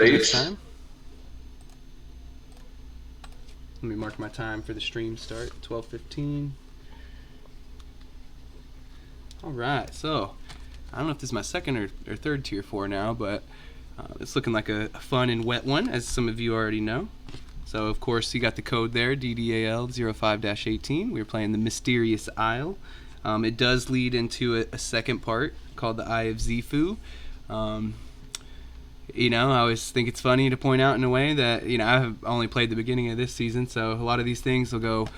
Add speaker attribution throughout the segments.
Speaker 1: This
Speaker 2: Stage.
Speaker 1: time. Let me mark my time for the stream start. 12:15. All right. So I don't know if this is my second or third tier four now, but it's looking like a fun and wet one, as some of you already know. So of course you got the code there, DDAL 05-18. We were playing the Mysterious Isle. It does lead into a second part called the Eye of Zifu. I always think it's funny to point out in a way that, I've only played the beginning of this season, so a lot of these things will go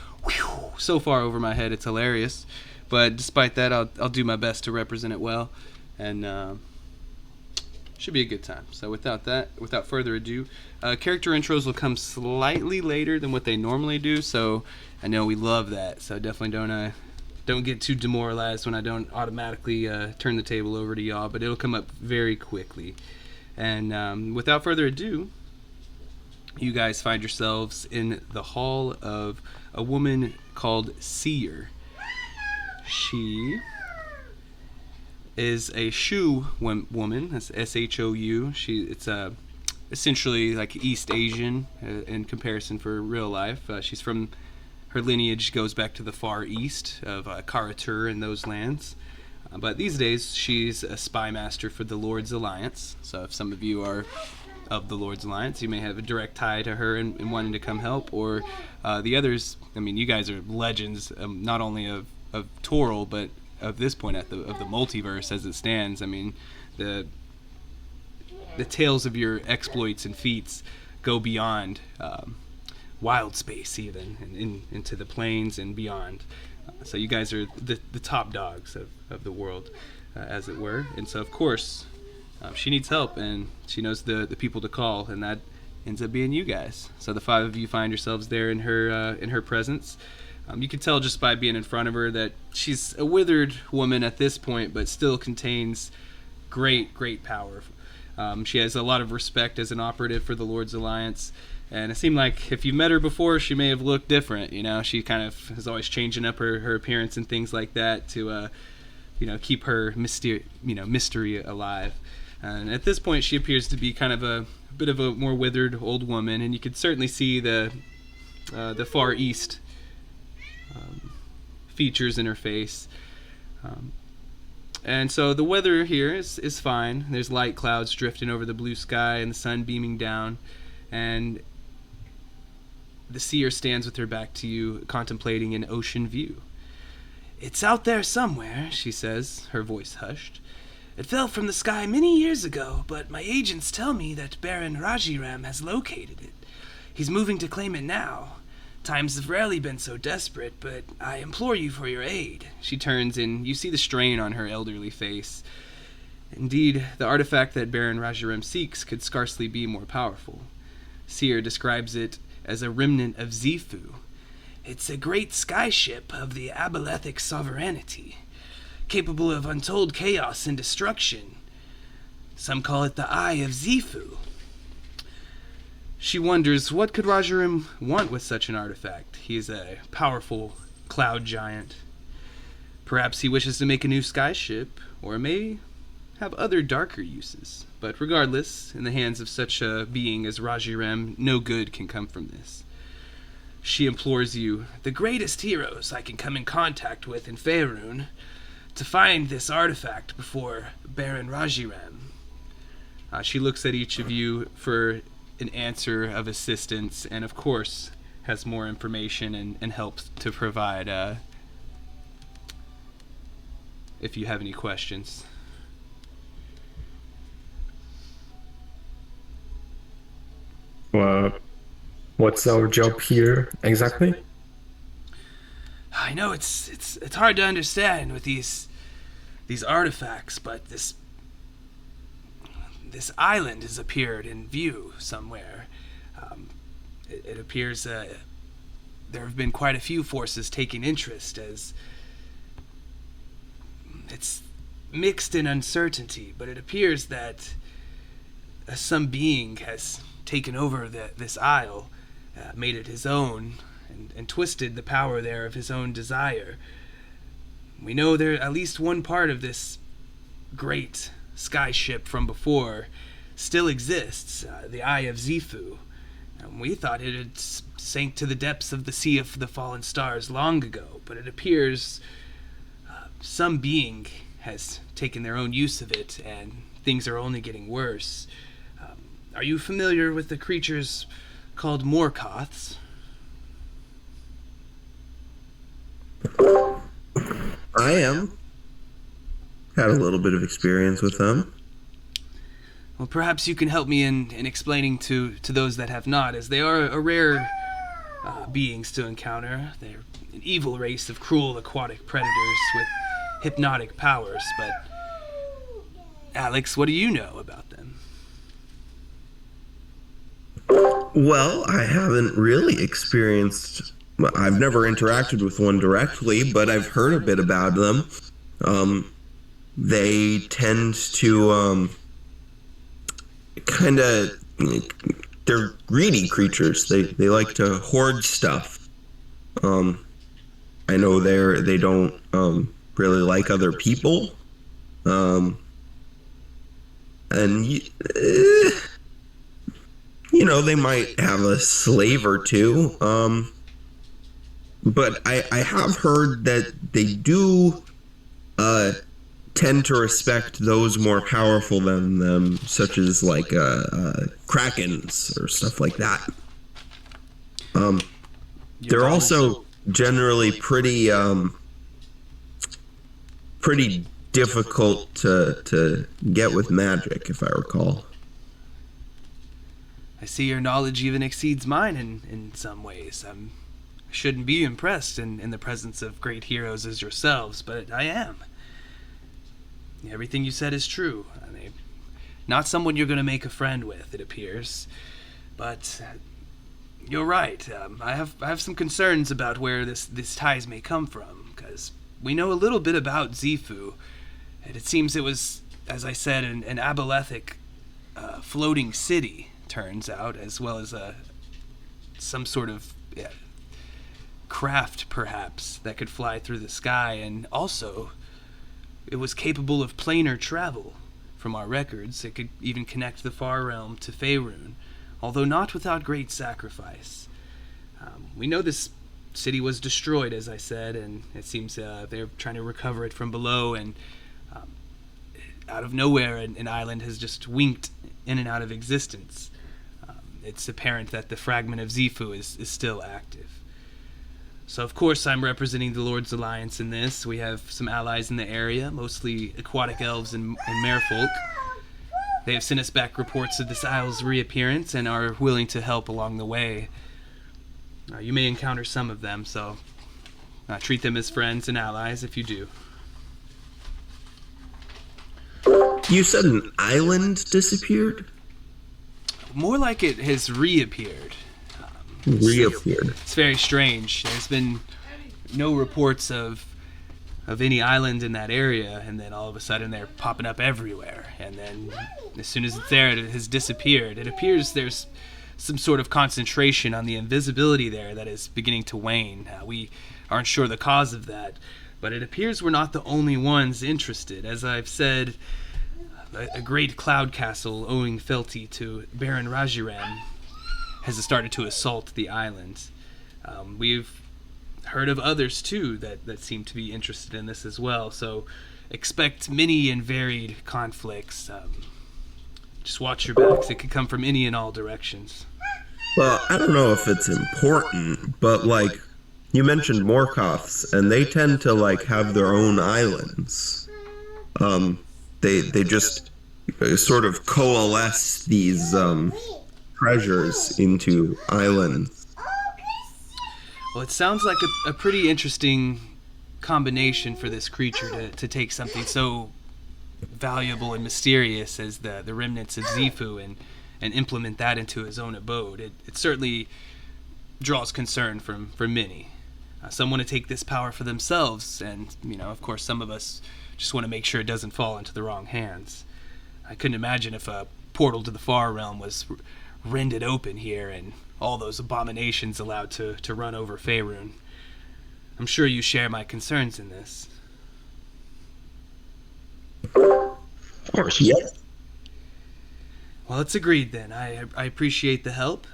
Speaker 1: so far over my head, it's hilarious. But despite that, I'll do my best to represent it well, and should be a good time. So without further ado, character intros will come slightly later than what they normally do, so I know we love that, so definitely don't get too demoralized when I don't automatically turn the table over to y'all, but it'll come up very quickly. And without further ado, you guys find yourselves in the hall of a woman called Seer. She is a Shu woman. That's Shou. It's essentially like East Asian in comparison for real life. She's from her lineage goes back to the Far East of Karatur and those lands. But these days, she's a spy master for the Lord's Alliance. So if some of you are of the Lord's Alliance, you may have a direct tie to her and wanting to come help. Or the others, I mean, you guys are legends, not only of Toril, but of this point of the multiverse as it stands. I mean, the tales of your exploits and feats go beyond wild space even, and into the planes and beyond. So you guys are the top dogs of the world, as it were. And so, of course, she needs help, and she knows the people to call, and that ends up being you guys. So the five of you find yourselves there in her presence. You can tell just by being in front of her that she's a withered woman at this point, but still contains great power. She has a lot of respect as an operative for the Lord's Alliance. And it seemed like if you met her before, she may have looked different. She kind of is always changing up her appearance and things like that to, keep her mystery alive. And at this point, she appears to be kind of a bit of a more withered old woman, and you could certainly see the Far East features in her face. And so the weather here is fine. There's light clouds drifting over the blue sky and the sun beaming down, and the Seer stands with her back to you, contemplating an ocean view. "It's out there somewhere," she says, her voice hushed. "It fell from the sky many years ago, but my agents tell me that Baron Rajiram has located it. He's moving to claim it now. Times have rarely been so desperate, but I implore you for your aid." She turns, and you see the strain on her elderly face. Indeed, the artifact that Baron Rajiram seeks could scarcely be more powerful. Seer describes it as a remnant of Zifu. "It's a great skyship of the Abalethic sovereignty, capable of untold chaos and destruction. Some call it the Eye of Zifu." She wonders, what could Rajiram want with such an artifact? He is a powerful cloud giant. Perhaps he wishes to make a new skyship, or may have other darker uses. But regardless, in the hands of such a being as Rajiram, no good can come from this. She implores you, the greatest heroes I can come in contact with in Faerun, to find this artifact before Baron Rajiram. She looks at each of you for an answer of assistance, and of course has more information and helps to provide if you have any questions.
Speaker 3: Uh, what's our job here exactly?
Speaker 1: I know it's hard to understand with these artifacts, but this island has appeared in view somewhere. It appears there have been quite a few forces taking interest, as it's mixed in uncertainty, but it appears that some being has taken over this isle, made it his own, and twisted the power there of his own desire. We know there at least one part of this great skyship from before still exists, the Eye of Zifu. And we thought it had sank to the depths of the Sea of the Fallen Stars long ago, but it appears some being has taken their own use of it, and things are only getting worse. Are you familiar with the creatures called Morkoths?
Speaker 2: I am. Had a little bit of experience with them.
Speaker 1: Well, perhaps you can help me in explaining to those that have not, as they are a rare beings to encounter. They're an evil race of cruel aquatic predators with hypnotic powers, but Alex, what do you know about them?
Speaker 2: Well, I haven't really experienced. I've never interacted with one directly, but I've heard a bit about them. They tend to kind of. They're greedy creatures. They like to hoard stuff. I know they don't really like other people. And they might have a slave or two. But I have heard that they do tend to respect those more powerful than them, such as like krakens or stuff like that. They're also generally pretty difficult to get with magic, if I recall.
Speaker 1: I see your knowledge even exceeds mine in some ways. I shouldn't be impressed in the presence of great heroes as yourselves, but I am. Everything you said is true. I mean, not someone you're going to make a friend with, it appears. But you're right. I have some concerns about where this ties may come from, because we know a little bit about Zifu, and it seems it was, as I said, an abolithic floating city, turns out, as well as some sort of craft, perhaps, that could fly through the sky, and also it was capable of planar travel. From our records, it could even connect the Far Realm to Faerun, although not without great sacrifice. We know this city was destroyed, as I said, and it seems they're trying to recover it from below, and out of nowhere an island has just winked in and out of existence. It's apparent that the fragment of Zifu is still active. So of course I'm representing the Lord's Alliance in this. We have some allies in the area, mostly aquatic elves and merfolk. They have sent us back reports of this isle's reappearance and are willing to help along the way. You may encounter some of them, so treat them as friends and allies if you do.
Speaker 2: You said an island disappeared?
Speaker 1: More like it has reappeared.
Speaker 2: Reappeared.
Speaker 1: It's very strange. There's been no reports of any island in that area, and then all of a sudden they're popping up everywhere. And then as soon as it's there, it has disappeared. It appears there's some sort of concentration on the invisibility there that is beginning to wane. We aren't sure the cause of that, but it appears we're not the only ones interested. As I've said, a great cloud castle owing fealty to Baron Rajiram has started to assault the island. We've heard of others too that seem to be interested in this as well, so expect many and varied conflicts. Just watch your backs. It could come from any and all directions.
Speaker 2: Well, I don't know if it's important, but like you mentioned Morkoths, and they tend to like have their own islands. They just sort of coalesce these treasures into islands.
Speaker 1: Well, it sounds like a pretty interesting combination for this creature to take something so valuable and mysterious as the remnants of Zifu and implement that into his own abode. It certainly draws concern from many. Some want to take this power for themselves, and of course some of us just want to make sure it doesn't fall into the wrong hands. I couldn't imagine if a portal to the Far Realm was rended open here and all those abominations allowed to run over Faerun. I'm sure you share my concerns in this.
Speaker 2: Of course, yes.
Speaker 1: Well, it's agreed then. I appreciate the help.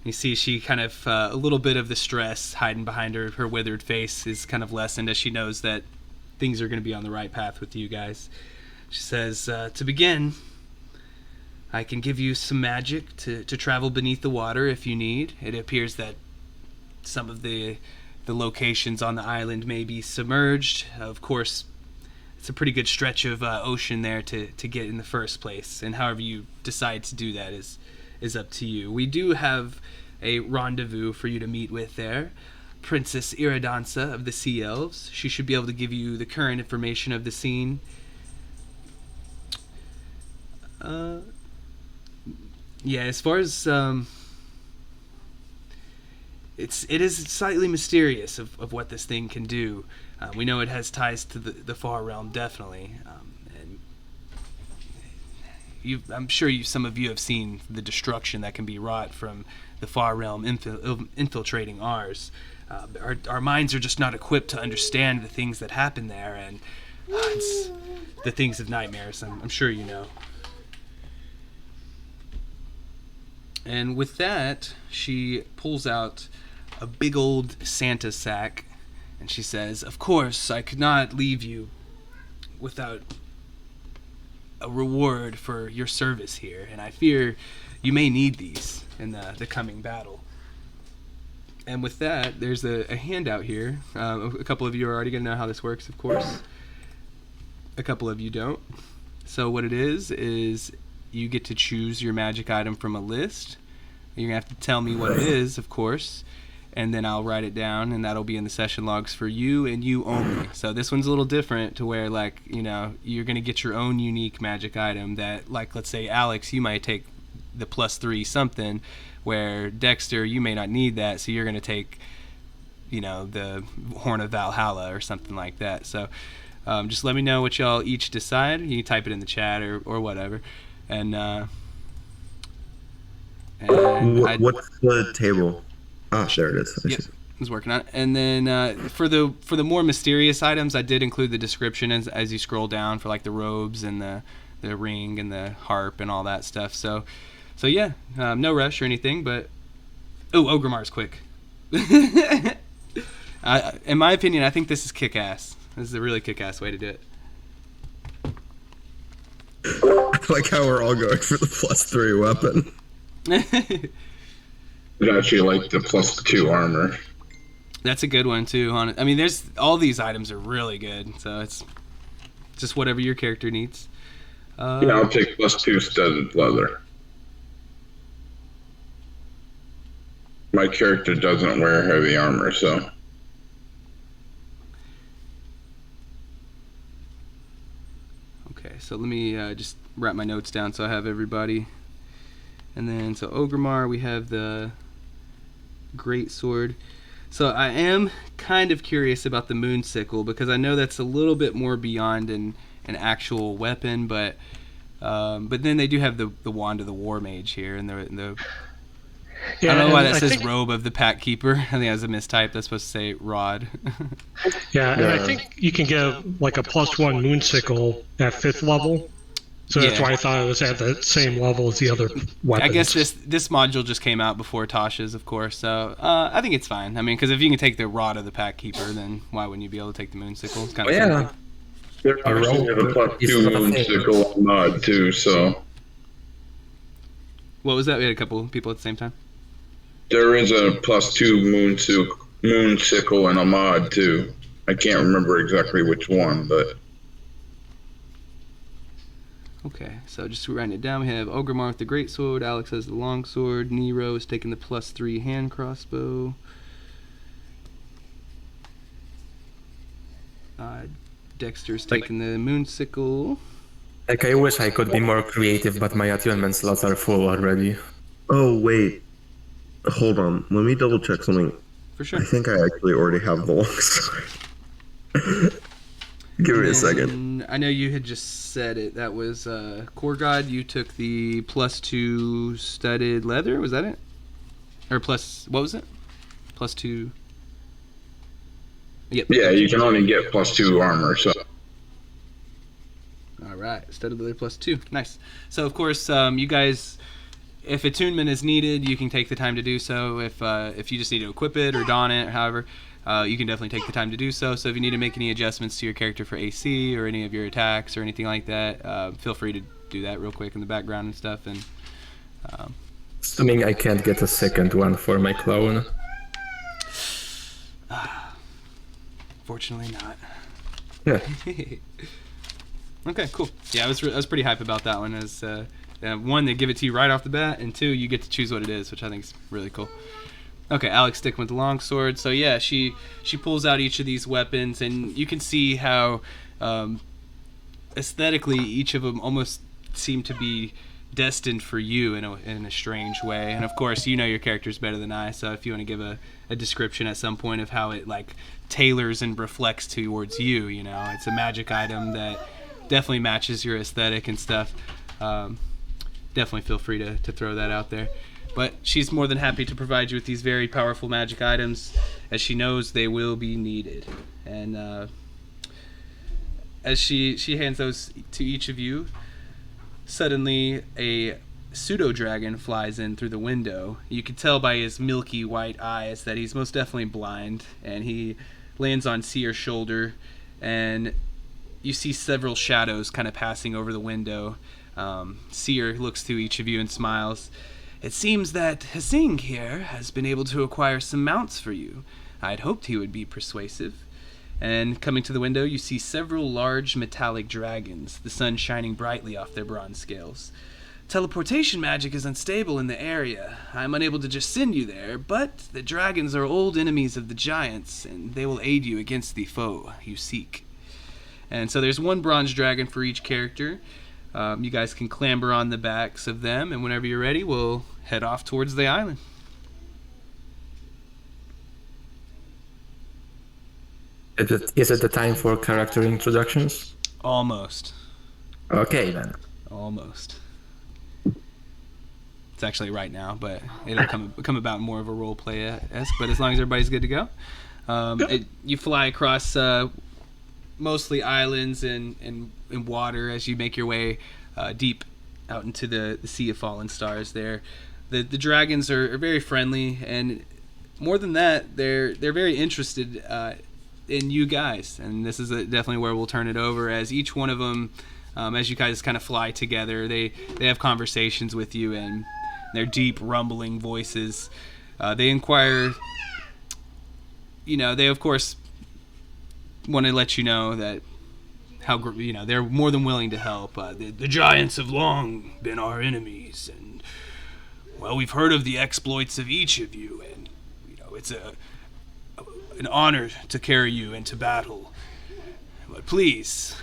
Speaker 1: You see, she kind of a little bit of the stress hiding behind her withered face is kind of lessened as she knows that things are going to be on the right path with you guys. She says, to begin, I can give you some magic to travel beneath the water if you need. It appears that some of the locations on the island may be submerged. Of course, it's a pretty good stretch of ocean there to get in the first place, and however you decide to do that is up to you. We do have a rendezvous for you to meet with there. Princess Iridansa of the Sea Elves. She should be able to give you the current information of the scene. Yeah, as far as it is slightly mysterious of what this thing can do. We know it has ties to the far realm, definitely. And I'm sure some of you have seen the destruction that can be wrought from the far realm infiltrating ours. Our minds are just not equipped to understand the things that happen there, and it's the things of nightmares, I'm sure you know. And with that, she pulls out a big old Santa sack, and she says, "Of course, I could not leave you without a reward for your service here, and I fear you may need these in the coming battle." And with that, there's a handout here. A couple of you are already going to know how this works, of course. A couple of you don't. So what it is you get to choose your magic item from a list. You're going to have to tell me what it is, of course, and then I'll write it down, and that'll be in the session logs for you and you only. So this one's a little different to where, like, you know, you're going to get your own unique magic item that, like, let's say, Alex, you might take the +3 something, where Dexter, you may not need that, so you're going to take, you know, the Horn of Valhalla or something like that. So just let me know what y'all each decide. You can type it in the chat or whatever. And
Speaker 2: what's the table? Ah, there it is.
Speaker 1: Yep, I was working on it. And then for the more mysterious items, I did include the description as you scroll down for like the robes and the ring and the harp and all that stuff. So yeah, no rush or anything. But Ogrimar's quick. In my opinion, I think this is kick-ass. This is a really kick-ass way to do it.
Speaker 2: I like how we're all going for the +3 weapon.
Speaker 4: I actually like the +2 armor.
Speaker 1: That's a good one too. I mean, there's all these items are really good, so it's just whatever your character needs.
Speaker 4: Yeah, I'll take +2 studded leather. My character doesn't wear heavy armor, so.
Speaker 1: Okay, so let me just write my notes down so I have everybody. And then, so Ogrimmar, we have the Great Sword. So I am kind of curious about the Moon Sickle, because I know that's a little bit more beyond an actual weapon, but then they do have the Wand of the War Mage here, and the yeah, I don't know why that says Robe of the Pack Keeper. I think that's a mistype. That's supposed to say Rod.
Speaker 5: Yeah, and I think you can get like a +1 Moon Sickle at 5th level. So that's why I thought it was at the same level as the other weapons.
Speaker 1: I guess this module just came out before Tasha's, of course, so I think it's fine. I mean, because if you can take the Rod of the Pack Keeper, then why wouldn't you be able to take the Moon Sickle? It's kind of
Speaker 4: yeah. There actually have a +2 Moon Sickle mod too, so.
Speaker 1: What was that? We had a couple people at the same time.
Speaker 4: There is a +2 Moon Sickle and a mod too. I can't remember exactly which one, but.
Speaker 1: Okay, so just writing it down, we have Ogrimmar with the Great Sword, Alex has the Long Sword, Nero is taking the +3 hand crossbow, Dexter's taking the Moon Sickle.
Speaker 3: Like, I wish I could be more creative, but my attunement slots are full already.
Speaker 2: Oh, wait. Hold on. Let me double check something.
Speaker 1: For sure.
Speaker 2: I think I actually already have the long sword. Give me a second.
Speaker 1: I know you had just said it. That was Core God. You took the +2 studded leather. Was that it? Or what was it? +2. Yep.
Speaker 4: Yeah, you can only get +2 armor, so.
Speaker 1: All right, Stead ability +2. Nice. So of course, you guys, if attunement is needed, you can take the time to do so. If you just need to equip it or don it, or however, you can definitely take the time to do so. So if you need to make any adjustments to your character for AC or any of your attacks or anything like that, feel free to do that real quick in the background and stuff. And
Speaker 3: Assuming I can't get a second one for my clone.
Speaker 1: fortunately not.
Speaker 3: Yeah.
Speaker 1: Okay, cool. Yeah, I was pretty hype about that one. As one, they give it to you right off the bat, and two, you get to choose what it is, which I think is really cool. Okay, Alex sticking with the longsword. So yeah, she pulls out each of these weapons, and you can see how aesthetically each of them almost seem to be destined for you in a strange way. And of course, you know your characters better than I, so if you want to give a description at some point of how it like tailors and reflects towards you, you know, it's a magic item that definitely matches your aesthetic and stuff. Definitely feel free to throw that out there. But she's more than happy to provide you with these very powerful magic items, as she knows they will be needed. And as she hands those to each of you, suddenly a pseudo-dragon flies in through the window. You can tell by his milky white eyes that he's most definitely blind, and he lands on Seer's shoulder, and you see several shadows kind of passing over the window. Seer looks to each of you and smiles. It seems that Hsing here has been able to acquire some mounts for you. I'd hoped he would be persuasive. And coming to the window, you see several large metallic dragons, the sun shining brightly off their bronze scales. Teleportation magic is unstable in the area. I'm unable to just send you there, but the dragons are old enemies of the giants, and they will aid you against the foe you seek. And so there's one bronze dragon for each character. You guys can clamber on the backs of them, and whenever you're ready, we'll head off towards the island.
Speaker 3: Is it the time for character introductions?
Speaker 1: Almost.
Speaker 3: Okay, then.
Speaker 1: Almost. It's actually right now, but it'll come about more of a role play-esque, but as long as everybody's good to go. You fly across mostly islands and water as you make your way deep out into the Sea of Fallen Stars there. The dragons are very friendly, and more than that, they're very interested in you guys. And this is definitely where we'll turn it over, as each one of them, as you guys kind of fly together, they have conversations with you, and their deep rumbling voices. They inquire, they of course want to let you know that they're more than willing to help. The giants have long been our enemies, and well, we've heard of the exploits of each of you, and it's an honor to carry you into battle. But please,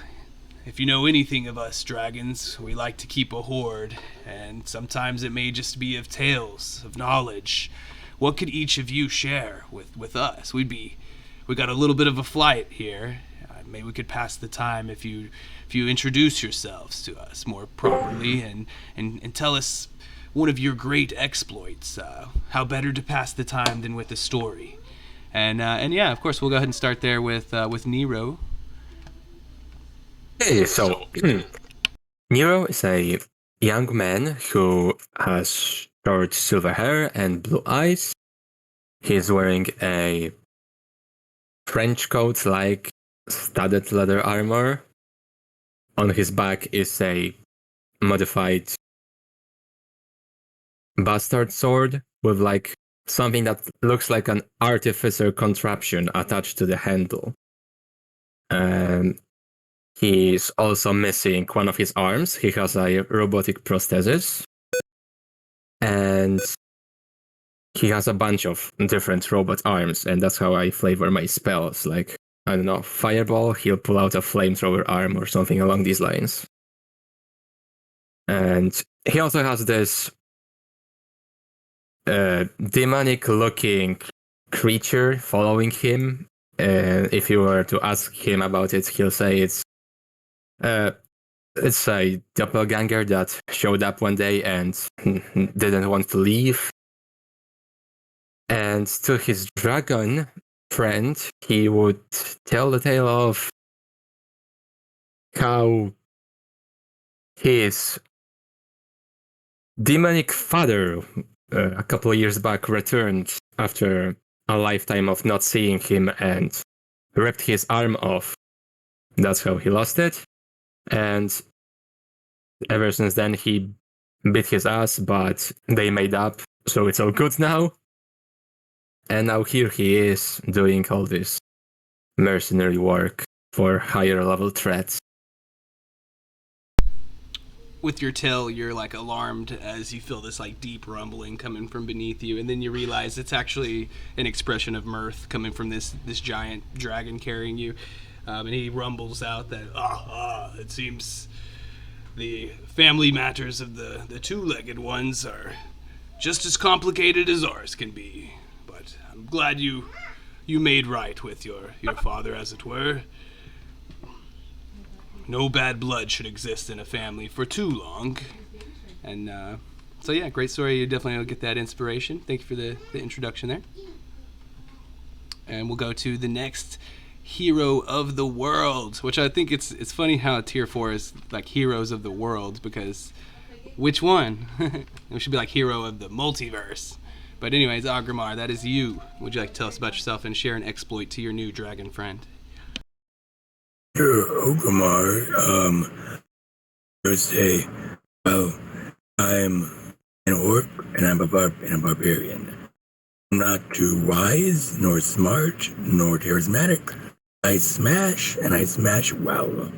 Speaker 1: if you know anything of us dragons, we like to keep a hoard, and sometimes it may just be of tales, of knowledge. What could each of you share with us? We got a little bit of a flight here. Maybe we could pass the time if you introduce yourselves to us more properly and tell us one of your great exploits. How better to pass the time than with a story? And yeah, of course, we'll go ahead and start there with Nero.
Speaker 3: Hey, so Nero is a young man who has short silver hair and blue eyes. He's wearing a trench coat-like studded leather armor. On his back is a modified bastard sword with something that looks like an artificer contraption attached to the handle. He's also missing one of his arms. He has a robotic prosthesis. And he has a bunch of different robot arms, and that's how I flavor my spells. I don't know, fireball, he'll pull out a flamethrower arm or something along these lines. And he also has this demonic-looking creature following him. If you were to ask him about it, he'll say it's a doppelganger that showed up one day and didn't want to leave. And to his dragon friend, he would tell the tale of how his demonic father, a couple of years back, returned after a lifetime of not seeing him and ripped his arm off. That's how he lost it. And ever since then, he beat his ass, but they made up, so it's all good now. And now here he is doing all this mercenary work for higher level threats.
Speaker 1: With your tail, you're like alarmed as you feel this like deep rumbling coming from beneath you, and then you realize it's actually an expression of mirth coming from this giant dragon carrying you. And he rumbles out that, it seems the family matters of the two-legged ones are just as complicated as ours can be. But I'm glad you made right with your father, as it were. No bad blood should exist in a family for too long. And so yeah, great story. You definitely will get that inspiration. Thank you for the introduction there. And we'll go to the next hero of the world, which I think it's funny how tier 4 is like heroes of the world, because which one? It should be like hero of the multiverse. But anyways, Agrimar, that is you. Would you like to tell us about yourself and share an exploit to your new dragon friend?
Speaker 6: Sure, Ogrimmar. Say, well, I'm an orc and I'm a barbarian. I'm not too wise, nor smart, nor charismatic. I smash, and I smash well.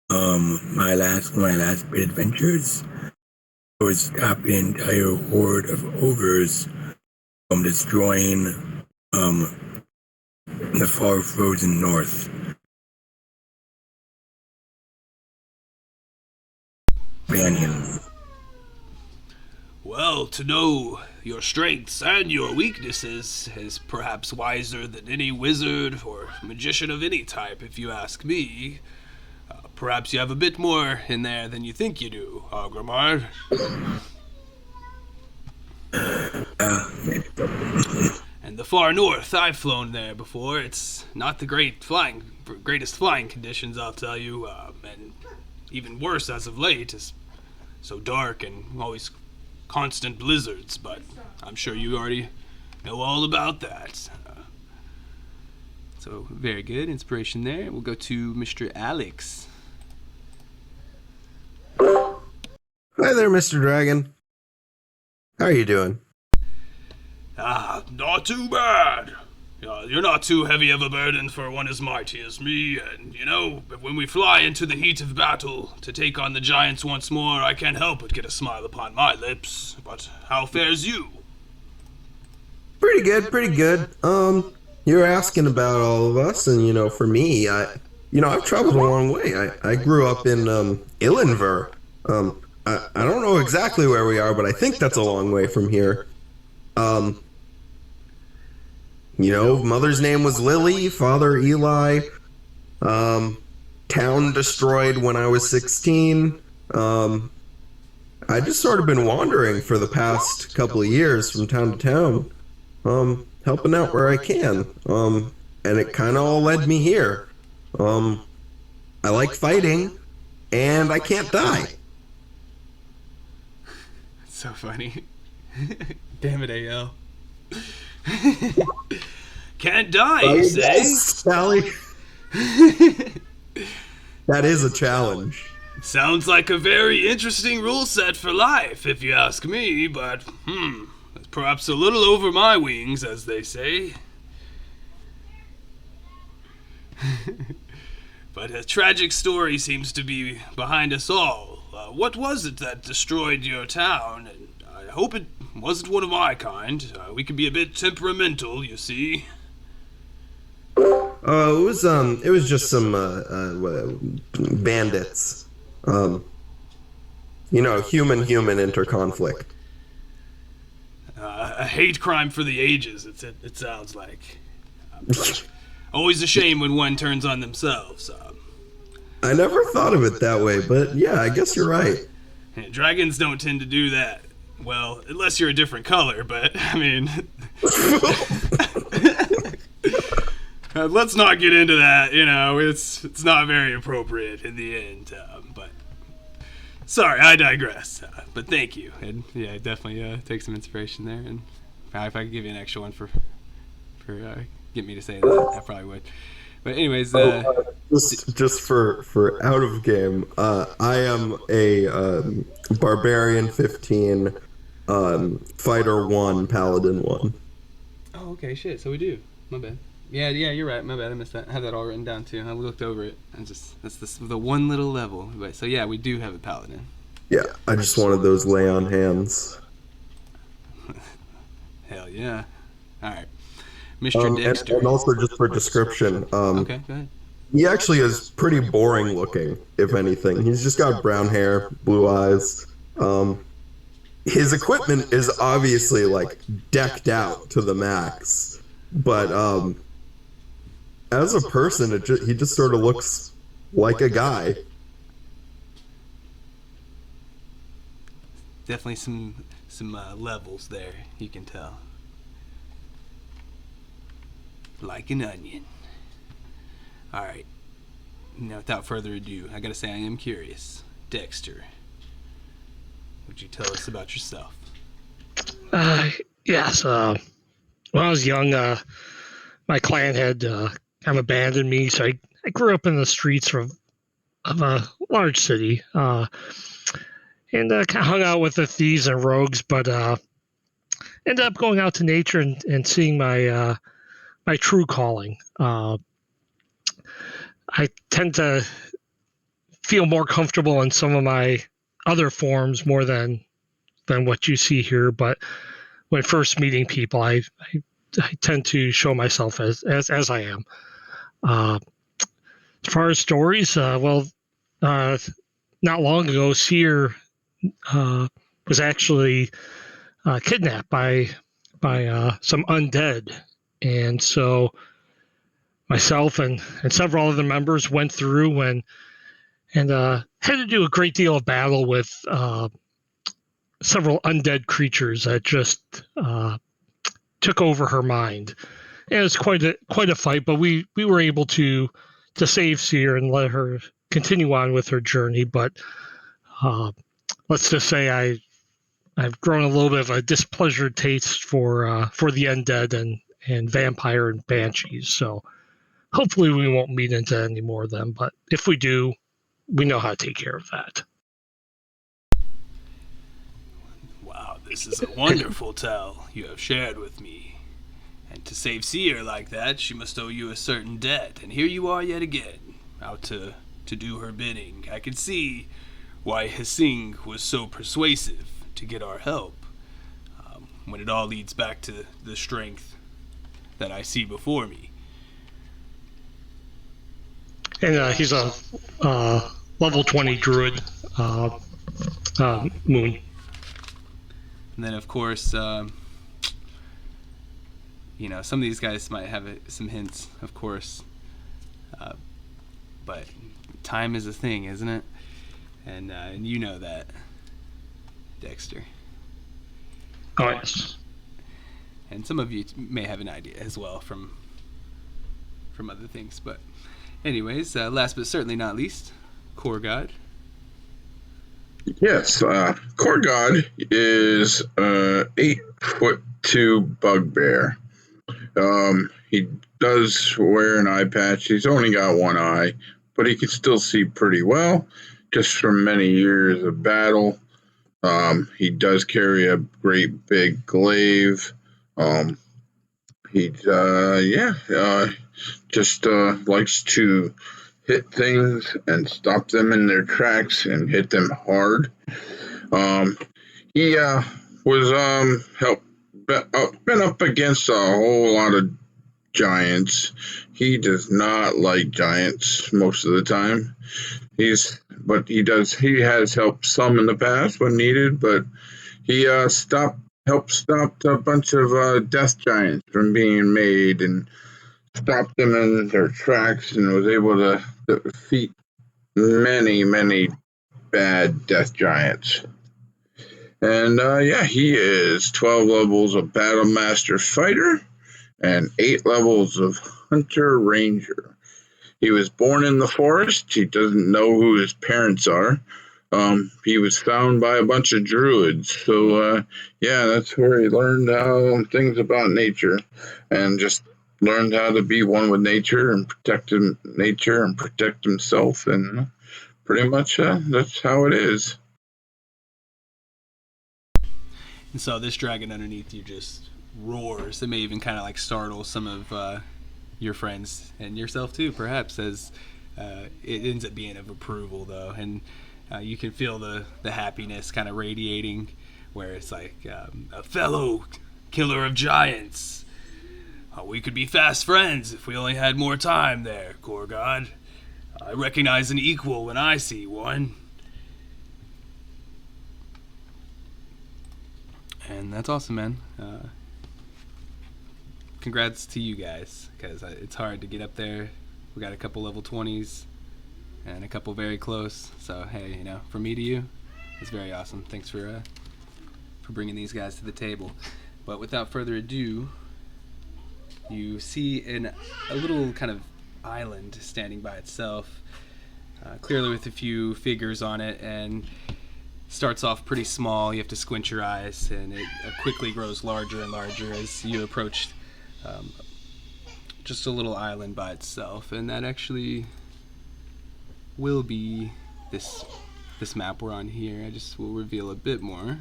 Speaker 6: My last bit adventures was stopping an entire horde of ogres from destroying the far frozen north. Banyan.
Speaker 1: Well, to know your strengths and your weaknesses is perhaps wiser than any wizard or magician of any type, if you ask me. Perhaps you have a bit more in there than you think you do, Agrimar. And the far north, I've flown there before. It's not the greatest flying conditions, I'll tell you, and even worse as of late. It's so dark and always constant blizzards, but I'm sure you already know all about that. So very good inspiration there. We'll go to Mr. Alex.
Speaker 2: Hi there, Mr. Dragon. How are you doing?
Speaker 1: Not too bad. You're not too heavy of a burden for one as mighty as me, and, when we fly into the heat of battle to take on the giants once more, I can't help but get a smile upon my lips. But how fares you?
Speaker 2: Pretty good. You're asking about all of us, and, for me, I've traveled a long way. I grew up in, Illenver. I don't know exactly where we are, but I think that's a long way from here. Mother's name was Lily, father Eli. Town destroyed when I was 16. I just sort of been wandering for the past couple of years from town to town, helping out where I can. And it kind of all led me here. I like fighting, and I can't die.
Speaker 1: So funny. Damn it, AL. Can't die, you say?
Speaker 2: Yes, Sally. That is a challenge.
Speaker 1: Sounds like a very interesting rule set for life, if you ask me, but, it's perhaps a little over my wings, as they say. But a tragic story seems to be behind us all. What was it that destroyed your town? And I hope it wasn't one of my kind. We can be a bit temperamental, you see.
Speaker 2: It was just some bandits. Human interconflict.
Speaker 1: A hate crime for the ages, it sounds like. Always a shame when one turns on themselves.
Speaker 2: I never thought of it that way, but yeah, I guess you're right.
Speaker 1: Dragons don't tend to do that. Well, unless you're a different color, but, I mean... let's not get into that, it's not very appropriate in the end, but... Sorry, I digress. But thank you. And yeah, definitely take some inspiration there. And if I could give you an extra one for get me to say that, I probably would. But anyways,
Speaker 2: just for out of game, I am a barbarian 15, fighter 1, paladin 1.
Speaker 1: oh, okay, shit. So we do. My bad. Yeah, you're right. My bad. I missed that. I have that all written down too. I looked over it and that's the one little level. But so yeah, we do have a paladin.
Speaker 2: Yeah, I just wanted those lay on hands.
Speaker 1: Hell yeah. All right, Mr. Dexter.
Speaker 2: And also just for description,
Speaker 1: okay, go ahead.
Speaker 2: he actually is pretty boring looking, if anything. He's just got brown hair, blue eyes. His equipment is obviously like decked out to the max, but as a person, he just sort of looks like a guy.
Speaker 1: Definitely some levels there. You can tell. Like an onion. All right. Now, without further ado, I gotta say I am curious. Dexter, would you tell us about yourself?
Speaker 5: Yes. When I was young, my clan had kind of abandoned me, so I grew up in the streets of a large city, and kind of hung out with the thieves and rogues, but ended up going out to nature and seeing my my true calling. I tend to feel more comfortable in some of my other forms more than what you see here, but when first meeting people, I tend to show myself as I am. As far as stories, not long ago, Seer was actually kidnapped by some undead, and so myself and several other members went through and had to do a great deal of battle with several undead creatures that just took over her mind. And it was quite a fight, but we were able to save Seer and let her continue on with her journey. But let's just say I've grown a little bit of a displeasure taste for the undead and vampire and banshees. So hopefully we won't meet into any more of them. But if we do, we know how to take care of that.
Speaker 1: Wow, this is a wonderful tale you have shared with me. And to save Seer like that, she must owe you a certain debt. And here you are yet again, out to do her bidding. I can see why Hsing was so persuasive to get our help, when it all leads back to the strength that I see before me.
Speaker 5: And he's a level 20 druid, Moon.
Speaker 1: And then, of course, some of these guys might have some hints, of course. But time is a thing, isn't it? And you know that, Dexter.
Speaker 5: Oh, yes.
Speaker 1: And some of you may have an idea as well from other things. But anyways, last but certainly not least, Core God.
Speaker 4: Yes, Core God is 8'2" bugbear. He does wear an eye patch. He's only got one eye, but he can still see pretty well, just from many years of battle. He does carry a great big glaive. He just likes to hit things and stop them in their tracks and hit them hard. He was been up against a whole lot of giants. He does not like giants most of the time. He has helped some in the past when needed, but he helped stop a bunch of death giants from being made and stopped them in their tracks and was able to defeat many, many bad death giants. And he is 12 levels of Battle Master Fighter and 8 levels of Hunter Ranger. He was born in the forest. He doesn't know who his parents are. He was found by a bunch of druids. So, yeah, that's where he learned how things about nature and just learned how to be one with nature and nature and protect himself. And pretty much that's how it is.
Speaker 1: And so this dragon underneath you just roars. It may even kind of like startle some of your friends and yourself too, perhaps, as it ends up being of approval though. And you can feel the happiness kind of radiating, where it's like a fellow killer of giants. We could be fast friends if we only had more time there, Gorgod. I recognize an equal when I see one. And that's awesome, man. Congrats to you guys, because it's hard to get up there. We got a couple level 20s and a couple very close. So, hey, from me to you, it's very awesome. Thanks for bringing these guys to the table. But without further ado, you see a little kind of island standing by itself, clearly with a few figures on it, and starts off pretty small. You have to squint your eyes, and it quickly grows larger and larger as you approach just a little island by itself. And that actually will be this map we're on here. I just will reveal a bit more.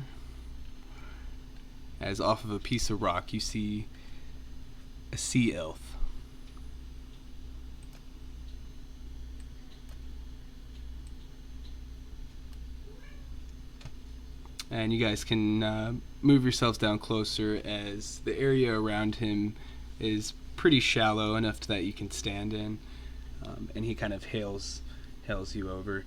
Speaker 1: As off of a piece of rock, you see a sea elf. And you guys can move yourselves down closer, as the area around him is pretty shallow enough that you can stand in. And he kind of hails you over.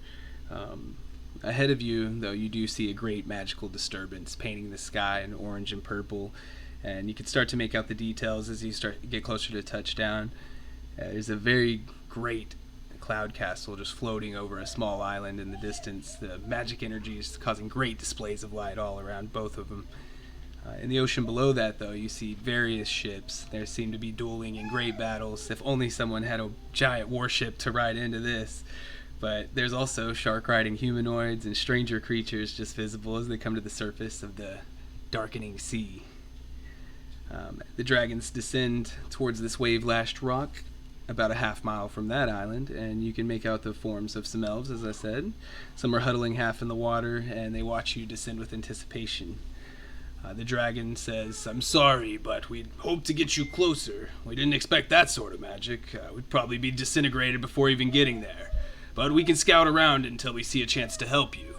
Speaker 1: Ahead of you, though, you do see a great magical disturbance painting the sky in orange and purple. And you can start to make out the details as you get closer to touchdown. There's a very great cloud castle just floating over a small island in the distance. The magic energy is causing great displays of light all around both of them. In the ocean below that, though, you see various ships. There seem to be dueling in great battles. If only someone had a giant warship to ride into this. But there's also shark-riding humanoids and stranger creatures just visible as they come to the surface of the darkening sea. The dragons descend towards this wave-lashed rock about a half mile from that island, and you can make out the forms of some elves, as I said. Some are huddling half in the water, and they watch you descend with anticipation. The dragon says, "I'm sorry, but we'd hoped to get you closer. We didn't expect that sort of magic. We'd probably be disintegrated before even getting there. But we can scout around until we see a chance to help you."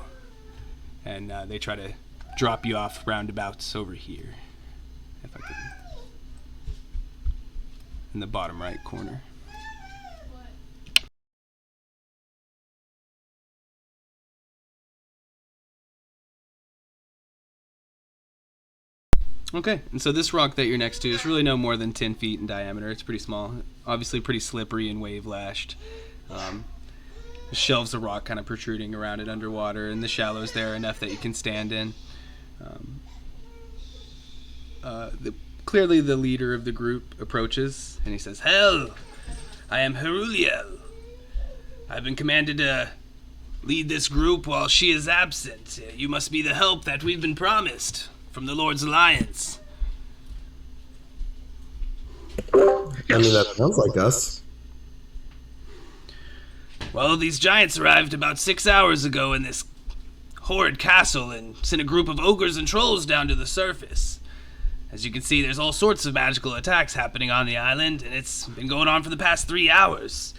Speaker 1: And they try to drop you off roundabouts over here. If I could. In the bottom right corner. Okay, and so this rock that you're next to is really no more than 10 feet in diameter. It's pretty small. Obviously pretty slippery and wave-lashed. The shelves of rock kind of protruding around it underwater, and the shallows there enough that you can stand in. Clearly the leader of the group approaches, and he says, "Hell, I am Heruliel. I've been commanded to lead this group while she is absent. You must be the help that we've been promised from the Lord's Alliance."
Speaker 2: I mean, that sounds like us.
Speaker 1: "Well, these giants arrived about 6 hours ago in this horrid castle and sent a group of ogres and trolls down to the surface. As you can see, there's all sorts of magical attacks happening on the island, and it's been going on for the past 3 hours.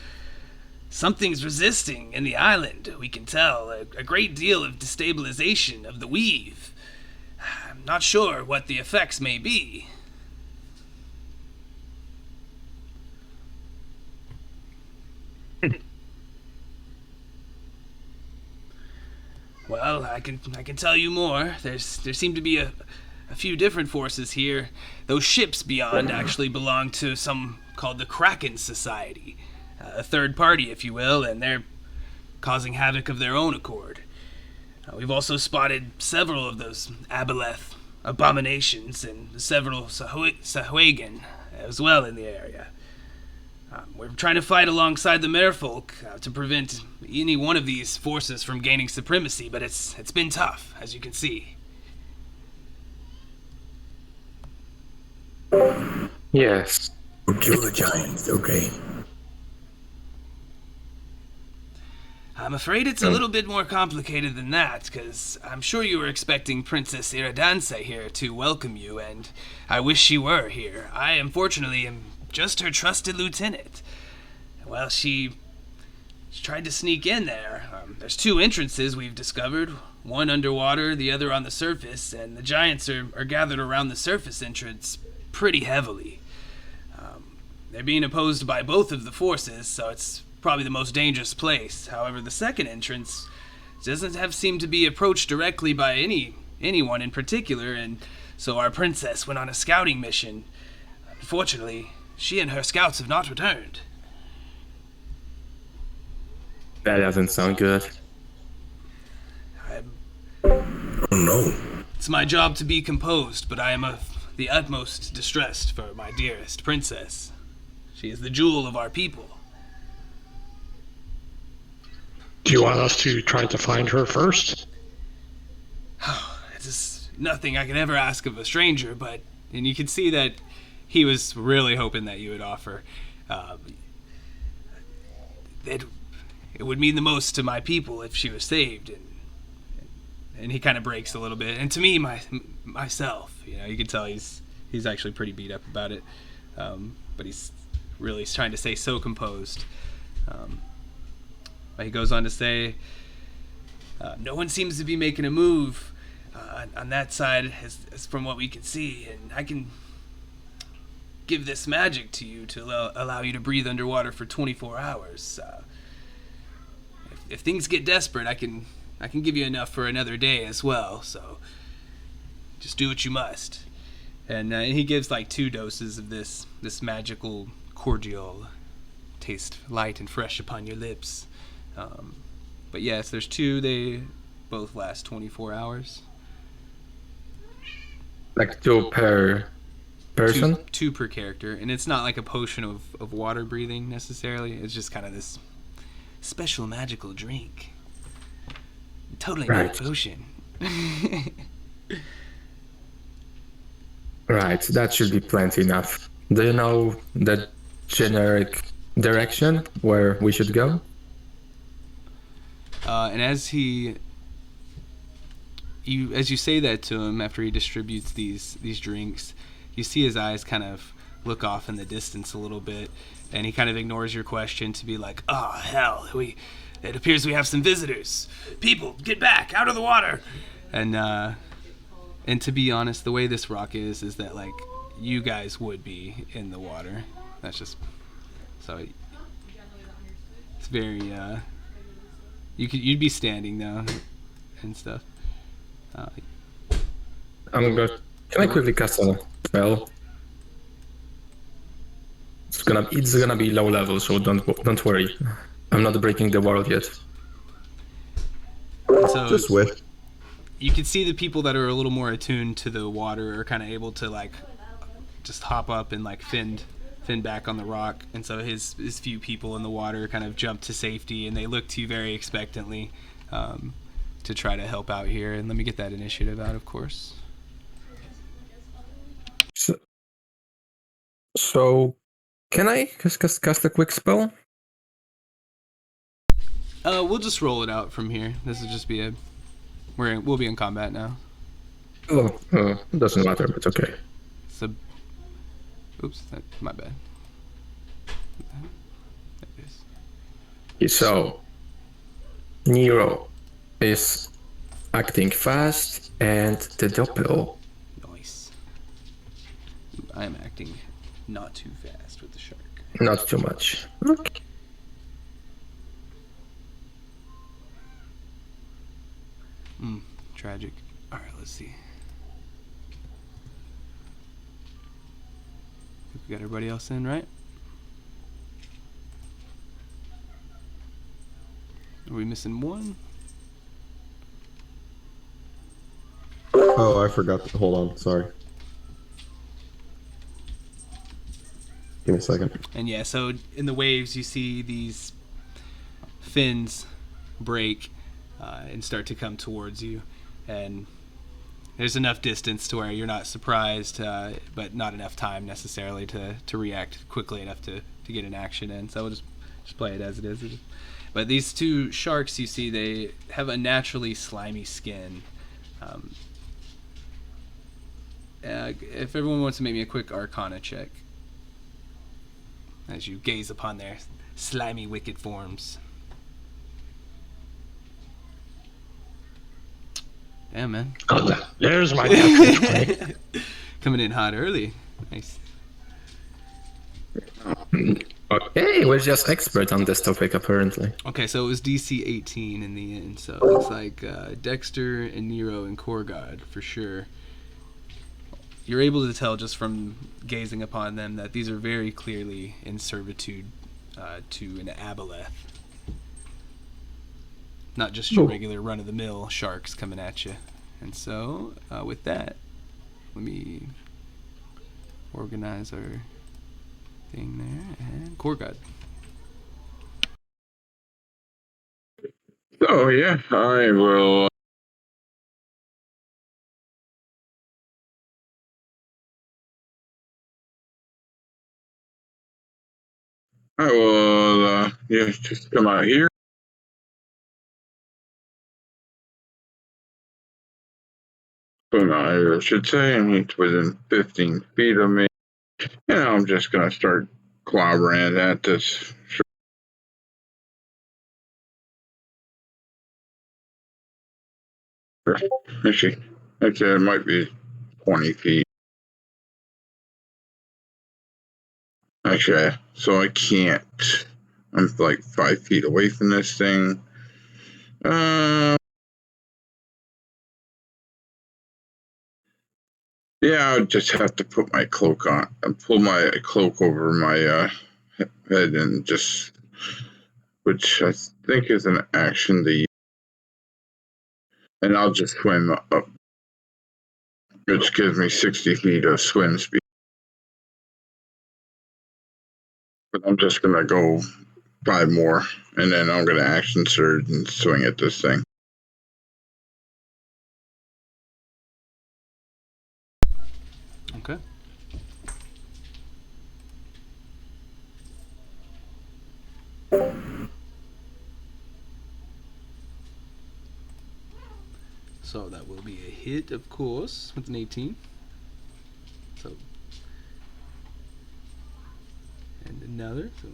Speaker 1: Something's resisting in the island, we can tell. A great deal of destabilization of the weave. I'm not sure what the effects may be." "Well, I can tell you more. There seem to be a few different forces here. Those ships beyond actually belong to some called the Kraken Society, a third party, if you will, and they're causing havoc of their own accord. We've also spotted several of those Aboleth abominations and several Sahuagin as well in the area. We're trying to fight alongside the merfolk to prevent any one of these forces from gaining supremacy, but it's been tough, as you can see.
Speaker 3: Yes.
Speaker 6: We'll kill the giants, okay?
Speaker 1: I'm afraid it's a little bit more complicated than that, because I'm sure you were expecting Princess Iridanse here to welcome you, and I wish she were here. I, unfortunately, am just her trusted lieutenant. Well, she tried to sneak in there. There's two entrances we've discovered, one underwater, the other on the surface, and the giants are gathered around the surface entrance pretty heavily. They're being opposed by both of the forces, so it's probably the most dangerous place. However, the second entrance doesn't have seemed to be approached directly by anyone in particular, and so our princess went on a scouting mission. Unfortunately, she and her scouts have not returned.
Speaker 3: That doesn't sound good.
Speaker 6: Oh no.
Speaker 1: It's my job to be composed, but I am of the utmost distressed for my dearest princess. She is the jewel of our people.
Speaker 5: Do you want us to try to find her first?
Speaker 1: It's just nothing I could ever ask of a stranger, and you can see that he was really hoping that you would offer. It would mean the most to my people if she was saved, and he kind of breaks a little bit. And to me, myself, you can tell he's actually pretty beat up about it, but he's really trying to stay so composed. But he goes on to say, no one seems to be making a move on that side, as from what we can see, and I can give this magic to you to allow you to breathe underwater for 24 hours. If things get desperate, I can give you enough for another day as well, so just do what you must. And he gives like 2 doses of this magical cordial. Taste light and fresh upon your lips. But yes, there's 2. They both last 24 hours.
Speaker 3: Like 2 per person?
Speaker 1: Two per character. And it's not like a potion of water breathing necessarily. It's just kind of this special magical drink. Totally not
Speaker 3: Right.
Speaker 1: a potion.
Speaker 3: Right, that should be plenty enough. Do you know the generic direction where we should go?
Speaker 1: And as you say that to him after he distributes these drinks, you see his eyes kind of look off in the distance a little bit, and he kind of ignores your question to be like, "Oh hell, it appears we have some visitors. People, get back out of the water!" And to be honest, the way this rock is that like you guys would be in the water. That's just so it's very you'd be standing though and stuff.
Speaker 3: I'm good. Can I quickly cast a spell? It's gonna be low level, so don't worry. I'm not breaking the world yet.
Speaker 1: So
Speaker 2: Just wish.
Speaker 1: you can see the people that are a little more attuned to the water are kind of able to like just hop up and like fin back on the rock, and so his few people in the water kind of jump to safety, and they look to you very expectantly to try to help out here. And let me get that initiative out, of course.
Speaker 3: So can I cast a quick spell?
Speaker 1: We'll just roll it out from here. This will just be we'll be in combat now.
Speaker 3: Oh, it doesn't matter, but okay.
Speaker 1: So, oops, my bad. There it is.
Speaker 3: So, Nero is acting fast, and the Doppel.
Speaker 1: Nice. I am acting not too fast with the shark.
Speaker 3: Not too much. Okay.
Speaker 1: Tragic. Alright, let's see. Think we got everybody else in, right? Are we missing one?
Speaker 2: Oh, I forgot. Hold on. Sorry. Give me a second.
Speaker 1: And yeah, so in the waves you see these fins break and start to come towards you, and there's enough distance to where you're not surprised, but not enough time necessarily to react quickly enough to get an action in. So we'll just play it as it is. But these two sharks, you see, they have a naturally slimy skin. If everyone wants to make me a quick Arcana check as you gaze upon their slimy, wicked forms. Yeah, man.
Speaker 5: There's my natural 20.
Speaker 1: Coming in hot early. Nice.
Speaker 3: Okay, we're just expert on this topic apparently.
Speaker 1: Okay, so it was DC 18 in the end. So it looks like Dexter and Nero and Korgod for sure. You're able to tell just from gazing upon them that these are very clearly in servitude to an aboleth. Not just your regular run-of-the-mill sharks coming at you. And so, with that, let me organize our thing there. And Korgod.
Speaker 4: So yeah, I will. I will. Just come out here. Well, I should say, and he's within 15 feet of me. And I'm just gonna start clobbering at this. Actually, it might be 20 feet. Actually, so I can't. I'm like 5 feet away from this thing. Yeah, I would just have to put my cloak on and pull my cloak over my head and just, which I think is an action to use. And I'll just swim up, which gives me 60 feet of swim speed. But I'm just gonna go 5 more, and then I'm gonna action surge and swing at this thing.
Speaker 1: Okay. So that will be a hit, of course, with an 18. So, and another. So.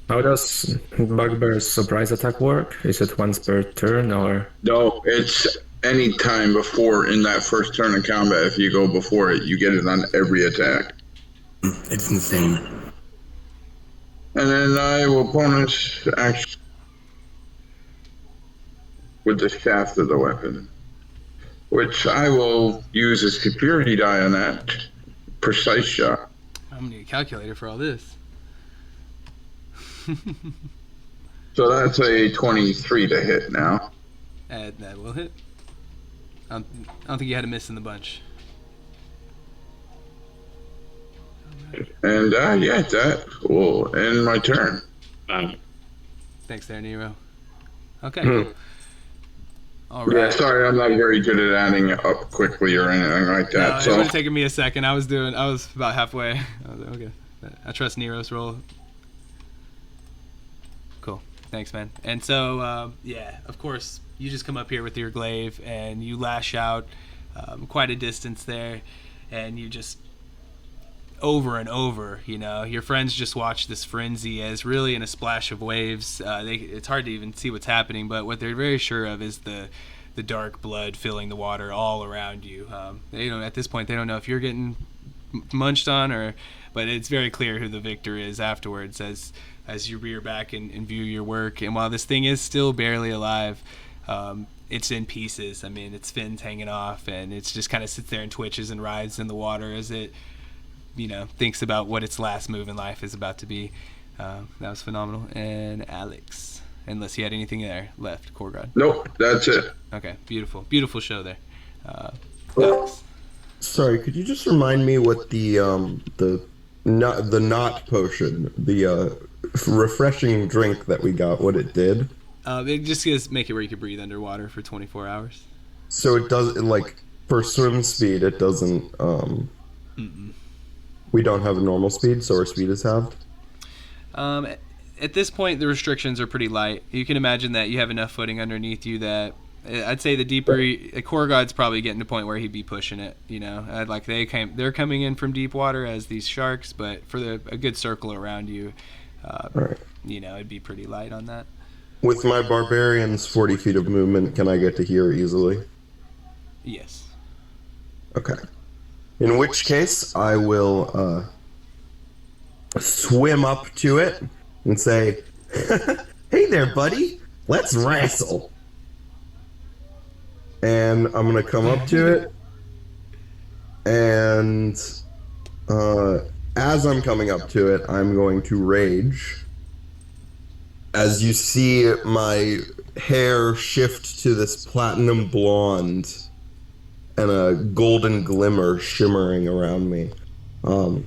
Speaker 3: How does Bugbear's surprise attack work? Is it once per turn or?
Speaker 4: No, it's any time before in that first turn of combat. If you go before it, you get it on every attack.
Speaker 6: It's insane.
Speaker 4: And then I will bonus action with the shaft of the weapon, which I will use a superiority die on that precise shot.
Speaker 1: I'm gonna need a calculator for all this.
Speaker 4: So that's a 23 to hit now.
Speaker 1: And that will hit. I don't think you had a miss in the bunch.
Speaker 4: And yeah, that will end my turn.
Speaker 1: Thanks there, Nero. Okay, cool. All
Speaker 4: Yeah,
Speaker 1: right.
Speaker 4: sorry, I'm not very good at adding up quickly or anything like
Speaker 1: No,
Speaker 4: that.
Speaker 1: it
Speaker 4: So
Speaker 1: would have taken me a second. I was about halfway. I was like, okay. I trust Nero's roll. Cool. Thanks, man. And so, yeah, of course, you just come up here with your glaive and you lash out quite a distance there, and you just over and over, your friends just watch this frenzy as really in a splash of waves. It's hard to even see what's happening, but what they're very sure of is the dark blood filling the water all around you. At this point, they don't know if you're getting munched on but it's very clear who the victor is afterwards as you rear back and view your work. And while this thing is still barely alive, it's in pieces. I mean, its fins hanging off, and it's just kind of sits there and twitches and writhes in the water as it thinks about what its last move in life is about to be. That was phenomenal. And Alex, unless you had anything there left, Korgod.
Speaker 4: nope, that's it.
Speaker 1: Okay, beautiful show there. Alex.
Speaker 2: sorry, could you just remind me what the knot potion, the refreshing drink that we got, what it did?
Speaker 1: It just gives make it where you can breathe underwater for 24 hours.
Speaker 2: So it does like for swim speed, it doesn't. We don't have a normal speed, so our speed is halved.
Speaker 1: At this point, the restrictions are pretty light. You can imagine that you have enough footing underneath you that I'd say the deeper Korgod's probably getting to the point where he'd be pushing it. You know, like they're coming in from deep water as these sharks, but for a good circle around you,
Speaker 2: Right.
Speaker 1: you know, it'd be pretty light on that.
Speaker 2: With my barbarian's 40 feet of movement, can I get to here easily?
Speaker 1: Yes.
Speaker 2: Okay. In which case, I will swim up to it and say, "Hey there, buddy. Let's wrestle." And I'm gonna come up to it, and as I'm coming up to it, I'm going to rage. As you see my hair shift to this platinum blonde and a golden glimmer shimmering around me. And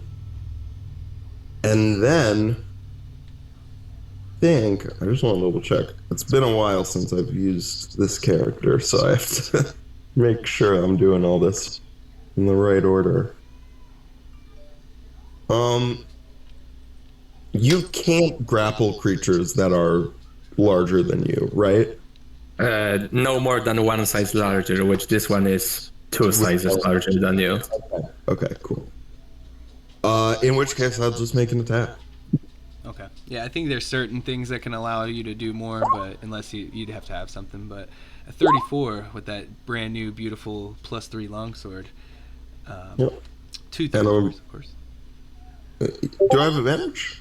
Speaker 2: then I just want to double check. It's been a while since I've used this character, so I have to make sure I'm doing all this in the right order. You can't grapple creatures that are larger than you, right?
Speaker 3: No more than one size larger, which this one is 2 sizes larger than you.
Speaker 2: Okay, cool. In which case, I'll just make an attack.
Speaker 1: Okay. Yeah, I think there's certain things that can allow you to do more, but unless you'd have to have something. But a 34 with that brand new, beautiful +3 longsword.
Speaker 2: Yep.
Speaker 1: 2
Speaker 2: And,
Speaker 1: 34s, of course.
Speaker 2: Do I have advantage?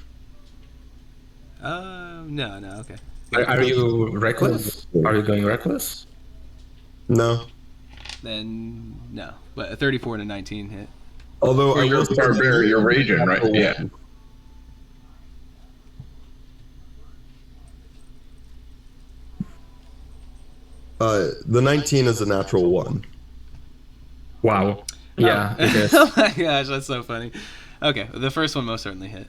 Speaker 1: No, okay.
Speaker 3: Are you reckless? Are you going reckless?
Speaker 2: No.
Speaker 1: Then no, but a 34 and a 19 hit.
Speaker 2: Although
Speaker 4: Well,
Speaker 2: I
Speaker 4: you're
Speaker 2: will
Speaker 4: a barbarian, you're raging, right? Yeah.
Speaker 2: The 19 is a natural 1.
Speaker 3: Wow. Yeah, it is.
Speaker 1: Oh my gosh, that's so funny. Okay, the first one most certainly hit.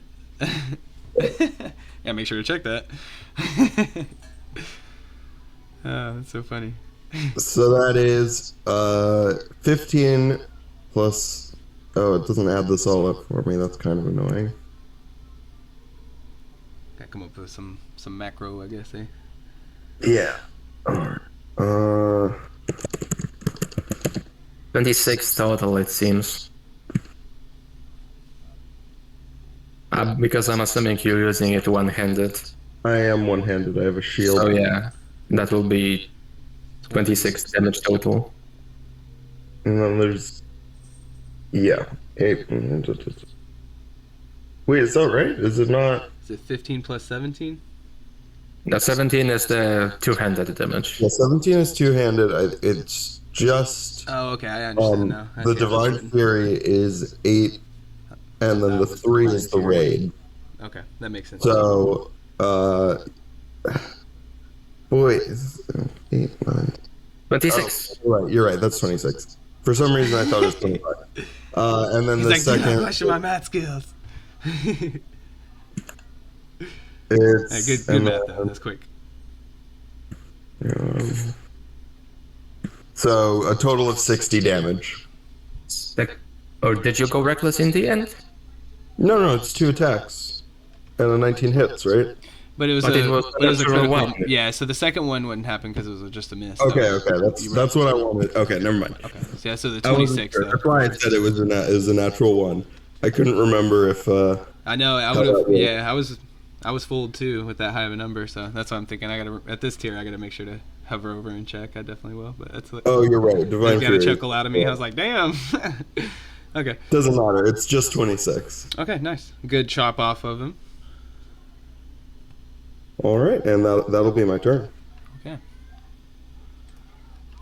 Speaker 1: Yeah, make sure to check that. Oh, that's so funny.
Speaker 2: So that is 15 plus. Oh, it doesn't add this all up for me. That's kind of annoying.
Speaker 1: Gotta come up with some macro, I guess. Eh?
Speaker 2: Yeah.
Speaker 3: 26 total, it seems. Because I'm assuming you're using it one-handed.
Speaker 2: I am one-handed. I have a shield.
Speaker 3: So yeah, that will be 26 damage total.
Speaker 2: And then there's. Yeah. 8. Wait, is that right? Is it not?
Speaker 1: Is it 15 plus 17?
Speaker 3: The 17 is the two-handed damage.
Speaker 2: Yeah, 17 is two-handed. It's just.
Speaker 1: Oh, okay, I understand now. I
Speaker 2: The
Speaker 1: see how
Speaker 2: Divine
Speaker 1: it's written.
Speaker 2: Fury is 8, and then the 3 is the raid.
Speaker 1: Okay, that makes sense.
Speaker 2: So, wait, 8, 9.
Speaker 3: 26.
Speaker 2: Oh, you're right. That's 26. For some reason, I thought it was 25. And then
Speaker 1: He's
Speaker 2: the
Speaker 1: like, dude, I'm
Speaker 2: second,
Speaker 1: questioning my math skills.
Speaker 2: it's
Speaker 1: Good
Speaker 2: and
Speaker 1: math, though.
Speaker 2: then,
Speaker 1: That's quick.
Speaker 2: so a total of 60 damage.
Speaker 3: Or did you go reckless in the end?
Speaker 2: No, it's 2 attacks and a 19 hits, right?
Speaker 1: But it was
Speaker 3: But
Speaker 1: a
Speaker 3: it was
Speaker 1: but it was a
Speaker 3: natural
Speaker 1: critical.
Speaker 3: one.
Speaker 1: Yeah, so the second one wouldn't happen because it was just a miss.
Speaker 2: Okay,
Speaker 1: So-
Speaker 2: that's what I wanted. Okay, never mind.
Speaker 1: Okay, so yeah, so the
Speaker 2: I wasn't
Speaker 1: 26
Speaker 2: sure.
Speaker 1: though.
Speaker 2: That's why I said it was a natural 1. I couldn't remember if.
Speaker 1: I know. I would have. Yeah, I was fooled too with that high of a number. So that's why I'm thinking. I gotta at this tier. I gotta make sure to hover over and check. I definitely will. But that's what.
Speaker 2: Oh, you're right. Divine
Speaker 1: got a
Speaker 2: Fury.
Speaker 1: chuckle out of me. I was like, damn. Okay.
Speaker 2: Doesn't matter. It's just 26.
Speaker 1: Okay. Nice. Good chop off of him.
Speaker 2: All right, and that'll be my turn.
Speaker 1: Okay.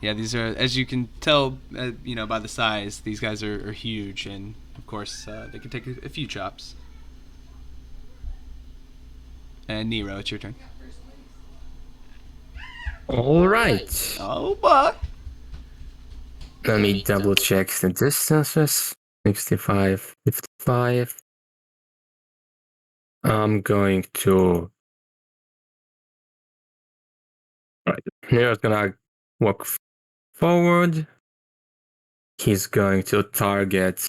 Speaker 1: Yeah, these are, as you can tell, by the size, these guys are huge, and of course, they can take a few chops. And Nero, it's your turn.
Speaker 3: All right.
Speaker 1: Oh, boy.
Speaker 3: Let me double check the distances. 65, 55. I'm going to. Right. Nero's gonna walk forward. He's going to target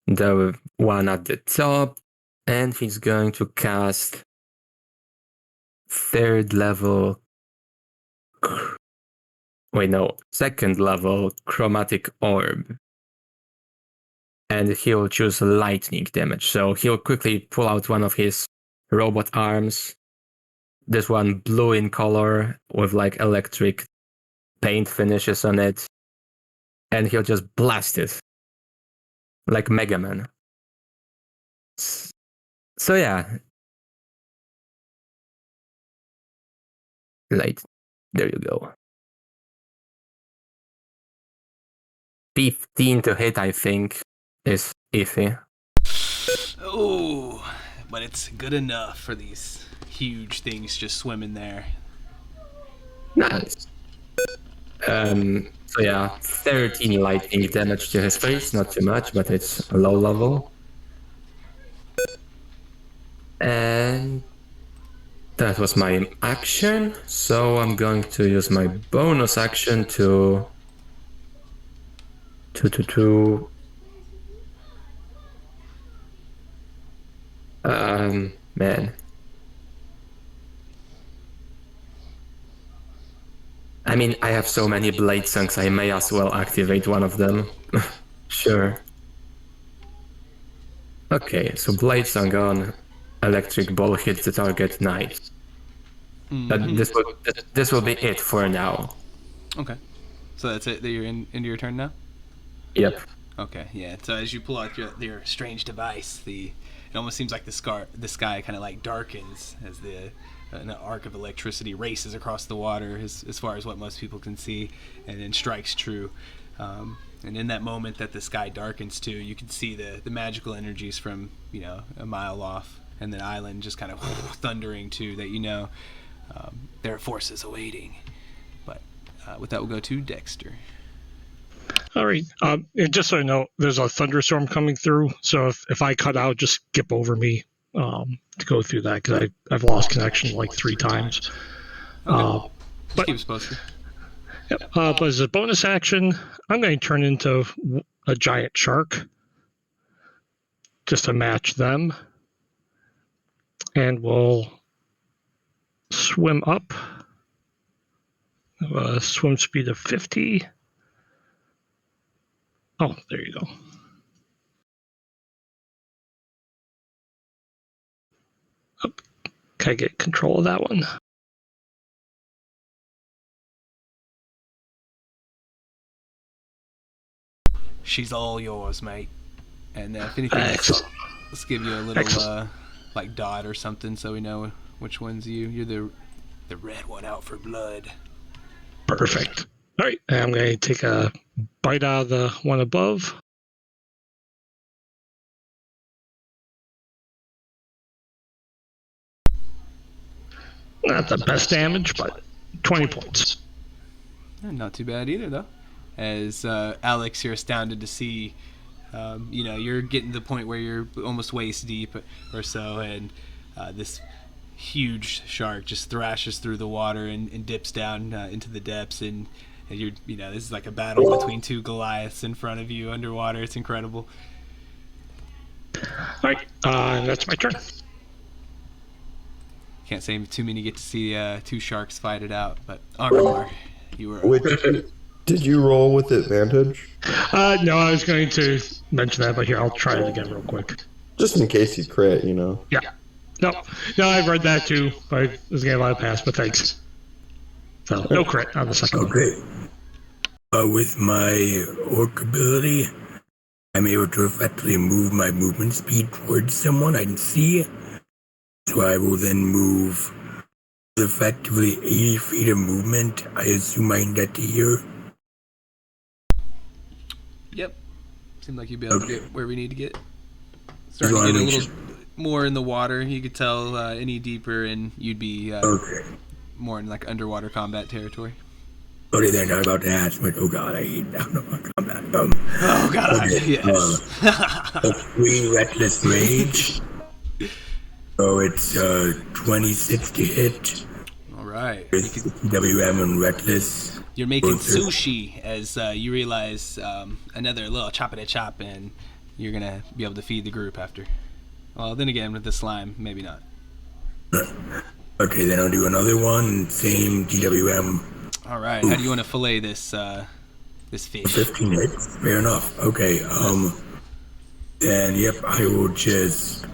Speaker 3: the one at the top, and he's going to cast 3rd level. Wait, no, 2nd level chromatic orb. And he'll choose lightning damage. So he'll quickly pull out one of his robot arms. This one blue in color with like electric paint finishes on it. And he'll just blast it. Like Mega Man. So yeah. Light. There you go. 15 to hit, I think, is iffy.
Speaker 1: Oh, but it's good enough for these huge things just swimming there.
Speaker 3: Nice. So yeah, 13 lightning damage to his face, not too much, but it's a low level. And that was my action, so I'm going to use my bonus action to man. I mean, I have so many blade songs, I may as well activate one of them. Sure. Okay, so blade song on, electric ball hits the target, nice. This will be it for now.
Speaker 1: Okay. So that's it? That you're into your turn now?
Speaker 3: Yep.
Speaker 1: Okay, yeah. So as you pull out your strange device, it almost seems like the sky kind of like darkens as an arc of electricity races across the water as far as what most people can see, and then strikes true. And in that moment that the sky darkens too, you can see the magical energies from a mile off, and the island just kind of thundering too. That there are forces awaiting. But with that, we'll go to Dexter.
Speaker 5: All right. And just so you know, there's a thunderstorm coming through. So if I cut out, just skip over me to go through that, because I've lost connection like 3 times.
Speaker 1: Okay.
Speaker 5: But
Speaker 1: Keep us posted.
Speaker 5: Yep. But as a bonus action, I'm going to turn into a giant shark just to match them. And we'll swim up. Swim speed of 50. Oh, there you go. Oh, can I get control of that one?
Speaker 1: She's all yours, mate. And if anything, let's give you a little like dot or something so we know which one's you. You're the red one out for blood.
Speaker 5: Perfect. All right, and I'm going to take a bite out of the one above. Not the best damage, but 20 points.
Speaker 1: Not too bad either, though. As Alex, you're astounded to see, you're getting to the point where you're almost waist deep or so, and this huge shark just thrashes through the water and dips down into the depths, and you're, this is like a battle between 2 Goliaths in front of you underwater. It's incredible.
Speaker 5: All right, that's my turn.
Speaker 1: Can't say too many get to see 2 sharks fight it out, but Armor, you were.
Speaker 2: Did you roll with advantage?
Speaker 5: No, I was going to mention that, but here, I'll try it again real quick.
Speaker 2: Just in case you crit,
Speaker 5: Yeah. No, I read that too, but I was going to let it pass, but thanks. So, no crit on the second one.
Speaker 6: Okay. With my orc ability, I'm able to effectively move my movement speed towards someone I can see. So I will then move effectively 80 feet of movement. I assume I can get to here.
Speaker 1: Yep. Seemed like you'd be able to get where we need to get. Starting to get a little more in the water. You could tell any deeper, and you'd be more in like underwater combat territory.
Speaker 6: Okay, then I'm about to ask, but oh god, I hate that. No, combat.
Speaker 1: Oh God,
Speaker 6: Okay,
Speaker 1: yes.
Speaker 6: a free reckless rage. So it's 26 to hit.
Speaker 1: All right.
Speaker 6: With WM and reckless.
Speaker 1: You're making
Speaker 6: Both are-
Speaker 1: sushi as you realize another little chop it a chop, and you're gonna be able to feed the group after. Well, then again, with the slime, maybe not.
Speaker 6: Okay, then I'll do another one. Same GWM.
Speaker 1: All right. How do you want to fillet this this fish?
Speaker 6: 15 hits. Fair enough. Okay. Then yep, I will just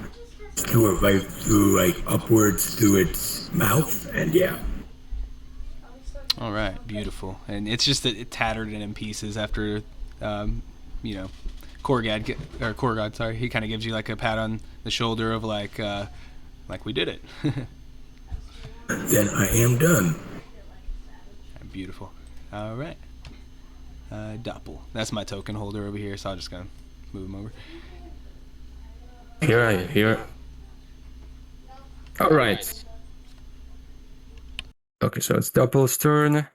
Speaker 6: do it right through, like upwards through its mouth, and yeah.
Speaker 1: All right, beautiful. And it's just that it tattered and in pieces after, Korgad, sorry, he kind of gives you like a pat on the shoulder of like we did it.
Speaker 6: Then I am done.
Speaker 1: Beautiful. All right. Doppel. That's my token holder over here, so I'm just gonna move him over.
Speaker 3: Here. All right. Okay, so it's Doppel's turn.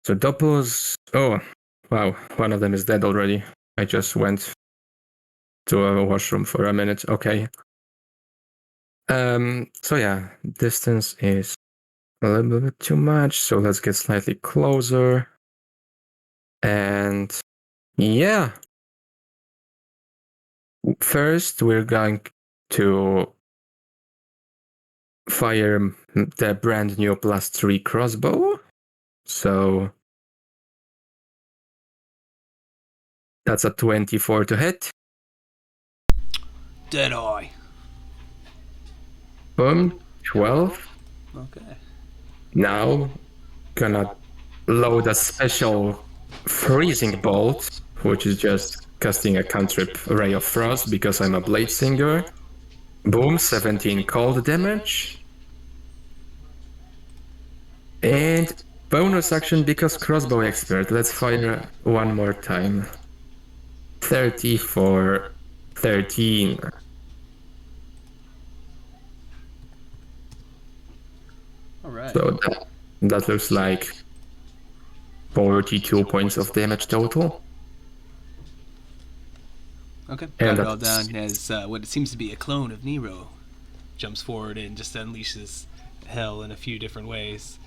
Speaker 3: So Doppel's... Oh, wow. One of them is dead already. I just went to a washroom for a minute. Okay. So yeah, distance is a little bit too much, so let's get slightly closer. And yeah. First, we're going to fire the brand new +3 crossbow. So that's a 24 to hit.
Speaker 1: Dead eye.
Speaker 3: Boom, 12.
Speaker 1: Okay.
Speaker 3: Now, gonna load a special freezing bolt, which is just casting a cantrip Ray of Frost because I'm a blade singer. Boom, 17 cold damage. And bonus action because crossbow expert. Let's fire one more time. 30 for 13.
Speaker 1: All right.
Speaker 3: So that looks like 42 points of damage total.
Speaker 1: Okay.
Speaker 3: And
Speaker 1: Got it all
Speaker 3: that's-
Speaker 1: down as what seems to be a clone of Nero jumps forward and just unleashes hell in a few different ways.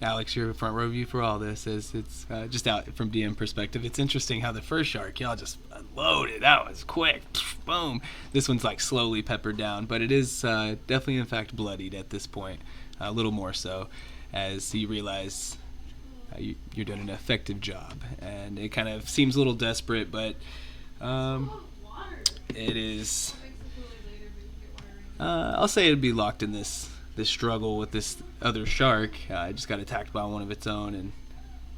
Speaker 1: Alex, you're front row view for all this. As it's just out from DM perspective, it's interesting how the first shark y'all just unloaded. That was quick, boom. This one's like slowly peppered down, but it is definitely, in fact, bloodied at this point. A little more so, as you realize you're doing an effective job, and it kind of seems a little desperate, but it is. I'll say it'd be locked in this struggle with this other shark. It just got attacked by one of its own, and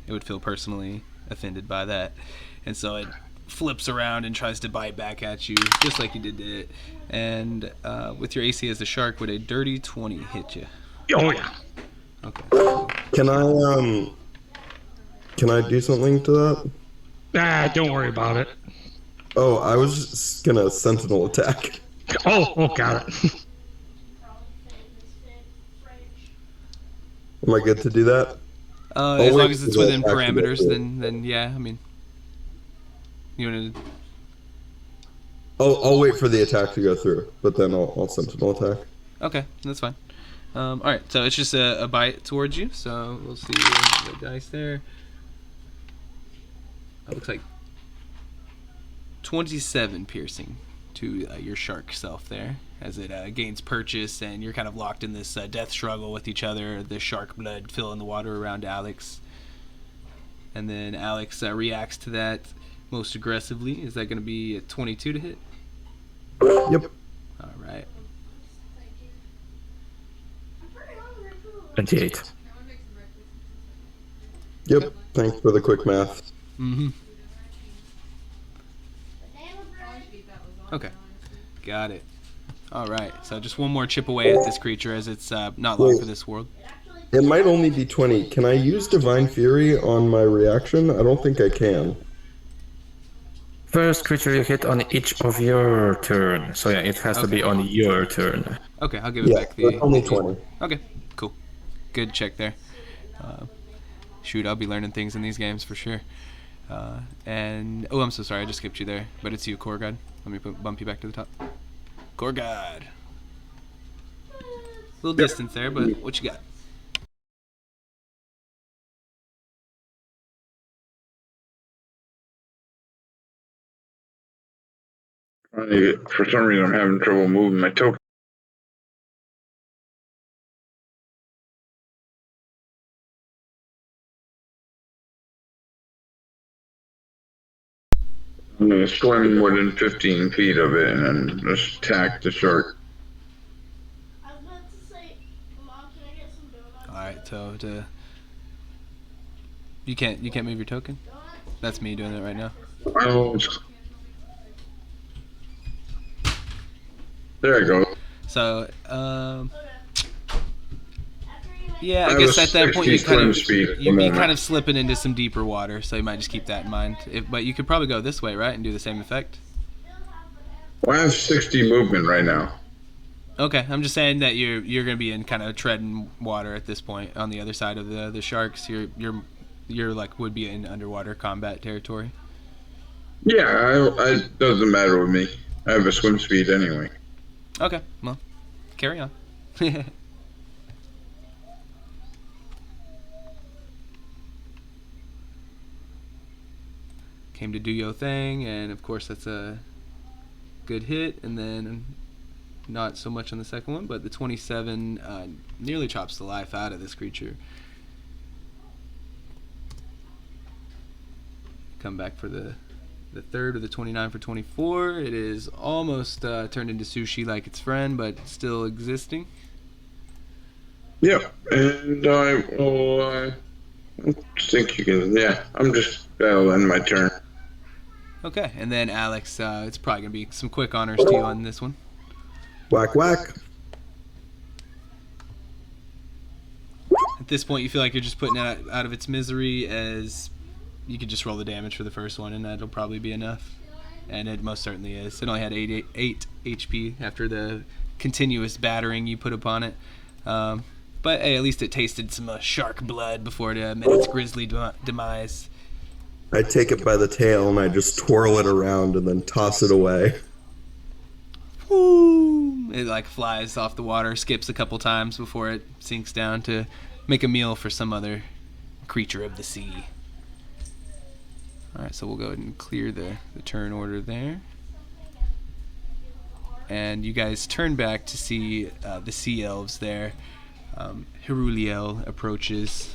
Speaker 1: it would feel personally offended by that. And so it flips around and tries to bite back at you, just like you did to it. And with your AC as the shark, would a dirty 20 hit you?
Speaker 5: Oh yeah.
Speaker 1: Okay.
Speaker 2: Can I do something to that?
Speaker 5: Don't worry about it.
Speaker 2: Oh, I was just gonna sentinel attack.
Speaker 5: Oh, got it.
Speaker 2: Am I good to do that?
Speaker 1: As
Speaker 2: wait
Speaker 1: long as
Speaker 2: for
Speaker 1: it's
Speaker 2: the
Speaker 1: within
Speaker 2: attack to go
Speaker 1: parameters,
Speaker 2: through.
Speaker 1: then yeah. I mean, you want to?
Speaker 2: I'll wait for the attack to go through, but then I'll sentinel attack.
Speaker 1: Okay, that's fine. All right, so it's just a bite towards you. So we'll see the dice there. It looks like 27 piercing to your shark self there, as it gains purchase, and you're kind of locked in this death struggle with each other. The shark blood filling the water around Alex, and then Alex reacts to that most aggressively. Is that going to be a 22 to hit?
Speaker 2: Yep.
Speaker 1: All right.
Speaker 3: 28.
Speaker 2: Yep. Thanks for the quick math.
Speaker 1: Mm-hmm. Okay. Got it. All right. So just one more chip away at this creature, as it's not long for this world.
Speaker 2: It might only be 20. Can I use Divine Fury on my reaction? I don't think I can.
Speaker 3: First creature you hit on each of your turn. So yeah, it has to be on your turn.
Speaker 1: Okay, I'll give it
Speaker 2: Yeah,
Speaker 1: back
Speaker 2: it's
Speaker 1: the.
Speaker 2: only 20.
Speaker 1: Okay, cool. Good check there. shoot, I'll be learning things in these games for sure. And oh, I'm so sorry, I just skipped you there, but it's you, Core God. Let me bump you back to the top. Core God. Little distance there, but what you got?
Speaker 4: For some reason, I'm having trouble moving my token. I'm going to swim within 15 feet of it and then just attack the shark.
Speaker 7: I was about to say, Mom, can I get some donuts?
Speaker 1: Alright, so you can't move your token? That's me doing it right now.
Speaker 4: Oh, there I go.
Speaker 1: So,
Speaker 7: After you
Speaker 1: yeah, I
Speaker 4: I
Speaker 1: guess
Speaker 4: have
Speaker 1: at
Speaker 4: a
Speaker 1: that point you
Speaker 4: 60 swim speed at the
Speaker 1: you'd be
Speaker 4: moment.
Speaker 1: kind of slipping into some deeper water, so you might just keep that in mind. But you could probably go this way, right, and do the same effect.
Speaker 4: Well, I have 60 movement right now.
Speaker 1: Okay, I'm just saying that you're gonna be in kind of treading water at this point on the other side of the sharks. You're like would be in underwater combat territory.
Speaker 4: Yeah, it doesn't matter with me. I have a swim speed anyway.
Speaker 1: Okay, well, carry on. Came to do your thing, and of course that's a good hit, and then not so much on the second one, but the 27 nearly chops the life out of this creature. Come back for the third of the 29 for 24. It is almost turned into sushi like its friend, but still existing.
Speaker 4: Yep, and I will. I think you can. Yeah, that'll end my turn.
Speaker 1: Okay, and then Alex, it's probably gonna be some quick honors to you on this one.
Speaker 2: Whack whack.
Speaker 1: At this point, you feel like you're just putting it out of its misery, as you could just roll the damage for the first one, and that'll probably be enough. And it most certainly is. It only had 8 HP after the continuous battering you put upon it. But hey, at least it tasted some shark blood before it met its grisly demise.
Speaker 2: I take it by the tail and I just twirl it around and then toss it away.
Speaker 1: Woo! It like flies off the water, skips a couple times before it sinks down to make a meal for some other creature of the sea. Alright, so we'll go ahead and clear the turn order there. And you guys turn back to see the sea elves there. Hiruliel approaches,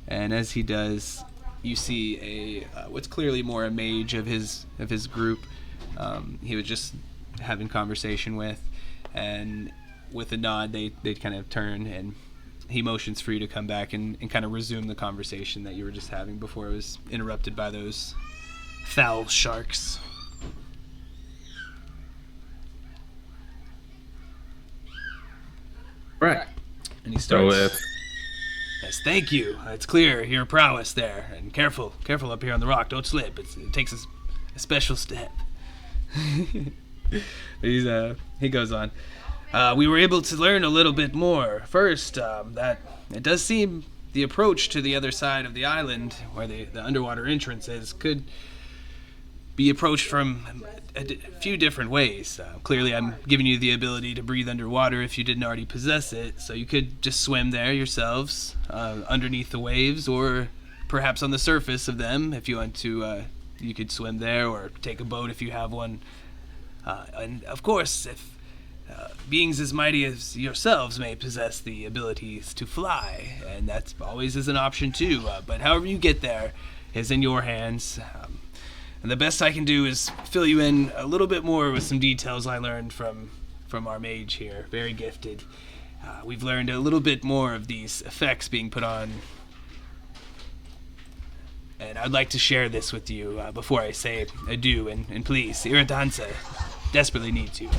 Speaker 1: and as he does, you see what's clearly more a mage of his group. He was just having conversation with, and with a nod, they kind of turn, and he motions for you to come back and kind of resume the conversation that you were just having before it was interrupted by those foul sharks.
Speaker 3: Right.
Speaker 1: And he
Speaker 3: So
Speaker 1: starts. Yes, thank you. It's clear your prowess there, and careful up here on the rock. Don't slip. It takes a special step. He goes on. We were able to learn a little bit more. First, that it does seem the approach to the other side of the island, where the underwater entrance is, could be approached from a few different ways. Clearly, I'm giving you the ability to breathe underwater if you didn't already possess it, so you could just swim there yourselves, underneath the waves, or perhaps on the surface of them if you want to. You could swim there, or take a boat if you have one. And of course, if beings as mighty as yourselves may possess the abilities to fly, and that always is an option too. But however you get there is in your hands. And the best I can do is fill you in a little bit more with some details I learned from our mage here. Very gifted. We've learned a little bit more of these effects being put on. And I'd like to share this with you before I say adieu. And please, Iridanza desperately needs you.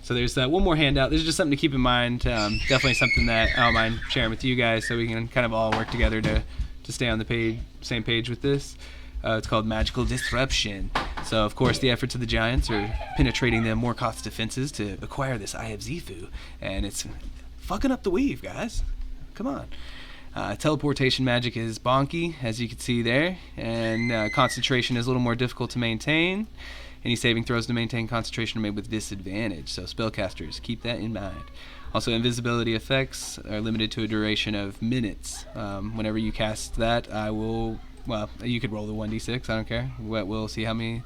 Speaker 1: So there's one more handout. There's just something to keep in mind. Definitely something that I don't mind sharing with you guys so we can kind of all work together to stay on the same page with this. It's called Magical Disruption. So, of course, the efforts of the Giants are penetrating the Morkoth's defenses to acquire this Eye of Zifu. And it's fucking up the weave, guys. Come on. Teleportation magic is bonky, as you can see there, and concentration is a little more difficult to maintain. Any saving throws to maintain concentration are made with disadvantage, so spellcasters, keep that in mind. Also, invisibility effects are limited to a duration of minutes. Whenever you cast that, I will... Well, you could roll the 1d6, I don't care. We'll see how many...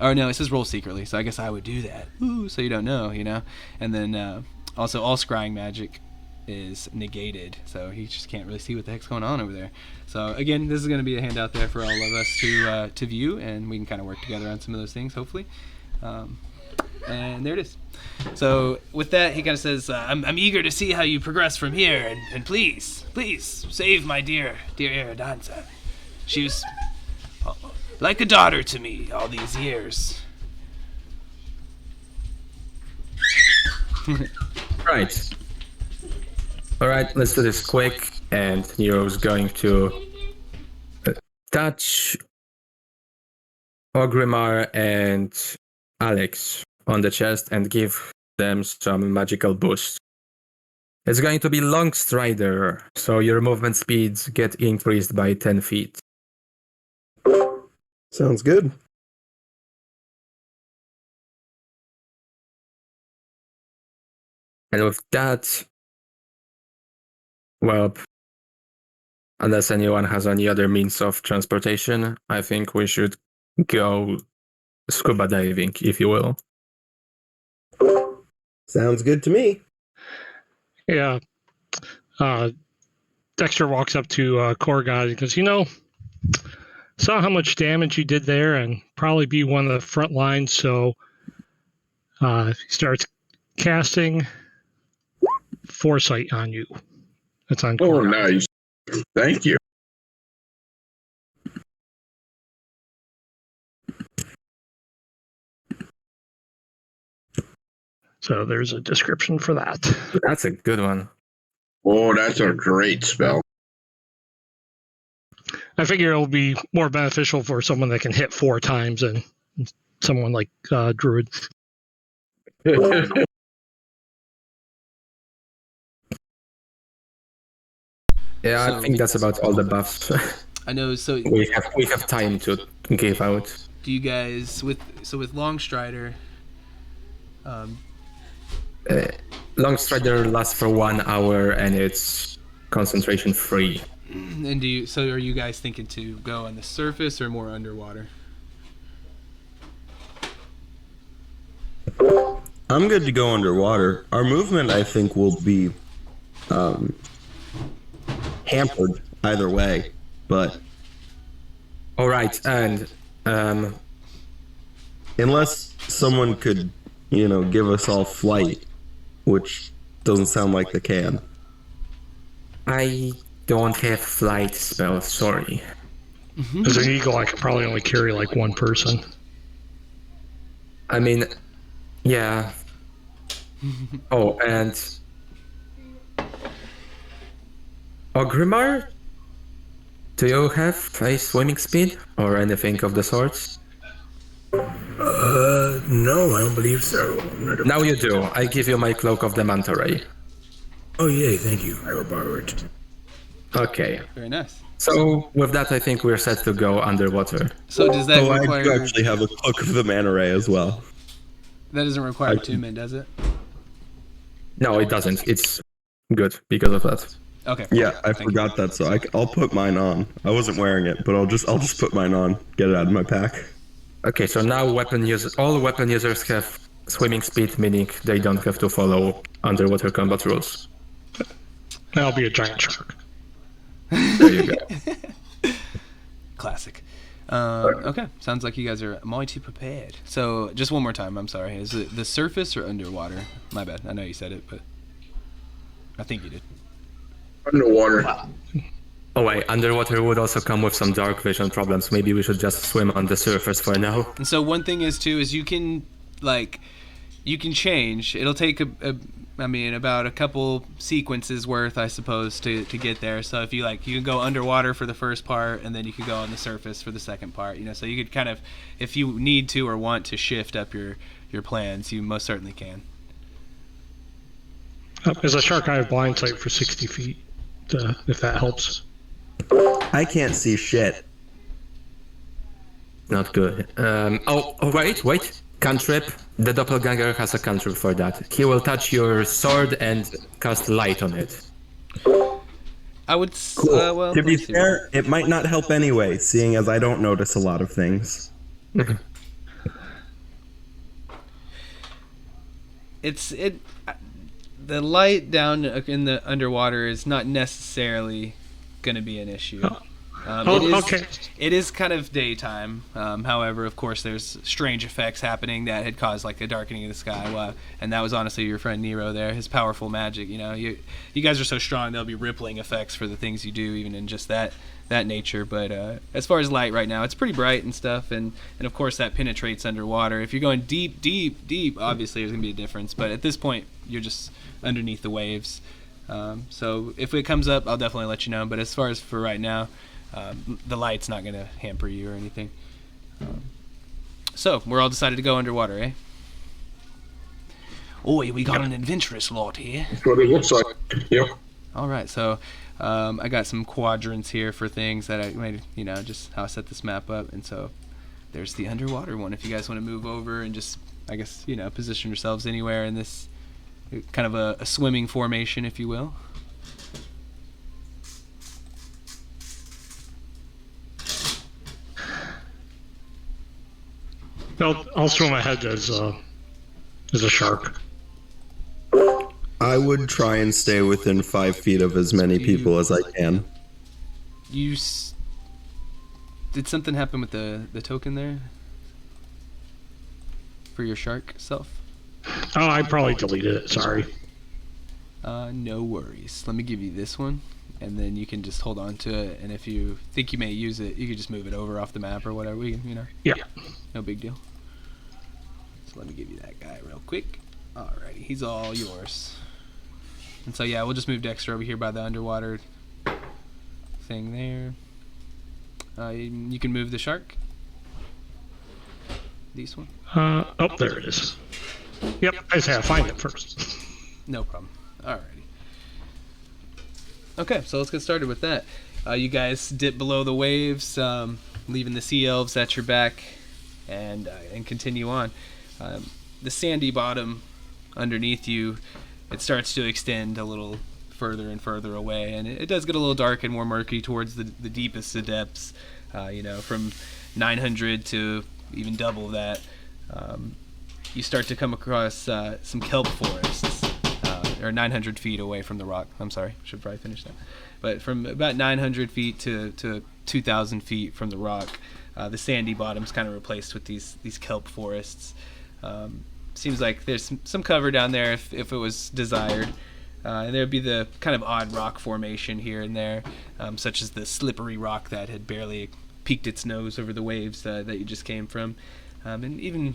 Speaker 1: Oh, no, it says roll secretly, so I guess I would do that. Ooh, so you don't know, you know? And then, also, all scrying magic is negated, so you just can't really see what the heck's going on over there. So, again, this is going to be a handout there for all of us to view, and we can kind of work together on some of those things, hopefully. And there it is. So with that, he kind of says, I'm eager to see how you progress from here, and please save my dear Iridanza. She was like a daughter to me all these years.
Speaker 3: Right. Alright, let's do this quick, and Nero's going to touch Ogrimmar and Alex on the chest and give them some magical boost. It's going to be Long Strider, so your movement speeds get increased by 10 feet.
Speaker 2: Sounds good.
Speaker 3: And with that, well, unless anyone has any other means of transportation, I think we should go scuba diving, if you will.
Speaker 2: Sounds good to me.
Speaker 5: Yeah. Dexter walks up to Korgod and goes, saw how much damage you did there and probably be one of the front lines, so he starts casting Foresight on you. That's on
Speaker 4: Oh,
Speaker 5: Korgod.
Speaker 4: nice. Thank you.
Speaker 5: So there's a description for that.
Speaker 3: That's a good one.
Speaker 4: Oh, that's a great spell.
Speaker 5: I figure it'll be more beneficial for someone that can hit 4 times than someone like Druid.
Speaker 3: Yeah,
Speaker 1: So-
Speaker 3: I think that's about all the buffs
Speaker 1: I know. So
Speaker 3: we have time to give out.
Speaker 1: do you guys with Long Strider?
Speaker 3: Long Strider lasts for 1 hour and it's concentration free.
Speaker 1: And are you guys thinking to go on the surface or more underwater?
Speaker 2: I'm good to go underwater. Our movement, I think, will be hampered either way, but
Speaker 3: All right, and
Speaker 2: unless someone could, give us all flight, which doesn't sound like they can.
Speaker 3: I don't have flight spells, sorry.
Speaker 5: As an eagle, I could probably only carry like 1 person.
Speaker 3: I mean, yeah. Oh, and Ogrimmar? Do you have a swimming speed or anything of the sorts?
Speaker 6: No, I don't believe so.
Speaker 3: Now you do. I give you my Cloak of the Manta Ray.
Speaker 6: Oh, yay, thank you. I will borrow it.
Speaker 3: Okay.
Speaker 1: Very nice.
Speaker 3: So, with that, I think we're set to go underwater.
Speaker 1: So does that
Speaker 2: I do
Speaker 1: require?
Speaker 2: actually have a Cloak of the Manta Ray as well.
Speaker 1: That doesn't require attunement, does it?
Speaker 3: No, it doesn't. It's good because of that.
Speaker 1: Okay.
Speaker 2: Yeah, I
Speaker 1: Thank you.
Speaker 2: forgot that, so I'll put mine on. I wasn't wearing it, but I'll just put mine on. Get it out of my pack.
Speaker 3: Okay, so now all weapon users have swimming speed, meaning they don't have to follow underwater combat rules.
Speaker 5: That'll be a giant shark.
Speaker 3: There you go.
Speaker 1: Classic. Okay, sounds like you guys are mighty prepared. So, just one more time, I'm sorry. Is it the surface or underwater? My bad. I know you said it, but I think you did.
Speaker 4: Underwater.
Speaker 3: Oh wait, underwater would also come with some dark vision problems. Maybe we should just swim on the surface for now.
Speaker 1: And so one thing is too is you can change. It'll take about a couple sequences worth, I suppose, to get there. So if you can go underwater for the first part, and then you could go on the surface for the second part. So you could kind of, if you need to or want to shift up your plans, you most certainly can.
Speaker 5: As a shark, I have blind sight for 60 feet. if that helps.
Speaker 2: I can't see shit.
Speaker 3: Not good. Wait. Cantrip. The doppelganger has a cantrip for that. He will touch your sword and cast light on it.
Speaker 1: I would.
Speaker 2: Cool.
Speaker 1: Well,
Speaker 2: To be
Speaker 1: let's see.
Speaker 2: fair, it might not help anyway, seeing as I don't notice a lot of things.
Speaker 1: The light down in the underwater is not necessarily going to be an issue.
Speaker 5: Okay.
Speaker 1: It is kind of daytime. However, of course, there's strange effects happening that had caused like a darkening of the sky. And that was honestly your friend Nero there, his powerful magic. You know, you guys are so strong, there'll be rippling effects for the things you do, even in just that nature. But as far as light right now, it's pretty bright and stuff. And of course, that penetrates underwater. If you're going deep, obviously there's going to be a difference. But at this point, you're just underneath the waves. So if it comes up, I'll definitely let you know. But as far as for right now, the light's not going to hamper you or anything. So we're all decided to go underwater, eh? Oi, we got an adventurous lot here.
Speaker 4: That's what it looks like. Yep.
Speaker 1: All right, so I got some quadrants here for things that I made, just how I set this map up. And so there's the underwater one. If you guys want to move over and just, I guess, position yourselves anywhere in this kind of a swimming formation, if you will.
Speaker 5: I'll swim ahead as a shark.
Speaker 2: I would try and stay within 5 feet of as many people as I can.
Speaker 1: Did something happen with the token there? For your shark self?
Speaker 5: Oh, I probably deleted it. Sorry.
Speaker 1: No worries. Let me give you this one, and then you can just hold on to it. And if you think you may use it, you could just move it over off the map or whatever.
Speaker 5: Yeah.
Speaker 1: No big deal. So let me give you that guy real quick. Alrighty, he's all yours. And so yeah, we'll just move Dexter over here by the underwater thing there. You can move the shark. This one.
Speaker 5: There it is. Yep, I just had to find it first.
Speaker 1: No problem. Alrighty. Okay, so let's get started with that. You guys dip below the waves, leaving the sea elves at your back, and continue on. The sandy bottom underneath you, it starts to extend a little further and further away, and it does get a little dark and more murky towards the deepest of depths. From 900 to even double that. You start to come across some kelp forests, or 900 feet away from the rock. I'm sorry, should probably finish that. But from about 900 feet to 2,000 feet from the rock, the sandy bottom's kind of replaced with these kelp forests. Seems like there's some cover down there if it was desired. And there'd be the kind of odd rock formation here and there, such as the slippery rock that had barely peeked its nose over the waves that you just came from. And even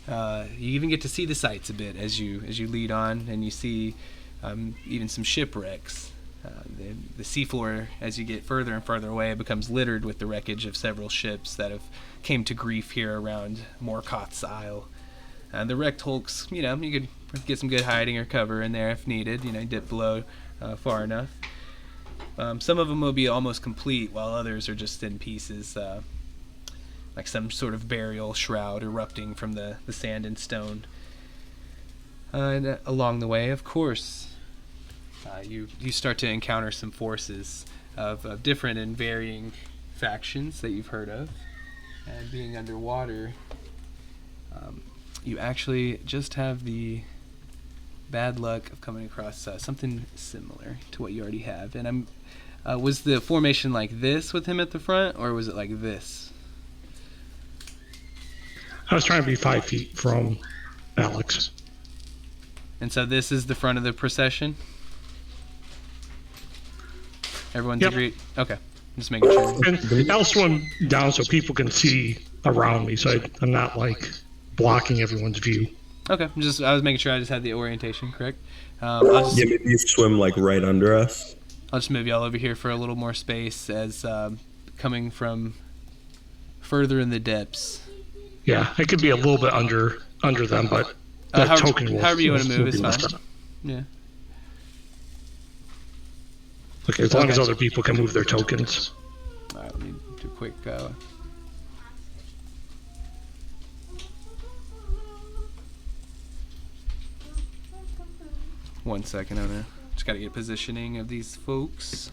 Speaker 1: you even get to see the sights a bit as you lead on, and you see even some shipwrecks. The seafloor, as you get further and further away, becomes littered with the wreckage of several ships that have came to grief here around Morkoth's Isle. The wrecked hulks, you could get some good hiding or cover in there if needed. Dip below far enough. Some of them will be almost complete, while others are just in pieces, like some sort of burial shroud erupting from the sand and stone. And along the way, of course, you start to encounter some forces of different and varying factions that you've heard of. And being underwater, you actually just have the bad luck of coming across something similar to what you already have. And was the formation like this with him at the front, or was it like this?
Speaker 5: I was trying to be 5 feet from Alex.
Speaker 1: And so this is the front of the procession? Everyone's
Speaker 5: Yep.
Speaker 1: agreed? Okay. Just making sure.
Speaker 5: And I'll swim down so people can see around me, so I'm not like blocking everyone's view.
Speaker 1: Okay. I was making sure I just had the orientation correct. I'll
Speaker 2: Yeah, maybe you swim like right under us.
Speaker 1: just move y'all over here for a little more space as coming from further in the depths.
Speaker 5: Yeah, I could be a little bit under them, but that token will.
Speaker 1: However you want to move is
Speaker 5: will be
Speaker 1: fine.
Speaker 5: messed up.
Speaker 1: Yeah.
Speaker 5: Okay, as long as other people can move their tokens.
Speaker 1: All right, let me do a quick. 1 second on there. Just gotta get positioning of these folks.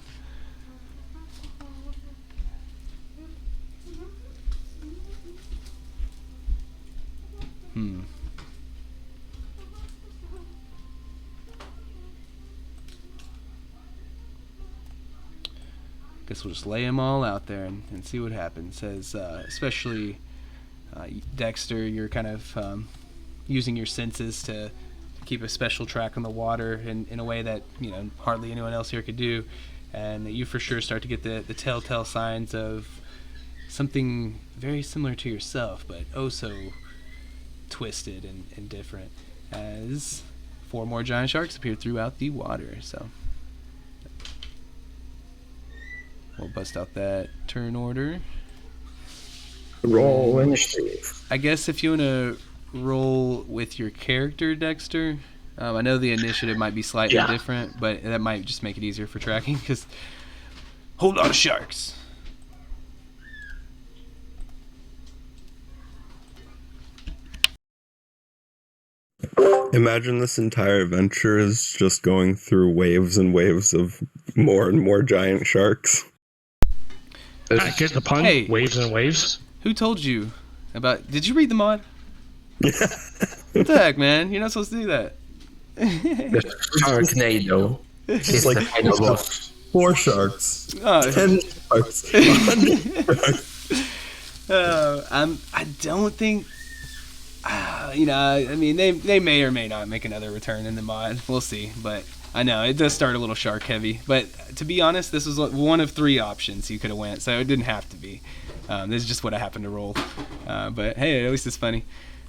Speaker 1: Guess we'll just lay them all out there and see what happens. As especially Dexter, you're kind of using your senses to keep a special track on the water in a way that hardly anyone else here could do, and you for sure start to get the telltale signs of something very similar to yourself, but oh so twisted and different, as 4 more giant sharks appear throughout the water. So we'll bust out that turn order.
Speaker 3: Roll initiative.
Speaker 1: I guess if you want to roll with your character, Dexter, I know the initiative might be slightly different, but that might just make it easier for tracking, because whole lot of sharks.
Speaker 2: Imagine this entire adventure is just going through waves and waves of more and more giant sharks.
Speaker 5: I get the pun.
Speaker 1: Hey.
Speaker 5: Waves and waves.
Speaker 1: Who told you about... Did you read the mod? What the heck, man? You're not supposed to do that.
Speaker 3: The Sharknado.
Speaker 2: It's like
Speaker 3: the kind of
Speaker 2: 4 sharks,
Speaker 1: Oh,
Speaker 2: 10 sharks, 100 sharks.
Speaker 1: I don't think... I mean, they may or may not make another return in the mod. We'll see. But I know it does start a little shark heavy. But to be honest, this was one of 3 options you could have went, so it didn't have to be. This is just what I happened to roll. But hey, at least it's funny,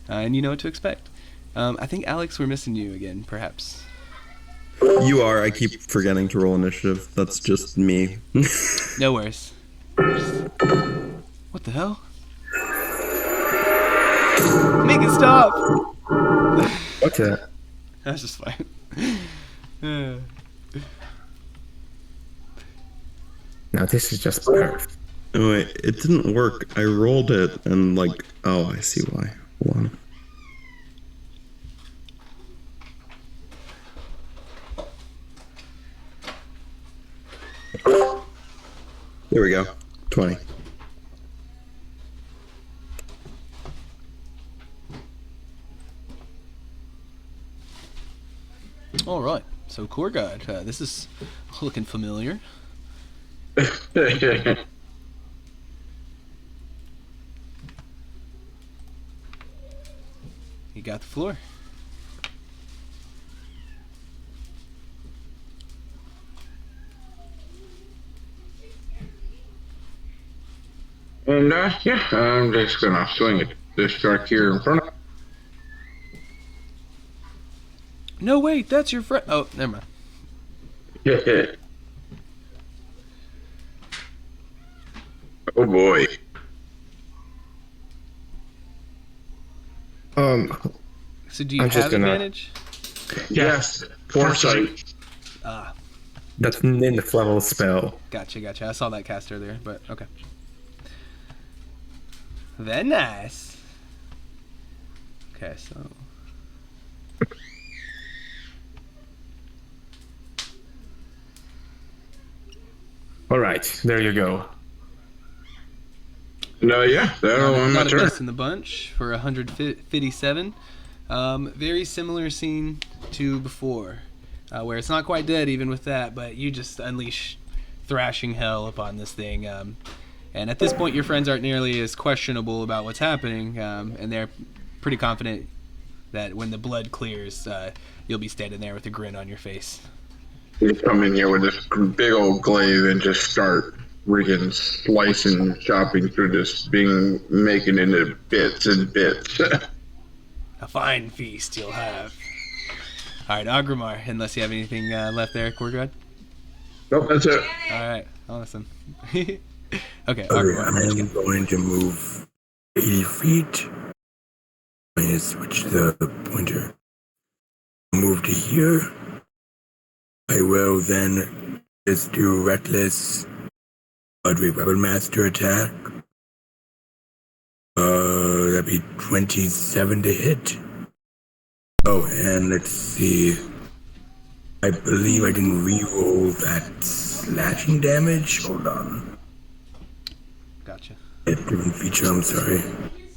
Speaker 1: and you know what to expect. I think Alex, we're missing you again, perhaps.
Speaker 2: You are. I keep forgetting to roll initiative. That's just me.
Speaker 1: No worries. What the hell? Make it stop!
Speaker 3: What's that?
Speaker 1: That's just fine.
Speaker 3: Now this is just perfect.
Speaker 2: Oh, wait, it didn't work. I rolled it and oh, I see why. Hold on. There we go. 20.
Speaker 1: All right. So, Core Guide, this is looking familiar. You got the floor.
Speaker 4: And yeah, I'm just gonna swing at this shark here in front of.
Speaker 1: No, wait, that's your friend. Oh, never mind.
Speaker 4: Oh boy.
Speaker 1: So, do you
Speaker 3: I'm just
Speaker 1: have
Speaker 3: gonna-
Speaker 1: advantage?
Speaker 4: Yes. Foresight.
Speaker 1: Ah,
Speaker 3: That's an ninth level spell.
Speaker 1: gotcha. I saw that cast earlier, but okay. Very nice. Okay, so.
Speaker 3: Alright, there you go.
Speaker 4: No, yeah, that'll
Speaker 1: Not
Speaker 4: my
Speaker 1: a
Speaker 4: turn.
Speaker 1: miss in the bunch for 157. Very similar scene to before, where it's not quite dead even with that, but you just unleash thrashing hell upon this thing. And at this point, your friends aren't nearly as questionable about what's happening, and they're pretty confident that when the blood clears, you'll be standing there with a grin on your face.
Speaker 4: You come in here with this big old glaive and just start freaking slicing, chopping through this thing, making it into bits and bits.
Speaker 1: A fine feast you'll have. All right, Agramar, unless you have anything left there, Korgod?
Speaker 4: Nope, that's it.
Speaker 1: All right, awesome. Okay,
Speaker 6: Okay,
Speaker 1: Agramar,
Speaker 6: I
Speaker 1: what you
Speaker 6: am
Speaker 1: got?
Speaker 6: going to move 80 feet. I'm going to switch the pointer. Move to here. I will then Just do reckless Eldritch Weapon Master attack. That'd be 27 to hit. Oh, and let's see. I believe I can re-roll that slashing damage. Hold on.
Speaker 1: Gotcha.
Speaker 6: A different feature, I'm sorry.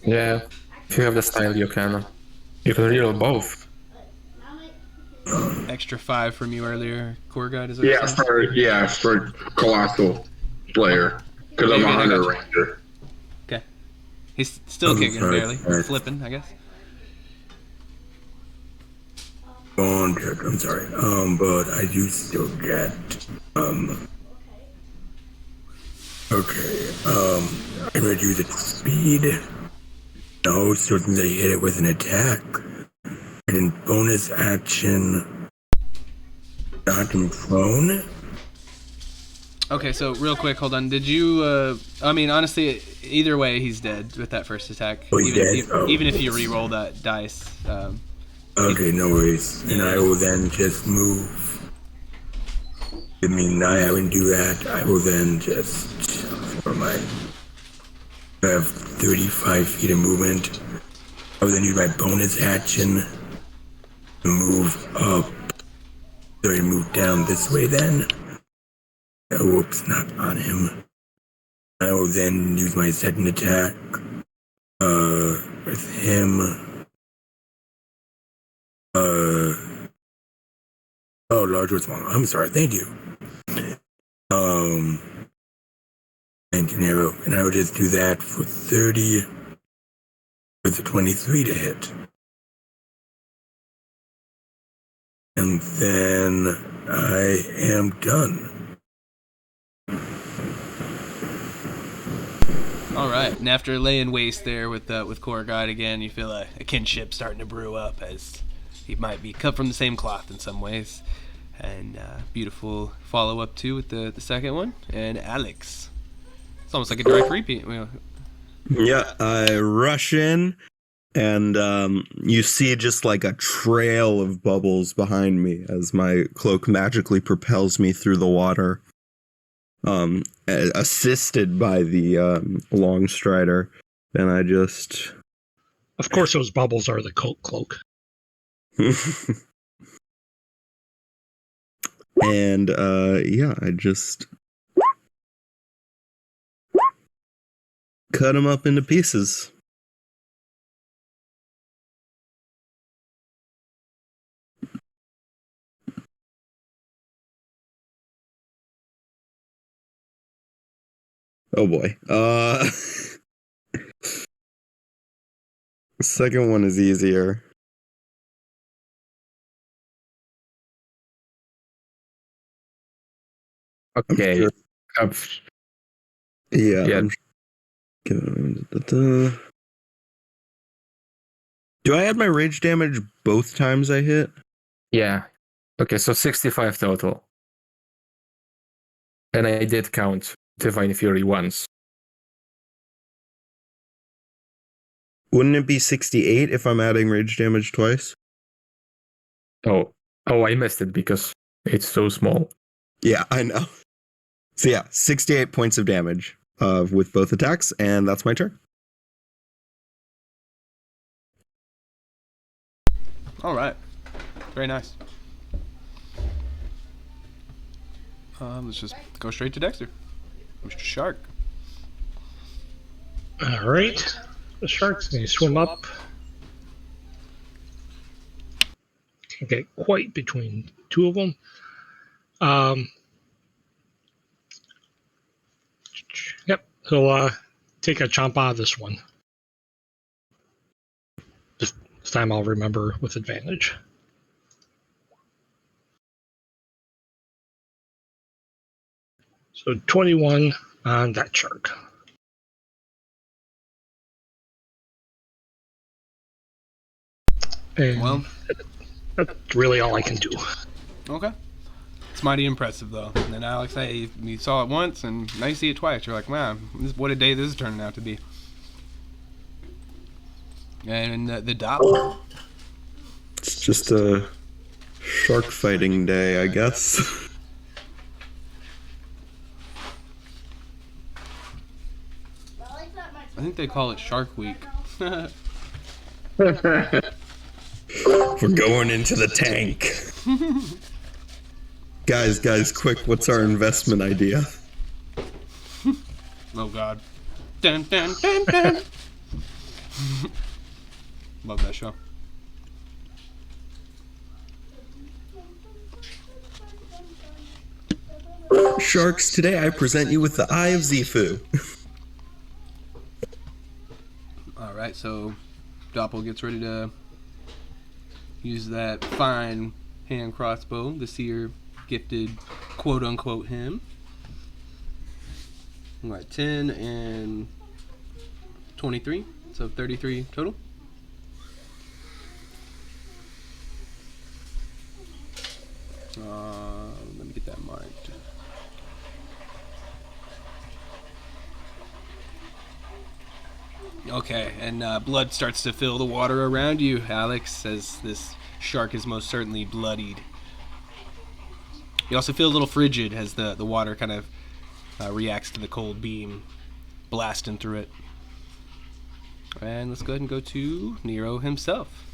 Speaker 3: Yeah, if you have the style, you can reroll both.
Speaker 1: Extra 5 from you earlier, Core Guide, is that what you're saying?
Speaker 4: For Colossal Slayer. Because I'm a
Speaker 1: Maybe I
Speaker 4: Hunter
Speaker 1: got you.
Speaker 4: Ranger.
Speaker 1: Okay. He's still
Speaker 6: Oh,
Speaker 1: kicking,
Speaker 6: sorry,
Speaker 1: barely.
Speaker 6: sorry.
Speaker 1: Flipping, I guess.
Speaker 6: I'm sorry. But I do still get, okay, I'm gonna use its speed. No, so since I hit it with an attack, and then bonus action, knock him prone.
Speaker 1: Okay, so real quick, hold on. Did you, I mean, honestly, either way, he's dead with that first attack.
Speaker 6: Oh, he's dead? Oh.
Speaker 1: Even if you re-roll that dice.
Speaker 6: Okay, no worries. And I will then just move. I mean, I haven't do that. I will then just, for my, I have 35 feet of movement. I will then use my bonus action to move up. Sorry, move down this way then. Whoops, not on him. I will then use my second attack with him. Oh, large or small. I'm sorry, thank you. And Canero, and I will just do that for 30 with a 23 to hit. And then I am done.
Speaker 1: All right, and after laying waste there with Core Guide again, you feel a kinship starting to brew up as he might be cut from the same cloth in some ways. And beautiful follow-up, too, with the second one. And Alex. It's almost like a direct repeat.
Speaker 2: Yeah, I rush in, and you see just like a trail of bubbles behind me as my cloak magically propels me through the water, assisted by the long strider. And I just...
Speaker 5: Of course, those bubbles are the cloak.
Speaker 2: And yeah, I just cut him up into pieces. Oh boy. Second one is easier.
Speaker 3: Okay.
Speaker 2: Sure. Yeah.
Speaker 3: Yeah.
Speaker 2: Do I add my rage damage both times I hit?
Speaker 3: Yeah. Okay, so 65 total. And I did count Divine Fury once.
Speaker 2: Wouldn't it be 68 if I'm adding rage damage twice?
Speaker 3: Oh, I missed it because it's so small.
Speaker 2: Yeah, I know. So yeah, 68 points of damage with both attacks, and that's my turn.
Speaker 1: All right. Very nice. Let's just go straight to Dexter. Mr. Shark.
Speaker 5: All right. The shark's going to swim up. Can't get quite between two of them. Yep. He'll take a chomp out of this one. This time I'll remember with advantage. So 21 on that shark. And
Speaker 1: Well,
Speaker 5: that's really all I can do.
Speaker 1: okay. It's mighty impressive, though. And then Alex, hey, you saw it once, and now you see it twice. You're like, man, what a day this is turning out to be. And the dot.
Speaker 2: It's just a shark fighting day, I guess.
Speaker 1: they call it Shark Week.
Speaker 2: We're going into the tank. Guys, quick, what's our investment idea?
Speaker 1: Oh God. Dun, dun, dun, dun. Love that show.
Speaker 2: Sharks, today I present you with the Eye of Zifu.
Speaker 1: Alright, so Doppel gets ready to use that fine hand crossbow the seer gifted, quote unquote, him. Alright, 10 and 23, so 33 total. Let me get that marked. Okay, and blood starts to fill the water around you, Alex, as this shark is most certainly bloodied. You also feel a little frigid as the water kind of reacts to the cold beam blasting through it. And let's go ahead and go to Nero himself.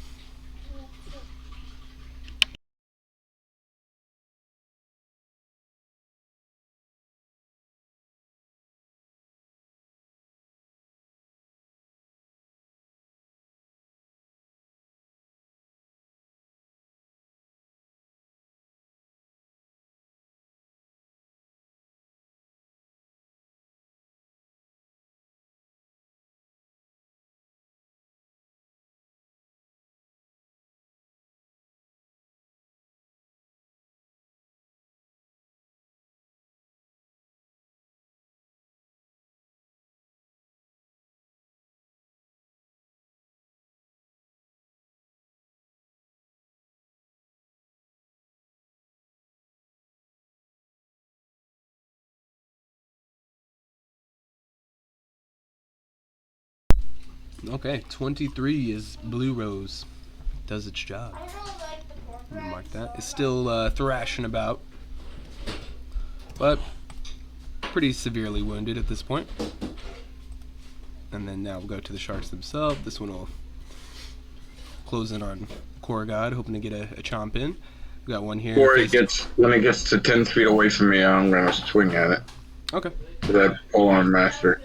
Speaker 1: Okay, 23 is Blue Rose. Does its job.
Speaker 7: I don't like the pork
Speaker 1: I'm gonna mark
Speaker 7: rinds,
Speaker 1: that.
Speaker 7: so
Speaker 1: It's still thrashing about, but pretty severely wounded at this point. And then now we'll go to the sharks themselves. This one will close in on Korogod, hoping to get a chomp in. We got one here.
Speaker 4: When it gets to 10 feet away from me, I'm gonna swing at it.
Speaker 1: Okay.
Speaker 4: With that pole arm master.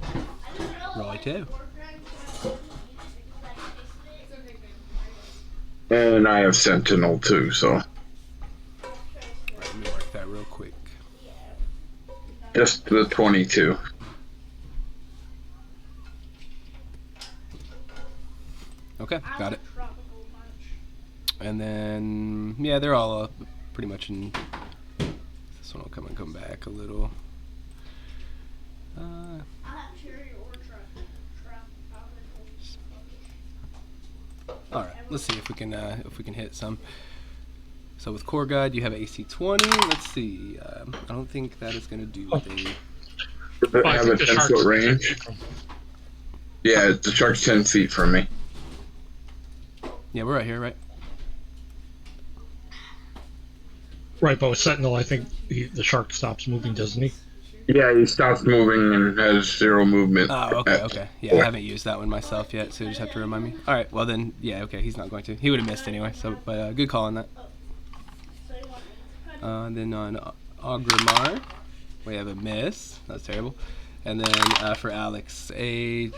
Speaker 7: I didn't really like
Speaker 1: Righto.
Speaker 7: the pork rinds when I didn't eat it because I tasted it.
Speaker 4: And I have Sentinel too, so
Speaker 1: Right, let me mark that real quick.
Speaker 4: just the 22.
Speaker 1: Okay,
Speaker 7: I
Speaker 1: got
Speaker 7: like
Speaker 1: it.
Speaker 7: tropical punch.
Speaker 1: And then, yeah, they're all pretty much in. This one will come back a little.
Speaker 7: I have cherry or tropical.
Speaker 1: All right, let's see if we can hit some. So with Core Guide, you have AC 20. Let's see. I don't think that is going to do the.
Speaker 4: Does it
Speaker 5: I
Speaker 4: have
Speaker 5: think
Speaker 4: a
Speaker 5: the
Speaker 4: 10
Speaker 5: shark's
Speaker 4: foot range? Yeah, the shark's 10 feet from me.
Speaker 1: Yeah, we're right here, right?
Speaker 5: Right, but with Sentinel, I think the shark stops moving, doesn't he?
Speaker 4: Yeah, he stops moving and has 0 movement.
Speaker 1: Oh, okay. Yeah, I haven't used that one myself yet, so you just have to remind me. All right, well then, yeah, okay, he's not going to. He would have missed anyway. So, but good call on that.
Speaker 7: So you want me to
Speaker 1: Then on Ogrimmar, we have a miss. That's terrible. And then for Alex, a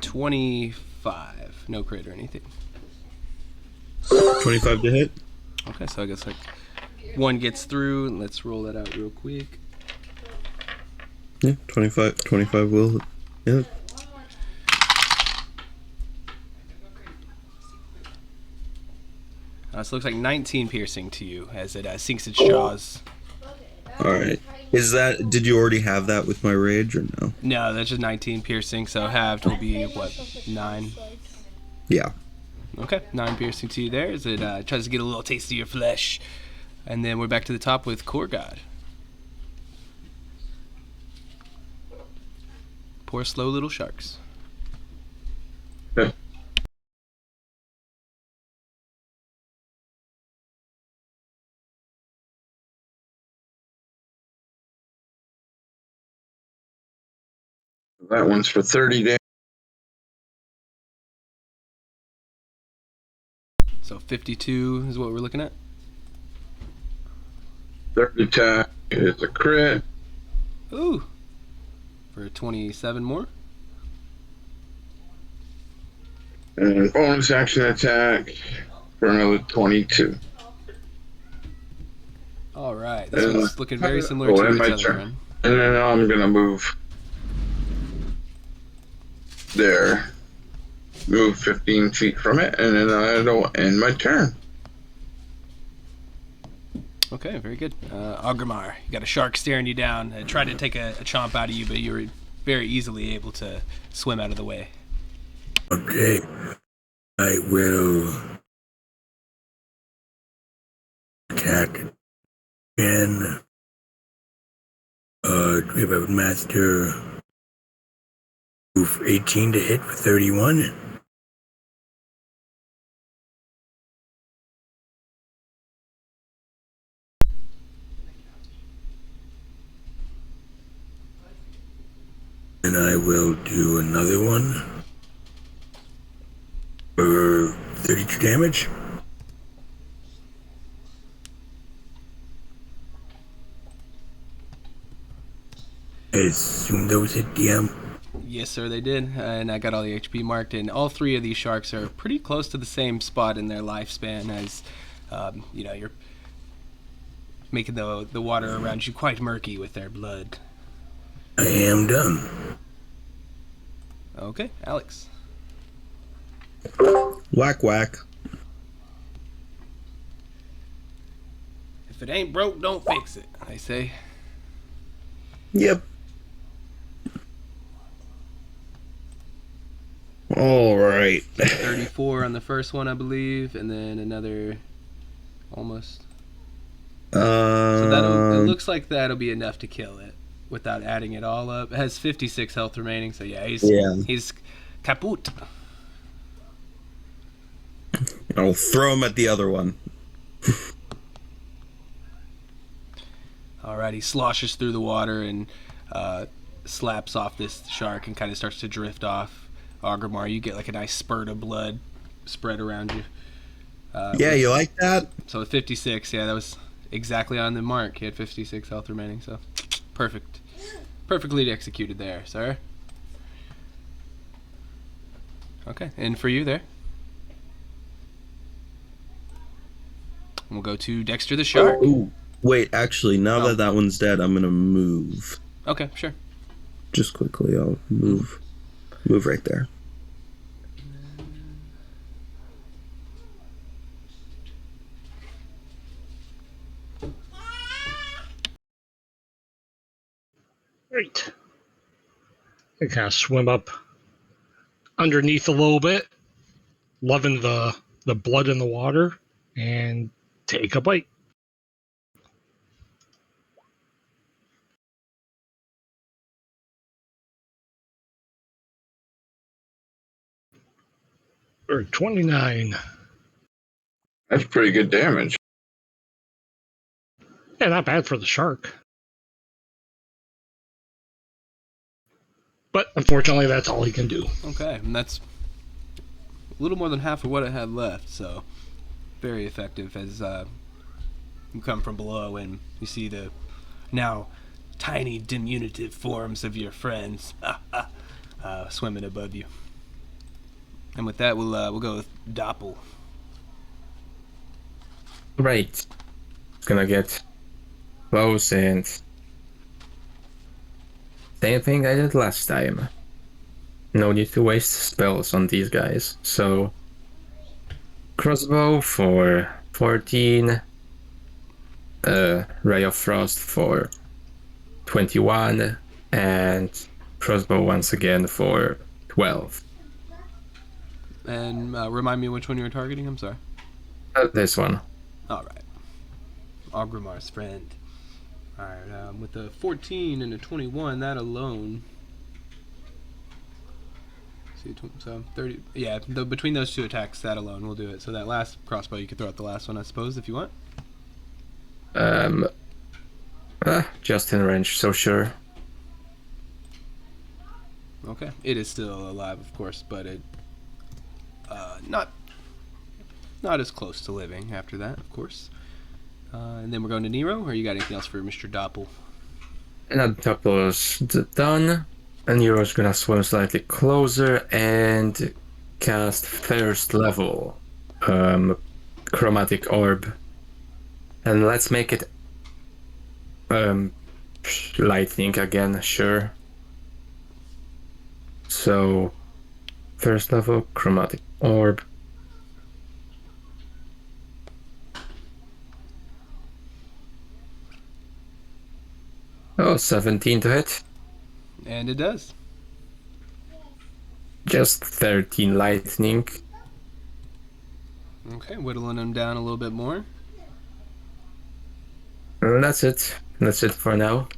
Speaker 1: 25. No crit or anything.
Speaker 2: 25 to hit.
Speaker 1: Okay, so I guess like one gets through, and let's roll that out real quick.
Speaker 2: Yeah, 25 will. Yeah.
Speaker 1: So it looks like 19 piercing to you as it sinks its jaws.
Speaker 2: All right. Is that? Did you already have that with my rage or no?
Speaker 1: No, that's just 19 piercing, so halved will be, what, 9?
Speaker 2: Yeah.
Speaker 1: Okay, 9 piercing to you there as it tries to get a little taste of your flesh. And then we're back to the top with Core God. Poor slow little sharks.
Speaker 4: That one's for 30 damage.
Speaker 1: So 52 is what we're looking at.
Speaker 4: Third attack is a crit.
Speaker 1: Ooh. For 27 more.
Speaker 4: And bonus action attack for another 22.
Speaker 1: All right. This one's looking very similar
Speaker 4: Oh,
Speaker 1: to
Speaker 4: and
Speaker 1: each
Speaker 4: my
Speaker 1: other.
Speaker 4: turn.
Speaker 1: Run.
Speaker 4: And then I'm gonna move there. Move 15 feet from it, and then I'll end my turn.
Speaker 1: Okay, very good. Agrimar, you got a shark staring you down. It tried to take a chomp out of you, but you were very easily able to swim out of the way.
Speaker 6: Okay. I will attack again. Do we have a master move 18 to hit for 31? And I will do another one for 32 damage. I assume those hit DM.
Speaker 1: Yes, sir, they did. And I got all the HP marked. And all three of these sharks are pretty close to the same spot in their lifespan as, you're making the water around you quite murky with their blood.
Speaker 6: I am done.
Speaker 1: Okay, Alex.
Speaker 2: Whack whack.
Speaker 1: If it ain't broke, don't fix it, they say.
Speaker 2: Yep. All right.
Speaker 1: 34 on the first one, I believe, and then another almost. So it looks like that'll be enough to kill it without adding it all up. It has 56 health remaining, so yeah, he's kaput.
Speaker 2: I'll throw him at the other one.
Speaker 1: Alright, he sloshes through the water and slaps off this shark and kind of starts to drift off. Agrimar, you get like a nice spurt of blood spread around you.
Speaker 2: Yeah, you like that?
Speaker 1: So with 56, yeah, that was exactly on the mark. He had 56 health remaining, so perfect. Perfectly executed there, sir. Okay, and for you there. We'll go to Dexter the Shark.
Speaker 2: Ooh. Wait, actually, now
Speaker 1: Oh.
Speaker 2: that one's dead, I'm gonna move.
Speaker 1: Okay, sure.
Speaker 2: Just quickly, I'll move. Move right there.
Speaker 5: Great. I kind of swim up underneath a little bit, loving the blood in the water, and take a bite. Or 29.
Speaker 4: That's pretty good damage.
Speaker 5: Yeah, not bad for the shark. But unfortunately, that's all he can do.
Speaker 1: Okay, and that's a little more than half of what it had left, so very effective as you come from below and you see the now tiny diminutive forms of your friends swimming above you. And with that, we'll go with Doppel.
Speaker 3: Right. Gonna get close and same thing I did last time. No need to waste spells on these guys. So crossbow for 14, Ray of Frost for 21, and crossbow once again for 12.
Speaker 1: And remind me which one you were targeting, I'm sorry.
Speaker 3: This one.
Speaker 1: Alright. Agrimar's friend. Alright, with a 14 and a 21, that alone. See, so 30. Yeah, between those two attacks, that alone will do it. So that last crossbow, you could throw out the last one, I suppose, if you want.
Speaker 3: Just in range, so sure.
Speaker 1: Okay. It is still alive, of course, but it not as close to living after that, of course. And then we're going to Nero, or you got anything else for Mr. Doppel?
Speaker 3: And that double is done. And Nero's gonna swim slightly closer and cast first level chromatic orb. And let's make it lightning again, sure. So first level chromatic orb. Oh, 17 to hit.
Speaker 1: And it does.
Speaker 3: Just 13 lightning.
Speaker 1: Okay, whittling them down a little bit more.
Speaker 3: And that's it. That's it for now.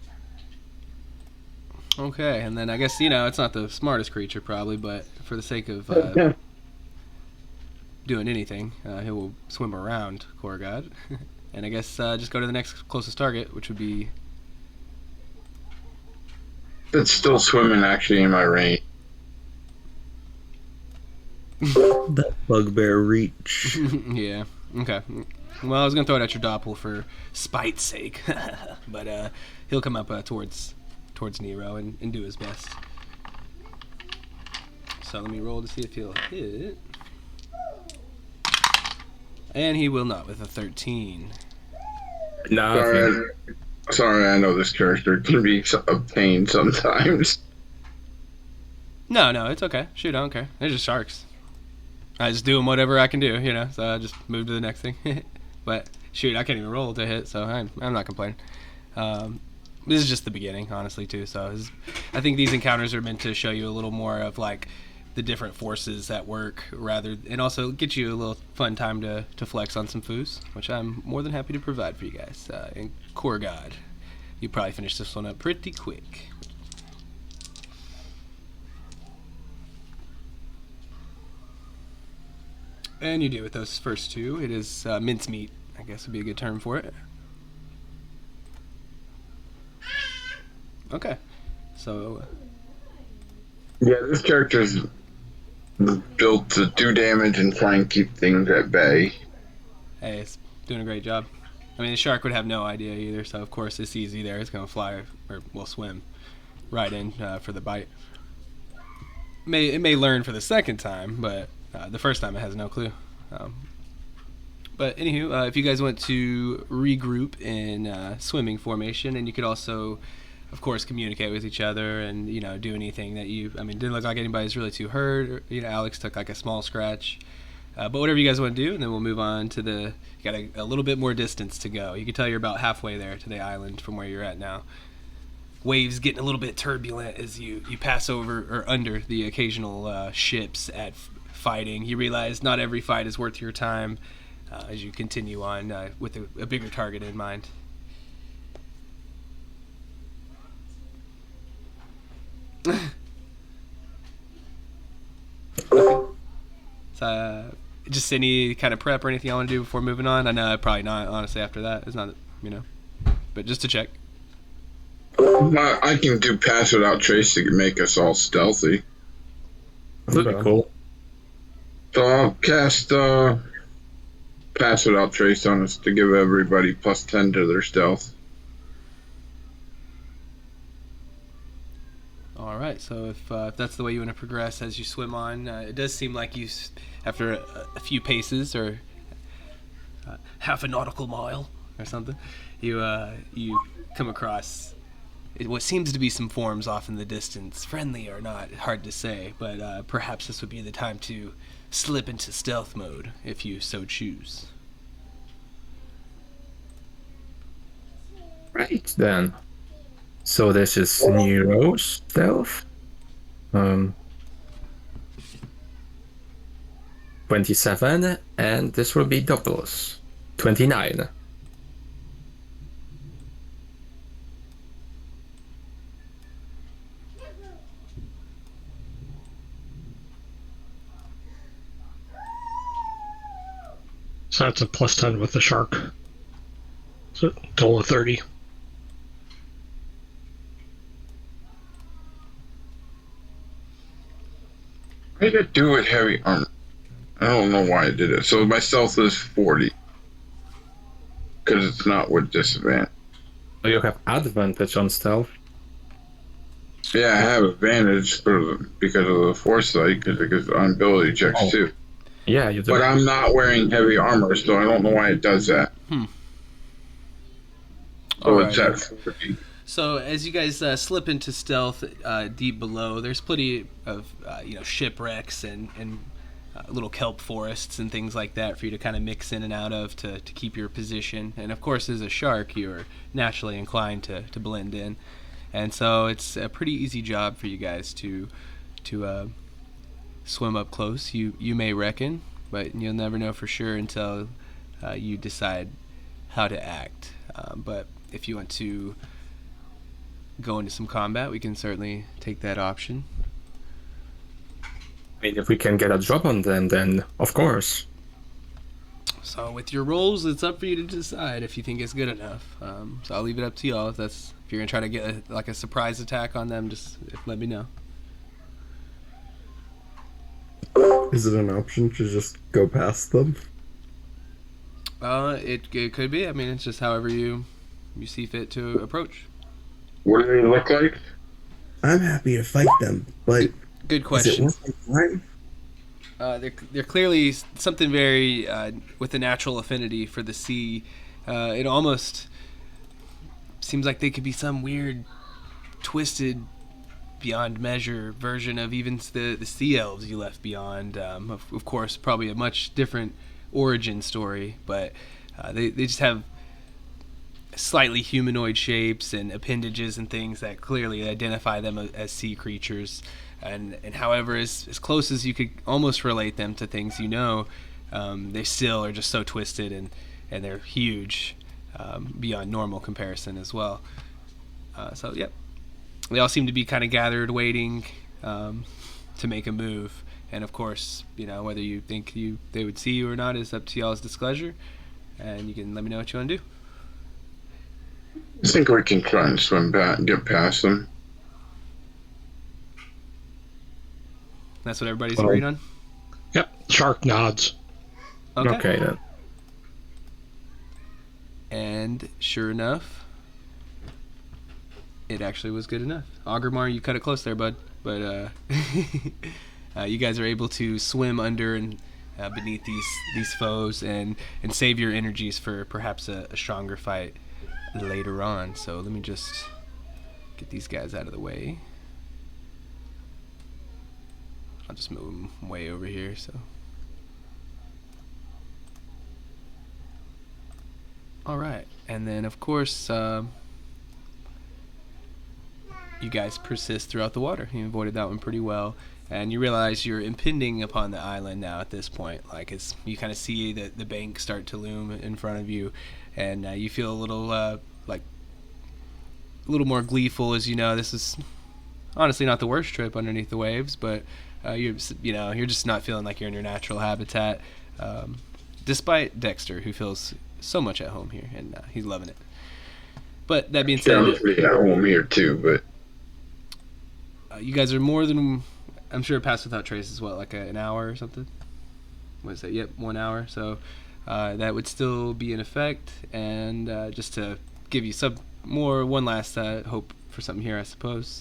Speaker 1: Okay, and then I guess, it's not the smartest creature probably, but for the sake of doing anything, he will swim around Korgod. And I guess just go to the next closest target, which would be...
Speaker 4: It's still swimming actually in my range.
Speaker 2: That bugbear reach.
Speaker 1: Yeah, okay. Well, I was going to throw it at your Doppel for spite's sake, but he'll come up towards Nero and do his best. So let me roll to see if he'll hit. And he will not with a 13.
Speaker 3: Nothing.
Speaker 4: Sorry, I know this character can be a pain sometimes.
Speaker 1: No, it's okay. Shoot, I don't care. They're just sharks. I just do them whatever I can do, so I just move to the next thing. But shoot, I can't even roll to hit, so I'm not complaining. This is just the beginning, honestly, too. So I think these encounters are meant to show you a little more of like the different forces at work, and also get you a little fun time to flex on some foos, which I'm more than happy to provide for you guys. And Korgod, you probably finish this one up pretty quick. And you do with those first two. It is mincemeat, I guess would be a good term for it. Okay, so
Speaker 4: Yeah, this character's built to do damage and try and keep things at bay.
Speaker 1: hey, it's doing a great job. I mean, the shark would have no idea either, so of course it's easy there. It's going to fly, or will swim, right in for the bite. It may learn for the second time, but the first time it has no clue. But anywho, if you guys want to regroup in swimming formation, and you could also, of course, communicate with each other and, do anything that didn't look like anybody's really too hurt. Alex took like a small scratch. But whatever you guys want to do, and then we'll move on to you got a little bit more distance to go. You can tell you're about halfway there to the island from where you're at now. Waves getting a little bit turbulent as you pass over or under the occasional ships at fighting. You realize not every fight is worth your time as you continue on with a bigger target in mind. Okay. So, just any kind of prep or anything I want to do before moving on? I know probably not, honestly, after that. It's not, but just to check.
Speaker 4: I can do pass without trace to make us all stealthy.
Speaker 3: That'd be cool.
Speaker 4: So I'll cast pass without trace on us to give everybody plus 10 to their stealth.
Speaker 1: All right, so if that's the way you want to progress as you swim on, it does seem like you, after a few paces or half a nautical mile or something, you come across what seems to be some forms off in the distance. Friendly or not, hard to say, but perhaps this would be the time to slip into stealth mode if you so choose.
Speaker 3: Right then. So this is Nero's stealth. 27, and this will be Doppel's 29.
Speaker 5: So that's a plus 10 with the shark. So total of 30.
Speaker 4: I could do with heavy armor. I don't know why I did it. So my stealth is 40. Because it's not with disadvantage.
Speaker 3: So you have advantage on stealth.
Speaker 4: Yeah, I have advantage because of the foresight, because on ability checks too.
Speaker 3: Yeah, you do.
Speaker 4: But I'm not wearing heavy armor, so I don't know why it does that. So it's at 40.
Speaker 1: So as you guys slip into stealth deep below, there's plenty of shipwrecks and little kelp forests and things like that for you to kind of mix in and out of to keep your position. And of course, as a shark, you're naturally inclined to blend in. And so it's a pretty easy job for you guys to swim up close. You may reckon, but you'll never know for sure until you decide how to act. But if you want to go into some combat, we can certainly take that option.
Speaker 3: I mean, if we can get a drop on them, then of course.
Speaker 1: So with your rolls, it's up for you to decide if you think it's good enough. So I'll leave it up to y'all. If you're gonna try to get a surprise attack on them, just let me know.
Speaker 2: Is it an option to just go past them?
Speaker 1: It could be. I mean, it's just however you see fit to approach.
Speaker 4: What do they look like?
Speaker 2: I'm happy to fight them, but
Speaker 1: Good question.
Speaker 2: is it worth my time?
Speaker 1: They're clearly something very with a natural affinity for the sea. It almost seems like they could be some weird, twisted, beyond measure version of even the sea elves you left beyond. Of course, probably a much different origin story, but they just have slightly humanoid shapes and appendages and things that clearly identify them as sea creatures. And however, as close as you could almost relate them to things they still are just so twisted and they're huge beyond normal comparison as well. So, yep. They all seem to be kind of gathered, waiting to make a move. And, of course, whether you think they would see you or not is up to y'all's displeasure. And you can let me know what you want to do.
Speaker 4: I think we can try and swim back and get past them.
Speaker 1: That's what everybody's agreed on?
Speaker 5: Yep. Shark nods.
Speaker 3: Okay then.
Speaker 1: And sure enough, it actually was good enough. Augermar, you cut it close there, bud. But you guys are able to swim under and beneath these foes and save your energies for perhaps a stronger fight later on. So let me just get these guys out of the way. I'll just move them way over here. So, all right, and then of course you guys persist throughout the water. You avoided that one pretty well, and you realize you're impending upon the island now at this point. Like you kind of see the bank start to loom in front of you, and you feel a little more gleeful as this is honestly not the worst trip underneath the waves, but you're just not feeling like you're in your natural habitat, despite Dexter, who feels so much at home here, and he's loving it. But that being said,
Speaker 4: I'm pretty at home here too, but
Speaker 1: you guys are more than, I'm sure, Pass Without Trace is what, like an hour or something? What is that? Yep, 1 hour. So that would still be in effect, and just to give you one last hope for something here, I suppose.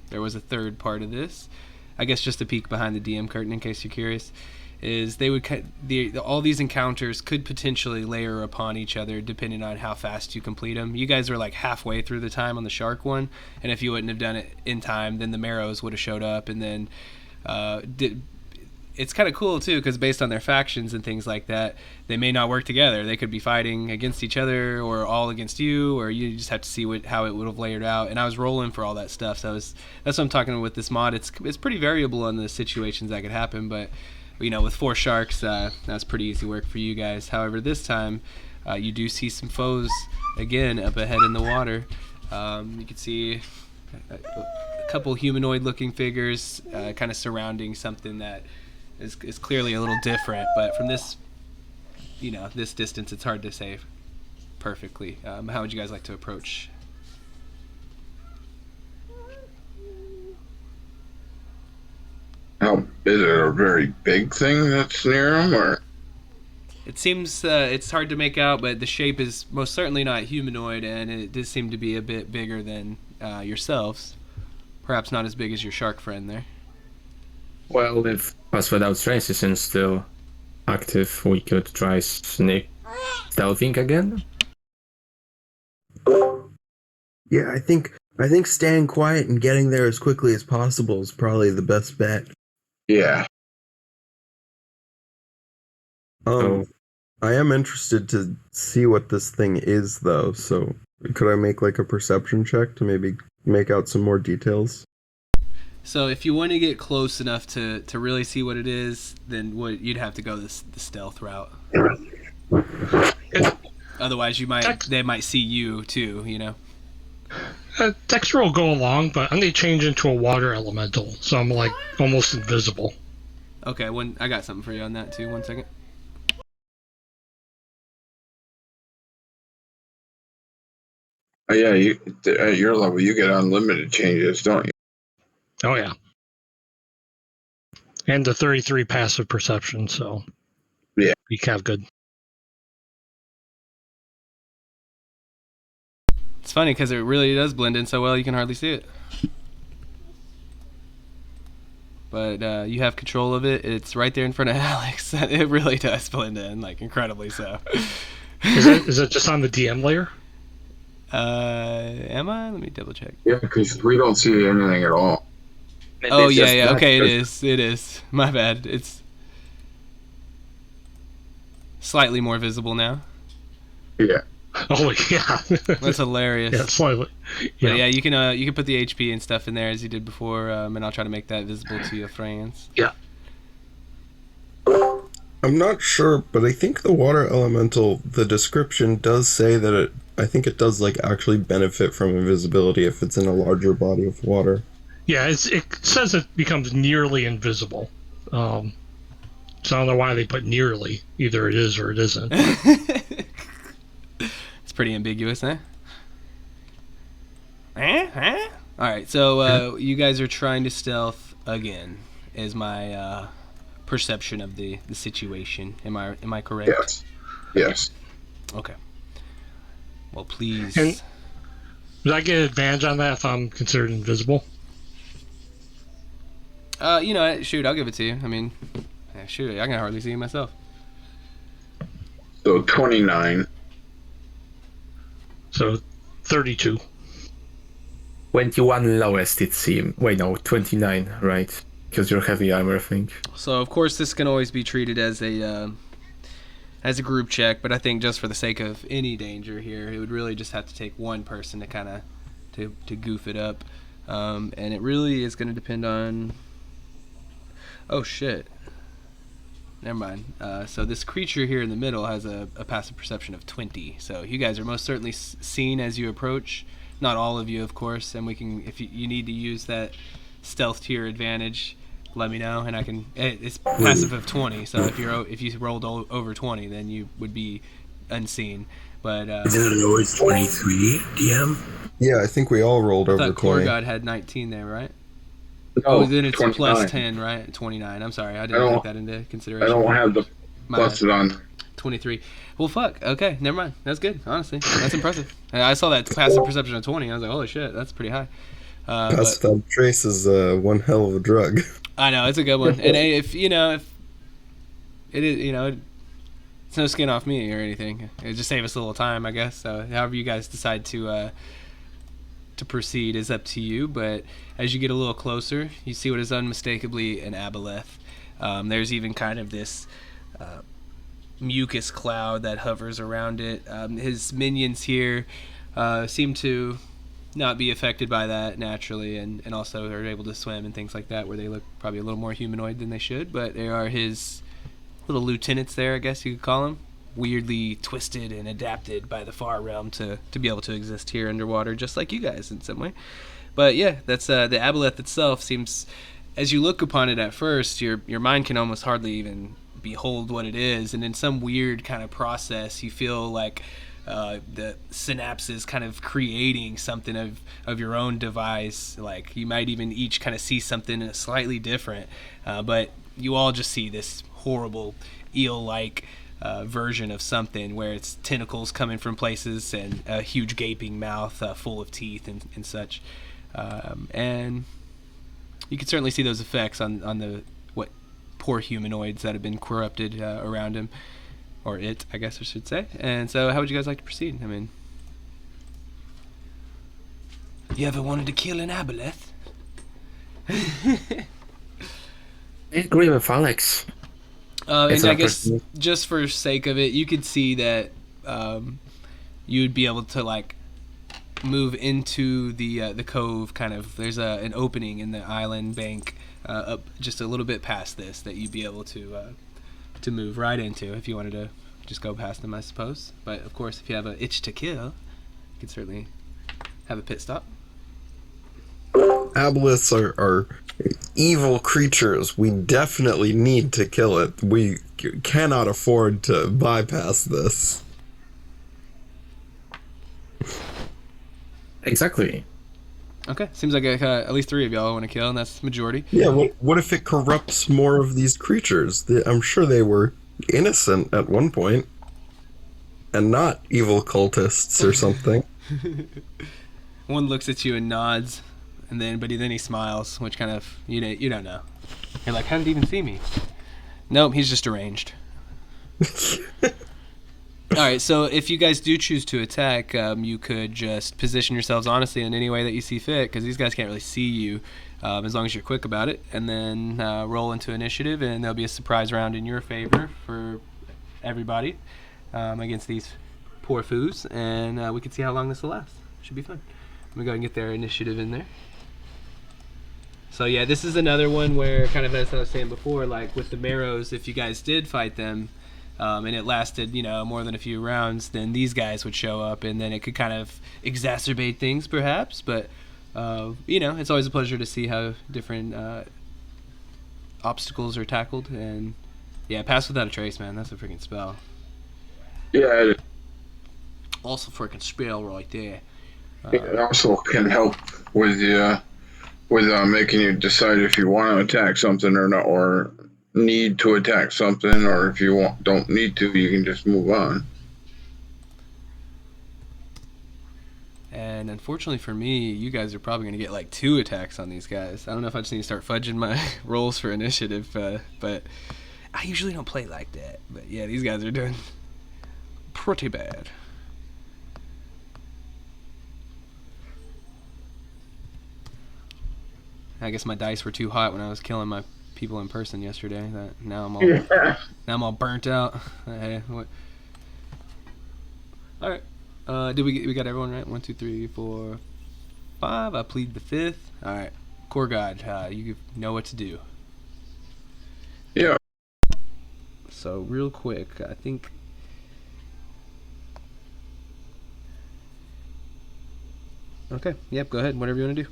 Speaker 1: There was a third part of this. I guess just a peek behind the DM curtain in case you're curious, is they would all these encounters could potentially layer upon each other depending on how fast you complete them. You guys are like halfway through the time on the shark one, and if you wouldn't have done it in time, then the Marrows would have showed up, and then it's kind of cool too, because based on their factions and things like that, they may not work together. They could be fighting against each other or all against you, or you just have to see how it would have layered out. And I was rolling for all that stuff, so that's what I'm talking with this mod. It's pretty variable on the situations that could happen, but with 4 sharks, that's pretty easy work for you guys. However, this time you do see some foes again up ahead in the water. You can see a couple humanoid-looking figures kind of surrounding something that is clearly a little different, but from this distance, it's hard to say perfectly. How would you guys like to approach?
Speaker 4: Is it a very big thing that's near him, or?
Speaker 1: It seems it's hard to make out, but the shape is most certainly not humanoid, and it does seem to be a bit bigger than yourselves. Perhaps not as big as your shark friend there.
Speaker 3: Well, if Password Out Trace isn't still active, we could try sneak stealthing again.
Speaker 2: Yeah, I think staying quiet and getting there as quickly as possible is probably the best bet.
Speaker 4: Yeah.
Speaker 3: Oh.
Speaker 2: I am interested to see what this thing is, though, so could I make like a perception check to maybe make out some more details?
Speaker 1: So if you want to get close enough to really see what it is, then you'd have to go the stealth route. Otherwise, they might see you too. You know.
Speaker 5: Dexter will go along, but I'm gonna change into a water elemental, so I'm like almost invisible.
Speaker 1: Okay, I got something for you on that too. 1 second.
Speaker 4: Oh, yeah, at your level, you get unlimited changes, don't you?
Speaker 5: Oh yeah. And the 33 passive perception, so
Speaker 4: yeah,
Speaker 5: we have good.
Speaker 1: It's funny because it really does blend in so well you can hardly see it. But you have control of it. It's right there in front of Alex. It really does blend in, like incredibly so.
Speaker 5: Is it just on the DM layer?
Speaker 1: Am I? Let me double check.
Speaker 4: Yeah, because we don't see anything at all.
Speaker 1: Oh yeah. Okay, it is. My bad. It's slightly more visible now.
Speaker 4: Yeah.
Speaker 5: Oh yeah.
Speaker 1: That's hilarious.
Speaker 5: Yeah, slightly.
Speaker 1: Yeah. But yeah, you can put the HP and stuff in there as you did before, and I'll try to make that visible to your friends.
Speaker 5: Yeah.
Speaker 2: I'm not sure, but I think the water elemental, the description does say that I think it does like actually benefit from invisibility if it's in a larger body of water.
Speaker 5: Yeah, it says it becomes nearly invisible. So I don't know why they put nearly. Either it is or it isn't.
Speaker 1: It's pretty ambiguous, eh? Alright, so you guys are trying to stealth again, is my perception of the situation. Am I correct?
Speaker 4: Yes. Yes.
Speaker 1: Okay. Well, please.
Speaker 5: And does I get advantage on that if I'm considered invisible?
Speaker 1: Shoot, I'll give it to you. I mean, shoot, I can hardly see you myself.
Speaker 4: So 29.
Speaker 5: So 32.
Speaker 3: 21 lowest, it seems. Wait, no, 29, right? Because you're heavy armor, I think.
Speaker 1: So, of course, this can always be treated as a group check, but I think just for the sake of any danger here, it would really just have to take one person to kind of to goof it up. And it really is going to depend on... Oh, shit. Never mind. So this creature here in the middle has a passive perception of 20. So you guys are most certainly seen as you approach. Not all of you, of course. And we can, if you need to use that stealth to your advantage, let me know, and I can. It's passive of 20. So if you rolled over 20, then you would be unseen. But
Speaker 6: is it the lowest 23, DM?
Speaker 2: Yeah, I think we all rolled over 20.
Speaker 1: Korgod had 19 there, right?
Speaker 4: No,
Speaker 1: Then it's
Speaker 4: 29.
Speaker 1: plus 10, right? 29. I'm sorry, I didn't take that into consideration.
Speaker 4: I don't have the plus on.
Speaker 1: 23. Well, fuck. Okay, never mind. That's good, honestly. That's impressive. I saw that passive perception of 20. I was like, holy shit, that's pretty high.
Speaker 2: Passive trace is one hell of a drug.
Speaker 1: I know, it's a good one. And if it is, it's no skin off me or anything. It just save us a little time, I guess. So however you guys decide to proceed is up to you. But as you get a little closer, you see what is unmistakably an aboleth. There's even kind of this mucus cloud that hovers around it. His minions here seem to not be affected by that naturally, and also are able to swim and things like that, where they look probably a little more humanoid than they should. But they are his little lieutenants there, I guess you could call them. Weirdly twisted and adapted by the far realm to be able to exist here underwater, just like you guys in some way. But yeah, that's the aboleth itself seems, as you look upon it at first, your mind can almost hardly even behold what it is, and in some weird kind of process, you feel like the synapses kind of creating something of your own device. Like you might even each kind of see something slightly different, but you all just see this horrible eel-like version of something where it's tentacles coming from places and a huge gaping mouth full of teeth and such. And you can certainly see those effects on the what poor humanoids that have been corrupted around him, or it, I guess I should say. And so, how would you guys like to proceed? I mean, you ever wanted to kill an aboleth?
Speaker 3: I agree with Alex.
Speaker 1: And
Speaker 3: It's
Speaker 1: I
Speaker 3: not
Speaker 1: guess
Speaker 3: personal.
Speaker 1: just for sake of it, you could see that you'd be able to like move into the cove. Kind of, there's an opening in the island bank up just a little bit past this that you'd be able to move right into if you wanted to just go past them, I suppose. But of course, if you have an itch to kill, you could certainly have a pit stop.
Speaker 2: Aboleths are evil creatures. We definitely need to kill it. We cannot afford to bypass this.
Speaker 3: Exactly.
Speaker 1: Okay, seems like at least 3 of y'all want to kill, and that's the majority.
Speaker 2: Yeah, what if it corrupts more of these creatures? I'm sure they were innocent at one point, and not evil cultists or something.
Speaker 1: One looks at you and nods, and then he smiles, which kind of you don't know. You're like, how did he even see me? Nope, he's just deranged. All right, so if you guys do choose to attack, you could just position yourselves honestly in any way that you see fit, because these guys can't really see you, as long as you're quick about it, and then roll into initiative, and there'll be a surprise round in your favor for everybody against these poor foos, and we can see how long this will last. Should be fun. Let me go ahead and get their initiative in there. So yeah, this is another one where, kind of as I was saying before, like with the Marrows, if you guys did fight them, and it lasted, more than a few rounds, then these guys would show up, and then it could kind of exacerbate things, perhaps. But it's always a pleasure to see how different obstacles are tackled. And yeah, pass without a trace, man. That's a freaking spell.
Speaker 4: Yeah,
Speaker 1: Also, freaking spell right there.
Speaker 4: it also can help with making you decide if you want to attack something or not, or need to attack something, or if you don't need to, you can just move on.
Speaker 1: And unfortunately for me, you guys are probably going to get like 2 attacks on these guys. I don't know if I just need to start fudging my rolls for initiative, but I usually don't play like that. But yeah, these guys are doing pretty bad. I guess my dice were too hot when I was killing my people in person yesterday. That now I'm all burnt out. Hey, what? All right. Did we got everyone right? 1, 2, 3, 4, 5. I plead the 5th. All right. Core God, you know what to do.
Speaker 4: Yeah.
Speaker 1: So real quick, I think. Okay. Yep. Go ahead. Whatever you want to do.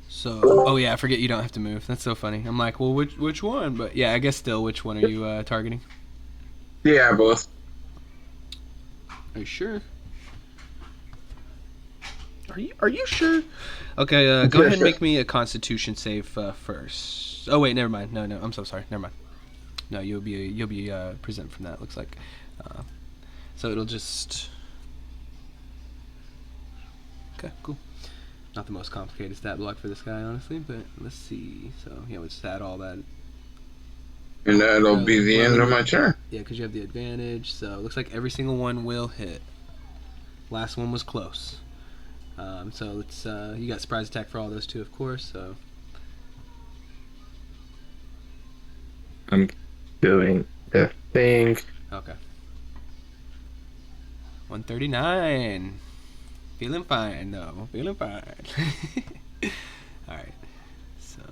Speaker 1: So, oh yeah, I forget you don't have to move. That's so funny. I'm like, well, which one? But yeah, I guess still, which one are you targeting?
Speaker 4: Yeah, both.
Speaker 1: Are you sure? Are you sure? Okay, go ahead and make me a Constitution save first. Oh wait, never mind. No, I'm so sorry. Never mind. No, you'll be present from that. Looks like. So it'll just. Okay, cool. Not the most complicated stat block for this guy, honestly, but let's see. So yeah, we'll just add all that.
Speaker 4: And that'll be the end of my turn.
Speaker 1: Yeah, because you have the advantage. So it looks like every single one will hit. Last one was close. So let's. You got surprise attack for all those 2, of course. So
Speaker 3: I'm doing the thing.
Speaker 1: Okay. 139. Feeling fine, though. Feeling fine. Alright. So.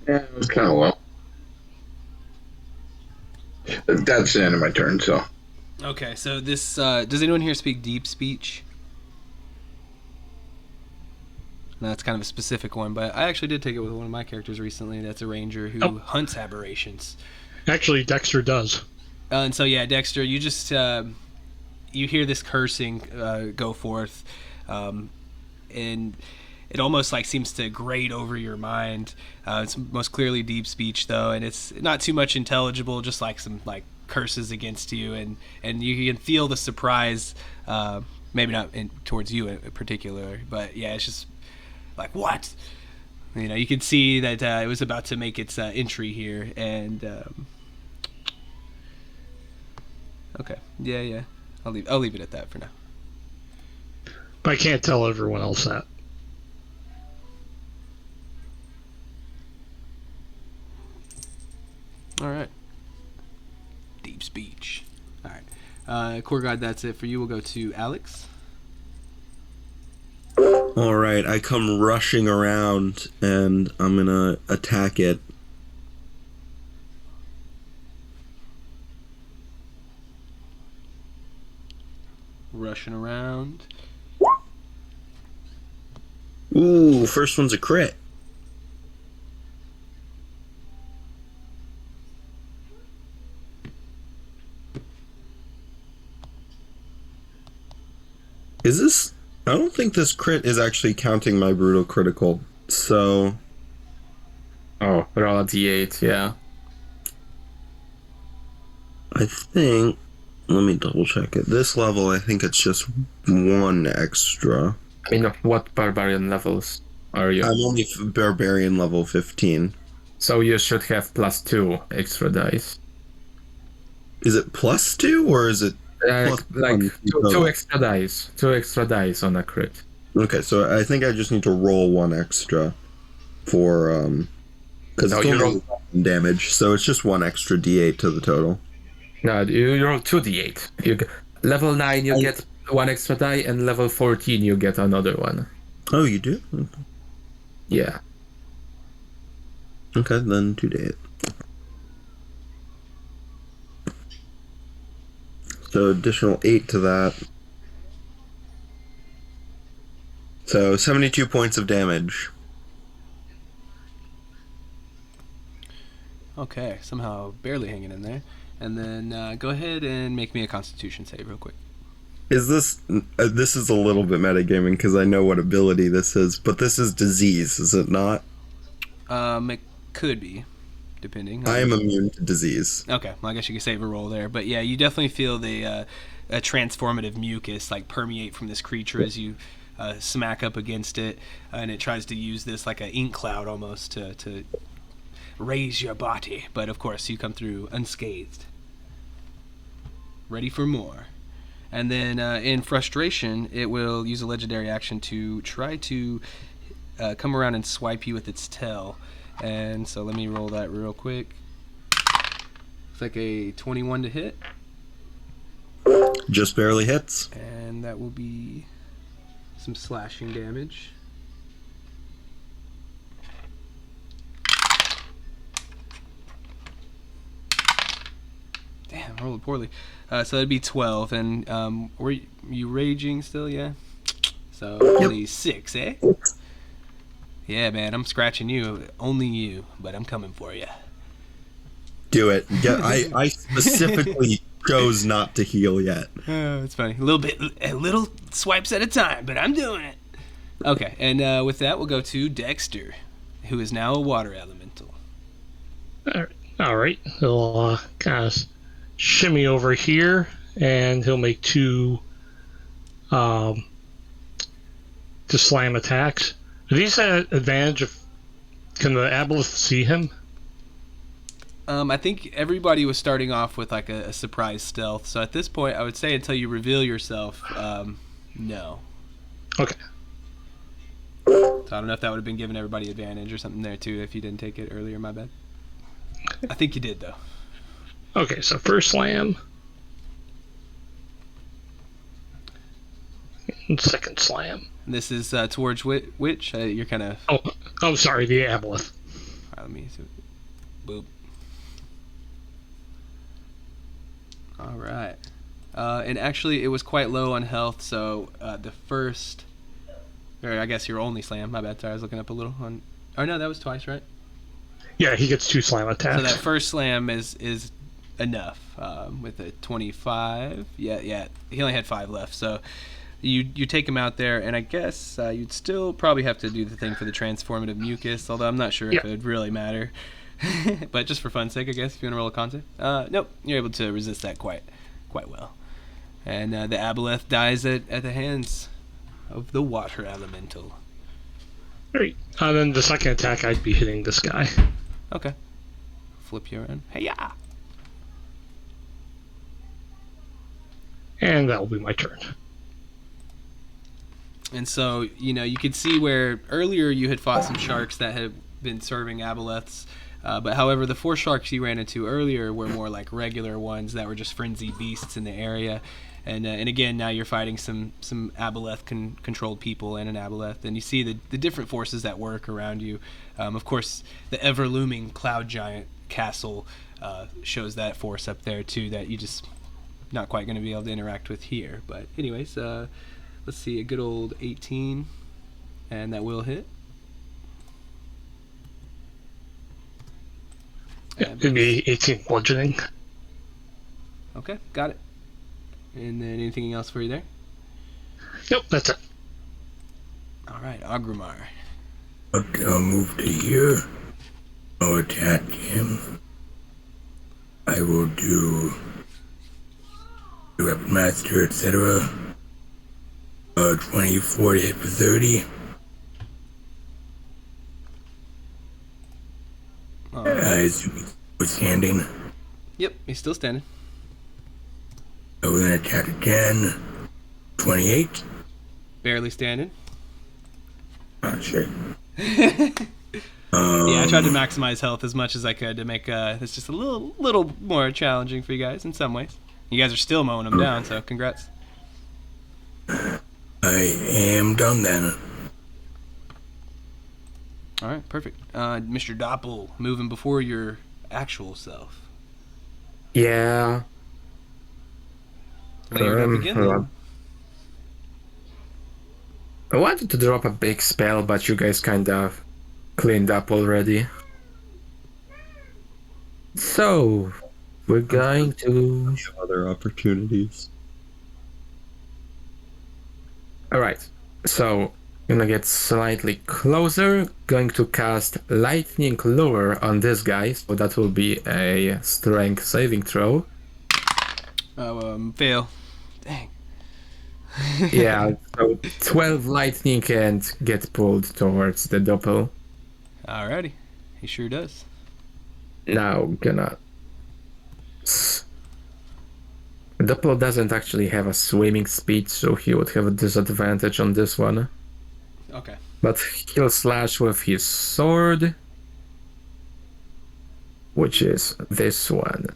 Speaker 4: Yeah, it was kind of low. That's the end of my turn, so.
Speaker 1: Okay, so this. Does anyone here speak deep speech? No, that's kind of a specific one, but I actually did take it with one of my characters recently. That's a ranger who hunts aberrations.
Speaker 5: Actually, Dexter does.
Speaker 1: And so, yeah, Dexter, you just. You hear this cursing go forth, and it almost like seems to grate over your mind. It's most clearly deep speech though, and it's not too much intelligible, just like some like curses against you, and you can feel the surprise, maybe not towards you in particular, but yeah, it's just like, what? You know, you can see that it was about to make its entry here, and okay, yeah. I'll leave it at that for now.
Speaker 5: But I can't tell everyone else that.
Speaker 1: All right. Deep speech. All right. Core God, that's it for you. We'll go to Alex.
Speaker 2: All right, I come rushing around and I'm gonna attack it.
Speaker 1: Rushing around.
Speaker 2: Ooh, first one's a crit. Is this... I don't think this crit is actually counting my brutal critical, so...
Speaker 3: Oh, roll a d8, yeah.
Speaker 2: I think... Let me double check it. This level, I think it's just one extra.
Speaker 3: I mean, what barbarian levels are you?
Speaker 2: I'm only barbarian level 15.
Speaker 3: So you should have +2 extra dice.
Speaker 2: Is it +2 or is it plus
Speaker 3: Like
Speaker 2: one?
Speaker 3: two extra dice. 2 extra dice on a crit.
Speaker 2: Okay, so I think I just need to roll one extra for because
Speaker 3: No,
Speaker 2: it's
Speaker 3: you
Speaker 2: only damage, so it's just one extra d8 to the total.
Speaker 3: No, you roll 2d8. Level 9 you get one extra die, and level 14 you get another one.
Speaker 2: Oh, you do?
Speaker 3: Yeah.
Speaker 2: Okay, then 2d8. So additional 8 to that. So 72 points of damage.
Speaker 1: Okay, somehow barely hanging in there. And then go ahead and make me a Constitution save real quick.
Speaker 2: Is this... this is a little bit metagaming because I know what ability this is, but this is disease, is it not?
Speaker 1: It could be, depending.
Speaker 2: I am immune to disease.
Speaker 1: Okay, well, I guess you could save a roll there. But yeah, you definitely feel the a transformative mucus like permeate from this creature as you smack up against it, and it tries to use this like an ink cloud almost to raise your body. But of course, you come through unscathed. Ready for more. And then in frustration, it will use a legendary action to try to come around and swipe you with its tail. And so let me roll that real quick. It's like a 21 to hit.
Speaker 2: Just barely hits.
Speaker 1: And that will be some slashing damage. Damn, I rolled poorly. So that'd be 12. And were you raging still? Yeah. So only 6, eh? Yeah, man, I'm scratching you. Only you, but I'm coming for you.
Speaker 2: Do it. Yeah, I specifically chose not to heal yet.
Speaker 1: Oh, it's funny. A little swipes at a time, but I'm doing it. Okay, and with that, we'll go to Dexter, who is now a water elemental.
Speaker 5: All right. He'll kind of shimmy over here, and he'll make 2 to slam attacks. Are these at advantage of... Can the aboleth see him?
Speaker 1: I think everybody was starting off with like a surprise stealth, so at this point, I would say until you reveal yourself, no.
Speaker 5: Okay.
Speaker 1: So I don't know if that would have been giving everybody advantage or something there too if you didn't take it earlier, my bad. I think you did though.
Speaker 5: Okay, so first slam. And second slam.
Speaker 1: And this is towards which you're kind of.
Speaker 5: Oh, sorry, the aboleth.
Speaker 1: Let me see. Boop. All right. And actually, it was quite low on health, so the first, or I guess your only slam. My bad. Sorry, I was looking up a little on. Oh no, that was twice, right?
Speaker 5: Yeah, he gets 2 slam attacks.
Speaker 1: So that first slam is enough with a 25. Yeah. He only had 5 left, so you take him out there, and I guess you'd still probably have to do the thing for the transformative mucus, although I'm not sure if it would really matter. But just for fun's sake, I guess if you want to roll a con save. Nope, you're able to resist that quite well. And the aboleth dies at the hands of the water elemental.
Speaker 5: Great. Then the second attack, I'd be hitting this guy.
Speaker 1: Okay. Flip you around. Hey-ya!
Speaker 5: And that will be my turn.
Speaker 1: And so, you could see where earlier you had fought some sharks that had been serving aboleths. But however, the 4 sharks you ran into earlier were more like regular ones that were just frenzied beasts in the area. And again, now you're fighting some aboleth controlled people and an aboleth, and you see the different forces that work around you. Of course, the ever looming cloud giant castle shows that force up there too that you just not quite going to be able to interact with here. But anyways, let's see, a good old 18, and that will hit.
Speaker 5: Yeah, it'd be 18 bludgeoning.
Speaker 1: Okay, got it. And then anything else for you there?
Speaker 5: Nope, that's it.
Speaker 1: All right, Agrumar.
Speaker 6: I'll move to here. I'll attack him. I will do the Weapon Master, etc. 20, 40, hit for 30. I assume he's standing.
Speaker 1: Yep, he's still standing.
Speaker 6: I will then attack again. 28.
Speaker 1: Barely standing.
Speaker 6: Oh, shit.
Speaker 1: Yeah, I tried to maximize health as much as I could to make this just a little more challenging for you guys in some ways. You guys are still mowing them down, so congrats.
Speaker 6: I am done then.
Speaker 1: All right, perfect. Mr. Doppel, moving before your actual self.
Speaker 3: Yeah.
Speaker 1: Well, you're gonna begin then.
Speaker 3: I wanted to drop a big spell, but you guys kind of cleaned up already. So, we're going to...
Speaker 2: Have other opportunities.
Speaker 3: Alright, so gonna get slightly closer, going to cast Lightning Lure on this guy, so that will be a strength saving throw.
Speaker 1: Fail. Dang.
Speaker 3: Yeah, so 12 lightning and get pulled towards the Doppel.
Speaker 1: Alrighty. He sure does.
Speaker 3: Now gonna... Doppel doesn't actually have a swimming speed, so he would have a disadvantage on this one.
Speaker 1: Okay.
Speaker 3: But he'll slash with his sword, which is this one.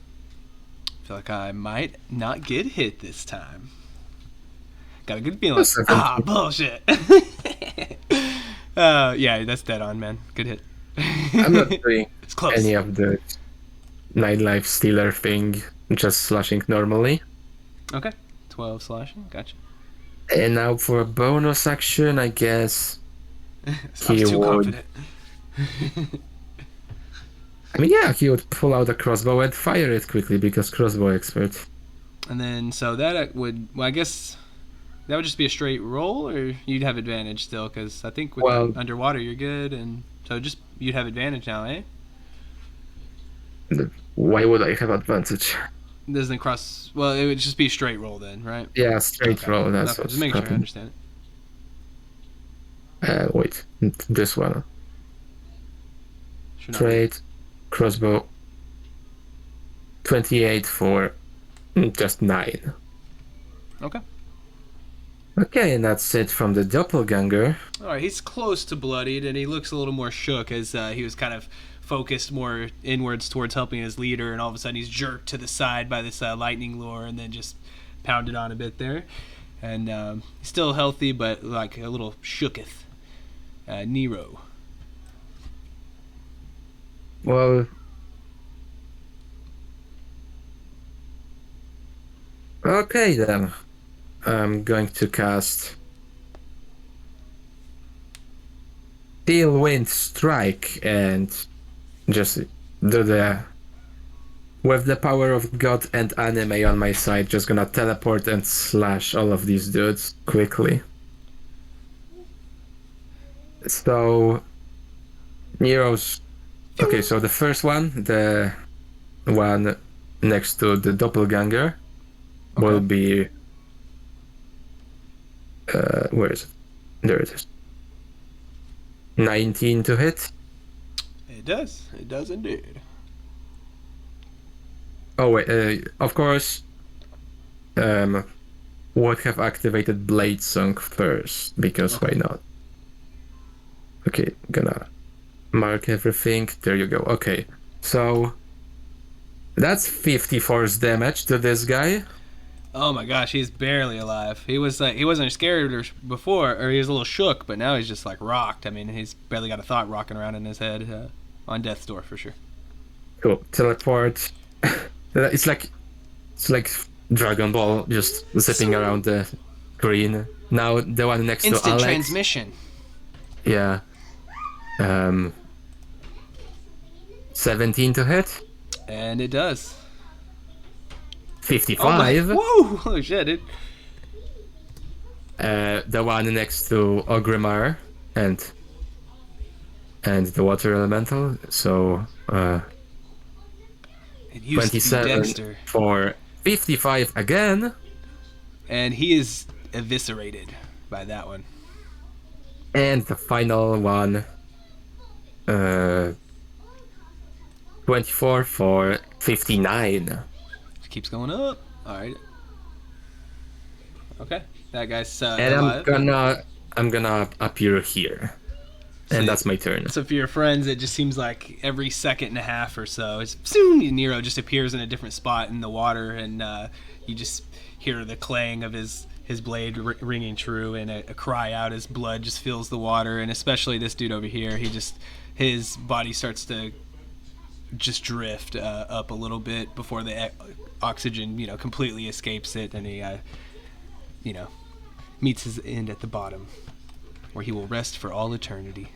Speaker 1: I feel like I might not get hit this time. Got a good feeling.
Speaker 3: Listen,
Speaker 1: Bullshit. Yeah, that's dead on, man. Good hit.
Speaker 3: I'm not doing
Speaker 1: It's close.
Speaker 3: any of the Nightlife Stealer thing, just slashing normally.
Speaker 1: Okay. 12 slashing. Gotcha.
Speaker 3: And now for a bonus action, I guess.
Speaker 1: Sounds too
Speaker 3: would-
Speaker 1: confident.
Speaker 3: I mean, yeah, he would pull out a crossbow and fire it quickly because crossbow expert.
Speaker 1: And then, so that would, well, I guess that would just be a straight roll, or you'd have advantage still, because I think with
Speaker 3: Well-
Speaker 1: underwater you're good, and so just you'd have advantage now, eh?
Speaker 3: Why would I have advantage?
Speaker 1: Doesn't it cross? Well, it would just be a straight roll then, right?
Speaker 3: Yeah, straight
Speaker 1: Okay.
Speaker 3: roll, that's
Speaker 1: Okay,
Speaker 3: what's
Speaker 1: just making sure I
Speaker 3: happening.
Speaker 1: understand it.
Speaker 3: Wait, this one.
Speaker 1: Should not be-
Speaker 3: Straight, crossbow. 28 for just 9.
Speaker 1: Okay.
Speaker 3: Okay, and that's it from the doppelganger.
Speaker 1: All right, he's close to bloodied, and he looks a little more shook as he was kind of focused more inwards towards helping his leader, and all of a sudden he's jerked to the side by this lightning lure, and then just pounded on a bit there. And he's still healthy, but like a little shooketh. Nero.
Speaker 3: Well, okay then. I'm going to cast Tailwind Strike and just do the... With the power of God and anime on my side, just gonna teleport and slash all of these dudes quickly. So... Nero's... Okay, so the first one, the one next to the doppelganger, will be... where is it? There it is. 19 to hit.
Speaker 1: It does. It does indeed.
Speaker 3: Oh wait, of course, would have activated Blade Song first, because why not? Okay, gonna mark everything. There you go. Okay, so that's 50 force damage to this guy.
Speaker 1: Oh my gosh, he's barely alive. He was like, he wasn't scared before, or he was a little shook, but now he's just like rocked. I mean, he's barely got a thought rocking around in his head on death's door for sure.
Speaker 3: Cool. Teleport. It's like Dragon Ball, just zipping around the screen. Now the one next to
Speaker 1: Instant
Speaker 3: Alex.
Speaker 1: transmission.
Speaker 3: Yeah. 17 to hit.
Speaker 1: And it does.
Speaker 3: 55.
Speaker 1: Whoa! Holy shit, dude.
Speaker 3: The one next to Ogrimmar and the water elemental. So
Speaker 1: It used to be
Speaker 3: 27
Speaker 1: Dexter.
Speaker 3: for 55 again.
Speaker 1: And he is eviscerated by that one.
Speaker 3: And the final one, 24 for 59.
Speaker 1: Keeps going up. Alright. Okay. That guy's
Speaker 3: And
Speaker 1: alive.
Speaker 3: I'm gonna appear here. And that's my turn.
Speaker 1: So for your friends, it just seems like every second and a half or so, it's soon Nero just appears in a different spot in the water, and you just hear the clang of his blade ringing true, and a cry out as blood just fills the water. And especially this dude over here, his body starts to just drift up a little bit before the oxygen, completely escapes it, and he, meets his end at the bottom, where he will rest for all eternity.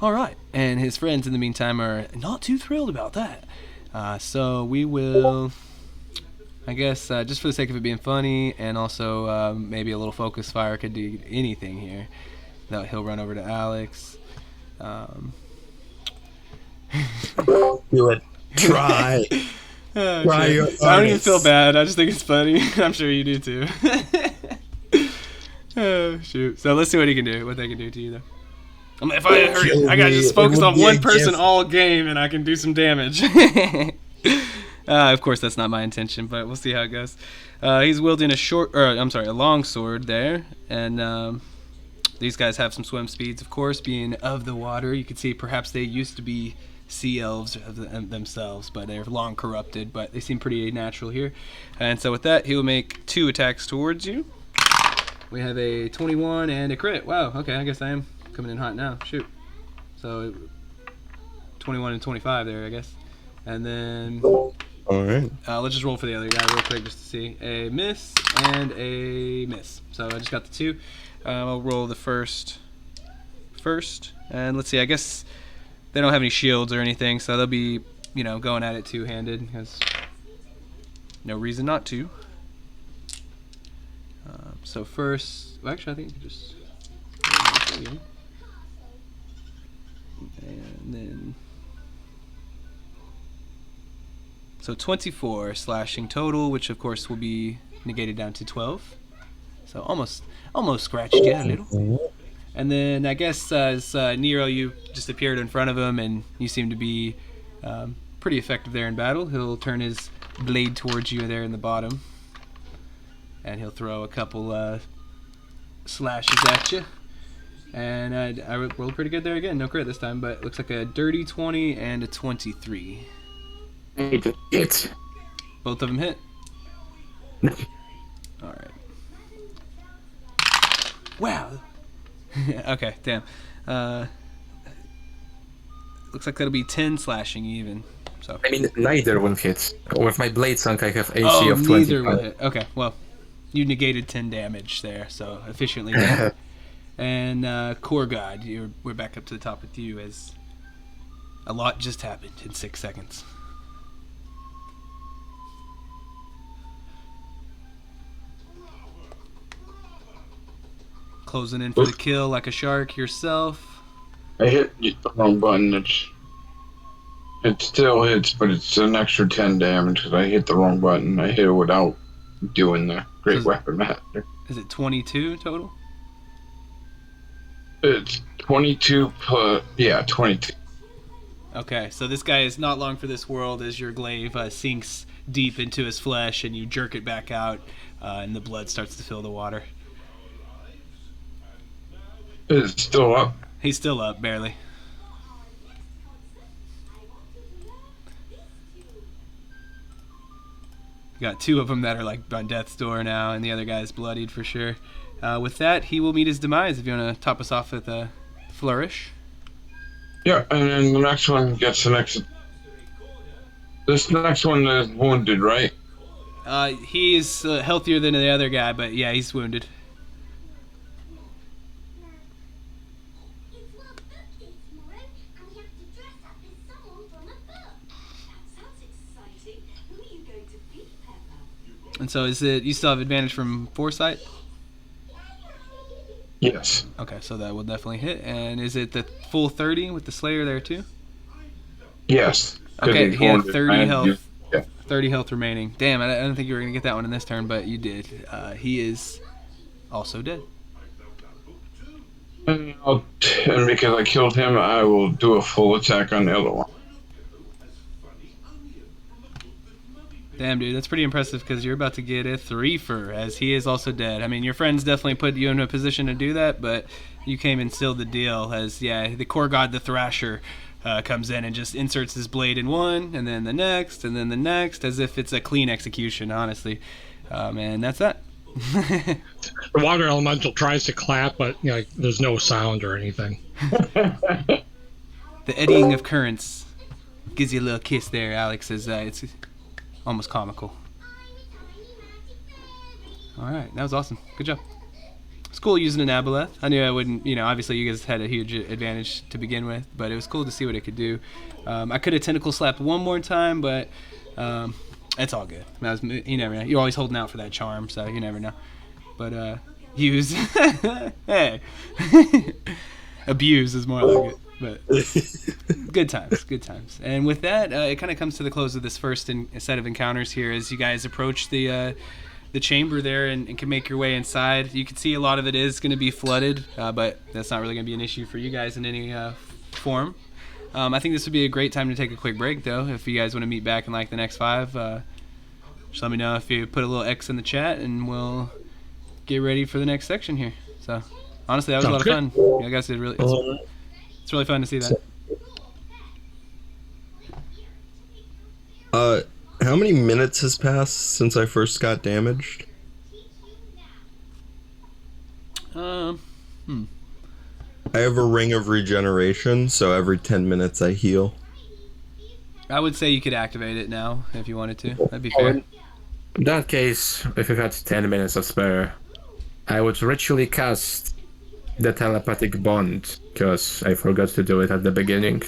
Speaker 1: All right, and his friends in the meantime are not too thrilled about that. So we will, I guess, just for the sake of it being funny, and also maybe a little focus fire could do anything here. That he'll run over to Alex.
Speaker 2: Do it. Try.
Speaker 1: Oh,
Speaker 2: Try
Speaker 1: shit.
Speaker 2: your
Speaker 1: I don't even
Speaker 2: hardest.
Speaker 1: feel bad. I just think it's funny. I'm sure you do too. Oh shoot! So let's see what he can do. What they can do to you though. If I hurry, I gotta just focus on one person all game, and I can do some damage. Of course, that's not my intention, but we'll see how it goes. He's wielding a long sword there, and these guys have some swim speeds, of course, being of the water. You can see perhaps they used to be sea elves of themselves, but they're long corrupted, but they seem pretty natural here. And so with that, he will make 2 attacks towards you. We have a 21 and a crit. Wow, okay, I guess I am coming in hot now. Shoot. So 21 and 25 there, I guess. And then
Speaker 2: All right.
Speaker 1: let's just roll for the other guy real quick just to see. A miss and a miss. So I just got the 2. I'll roll the first. And let's see, I guess they don't have any shields or anything, so they'll be, going at it two-handed, because no reason not to. So first, well, actually I think you could just, and then, so 24 slashing total, which of course will be negated down to 12. So almost scratched you a little. And then I guess as Nero, you just appeared in front of him, and you seem to be pretty effective there in battle. He'll turn his blade towards you there in the bottom, and he'll throw a couple slashes at you. And I rolled pretty good there again. No crit this time, but it looks like a dirty 20 and a 23.
Speaker 3: It.
Speaker 1: Both of them hit. All right. Wow. Okay, damn. Looks like that'll be 10 slashing even. So.
Speaker 3: I mean, neither will hit. With my blade sunk, I have AC
Speaker 1: Oh,
Speaker 3: of
Speaker 1: neither
Speaker 3: 25.
Speaker 1: will hit. Okay, well, you negated 10 damage there, so efficiently done. And Core God, we're back up to the top with you as a lot just happened in 6 seconds. Closing in for the kill like a shark yourself.
Speaker 4: I hit the wrong button. It still hits, but it's an extra 10 damage because I hit the wrong button. I hit it without doing the Great
Speaker 1: So-
Speaker 4: Weapon Master.
Speaker 1: Is it 22 total?
Speaker 4: It's 22 plus, yeah, 22.
Speaker 1: Okay, so this guy is not long for this world as your glaive sinks deep into his flesh and you jerk it back out and the blood starts to fill the water.
Speaker 4: It's still up.
Speaker 1: He's still up, barely. You got 2 of them that are like on death's door now, and the other guy's bloodied for sure. With that, he will meet his demise. If you want to top us off with a flourish.
Speaker 4: Yeah, and then the next one gets the next. This next one is wounded, right?
Speaker 1: He's healthier than the other guy, but yeah, he's wounded.
Speaker 7: It's World Book Day tomorrow, and we have to dress up as someone from a book.
Speaker 8: That sounds exciting. Who are you going to be, Peppa?
Speaker 1: And so is it, you still have advantage from foresight?
Speaker 4: Yes.
Speaker 1: Okay, so that will definitely hit. And is it the full 30 with the Slayer there too?
Speaker 4: Yes. 'Cause
Speaker 1: Okay,
Speaker 4: he's
Speaker 1: he had
Speaker 4: wounded.
Speaker 1: 30
Speaker 4: I had to
Speaker 1: health.
Speaker 4: use- Yeah.
Speaker 1: 30 health remaining. Damn, I don't think you were going to get that one in this turn, but you did. He is also dead.
Speaker 4: And because I killed him, I will do a full attack on the other one.
Speaker 1: Damn, dude, that's pretty impressive because you're about to get a 3-fer as he is also dead. I mean, your friends definitely put you in a position to do that, but you came and sealed the deal as, yeah, the Core God, the Thrasher, comes in and just inserts his blade in one, and then the next, and then the next, as if it's a clean execution, honestly. And that's that.
Speaker 5: The water elemental tries to clap, but there's no sound or anything.
Speaker 1: The eddying of currents gives you a little kiss there, Alex, as it's almost comical. Alright, that was awesome. Good job. It's cool using an aboleth. I knew I wouldn't, obviously you guys had a huge advantage to begin with, but it was cool to see what it could do. I could have tentacle slapped one more time, but it's all good. You never know. You're always holding out for that charm, so you never know. But use... hey. Abuse is more like it. But good times. And with that, it kind of comes to the close of this first set of encounters here as you guys approach the chamber there and can make your way inside. You can see a lot of it is going to be flooded, but that's not really going to be an issue for you guys in any form. I think this would be a great time to take a quick break, though. If you guys want to meet back in like the next 5, just let me know if you put a little X in the chat, and we'll get ready for the next section here. So, honestly, that was a lot of fun. You guys did really. It's really fun to see that.
Speaker 2: How many minutes has passed since I first got damaged?
Speaker 1: I
Speaker 2: have a ring of regeneration, so every 10 minutes I heal.
Speaker 1: I would say you could activate it now if you wanted to. That'd be fair.
Speaker 3: In that case, if you had 10 minutes of spare, I would ritually cast the telepathic bond, because I forgot to do it at the beginning.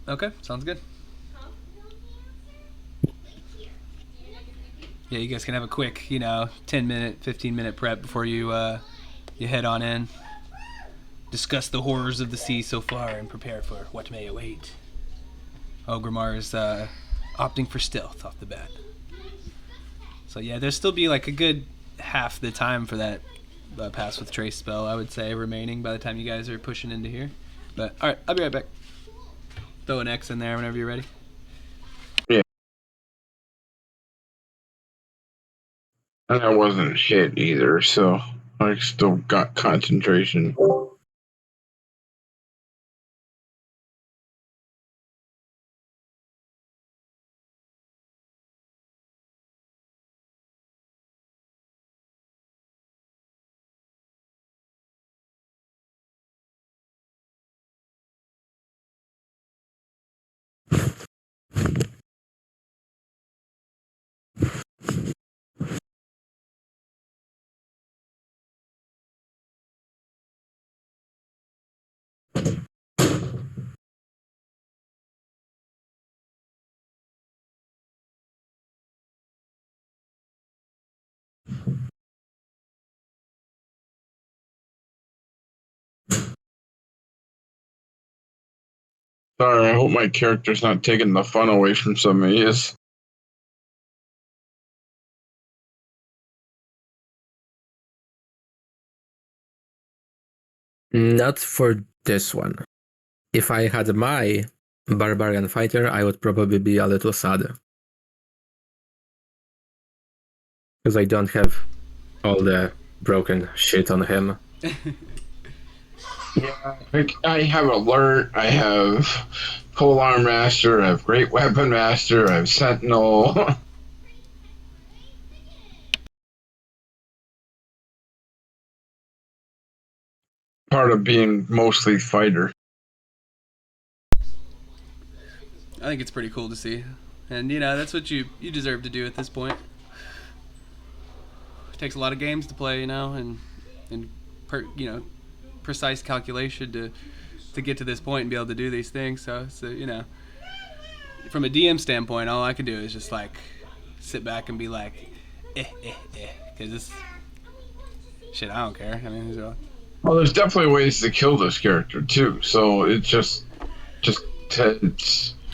Speaker 1: Okay, sounds good. Yeah, you guys can have a quick, 10-minute, 15-minute prep before you head on in. Discuss the horrors of the sea so far and prepare for what may await. Ogrimmar is opting for stealth off the bat. So yeah, there'll still be like a good half the time for that pass with trace spell, I would say, remaining by the time you guys are pushing into here. But alright, I'll be right back. Throw an X in there whenever you're ready.
Speaker 4: And I wasn't hit either, so I still got concentration. Sorry, I hope my character's not taking the fun away from some of his.
Speaker 3: Not for this one. If I had my barbarian fighter, I would probably be a little sad. Because I don't have all the broken shit on him.
Speaker 4: Yeah, I have Alert, I have Polearm Master, I have Great Weapon Master, I have Sentinel. Part of being mostly fighter.
Speaker 1: I think it's pretty cool to see, and that's what you deserve to do at this point. It takes a lot of games to play, and precise calculation to get to this point and be able to do these things. So from a DM standpoint, all I can do is just like sit back and be like, because it's shit. I don't care. I mean,
Speaker 4: well, there's definitely ways to kill this character too. So it's just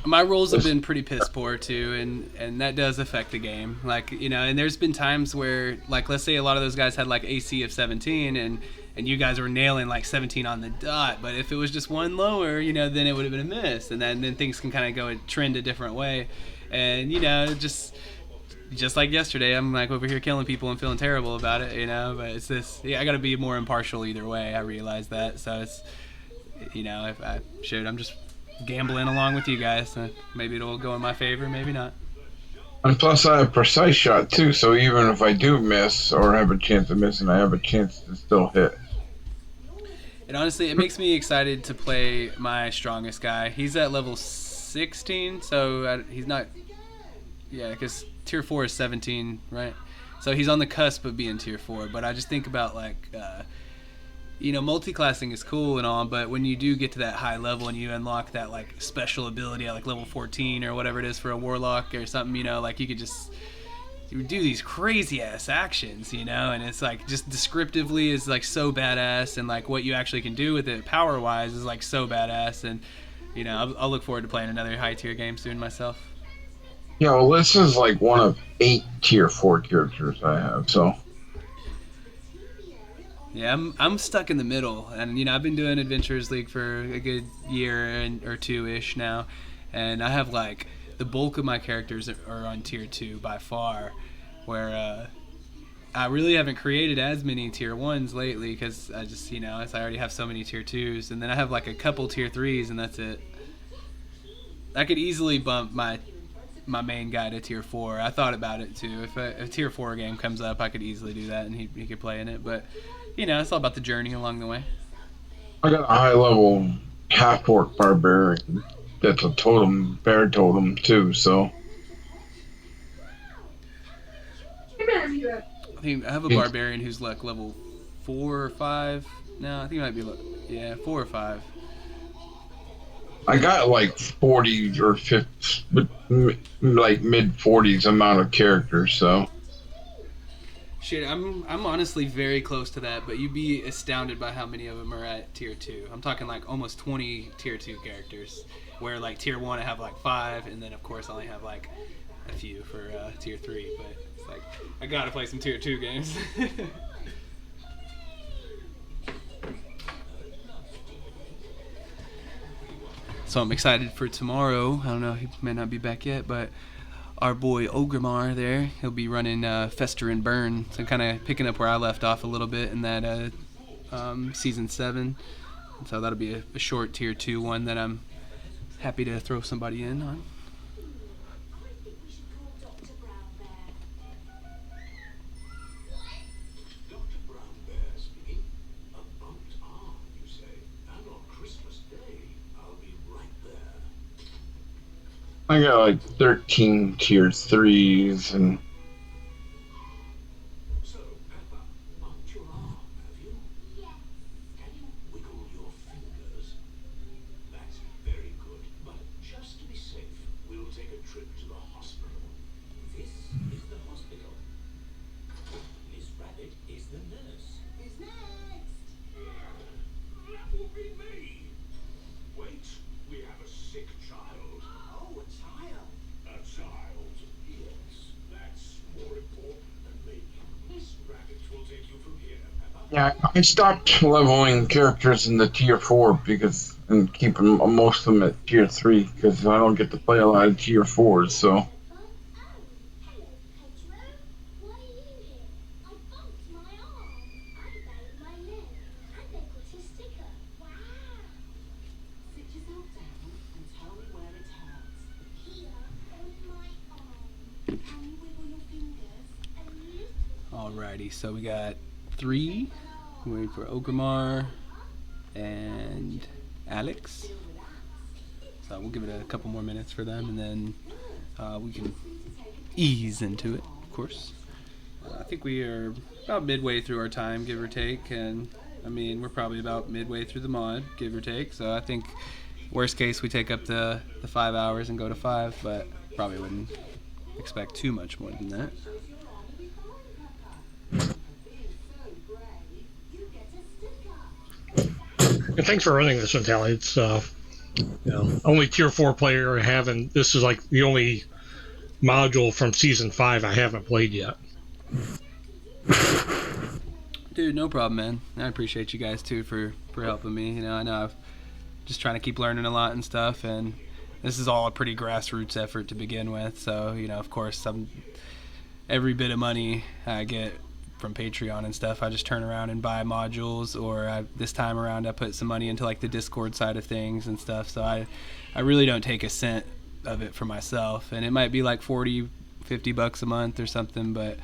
Speaker 1: my rolls have been pretty piss poor too, and that does affect the game. Like and there's been times where, like, let's say a lot of those guys had like AC of 17, and you guys were nailing like 17 on the dot. But if it was just one lower, then it would have been a miss, and then things can kind of go and trend a different way, and just like yesterday, I'm like over here killing people and feeling terrible about it, but it's this, I gotta be more impartial either way. I realize that. So it's, if I should, I'm just gambling along with you guys. Maybe it'll go in my favor, maybe not.
Speaker 4: And plus I have precise shot too, so even if I do miss or have a chance of missing, I have a chance to still hit.
Speaker 1: And honestly, it makes me excited to play my strongest guy. He's at level 16, so he's not, because tier 4 is 17, right? So he's on the cusp of being tier 4, but I just think about like multi-classing is cool and all, but when you do get to that high level and you unlock that like special ability at like level 14 or whatever it is for a warlock or something, like you could just do these crazy ass actions, and it's like just descriptively is like so badass, and like what you actually can do with it power wise is like so badass, and I'll look forward to playing another high tier game soon myself.
Speaker 4: Yeah, well, this is like one of 8 tier 4 characters I have, so.
Speaker 1: Yeah, I'm stuck in the middle, and I've been doing Adventurers League for a good year or two-ish now, and I have like the bulk of my characters are on tier 2 by far, where I really haven't created as many tier 1s lately because I just I already have so many tier 2s, and then I have like a couple tier 3s, and that's it. I could easily bump my main guy to tier 4. I thought about it too. If a tier 4 game comes up, I could easily do that, and he could play in it. But it's all about the journey along the way.
Speaker 4: I got a high level half orc barbarian that's a totem, bear totem too. So
Speaker 1: I think I have a barbarian who's like level 4 or 5 now. I think it might be 4 or 5.
Speaker 4: I got like 40 or 50, like mid 40s amount of characters. So
Speaker 1: shit, I'm honestly very close to that, but you'd be astounded by how many of them are at tier 2. I'm talking like almost 20 tier 2 characters, where like tier 1 I have like 5, and then of course I only have like a few for tier 3. But it's like I gotta play some tier 2 games. So I'm excited for tomorrow. I don't know, he may not be back yet, but our boy Ogrimmar there, he'll be running Fester and Burn. So kind of picking up where I left off a little bit in that season 7. So that'll be a short tier 2 one that I'm happy to throw somebody in on.
Speaker 4: I got like 13 tier 3s and.
Speaker 9: So, Peppa, bumped your arm, have you?
Speaker 7: Yes.
Speaker 9: Can you wiggle your fingers? That's very good, but just to be safe, we'll take a trip to the hospital. This is the hospital. Miss Rabbit is the nurse.
Speaker 7: Who's next?
Speaker 9: That will be me. Wait, we have a sick
Speaker 4: Yeah, I stopped leveling characters in the tier 4 and keeping most of them at tier 3 because I don't get to play a lot of tier 4s. So
Speaker 7: Hello, Pedro. Why are you here? I bumped my arm. I banged my leg. And they put a sticker. Wow.
Speaker 8: Sit yourself down and tell me where it hurts.
Speaker 7: Here on my arm.
Speaker 8: Can you wiggle your fingers?
Speaker 7: A little.
Speaker 1: Alrighty, so we got 3. Waiting for Ogrimmar and Alex. So we'll give it a couple more minutes for them, and then we can ease into it, of course. I think we are about midway through our time, give or take, and I mean, we're probably about midway through the mod, give or take, so I think worst case we take up the 5 hours and go to 5, but probably wouldn't expect too much more than that.
Speaker 5: And thanks for running this one, Tally. It's only tier 4 player I have, and this is like the only module from season 5 I haven't played yet.
Speaker 1: Dude, no problem, man. I appreciate you guys too for helping me. You know, I know I've just trying to keep learning a lot and stuff, and this is all a pretty grassroots effort to begin with. So, you know, of course, every bit of money I get from Patreon and stuff, I just turn around and buy modules, or this time around I put some money into like the Discord side of things and stuff. So I really don't take a cent of it for myself, and it might be like $40-$50 a month or something, but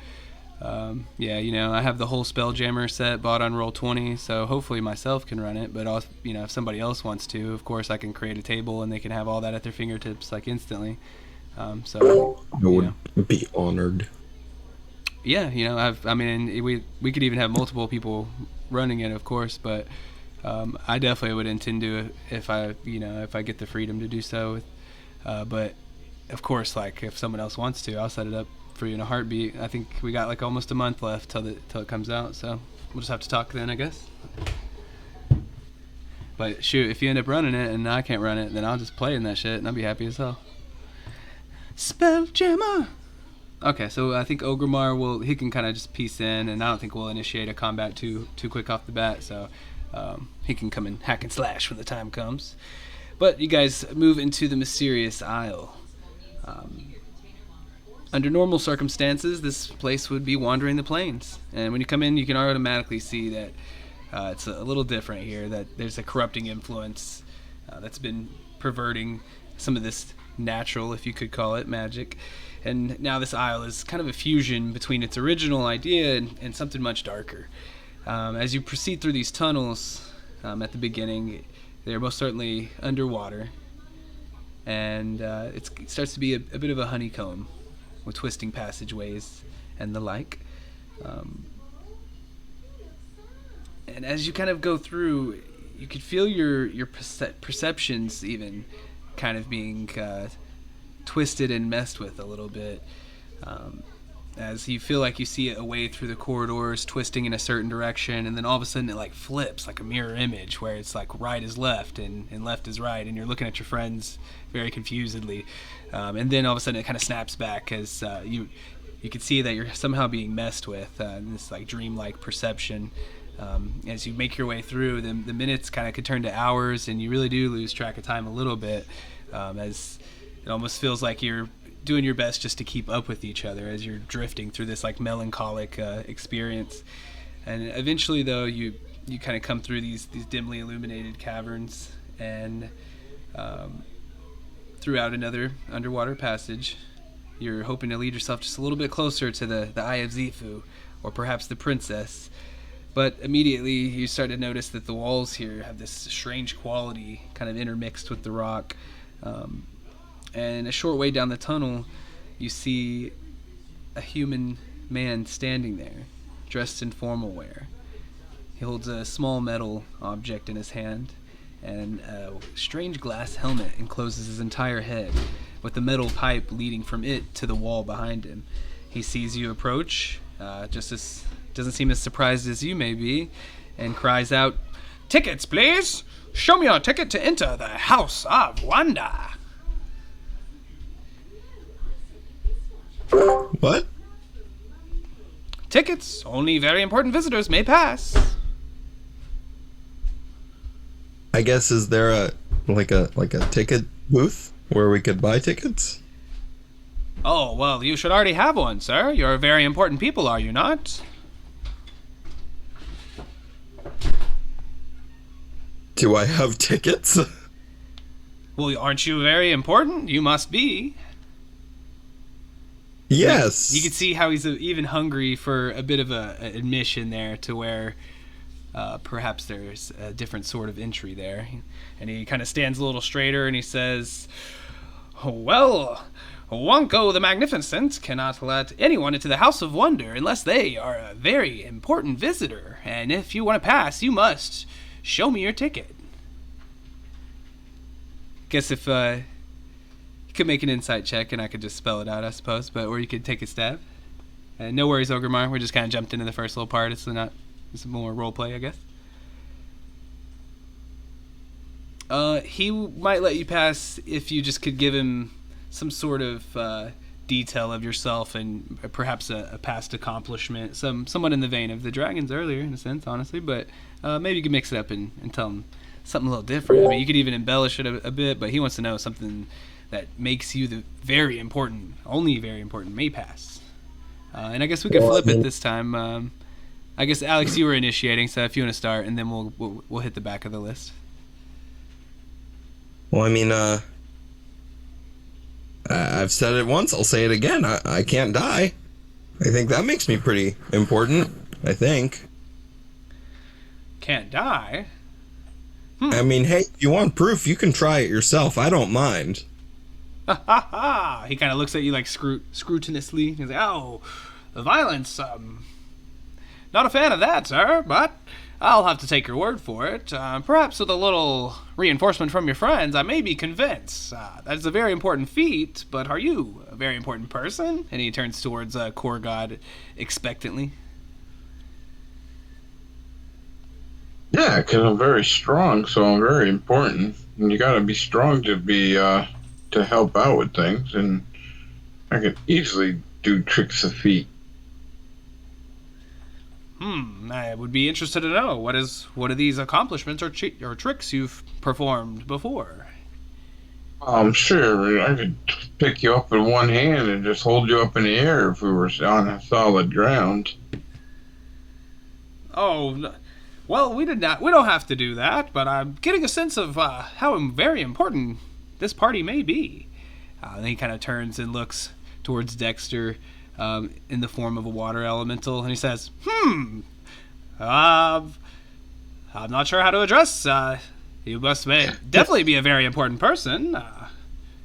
Speaker 1: yeah, you know, I have the whole Spelljammer set bought on Roll20, so hopefully myself can run it, but also, you know, if somebody else wants to, of course I can create a table and they can have all that at their fingertips like instantly. So
Speaker 2: I would be honored.
Speaker 1: yeah, you know, I mean, we could even have multiple people running it, of course, but I definitely would intend to if I get the freedom to do so. But of course, like if someone else wants to, I'll set it up for you in a heartbeat. I think we got like almost a month left till it comes out, so we'll just have to talk then, I guess. But shoot, if you end up running it and I can't run it, then I'll just play in that shit and I'll be happy as hell. Spelljammer. Okay, so I think Ogrimmar he can kind of just piece in, and I don't think we'll initiate a combat too quick off the bat, so he can come and hack and slash when the time comes. But you guys move into the Mysterious Isle. Under normal circumstances, this place would be wandering the plains, and when you come in, you can automatically see that it's a little different here, that there's a corrupting influence that's been perverting some of this natural, if you could call it, magic. And now this isle is kind of a fusion between its original idea and something much darker. As you proceed through these tunnels at the beginning, they're most certainly underwater, and it starts to be a bit of a honeycomb with twisting passageways and the like. And as you kind of go through, you could feel your perceptions even kind of being twisted and messed with a little bit, as you feel like you see a way through the corridors twisting in a certain direction, and then all of a sudden it like flips like a mirror image where it's like right is left and left is right, and you're looking at your friends very confusedly, and then all of a sudden it kind of snaps back as you can see that you're somehow being messed with in this like dreamlike perception. As you make your way through, the minutes kind of could turn to hours, and you really do lose track of time a little bit, as it almost feels like you're doing your best just to keep up with each other as you're drifting through this like melancholic experience. And eventually, though, you kind of come through these dimly illuminated caverns, and throughout another underwater passage, you're hoping to lead yourself just a little bit closer to the Eye of Zifu, or perhaps the princess. But immediately you start to notice that the walls here have this strange quality kind of intermixed with the rock. And a short way down the tunnel, you see a human man standing there, dressed in formal wear. He holds a small metal object in his hand, and a strange glass helmet encloses his entire head, with a metal pipe leading from it to the wall behind him. He sees you approach, doesn't seem as surprised as you may be, and cries out, "Tickets, please! Show me your ticket to enter the House of Wonder!"
Speaker 2: What?
Speaker 1: Tickets, only very important visitors may pass.
Speaker 2: I guess is there a ticket booth where we could buy tickets?
Speaker 1: Oh, well, you should already have one, sir. You're very important people, are you not?
Speaker 2: Do I have tickets?
Speaker 1: Well, aren't you very important? You must be.
Speaker 2: Yes.
Speaker 1: You can see how he's even hungry for a bit of an admission there, to where perhaps there's a different sort of entry there. And he kind of stands a little straighter and he says, well, Wonko the Magnificent cannot let anyone into the House of Wonder unless they are a very important visitor. And if you want to pass, you must show me your ticket. Guess if you could make an insight check and I could just spell it out, I suppose, or you could take a stab. No worries, Ogremar. We just kind of jumped into the first little part. It's more role play, I guess. He might let you pass if you just could give him some sort of detail of yourself and perhaps a past accomplishment, somewhat in the vein of the dragons earlier, in a sense, honestly. But maybe you could mix it up and tell him something a little different. I mean, you could even embellish it a bit, but he wants to know something that makes you the only very important may pass. And I guess we could flip it this time. I guess, Alex, you were initiating, so if you want to start, and then we'll hit the back of the list.
Speaker 2: Well, I mean, I've said it once, I'll say it again. I can't die. I think that makes me pretty important, I think.
Speaker 1: Can't die?
Speaker 2: I mean, hey, if you want proof, you can try it yourself. I don't mind.
Speaker 1: Ha ha ha! He kind of looks at you like scrutinously. He's like, oh, violence. Not a fan of that, sir, but I'll have to take your word for it. Perhaps with a little reinforcement from your friends, I may be convinced. That is a very important feat, but are you a very important person? And he turns towards Korgod expectantly.
Speaker 4: Yeah, because I'm very strong, so I'm very important. And you gotta be strong to be, to help out with things, and I can easily do tricks of feet.
Speaker 1: I would be interested to know what are these accomplishments or tricks you've performed before?
Speaker 4: Sure, I could pick you up with one hand and just hold you up in the air if we were on solid ground.
Speaker 1: Oh, well, we don't have to do that, but I'm getting a sense of how very important this party may be. Then he kind of turns and looks towards Dexter in the form of a water elemental, and he says, I'm not sure how to address. You must definitely be a very important person.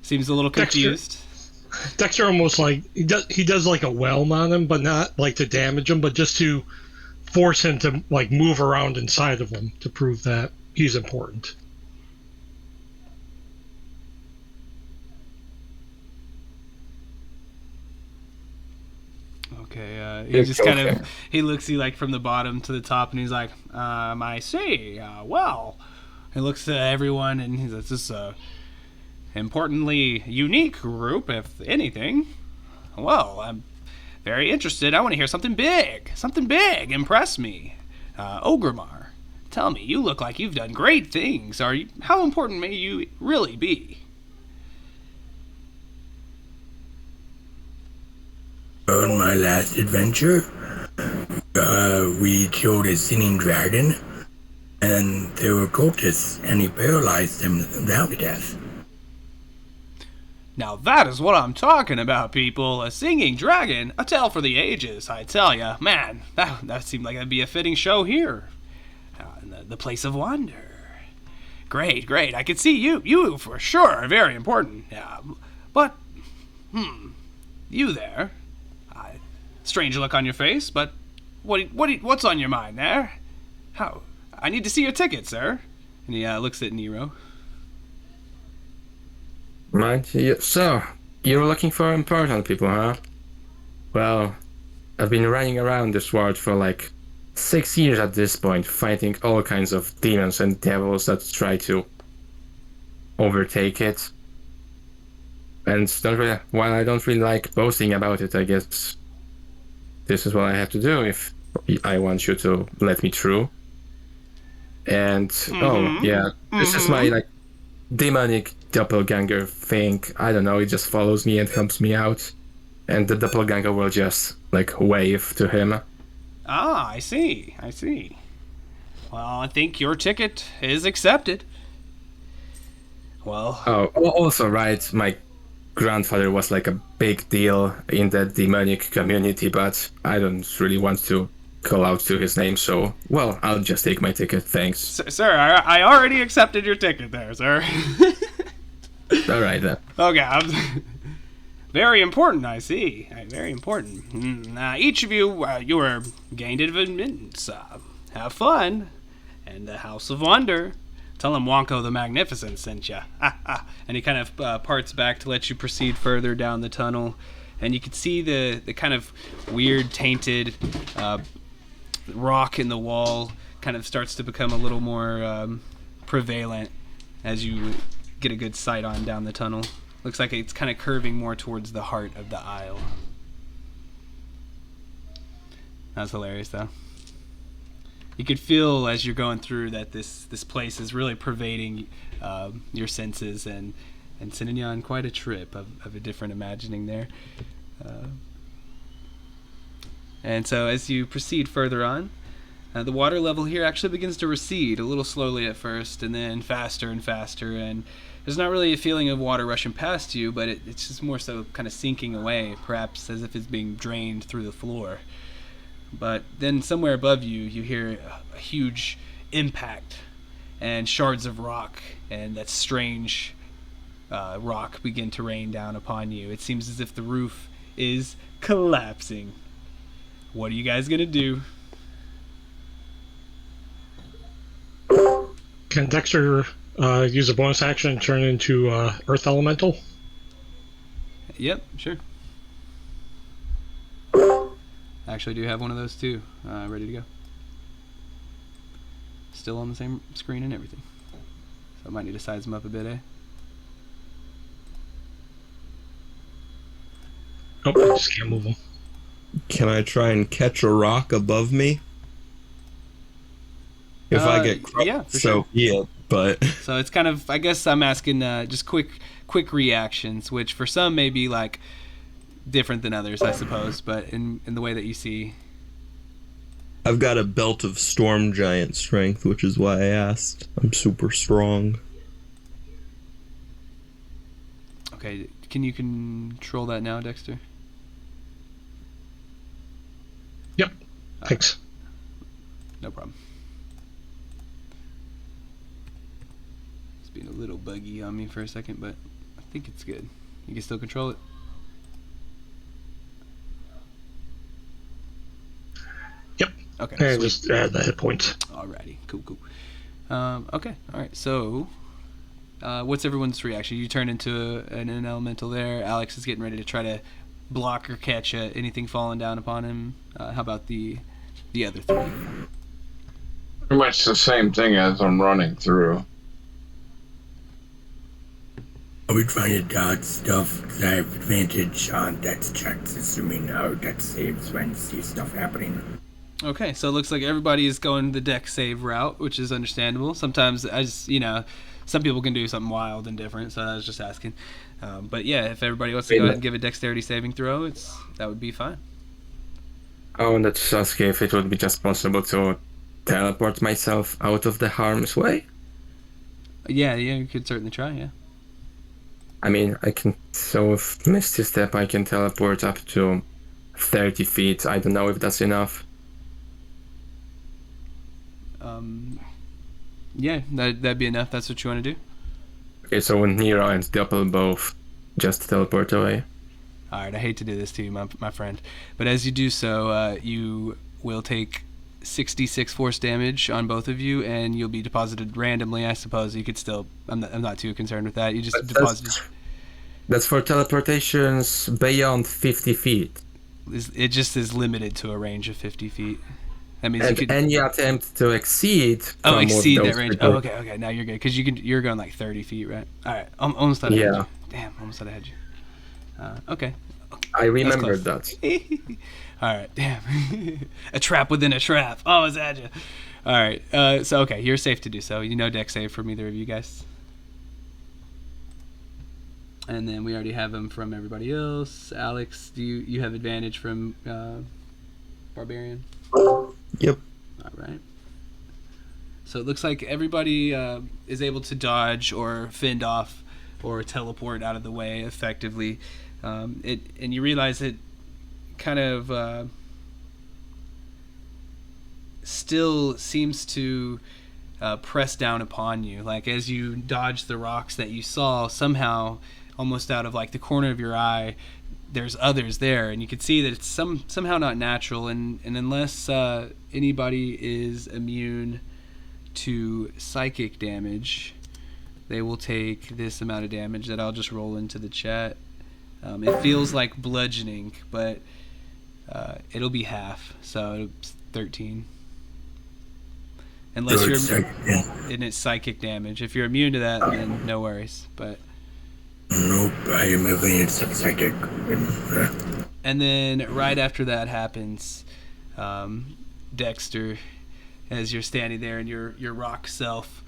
Speaker 1: Seems a little confused.
Speaker 5: Dexter almost like he does like a whelm on him, but not like to damage him, but just to force him to like move around inside of him to prove that he's important.
Speaker 1: Okay, he just kind of he looks you like from the bottom to the top, and he's like, I see. Well, he looks at everyone, and he's like, this is a importantly unique group, if anything. Well, I'm very interested. I want to hear something big. Something big. Impress me. Ogremar, tell me, you look like you've done great things. How important may you really be?
Speaker 6: On my last adventure, we killed a singing dragon, and there were cultists, and he paralyzed them down to death.
Speaker 1: Now that is what I'm talking about, people. A singing dragon, a tale for the ages, I tell ya. Man, that seemed like that'd be a fitting show here. In the place of wonder. Great. I can see you for sure are very important. But, you there. Strange look on your face, but what's on your mind there? How? I need to see your ticket, sir. And he looks at Nero.
Speaker 3: Right, so, you're looking for important people, huh? Well, I've been running around this world for like 6 years at this point, fighting all kinds of demons and devils that try to overtake it. And while I don't really like boasting about it, I guess this is what I have to do if I want you to let me through. And oh yeah, this is my like demonic doppelganger thing. I don't know, it just follows me and helps me out. And the doppelganger will just like wave to him.
Speaker 1: Ah, I see. I see. Well, I think your ticket is accepted. Well,
Speaker 3: Oh, also right, my grandfather was like a big deal in the demonic community, but I don't really want to call out to his name, so well, I'll just take my ticket, thanks.
Speaker 1: sir, I already accepted your ticket there, sir.
Speaker 3: Alright then.
Speaker 1: Okay, very important, I see. Very important. Each of you, you are gained admittance. Have fun. And the House of Wonder. Tell him Wonko the Magnificent sent you. And he kind of parts back to let you proceed further down the tunnel. And you can see the kind of weird, tainted rock in the wall kind of starts to become a little more prevalent as you get a good sight on down the tunnel. Looks like it's kind of curving more towards the heart of the aisle. That's hilarious, though. You could feel as you're going through that this place is really pervading your senses and sending you on quite a trip of a different imagining there. And so as you proceed further on, the water level here actually begins to recede, a little slowly at first, and then faster and faster, and there's not really a feeling of water rushing past you, but it's just more so kind of sinking away, perhaps as if it's being drained through the floor. But then somewhere above you, you hear a huge impact, and shards of rock and that strange rock begin to rain down upon you. It seems as if the roof is collapsing. What are you guys gonna do?
Speaker 5: Can Dexter use a bonus action and turn into Earth Elemental?
Speaker 1: Yep, sure. Actually, do have one of those too, ready to go. Still on the same screen and everything. So I might need to size them up a bit, eh?
Speaker 5: Nope, I just can't move them.
Speaker 2: Can I try and catch a rock above me? If I get crushed,
Speaker 1: yeah, for
Speaker 2: so
Speaker 1: sure.
Speaker 2: be it. But
Speaker 1: So it's kind of, I guess I'm asking just quick reactions, which for some may be like different than others, I suppose, but in the way that you see.
Speaker 2: I've got a belt of storm giant strength, which is why I asked. I'm super strong.
Speaker 1: Okay, can you control that now, Dexter?
Speaker 5: Yep, thanks.
Speaker 1: No problem. It's being a little buggy on me for a second, but I think it's good. You can still control it.
Speaker 5: Yep.
Speaker 1: Okay.
Speaker 5: And just add the hit points.
Speaker 1: Alrighty, cool. Okay, alright, so what's everyone's reaction? You turn into an elemental there. Alex is getting ready to try to block or catch anything falling down upon him. How about the other three?
Speaker 4: Pretty much the same thing as I'm running through.
Speaker 6: Are we trying to dodge stuff? Because I have advantage on dex checks, assuming our dex saves when see stuff happening.
Speaker 1: Okay, so it looks like everybody is going the deck save route, which is understandable. Sometimes, some people can do something wild and different, so I was just asking. But yeah, if everybody wants to go ahead and give a dexterity saving throw, that would be fine.
Speaker 3: Oh, and that's asking if it would be just possible to teleport myself out of the harm's way.
Speaker 1: Yeah, you could certainly try, yeah.
Speaker 3: I mean, I can, so with Misty Step, I can teleport up to 30 feet. I don't know if that's enough.
Speaker 1: Yeah, that'd be enough. That's what you want to do?
Speaker 3: Okay, so when Nero and Doppel both just teleport away.
Speaker 1: Alright, I hate to do this to you, my friend. But as you do so, you will take 66 force damage on both of you, and you'll be deposited randomly, I suppose. You could still... I'm not too concerned with that. You just deposited...
Speaker 3: That's for teleportations beyond 50 feet.
Speaker 1: It just is limited to a range of 50 feet. That means
Speaker 3: And
Speaker 1: you could...
Speaker 3: any attempt to exceed...
Speaker 1: exceed
Speaker 3: from
Speaker 1: that
Speaker 3: those
Speaker 1: range.
Speaker 3: people-
Speaker 1: Oh, okay. Now you're good. Because you're going like 30 feet, right? Alright, almost thought I had you. Damn, almost thought I had you. Okay.
Speaker 3: I remembered
Speaker 1: close.
Speaker 3: that.
Speaker 1: Alright, damn. A trap within a trap. Oh, it's at you. All right. So okay, you're safe to do so. You know deck save from either of you guys. And then we already have them from everybody else. Alex, do you have advantage from Barbarian?
Speaker 2: Yep.
Speaker 1: All right. So it looks like everybody is able to dodge or fend off or teleport out of the way effectively. And you realize it kind of still seems to press down upon you. Like as you dodge the rocks that you saw, somehow, almost out of like the corner of your eye, there's others there, and you can see that it's somehow not natural. And unless anybody is immune to psychic damage, they will take this amount of damage that I'll just roll into the chat. It feels like bludgeoning, but it'll be half, so it's 13. Unless you're and it's psychic damage. If you're immune to that, then no worries. But
Speaker 6: nope, I am immune to psychic.
Speaker 1: And then right after that happens, Dexter, as you're standing there in your rock self,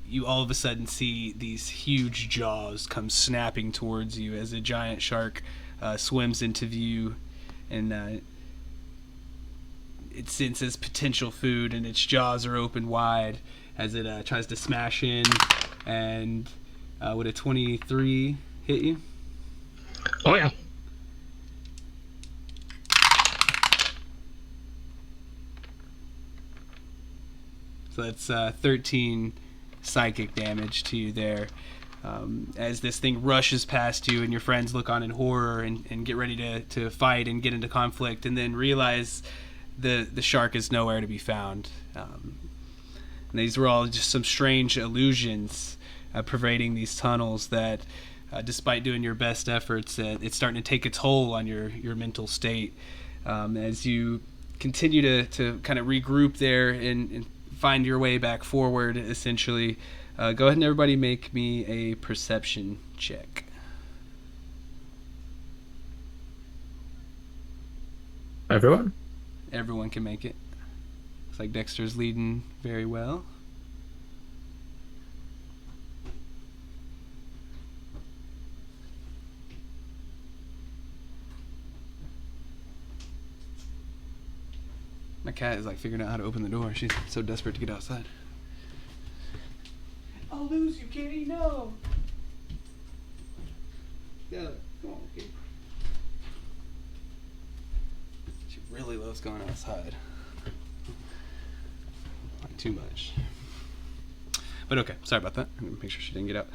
Speaker 1: you all of a sudden see these huge jaws come snapping towards you as a giant shark swims into view, and it senses potential food, and its jaws are open wide as it tries to smash in. And would a 23 hit you?
Speaker 5: Oh yeah.
Speaker 1: So that's 13 psychic damage to you there. As this thing rushes past you, and your friends look on in horror and get ready to fight and get into conflict, and then realize the shark is nowhere to be found. And these were all just some strange illusions pervading these tunnels that, despite doing your best efforts, it's starting to take a toll on your mental state. As you continue to kind of regroup there and find your way back forward, essentially, go ahead and everybody make me a perception check.
Speaker 3: Everyone?
Speaker 1: Everyone can make it. Looks like Dexter's leading very well. My cat is like figuring out how to open the door. She's so desperate to get outside. I'll lose you, kitty. No. Yeah, come on, kitty. She really loves going outside. Not too much. But okay, sorry about that. I'm gonna make sure she didn't get out.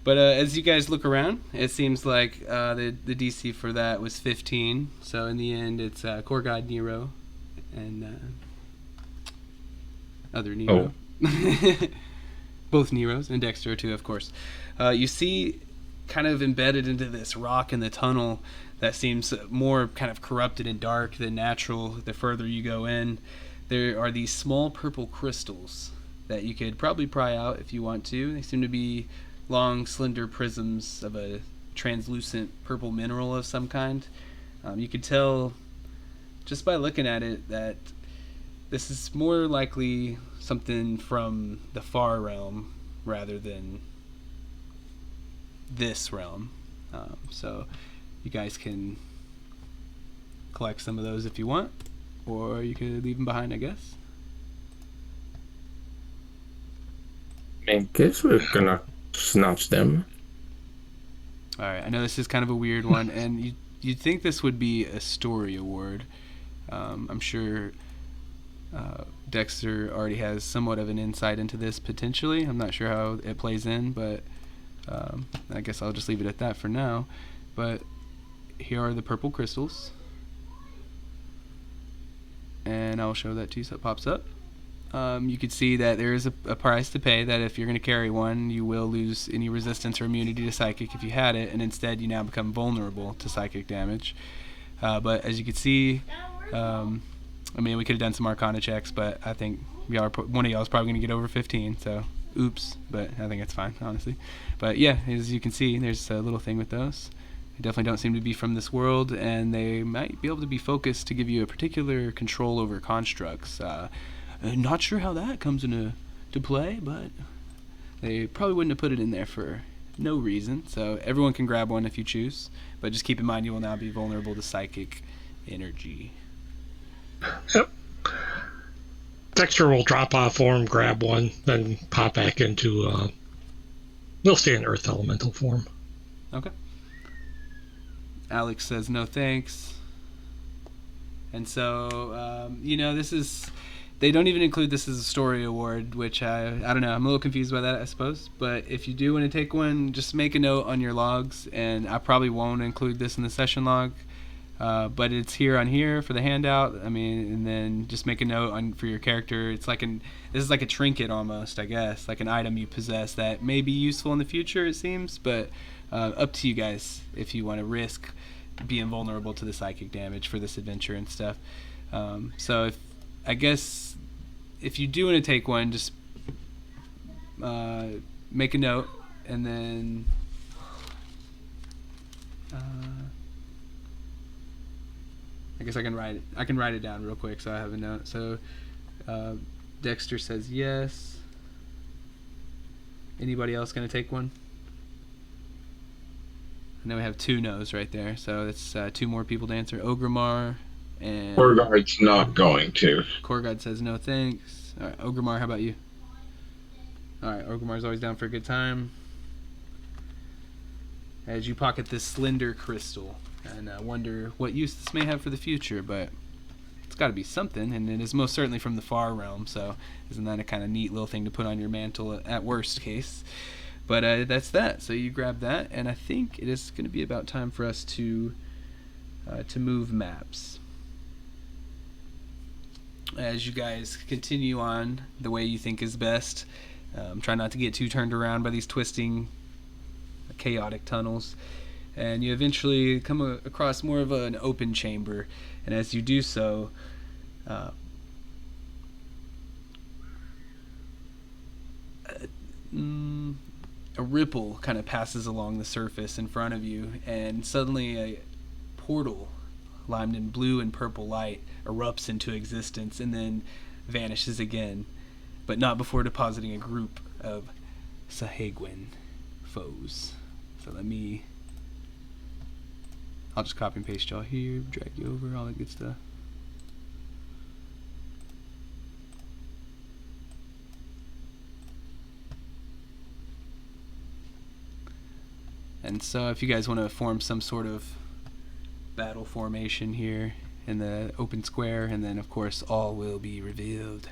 Speaker 1: But as you guys look around, it seems like the DC for that was 15. So in the end, it's Core God Nero and other Nero. Oh. Both Neros and Dexter too, of course. You see, kind of embedded into this rock in the tunnel that seems more kind of corrupted and dark than natural the further you go in. There are these small purple crystals that you could probably pry out if you want to. They seem to be long, slender prisms of a translucent purple mineral of some kind. You could tell just by looking at it that this is more likely something from the far realm rather than this realm. So you guys can collect some of those if you want, or you could leave them behind, I guess.
Speaker 3: I guess we're gonna snatch them.
Speaker 1: All right, I know this is kind of a weird one, and you'd think this would be a story award. I'm sure Dexter already has somewhat of an insight into this potentially. I'm not sure how it plays in, but I guess I'll just leave it at that for now. But here are the purple crystals, and I'll show that to you so it pops up. You can see that there is a price to pay, that if you're going to carry one, you will lose any resistance or immunity to psychic if you had it, and instead you now become vulnerable to psychic damage. But as you can see, I mean, we could have done some Arcana checks, but I think one of y'all is probably going to get over 15, so oops, but I think it's fine, honestly. But yeah, as you can see, there's a little thing with those. They definitely don't seem to be from this world, and they might be able to be focused to give you a particular control over constructs. Not sure how that comes into play, but they probably wouldn't have put it in there for no reason. So everyone can grab one if you choose, but just keep in mind you will now be vulnerable to psychic energy.
Speaker 5: Yep. Dexter will drop off form, grab one, then pop back into. They'll stay in Earth Elemental form.
Speaker 1: Okay. Alex says no thanks. And so, this is... They don't even include this as a story award, which I don't know. I'm a little confused by that, I suppose. But if you do want to take one, just make a note on your logs. And I probably won't include this in the session log. But it's here for the handout. I mean, and then just make a note for your character. This is like a trinket almost, I guess. Like an item you possess that may be useful in the future, it seems. But up to you guys if you want to risk being vulnerable to the psychic damage for this adventure and stuff. So if you do want to take one, just make a note, and then I guess I can write it down real quick so I have a note. So Dexter says yes. Anybody else going to take one? I know we have 2 no's right there, so that's 2 more people to answer. Ogremar and...
Speaker 4: Korgard's not going to.
Speaker 1: Korgard says no thanks. All right, Ogremar, how about you? All right, Ogremar's always down for a good time. As you pocket this slender crystal, and wonder what use this may have for the future, but it's got to be something, and it is most certainly from the far realm, so isn't that a kind of neat little thing to put on your mantle at worst case? But that's that. So you grab that, and I think it is going to be about time for us to move maps. As you guys continue on the way you think is best, try not to get too turned around by these twisting, chaotic tunnels, and you eventually come across more of an open chamber, and as you do so, a ripple kind of passes along the surface in front of you, and suddenly a portal limed in blue and purple light erupts into existence and then vanishes again, but not before depositing a group of Sahagwin foes. So I'll just copy and paste y'all here, drag you over, all that good stuff. And so if you guys want to form some sort of battle formation here in the open square, and then of course all will be revealed.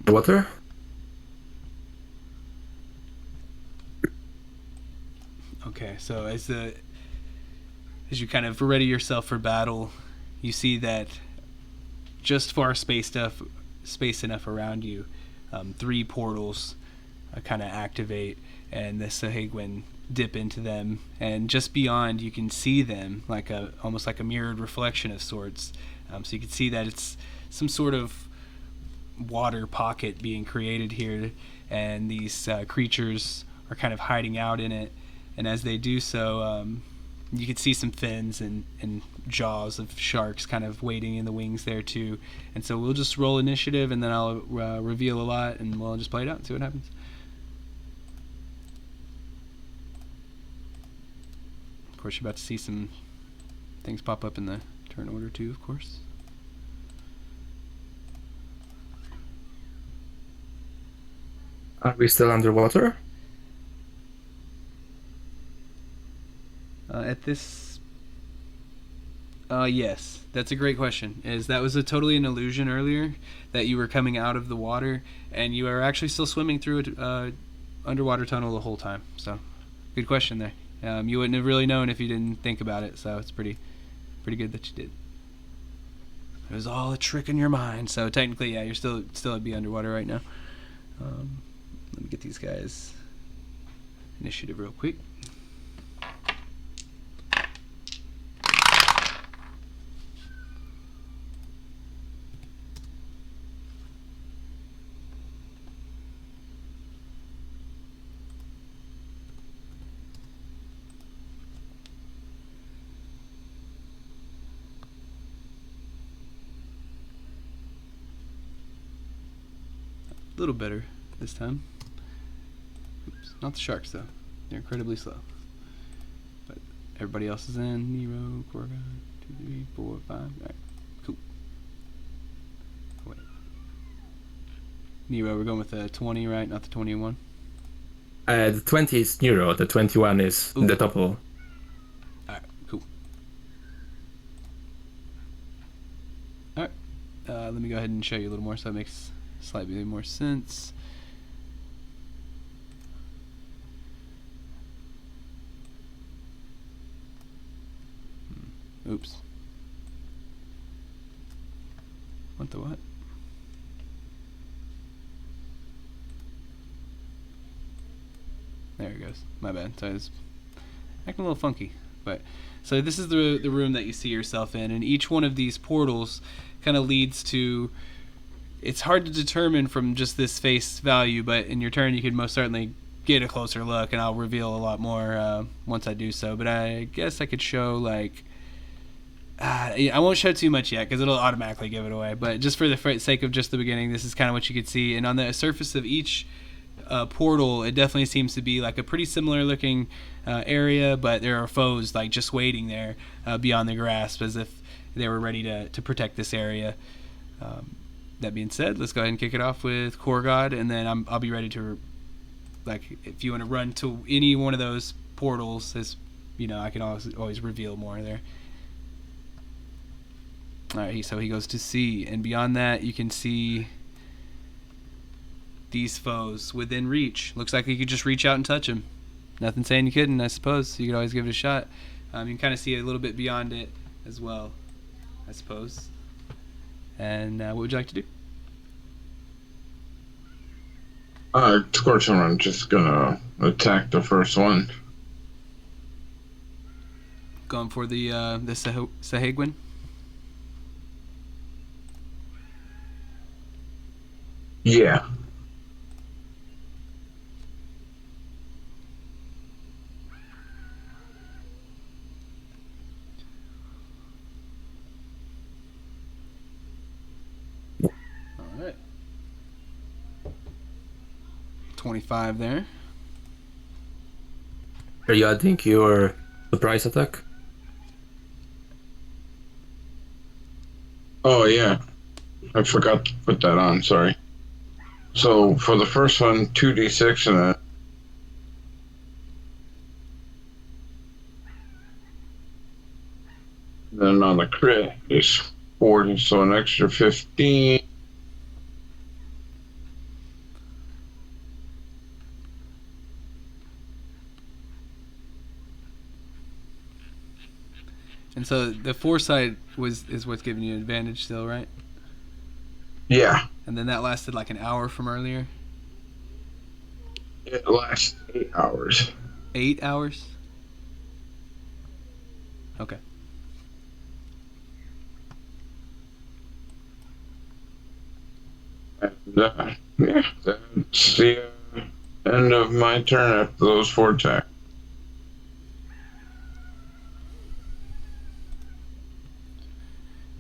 Speaker 3: Water?
Speaker 1: Okay, so as you kind of ready yourself for battle, you see that just far space enough around you, 3 portals kind of activate, and the Sahagwin dip into them, and just beyond you can see them like almost like a mirrored reflection of sorts. So you can see that it's some sort of water pocket being created here, and these creatures are kind of hiding out in it. And as they do so, you can see some fins and jaws of sharks kind of waiting in the wings there too. And so we'll just roll initiative, and then I'll reveal a lot, and we'll just play it out and see what happens. Of course, you're about to see some things pop up in the turn order too, of course.
Speaker 3: Are we still underwater?
Speaker 1: Yes, that's a great question. That was totally an illusion earlier that you were coming out of the water, and you are actually still swimming through an underwater tunnel the whole time. So, good question there. You wouldn't have really known if you didn't think about it. So it's pretty good that you did. It was all a trick in your mind. So technically, yeah, you're still be underwater right now. Let me get these guys initiative real quick. A little better this time. Oops, not the sharks though. They're incredibly slow. But everybody else is in. Nero, Gorgon, 2, 3, 4, 5. Alright, cool. Oh, wait. Nero, we're going with the 20, right? Not the 21.
Speaker 3: The 20 is Neuro, the 21 is the Topo.
Speaker 1: Alright, cool. Alright, let me go ahead and show you a little more so it makes slightly more sense. Oops. What the what? There it goes. My bad. So it's acting a little funky. But so this is the room that you see yourself in, and each one of these portals kind of leads to. It's hard to determine from just this face value, but in your turn you could most certainly get a closer look, and I'll reveal a lot more once I do so. But I guess I could show like. I won't show too much yet because it'll automatically give it away. But just for the sake of just the beginning, this is kind of what you could see, and on the surface of each. Portal, it definitely seems to be like a pretty similar looking area, but there are foes like just waiting there beyond the grasp as if they were ready to protect this area. That being said, let's go ahead and kick it off with Korgod, and then I'll be ready to, like, if you want to run to any one of those portals, as you know, I can always reveal more there. Alright, so he goes to C, and beyond that you can see these foes within reach. Looks like you could just reach out and touch them. Nothing saying you couldn't, I suppose. You could always give it a shot. You can kind of see a little bit beyond it as well, I suppose. And what would you like to do?
Speaker 4: Of course, I'm just gonna attack the first one.
Speaker 1: Going for the Sahuagin?
Speaker 4: Yeah.
Speaker 1: Alright. 25 there.
Speaker 3: Are you adding your surprise attack?
Speaker 4: Oh, yeah. I forgot to put that on, sorry. So, for the first one, 2d6 and then on the crit is 40, so an extra 15.
Speaker 1: And so the foresight is what's giving you an advantage still, right?
Speaker 4: Yeah.
Speaker 1: And then that lasted like an hour from earlier?
Speaker 4: It lasts 8 hours.
Speaker 1: 8 hours? Okay.
Speaker 4: And, yeah, that's the end of my turn after those 4 attacks.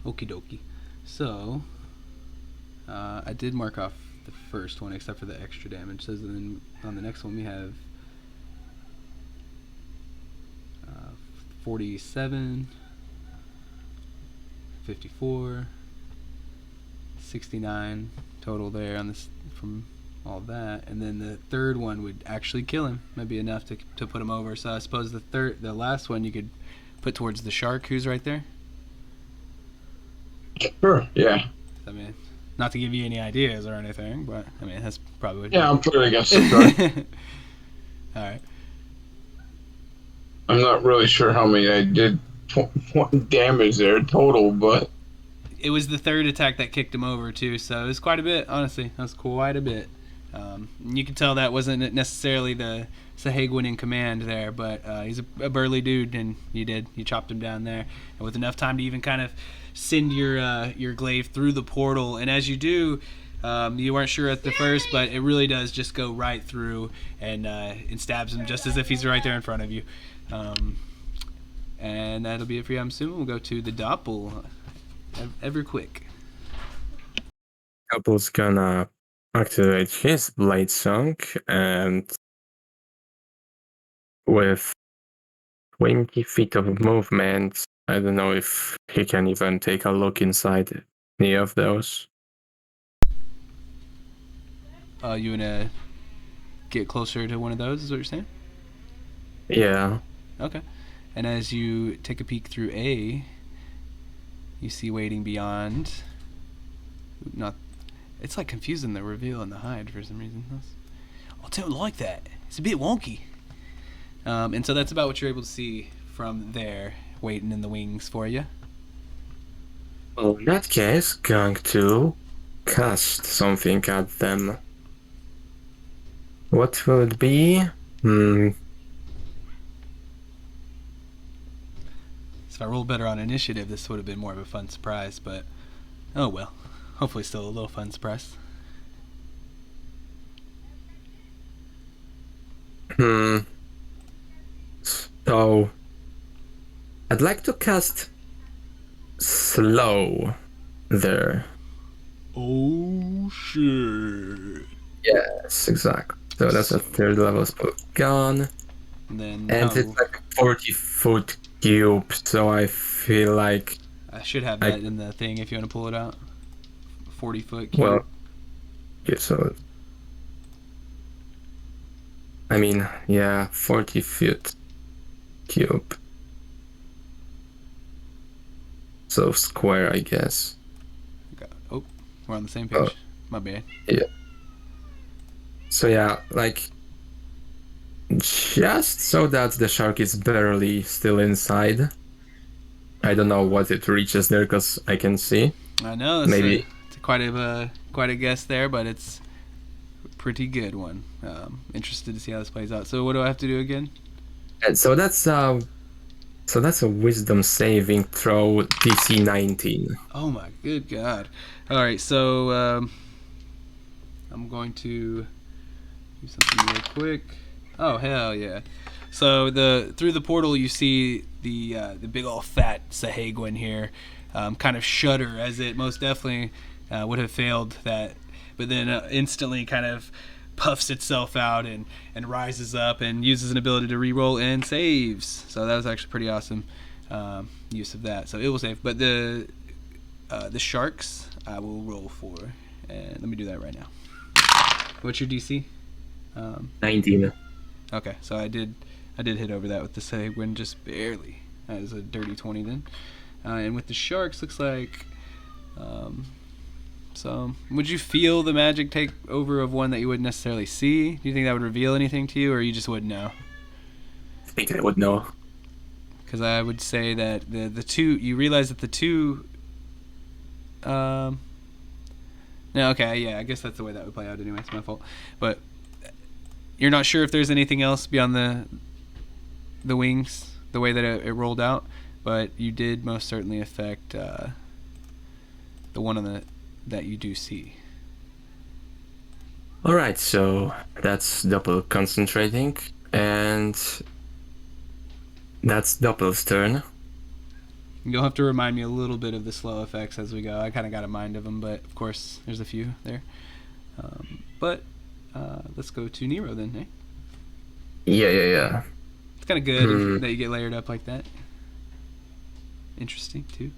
Speaker 1: Okie dokie. So, I did mark off the first one except for the extra damage. So then on the next one we have 47, 54, 69 total there on this from all that, and then the third one would actually kill him. Might be enough to put him over. So I suppose the last one you could put towards the shark who's right there.
Speaker 4: Sure, yeah.
Speaker 1: I mean, not to give you any ideas or anything, but I mean that's probably what
Speaker 4: Yeah, I'm putting it against the shark.
Speaker 1: All right.
Speaker 4: I'm not really sure how many I did damage there total, but
Speaker 1: It was the third attack that kicked him over too, so it was quite a bit. Honestly, that was quite a bit. You can tell that wasn't necessarily the Sahuagin in command there, but he's a burly dude, and you chopped him down there, and with enough time to even kind of send your glaive through the portal. And as you do, you weren't sure at the first, but it really does just go right through and stabs him just as if he's right there in front of you. And that'll be it for you, I'm assuming. We'll go to the Doppel. Ever quick.
Speaker 3: Couple's gonna activate his blade song, and with 20 feet of movement, I don't know if he can even take a look inside any of those.
Speaker 1: You wanna get closer to one of those? Is what you're saying?
Speaker 3: Yeah.
Speaker 1: Okay. And as you take a peek through A, you see waiting beyond. Not. It's like confusing the reveal and the hide for some reason. I don't like that. It's a bit wonky. And so that's about what you're able to see from there, waiting in the wings for you.
Speaker 3: Well, in that case, going to cast something at them. What will it be?
Speaker 1: So if I rolled better on initiative, this would have been more of a fun surprise, but oh well. Hopefully still a little fun surprise.
Speaker 3: So, I'd like to cast Slow there.
Speaker 1: Oh shit.
Speaker 3: Yes, exactly. So that's a 3rd level spell gone.
Speaker 1: And then
Speaker 3: And it's like 40-foot cube, so I feel like...
Speaker 1: I should have that in the thing if you want to pull it out. 40-foot cube.
Speaker 3: Well, yeah, so... I mean, yeah, 40-foot cube. So square, I guess.
Speaker 1: Oh, we're on the same page. My bad.
Speaker 3: Yeah. So yeah, like... just so that the shark is barely still inside. I don't know what it reaches there, because I can see.
Speaker 1: I know, it's
Speaker 3: Maybe.
Speaker 1: It's quite a guess there, but it's a pretty good one. Interested to see how this plays out. So what do I have to do again?
Speaker 3: And so that's a wisdom saving throw, DC 19.
Speaker 1: Oh my good god. Alright, so I'm going to do something real quick. Oh hell yeah. So through the portal you see the big old fat Sahagwin here kind of shudder, as it most definitely would have failed that, but then instantly kind of puffs itself out and rises up and uses an ability to reroll and saves. So that was actually pretty awesome use of that. So it will save. But the sharks I will roll for, and let me do that right now. What's your DC?
Speaker 3: 19.
Speaker 1: Okay, so I did hit over that with the Sahagwin just barely. That is a dirty 20 then. And with the sharks, looks like. So, would you feel the magic take over of one that you wouldn't necessarily see? Do you think that would reveal anything to you, or you just wouldn't know?
Speaker 3: I think I would know.
Speaker 1: Because I would say that the two, you realize that the two. No, okay, yeah, I guess that's the way that would play out anyway. It's my fault, but you're not sure if there's anything else beyond the wings, the way that it rolled out, but you did most certainly affect the one on that you do see.
Speaker 3: Alright, so that's double concentrating, and that's Doppel's turn.
Speaker 1: You'll have to remind me a little bit of the slow effects as we go. I kind of got a mind of them, but of course there's a few there. But let's go to Nero then, eh?
Speaker 3: Yeah.
Speaker 1: It's kind of good that you get layered up like that. Interesting too.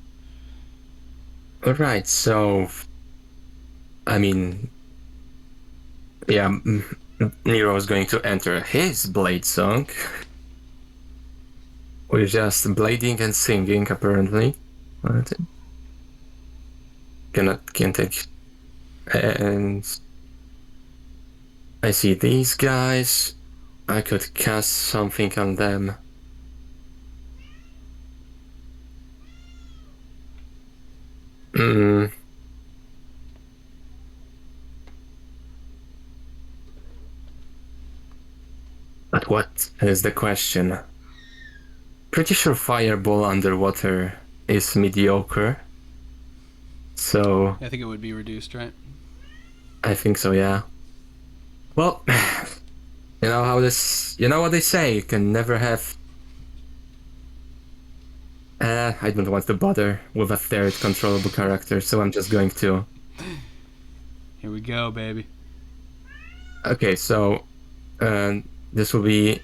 Speaker 3: Alright, so... I mean... yeah, Nero is going to enter his blade song. We're just blading and singing, apparently. Can't take... And... I see these guys. I could cast something on them. But what is the question? Pretty sure Fireball underwater is mediocre. So...
Speaker 1: I think it would be reduced, right?
Speaker 3: I think so, yeah. Well, you know how this... You know what they say, you can never have... I don't want to bother with a third controllable character, so I'm just going to...
Speaker 1: Here we go, baby.
Speaker 3: Okay, so this will be.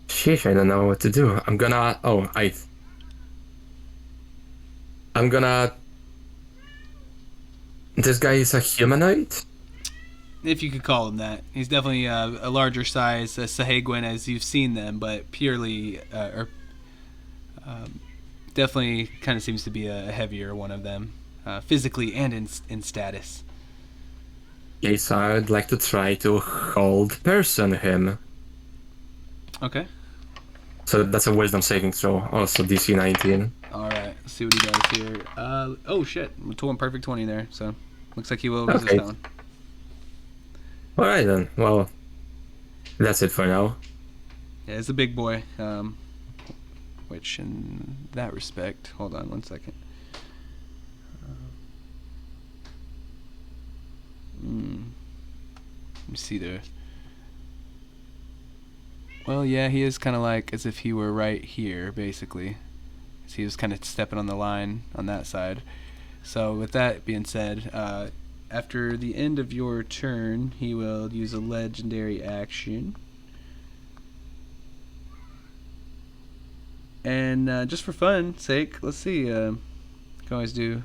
Speaker 3: Sheesh, I don't know what to do. I'm gonna. Oh, I'm gonna. This guy is a humanoid?
Speaker 1: If you could call him that. He's definitely a larger size Sahagwin as you've seen them, but purely, definitely kind of seems to be a heavier one of them, physically and in status.
Speaker 3: Okay, so I'd like to try to hold person him.
Speaker 1: Okay.
Speaker 3: So that's a wisdom saving throw, also DC 19.
Speaker 1: Alright, let's see what he does here. Oh shit, perfect 20 there, so looks like he will resist
Speaker 3: Okay.
Speaker 1: that one.
Speaker 3: Alright then, well, that's it for now.
Speaker 1: Yeah, it's a big boy, which in that respect, hold on one second. Let me see there. Well, yeah, he is kind of like as if he were right here, basically. So he was kind of stepping on the line on that side. So with that being said, after the end of your turn, he will use a legendary action. And just for fun's sake, let's see. Can always do.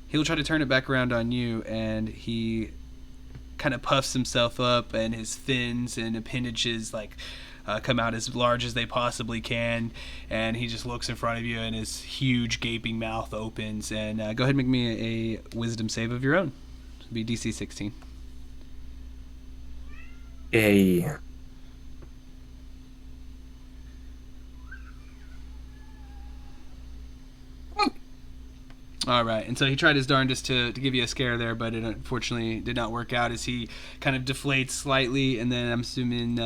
Speaker 1: He'll try to turn it back around on you, and he kind of puffs himself up, and his fins and appendages like come out as large as they possibly can, and he just looks in front of you, and his huge gaping mouth opens. And go ahead and make me a wisdom save of your own. It'll be DC 16.
Speaker 3: Hey.
Speaker 1: All right, and so he tried his darndest to give you a scare there, but it unfortunately did not work out as he kind of deflates slightly, and then I'm assuming,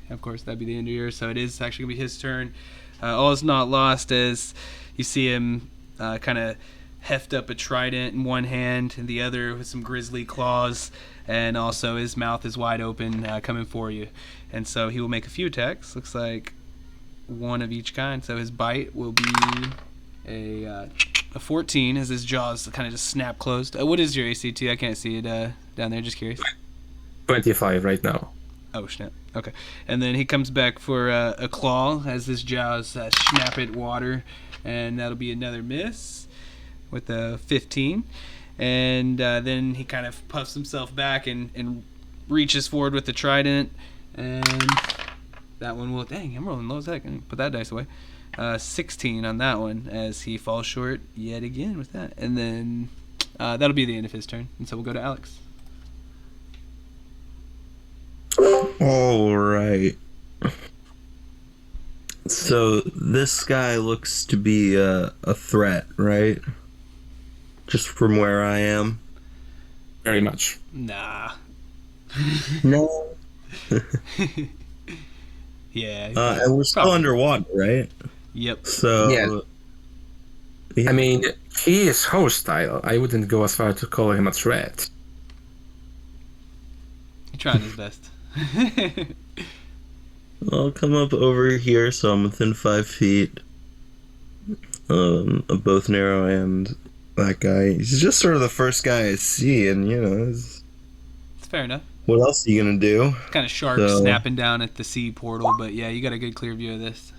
Speaker 1: of course, that'd be the end of yours, so it is actually going to be his turn. All is not lost as you see him kind of heft up a trident in one hand, and the other with some grisly claws, and also his mouth is wide open, coming for you. And so he will make a few attacks, looks like one of each kind, so his bite will be a 14 as his jaws kind of just snap closed. What is your ACT? I can't see it down there, just curious.
Speaker 3: 25 right now.
Speaker 1: Oh, snap. Okay. And then he comes back for a claw as his jaws snap at water, and that'll be another miss with a 15. And then he kind of puffs himself back and reaches forward with the trident, and that one will... Dang, I'm rolling low as heck. Put that dice away. 16 on that one as he falls short yet again with that. And then that'll be the end of his turn. And so we'll go to Alex.
Speaker 2: All right. So this guy looks to be a threat, right? Just from where I am.
Speaker 3: Very much.
Speaker 1: Nah.
Speaker 2: No.
Speaker 1: Yeah.
Speaker 2: And we're still
Speaker 1: probably.
Speaker 2: underwater, right?
Speaker 1: Yep.
Speaker 2: So.
Speaker 3: I mean, he is hostile. I wouldn't go as far to call him a threat.
Speaker 1: He tried his best.
Speaker 2: I'll come up over here, so I'm within 5 feet of both Nero and that guy. He's just sort of the first guy I see, and
Speaker 1: It's fair enough.
Speaker 2: what else are you gonna do?
Speaker 1: Kind of sharp
Speaker 2: So-
Speaker 1: snapping down at the sea portal, but yeah, you got a good clear view of this.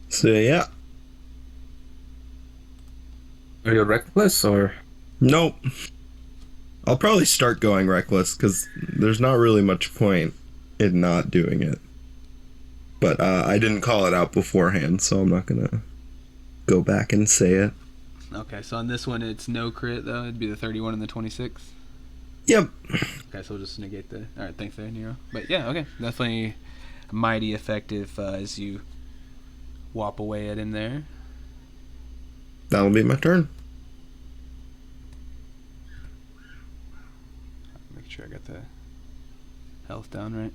Speaker 2: So yeah,
Speaker 3: Are you reckless or?
Speaker 2: nope. I'll probably start going reckless because there's not really much point in not doing it. But I didn't call it out beforehand, so I'm not gonna go back and say it.
Speaker 1: Okay, so on this one, it's no crit, though. It'd be the 31 and the 26.
Speaker 2: Yep.
Speaker 1: Okay, so we'll just negate the... All right, thanks there, Nero. But yeah, okay. Definitely mighty effective as you whop away at him there.
Speaker 2: That'll be my turn.
Speaker 1: Make sure I got the health down right.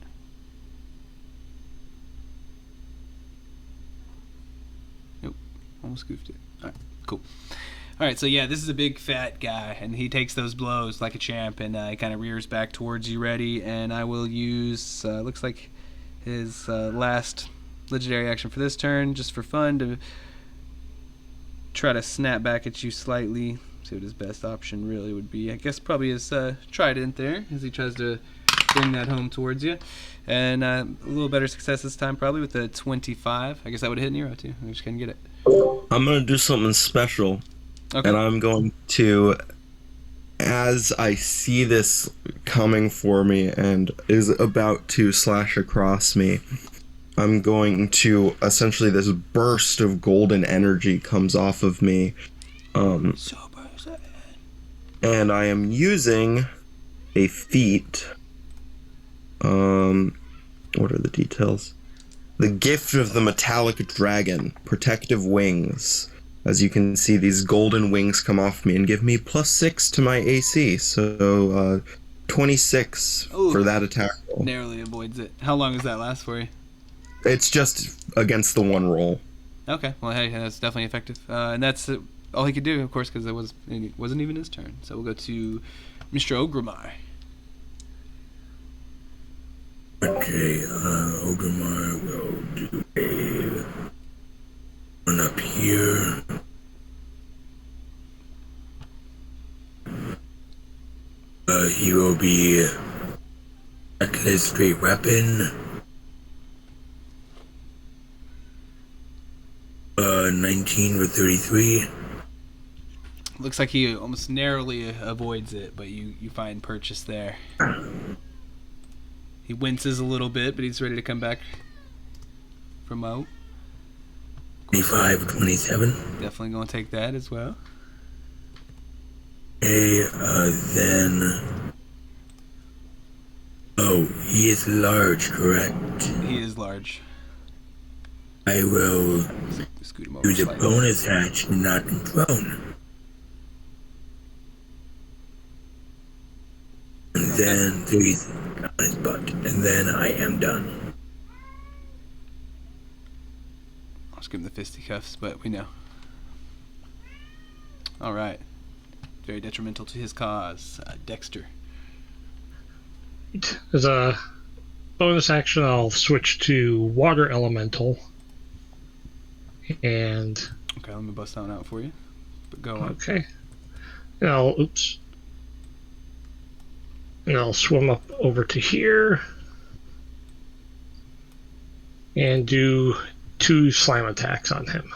Speaker 1: Nope, almost goofed it. Alright, cool. Alright, so yeah, this is a big fat guy, and he takes those blows like a champ, and he kind of rears back towards you ready, and I will use, looks like his last legendary action for this turn, just for fun, to try to snap back at you slightly. See what his best option really would be. I guess probably his trident there, as he tries to bring that home towards you. And a little better success this time, probably with the 25. I guess that would hit Nero too. I just couldn't get it.
Speaker 2: I'm gonna do something special,
Speaker 1: Okay.
Speaker 2: and I'm going to, as I see this coming for me and is about to slash across me, I'm going to, essentially this burst of golden energy comes off of me, and I am using a feat. What are the details? The Gift of the Metallic Dragon, Protective Wings. As you can see, these golden wings come off me and give me +6 to my AC, so 26
Speaker 1: Ooh.
Speaker 2: for that attack roll.
Speaker 1: Narrowly avoids it. How long does that last for you?
Speaker 2: It's just against the one roll.
Speaker 1: Okay, well, hey, that's definitely effective. And that's all he could do, of course, because it wasn't even his turn. So we'll go to Mr. Ogrimmar.
Speaker 6: Okay, Ogrimmar will do a one up here. He will be Atlas Straight Weapon. 19 with 33.
Speaker 1: Looks like he almost narrowly avoids it, but you find purchase there. He winces a little bit, but he's ready to come back from out.
Speaker 6: 25, 27.
Speaker 1: Definitely going to take that as well.
Speaker 6: Okay, then... Oh, he is large, correct?
Speaker 1: He is large.
Speaker 6: I will
Speaker 1: Scoot him over
Speaker 6: use a
Speaker 1: slightly.
Speaker 6: bonus action, not prone. And then 3 on his butt. And then I am done.
Speaker 1: I'll just give him the fisticuffs, but we know. All right. Very detrimental to his cause. Dexter.
Speaker 5: As a bonus action, I'll switch to Water Elemental. And
Speaker 1: Okay, let me bust that one out for you. But go on.
Speaker 5: okay, and I'll swim up over to here and do 2 slam attacks on him.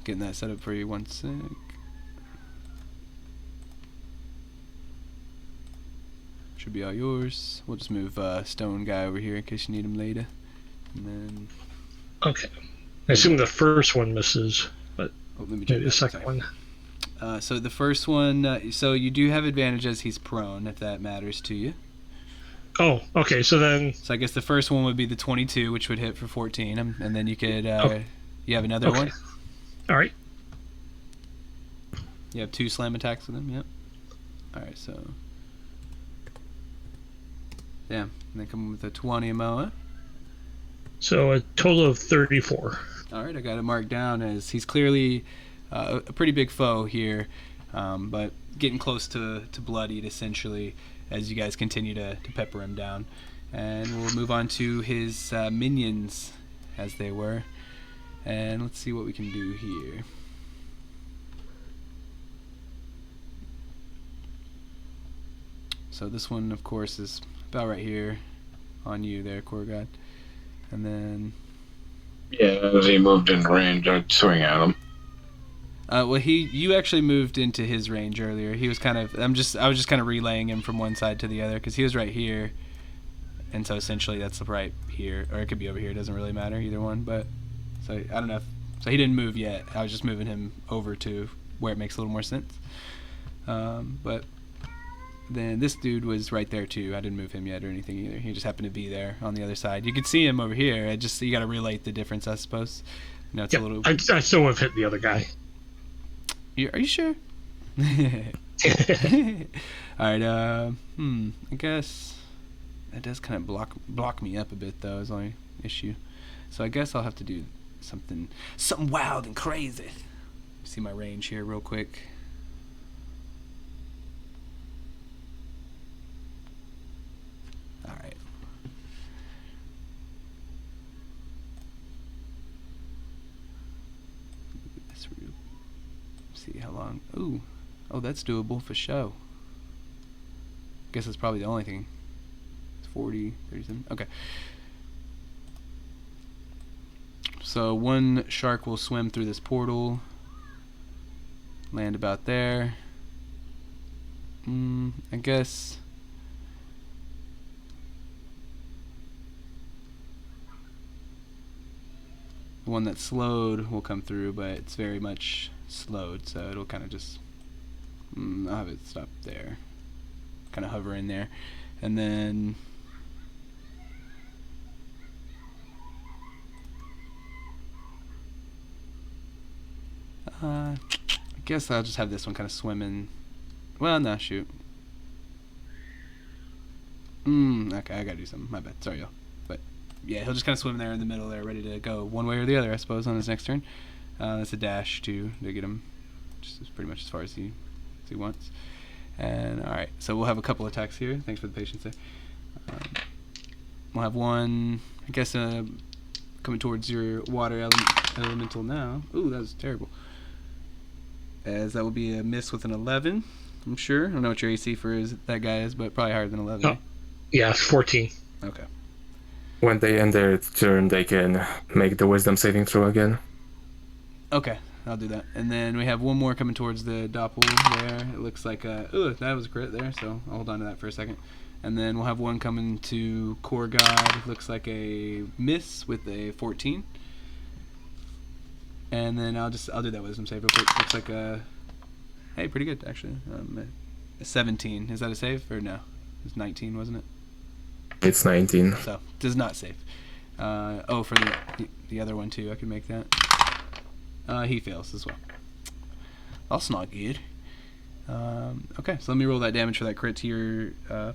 Speaker 1: Getting that set up for you one sec. Should be all yours. We'll just move Stone Guy over here in case you need him later. And then...
Speaker 5: Okay. I assume the first one misses, but
Speaker 1: Oh, let me
Speaker 5: maybe the
Speaker 1: check that.
Speaker 5: second
Speaker 1: Sorry.
Speaker 5: one.
Speaker 1: So the first one, so you do have advantage as he's prone, if that matters to you.
Speaker 5: Oh, okay. So then,
Speaker 1: So I guess the first one would be the 22, which would hit for 14, and then you could,
Speaker 5: Okay.
Speaker 1: you have another
Speaker 5: okay.
Speaker 1: one?
Speaker 5: All right.
Speaker 1: You have 2 slam attacks with him, yep. Alright, so... Damn, and then come with a 20 Moa.
Speaker 5: So a total of 34.
Speaker 1: Alright, I got it marked down as he's clearly a pretty big foe here, but getting close to bloodied, essentially, as you guys continue to pepper him down. And we'll move on to his minions, as they were. And let's see what we can do here. So this one, of course, is about right here on you there, Korgod. And then...
Speaker 4: Yeah, as he moved in range, I'd swing at him.
Speaker 1: well, you actually moved into his range earlier. He was kind of, I was just kind of relaying him from one side to the other because he was right here, and so essentially that's right here, or it could be over here. It doesn't really matter either one. But so I don't know. So he didn't move yet. I was just moving him over to where it makes a little more sense. But then this dude was right there too. I didn't move him yet or anything either. He just happened to be there on the other side. You could see him over here. You got to relate the difference, I suppose. You know, it's
Speaker 5: Yeah,
Speaker 1: a little.
Speaker 5: I still would have hit the other guy.
Speaker 1: Are you sure? Alright, I guess that does kind of block me up a bit though, is the only issue. So I guess I'll have to do something wild and crazy. See my range here real quick. see how long. Ooh. Oh, that's doable for show. Guess that's probably the only thing. It's 40, 37. Okay. So one shark will swim through this portal. Land about there. I guess. The one that's slowed will come through, but it's very much slowed, so it'll kind of just. I'll have it stop there. Kind of hover in there. And then. I guess I'll just have this one kind of swimming. Well, no, shoot. Okay, I gotta do something. My bad. Sorry, y'all. But yeah, he'll just kind of swim there in the middle there, ready to go one way or the other, I suppose, on his next turn. That's a dash to get him just pretty much as far as he wants. And all right, so we'll have a couple attacks here. Thanks for the patience there. We'll have one, I guess, coming towards your water elemental now. Ooh, that was terrible. As that will be a miss with an 11, I'm sure. I don't know what your AC for that guy is, but probably higher than 11.
Speaker 5: Oh, yeah, 14.
Speaker 1: Okay.
Speaker 3: When they end their turn, they can make the wisdom saving throw again.
Speaker 1: Okay, I'll do that. And then we have one more coming towards the Doppel there. It looks like ooh, that was a crit there, so I'll hold on to that for a second. And then we'll have one coming to Core God. It looks like a miss with a 14. And then I'll do that wisdom save real quick. Looks like a hey, pretty good actually. A 17. Is that a save or no? It's 19, wasn't it?
Speaker 3: It's 19.
Speaker 1: So does not save. For the other one too. I can make that. He fails as well. That's not good. Okay, so let me roll that damage for that crit to your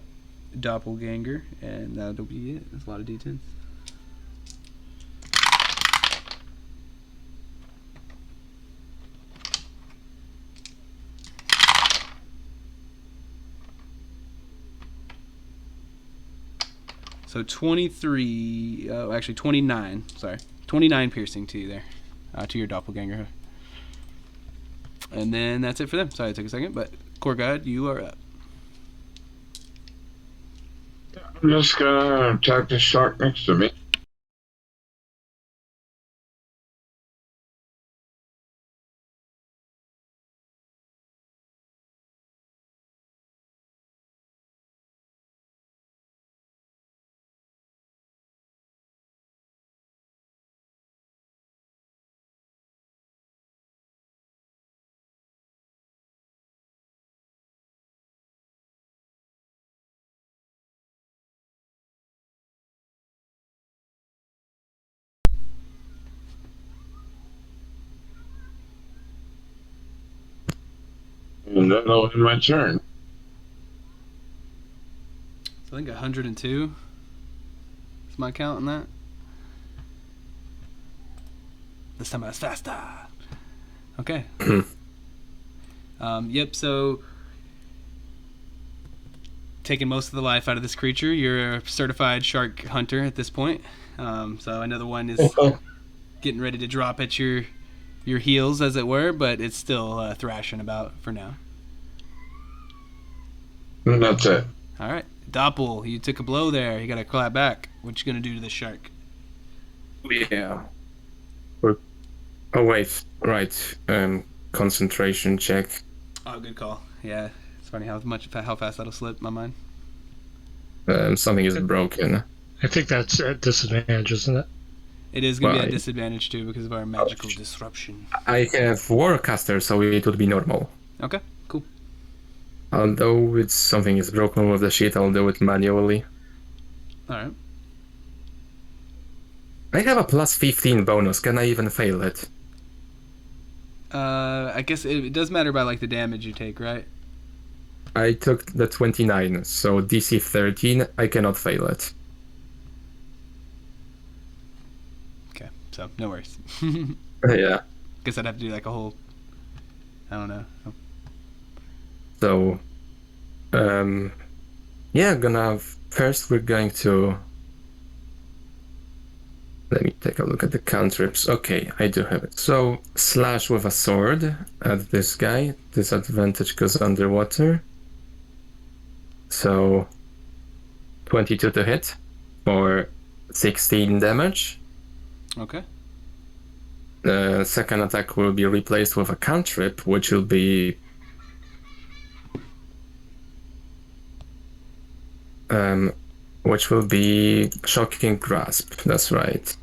Speaker 1: doppelganger, and that'll be it. That's a lot of d10s. So 23, actually 29, sorry. 29 piercing to you there, to your doppelganger. And then that's it for them. Sorry it took a second, but Core God, you are up.
Speaker 4: I'm just gonna attack the shark next to me. And that'll end my turn.
Speaker 1: So I think 102 is my count on that. This time I was faster. Okay. Yep, so taking most of the life out of this creature. You're a certified shark hunter at this point. So another one is getting ready to drop at your heels, as it were, but it's still thrashing about for now.
Speaker 4: And that's it.
Speaker 1: All right, Doppel, you took a blow there. You got to clap back. What you gonna do to the shark?
Speaker 3: Yeah. Oh wait, right. Concentration check.
Speaker 1: Oh, good call. Yeah, it's funny how fast that'll slip my mind.
Speaker 3: Something is broken.
Speaker 5: I think that's at disadvantage, isn't it?
Speaker 1: It is gonna be
Speaker 3: Right.
Speaker 1: a disadvantage too because of our magical disruption.
Speaker 3: I have Warcaster, so it would be normal.
Speaker 1: Okay, cool.
Speaker 3: Although it's something is broken with the sheet, I'll do it manually.
Speaker 1: All right.
Speaker 3: I have a plus 15 bonus. Can I even fail it?
Speaker 1: I guess it does matter by like the damage you take, right?
Speaker 3: I took the 29, so DC 13, I cannot fail it.
Speaker 1: Okay, so no worries.
Speaker 3: Yeah.
Speaker 1: Guess I'd have to do like a whole. I don't know.
Speaker 3: So, first we're going to Let me take a look at the cantrips. Okay, I do have it. So, slash with a sword at this guy. Disadvantage goes underwater. So, 22 to hit for 16 damage.
Speaker 1: Okay.
Speaker 3: The second attack will be replaced with a cantrip, which will be Shocking Grasp. That's right.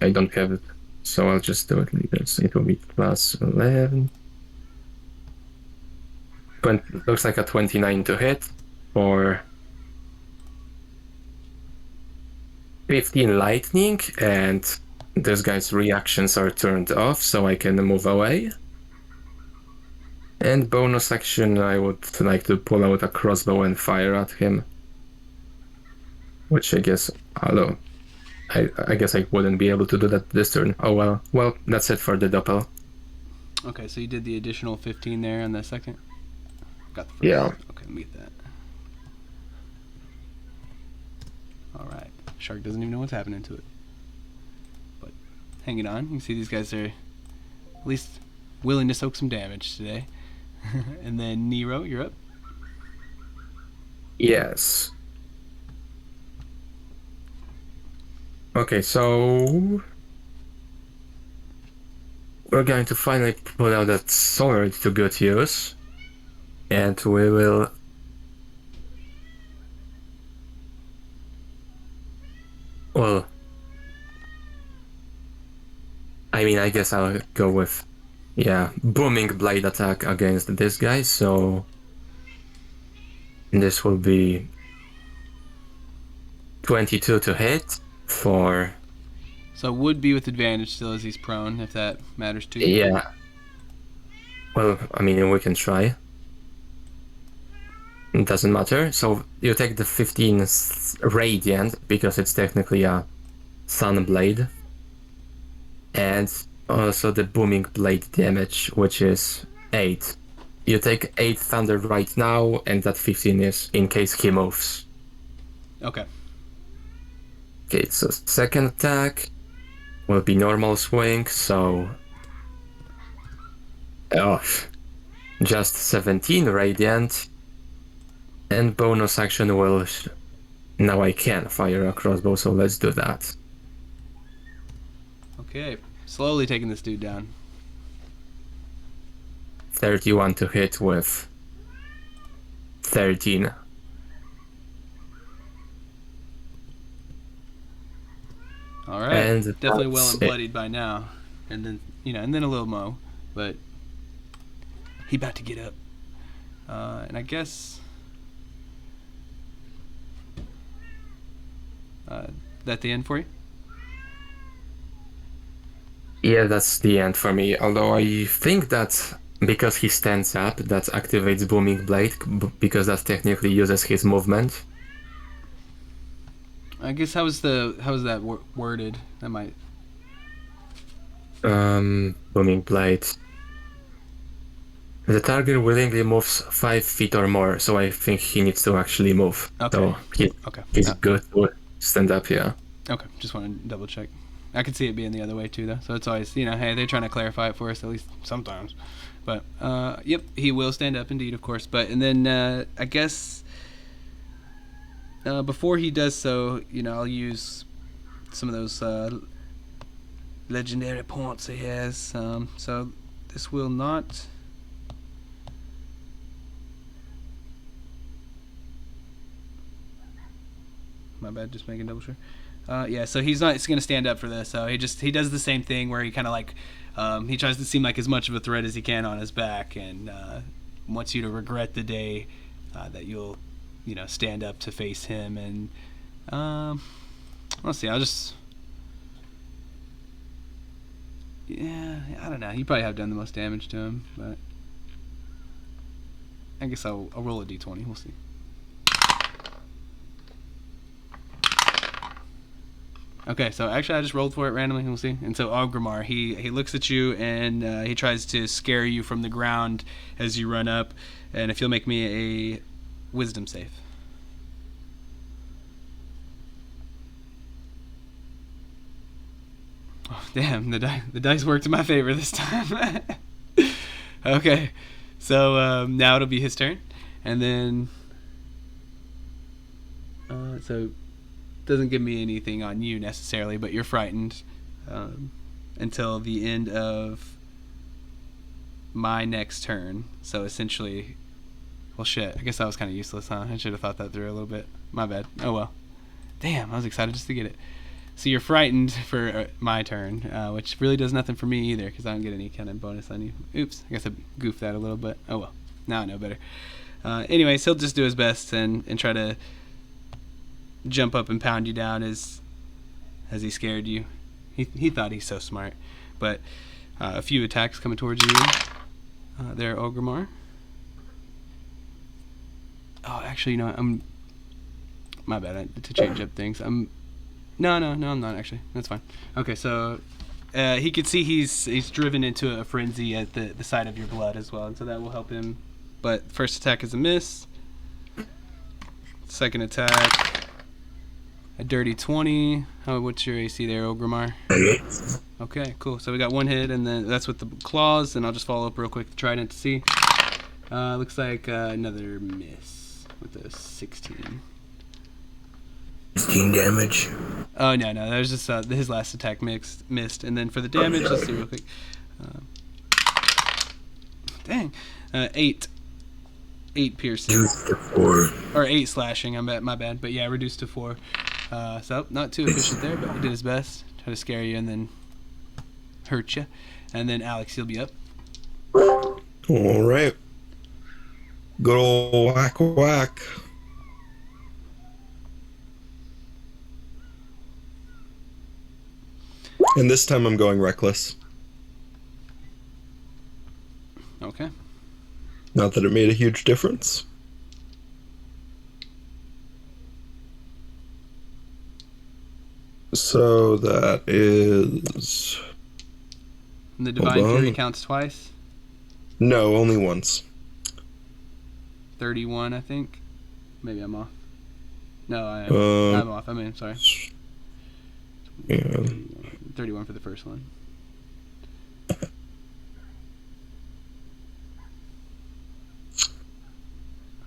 Speaker 3: I don't have it, so I'll just do it like this. It will be plus 11. Looks like a 29 to hit for 15 lightning, and this guy's reactions are turned off, so I can move away. And bonus action, I would like to pull out a crossbow and fire at him. Which I guess, although, I guess I wouldn't be able to do that this turn. Oh well. Well, that's it for the doppel.
Speaker 1: Okay, so you did the additional 15 there on the second? Got the first.
Speaker 3: Yeah.
Speaker 1: Okay, let me get that. Alright. Shark doesn't even know what's happening to it. But hanging on. You can see these guys are at least willing to soak some damage today. And then Nero, you're up.
Speaker 3: Yes. Okay, so we're going to finally pull out that sword to good use, and we will well, I mean, I guess I'll go with booming blade attack against this guy, so this will be 22 to hit for...
Speaker 1: So it would be with advantage still as he's prone, if that matters to you.
Speaker 3: Yeah. Well, I mean, we can try. It doesn't matter. So you take the 15 radiant, because it's technically a sun blade. And also the booming blade damage, which is 8. You take 8 thunder right now, and that 15 is in case he moves.
Speaker 1: Okay.
Speaker 3: Okay, so second attack will be normal swing, so... Oh, just 17 radiant. And bonus action will... Now I can fire a crossbow, so let's do that.
Speaker 1: Okay, slowly taking this dude down.
Speaker 3: 31 to hit with 13.
Speaker 1: All right,
Speaker 3: And
Speaker 1: definitely well
Speaker 3: that's
Speaker 1: and bloodied by now, and then and then a little mo, but he about to get up, and I guess that the end for you.
Speaker 3: Yeah, that's the end for me. Although I think that because he stands up, that activates Booming Blade, because that technically uses his movement.
Speaker 1: I guess how is that worded? That might.
Speaker 3: Booming Blade. The target willingly moves 5 feet or more, so I think he needs to actually move.
Speaker 1: Okay.
Speaker 3: So he's good to stand up, yeah.
Speaker 1: Okay, just want to double check. I could see it being the other way too, though. So it's always, hey, they're trying to clarify it for us, at least sometimes. But yep, he will stand up indeed, of course. But and then I guess before he does so, I'll use some of those legendary points he has. So this will not. My bad, just making double sure. Yeah, so he's going to stand up for this. So he does the same thing where he kind of like he tries to seem like as much of a threat as he can on his back, and wants you to regret the day that you'll stand up to face him. And let's see, I don't know. You probably have done the most damage to him, but I guess I'll roll a d20. We'll see. Okay, so actually I just rolled for it randomly, we'll see. And so Ogrimmar, he looks at you, and he tries to scare you from the ground as you run up. And if you'll make me a wisdom save. Oh, damn, the dice worked in my favor this time. Okay, so now it'll be his turn, and then so doesn't give me anything on you necessarily, but you're frightened until the end of my next turn. So essentially, well, shit. I guess that was kind of useless, huh? I should have thought that through a little bit. My bad. Oh well. Damn, I was excited just to get it. So you're frightened for my turn, which really does nothing for me either, because I don't get any kind of bonus on you. Oops, I guess I goofed that a little bit. Oh well, now I know better. Anyways, he'll just do his best and try to jump up and pound you down as he scared you. He thought he's so smart, but a few attacks coming towards you there, Ogremar. Oh, actually, you know what? My bad. To change up things. No, I'm not actually. That's fine. Okay, so he could see he's driven into a frenzy at the sight of your blood as well, and so that will help him. But first attack is a miss. Second attack, a dirty 20. What's your AC there, Ogremar? Okay, cool. So we got one hit, and then that's with the claws, and I'll just follow up real quick, the trident to see. Looks like another miss with a 16.
Speaker 6: 16 damage.
Speaker 1: Oh no, that was just his last attack missed, and then for the damage, let's see real quick. Dang, 8 piercing.
Speaker 6: Reduced to 4.
Speaker 1: Or 8 slashing. My bad, but yeah, reduced to 4. So not too efficient there, but he did his best. Try to scare you and then hurt you, and then Alex, you'll be up.
Speaker 2: All right. Good old whack whack. And this time I'm going reckless.
Speaker 1: Okay.
Speaker 2: Not that it made a huge difference. So that is...
Speaker 1: And the Divine Fury counts twice?
Speaker 2: No, only once.
Speaker 1: 31, I think. Maybe I'm off. No, I'm off. Sorry.
Speaker 2: Yeah.
Speaker 1: 31 for the first one. I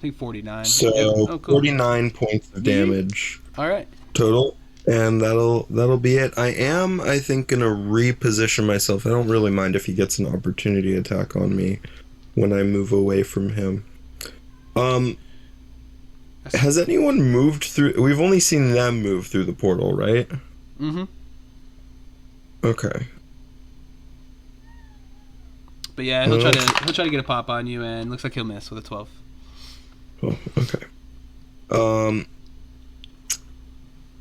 Speaker 1: think 49.
Speaker 2: So
Speaker 1: cool.
Speaker 2: 49 points of damage
Speaker 1: All right.
Speaker 2: total, and that'll be it. I am, I think, gonna reposition myself. I don't really mind if he gets an opportunity attack on me when I move away from him. Has anyone moved through? We've only seen them move through the portal, right?
Speaker 1: Mm-hmm.
Speaker 2: Okay.
Speaker 1: But yeah, he'll try to get a pop on you, and looks like he'll miss with a 12.
Speaker 2: Oh, okay.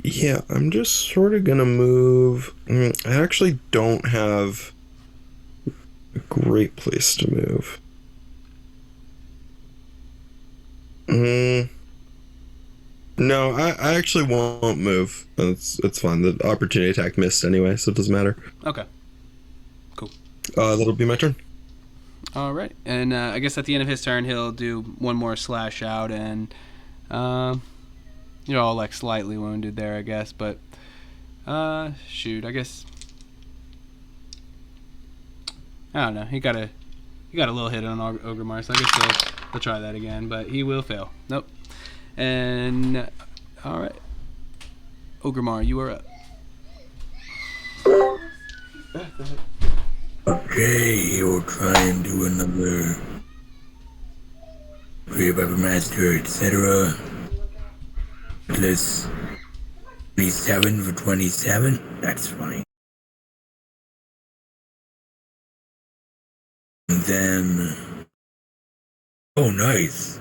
Speaker 2: Yeah, I'm just sort of gonna move. I actually don't have a great place to move. No, I actually won't move. It's fine. The opportunity attack missed anyway, so it doesn't matter.
Speaker 1: Okay. Cool.
Speaker 2: That'll be my turn.
Speaker 1: All right, and I guess at the end of his turn, he'll do one more slash out, and you're all like slightly wounded there, I guess. But shoot, I guess I don't know. He got a little hit on Ogremar, so I guess he'll try that again, but he will fail. Nope. And all right, Ogremar, you are up.
Speaker 6: Okay, we'll try and do another Creative Weapon Master, etc. Plus 27 for 27. That's funny. And then, oh nice.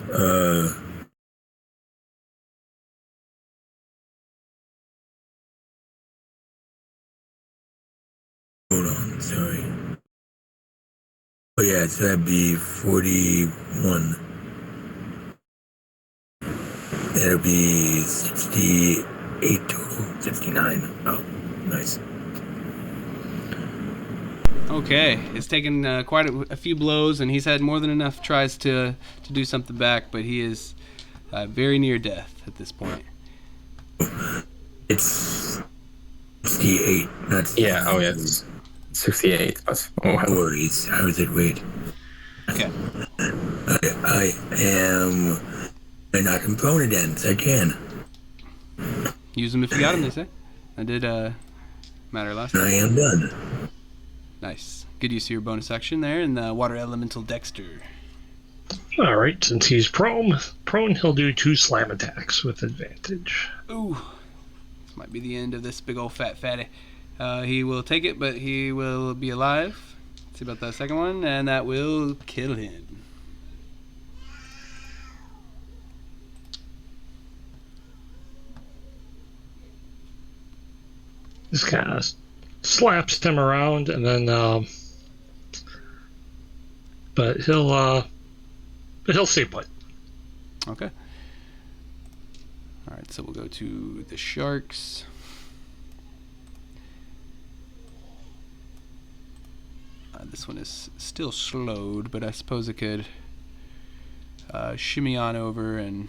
Speaker 6: Hold on, sorry. Oh yeah, so that'd be 41. That'll be 68 total, 69. Oh, nice.
Speaker 1: Okay, it's taken quite a few blows, and he's had more than enough tries to do something back, but he is very near death at this point.
Speaker 6: It's 68, not
Speaker 3: Yeah, oh yes. 68. But, oh,
Speaker 6: No
Speaker 3: well.
Speaker 6: worries. I was at wait.
Speaker 1: Okay.
Speaker 6: I am not component I can.
Speaker 1: Use them if you got them, they say. I did matter last
Speaker 6: I
Speaker 1: time.
Speaker 6: am done.
Speaker 1: Nice. Good use of your bonus action there, and the water elemental Dexter.
Speaker 5: All right, since he's prone, he'll do 2 slam attacks with advantage.
Speaker 1: Ooh. This might be the end of this big old fat fatty. He will take it, but he will be alive. Let's see about that second one, and that will kill him.
Speaker 5: Just kind of slaps him around, and then, but he'll stay put.
Speaker 1: Okay. Alright, so we'll go to the sharks. This one is still slowed, but I suppose it could shimmy on over and...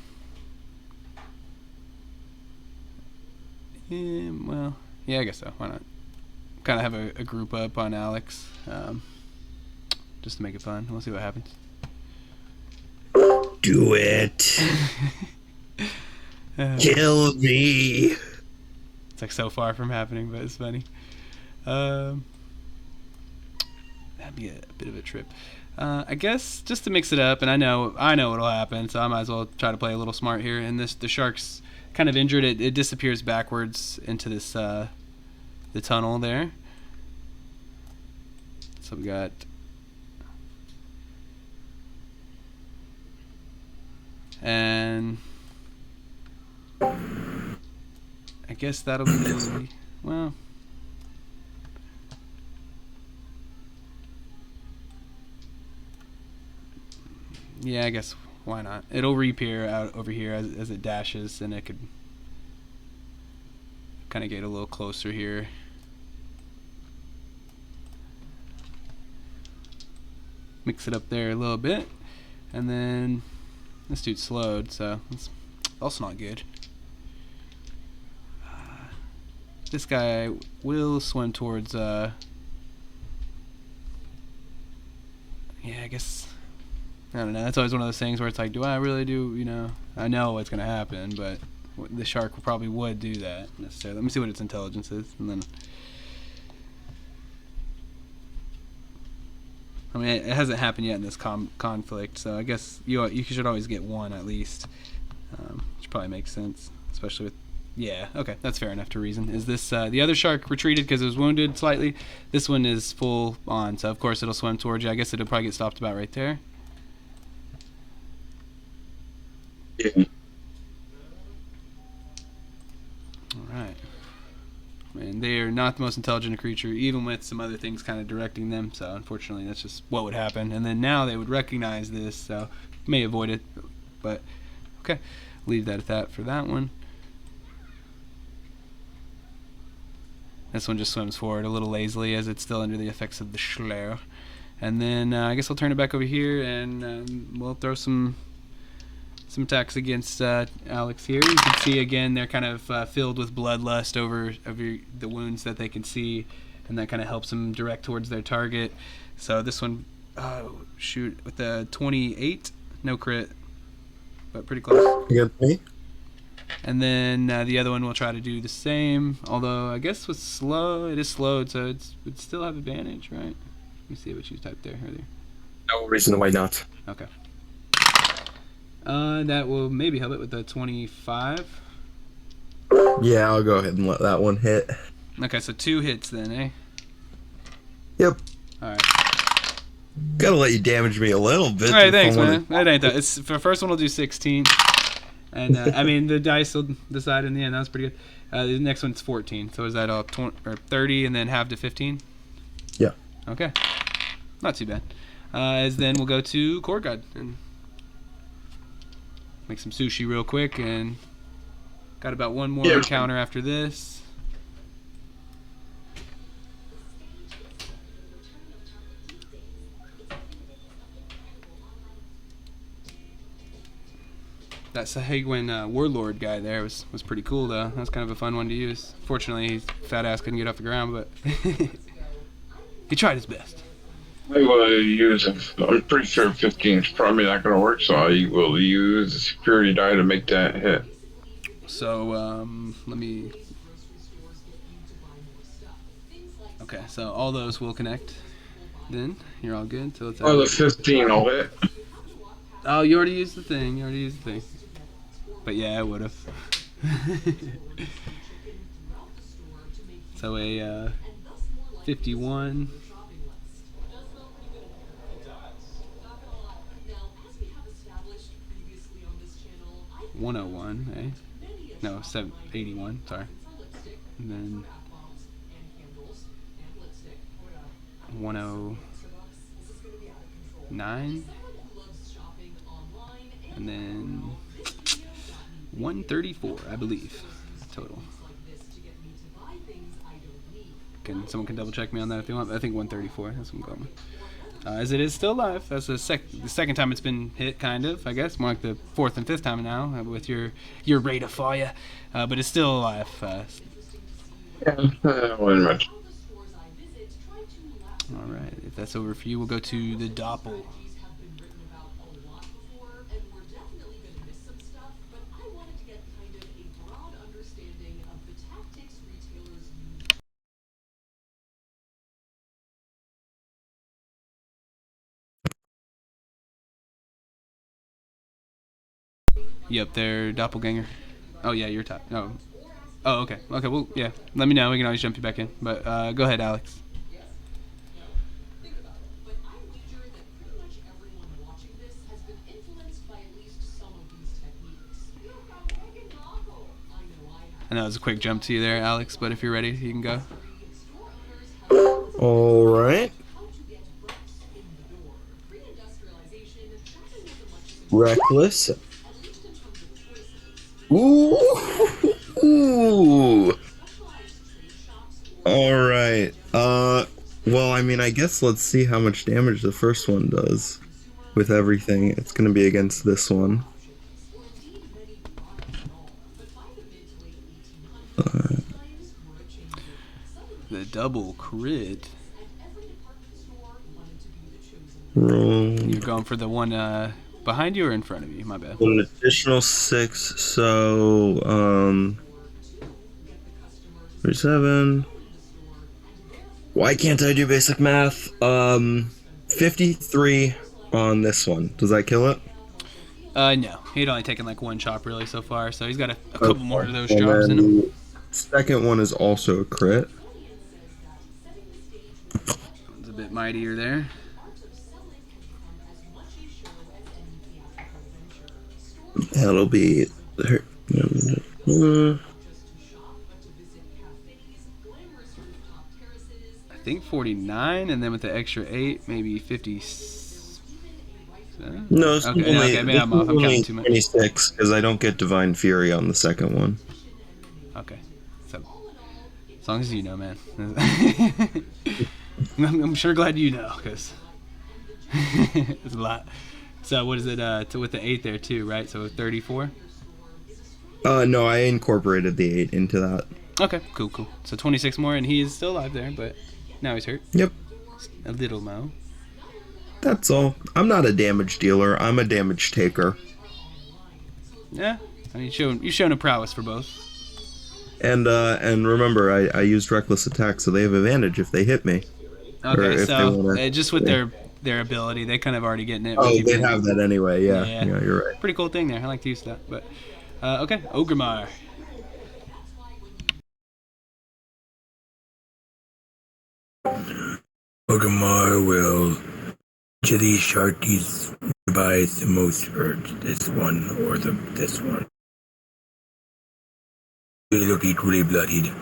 Speaker 1: well, yeah, I guess so. Why not? Kind of have a group up on Alex, just to make it fun. We'll see what happens.
Speaker 2: Do it. Kill me.
Speaker 1: It's like so far from happening, but it's funny. That'd be a bit of a trip. I guess just to mix it up, and I know what'll happen, so I might as well try to play a little smart here. And the shark's kind of injured. It disappears backwards into this the tunnel there. So we got and I guess that'll be well. Yeah, I guess why not? It'll reappear out over here as it dashes, and it could kind of get a little closer here. Mix it up there a little bit, and then this dude's slowed, so that's also not good. This guy will swim towards yeah, I guess I don't know. That's always one of those things where it's like, do I really do, you know, I know what's going to happen, but the shark probably would do that necessarily. Let me see what its intelligence is, and then I mean, it hasn't happened yet in this conflict, so I guess you should always get one at least, which probably makes sense, especially with, yeah, okay, that's fair enough to reason. Is this, the other shark retreated because it was wounded slightly? This one is full on, so of course it'll swim towards you. I guess it'll probably get stopped about right there.
Speaker 4: Yeah.
Speaker 1: Alright. And they are not the most intelligent creature, even with some other things kind of directing them, so unfortunately that's just what would happen. And then now they would recognize this, so may avoid it, but okay, leave that at that for that one. This one just swims forward a little lazily as it's still under the effects of the Schlare. And then I guess I'll turn it back over here, and we'll throw some attacks against Alex here. You can see again they're kind of filled with bloodlust over the wounds that they can see, and that kind of helps them direct towards their target. So this one, shoot, with the 28, no crit, but pretty close.
Speaker 2: You got me?
Speaker 1: And then the other one will try to do the same, although I guess with slow, it is slowed, so it would still have advantage, right? Let me see what you typed there earlier.
Speaker 3: No reason why not.
Speaker 1: Okay. That will maybe help it with the 25.
Speaker 2: Yeah, I'll go ahead and let that one hit.
Speaker 1: Okay, so 2 hits then, eh?
Speaker 2: Yep.
Speaker 1: Alright.
Speaker 2: Gotta let you damage me a little bit.
Speaker 1: Alright,
Speaker 2: if I
Speaker 1: thanks,
Speaker 2: wanna-
Speaker 1: man. That ain't that. It's the first one will do 16. And I mean the dice will decide in the end. That was pretty good. The next one's 14. So is that all 20 or 30 and then half to 15?
Speaker 2: Yeah.
Speaker 1: Okay. Not too bad. As then we'll go to Core God and make some sushi real quick, and got about one more encounter after this. that Sahagwin Warlord guy there was pretty cool though. That was kind of a fun one to use. Fortunately, his fat ass couldn't get off the ground, but he tried his best.
Speaker 4: I will use. I'm pretty sure 15 is probably not going to work, so I will use a security die to make that hit.
Speaker 1: So let me. Okay, so all those will connect. Then you're all good. So let's.
Speaker 4: Oh, the 15 will hit.
Speaker 1: Oh, you already used the thing. But yeah, I would have. So a 51. 101, eh? No, 81, sorry. And then 109. And then 134, I believe, total. Someone can double check me on that if they want. I think 134, that's what I'm going with. As it is still alive. That's the second time it's been hit, kind of, I guess. More like the fourth and fifth time now with your rate of fire. But it's still alive.
Speaker 4: Wasn't much.
Speaker 1: Alright, if that's over for you, we'll go to the Doppel. You up there, Doppelganger? Oh yeah, you're top. Oh, okay. Okay, well, yeah. Let me know. We can always jump you back in. But go ahead, Alex. I know it was a quick jump to you there, Alex, but if you're ready, you can go.
Speaker 2: All right. Reckless. Ooh. All right. Well, I mean, I guess let's see how much damage the first one does. With everything, it's going to be against this one.
Speaker 1: The double crit.
Speaker 2: Roll.
Speaker 1: You're going for the one behind you or in front of you? My bad.
Speaker 2: An additional 6, so 37. Why can't I do basic math? 53 on this one. Does that kill it?
Speaker 1: No. He'd only taken like one chop really so far, so he's got a couple more of those drops in him.
Speaker 2: Second one is also a crit.
Speaker 1: It's a bit mightier there.
Speaker 2: That'll be.
Speaker 1: I think 49, and then with the extra 8, maybe 50.
Speaker 2: No, it's
Speaker 1: okay,
Speaker 2: only,
Speaker 1: okay, maybe I'm off. I'm counting too much.
Speaker 2: 26 because I don't get Divine Fury on the second one.
Speaker 1: Okay, so as long as you know, man. I'm sure glad you know, because it's a lot. So what is it with the 8 there too, right? So 34?
Speaker 2: No, I incorporated the 8 into that.
Speaker 1: Okay, cool. So 26 more, and he is still alive there, but now he's hurt.
Speaker 2: Yep.
Speaker 1: A little mo.
Speaker 2: That's all. I'm not a damage dealer. I'm a damage taker.
Speaker 1: Yeah, I mean, you've shown a prowess for both.
Speaker 2: And remember, I used reckless attack, so they have advantage if they hit me.
Speaker 1: Okay, so just with their ability, they kind of already getting it.
Speaker 2: Oh, they have that anyway. Yeah, you're right.
Speaker 1: Pretty cool thing there. I like to use that. But okay, Ogremar.
Speaker 6: Ogremar will to these Sharkies devise the most hurt, this one or this one. They look equally bloodied.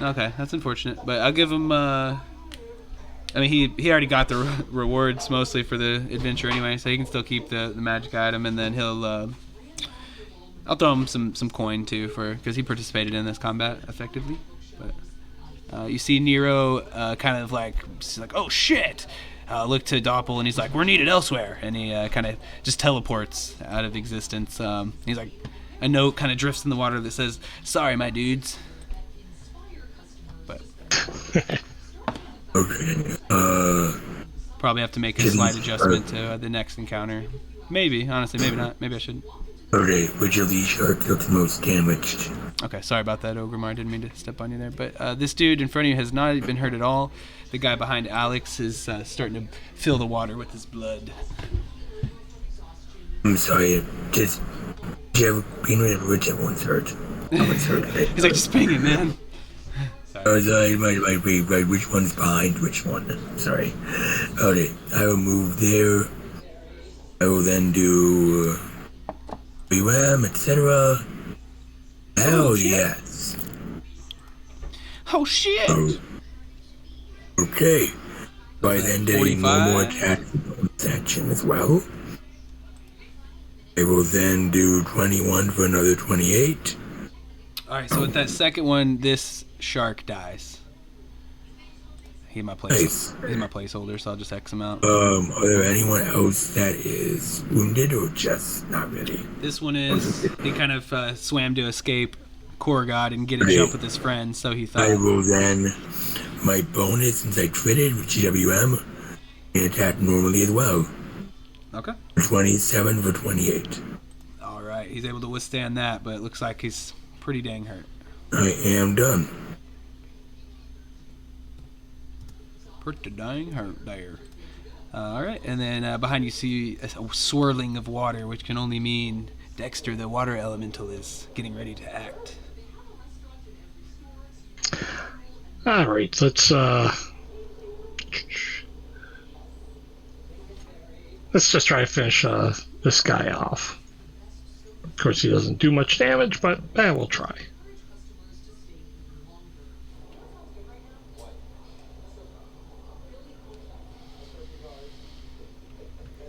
Speaker 1: Okay, that's unfortunate, but I'll give him. I mean, he already got the rewards mostly for the adventure anyway, so he can still keep the magic item, and then he'll I'll throw him some coin too because he participated in this combat effectively. But you see Nero kind of like oh shit. Look to Doppel and he's like, we're needed elsewhere, and he kind of just teleports out of existence. He's like, a note kind of drifts in the water that says, sorry my dudes. But
Speaker 6: Okay.
Speaker 1: probably have to make a slight adjustment to the next encounter. Maybe, honestly, maybe not. Maybe I shouldn't.
Speaker 6: Okay, which of these sharks looks most damaged?
Speaker 1: Okay, sorry about that, Ogremar. Didn't mean to step on you there. But this dude in front of you has not been hurt at all. The guy behind Alex is starting to fill the water with his blood.
Speaker 6: I'm sorry, just being which everyone's hurt. Everyone's hurt.
Speaker 1: He's like, just ping it, man.
Speaker 6: Sorry, right, which one's behind which one? Sorry. Okay, I will move there. I will then do BWAM, etc. Hell yes.
Speaker 1: Oh shit!
Speaker 6: Oh. Okay. So I then did one more attack action as well. I will then do 21 for another 28.
Speaker 1: Alright, so with that second one, this shark dies. He's my placeholder, so I'll just X him out.
Speaker 6: Are there anyone else that is wounded or just not really?
Speaker 1: This one is, he kind of swam to escape Korgod and get a jump with his friend, so he thought.
Speaker 6: I will then, my bonus, since I critted with GWM, and attack normally as well.
Speaker 1: Okay.
Speaker 6: 27 for 28.
Speaker 1: Alright, he's able to withstand that, but it looks like he's pretty dang hurt.
Speaker 6: I am done.
Speaker 1: Pretty dang hurt there. Alright, and then behind you see a swirling of water, which can only mean Dexter, the water elemental, is getting ready to act.
Speaker 5: Alright, let's just try to finish this guy off. Of course, he doesn't do much damage, but we'll try.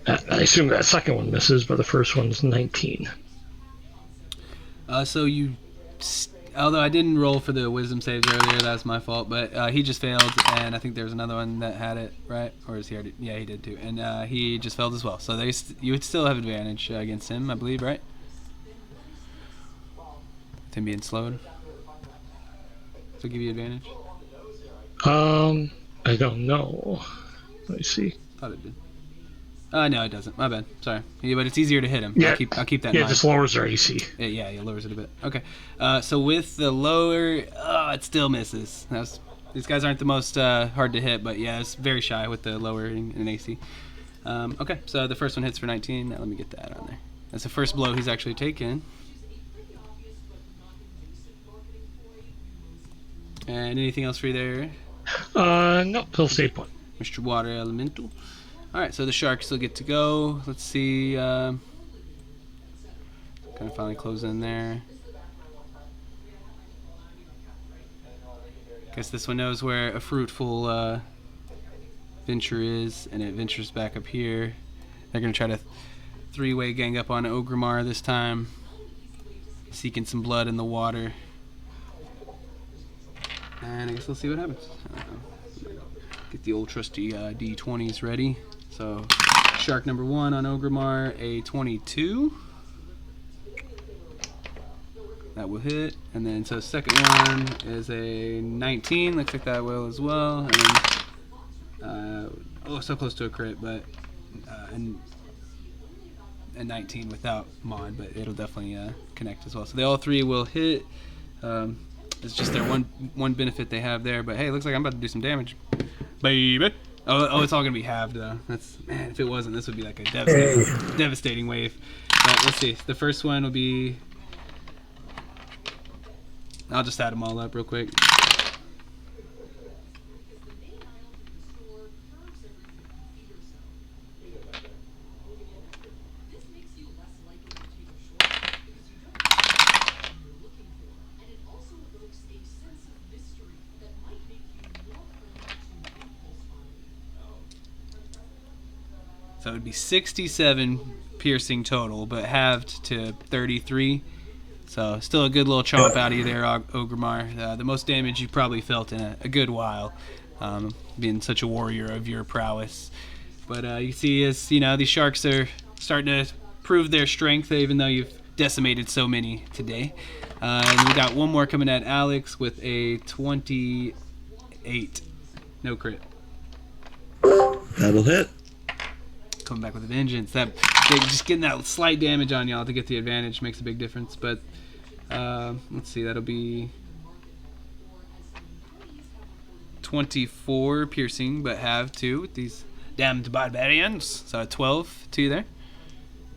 Speaker 5: I assume that second one misses, but the first one's 19.
Speaker 1: So you, although I didn't roll for the wisdom saves earlier, that's my fault, but he just failed, and I think there was another one that had it, right? Or is he already? Yeah, he did too, and he just failed as well. So you would still have advantage against him, I believe, right? With him being slowed. So give you advantage?
Speaker 5: I don't know. Let me see.
Speaker 1: Thought it did. No, it doesn't. My bad. Sorry. Yeah, but it's easier to hit him.
Speaker 5: Yeah.
Speaker 1: I'll keep that in
Speaker 5: Yeah,
Speaker 1: mind.
Speaker 5: just lowers their AC.
Speaker 1: Yeah, it lowers it a bit. Okay. So with the lower, it still misses. These guys aren't the most hard to hit, but yeah, it's very shy with the lower in AC. Okay, so the first one hits for 19. Now let me get that on there. That's the first blow he's actually taken. And anything else for you there,
Speaker 5: No, he'll save one.
Speaker 1: Mr. Water Elemental? Alright, so the sharks still get to go. Let's see. Kind of finally close in there. Guess this one knows where a fruitful venture is, and it ventures back up here. They're going to try to three-way gang up on Ogremar this time, seeking some blood in the water. And I guess we'll see what happens. Get the old trusty D20s ready. So, shark number 1 on Ogremar, a 22. That will hit. And then, so second one is a 19. Looks like that will as well. And then, so close to a crit, but and a 19 without mod, but it'll definitely connect as well. So they all three will hit. It's just their one benefit they have there. But hey, it looks like I'm about to do some damage, baby. Oh, it's all gonna be halved though. Man, if it wasn't, this would be like a devastating wave. But let's see. The first one will be. I'll just add them all up real quick. So it would be 67 piercing total, but halved to 33. So still a good little chomp out of you there, Ogremar. The most damage you've probably felt in a good while, being such a warrior of your prowess. But you see, as these sharks are starting to prove their strength, even though you've decimated so many today. And we got one more coming at Alex with a 28. No crit.
Speaker 2: That'll hit.
Speaker 1: Coming back with a vengeance. Just getting that slight damage on y'all to get the advantage makes a big difference. But let's see, that'll be 24 piercing, but have 2 with these damned barbarians. So 12 to you there.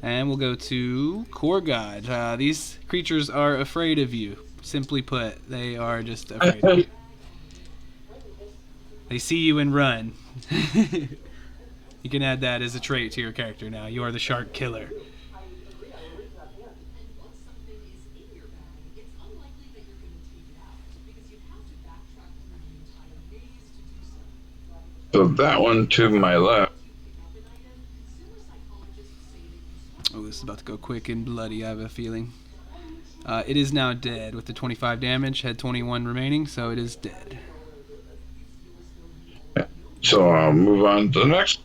Speaker 1: And we'll go to Core God. These creatures are afraid of you. Simply put, they are just afraid of you. They see you and run. You can add that as a trait to your character now. You are the shark killer.
Speaker 4: So that one to my left.
Speaker 1: Oh, this is about to go quick and bloody, I have a feeling. It is now dead with the 25 damage. Had 21 remaining, so it is dead.
Speaker 4: So I'll move on to the next.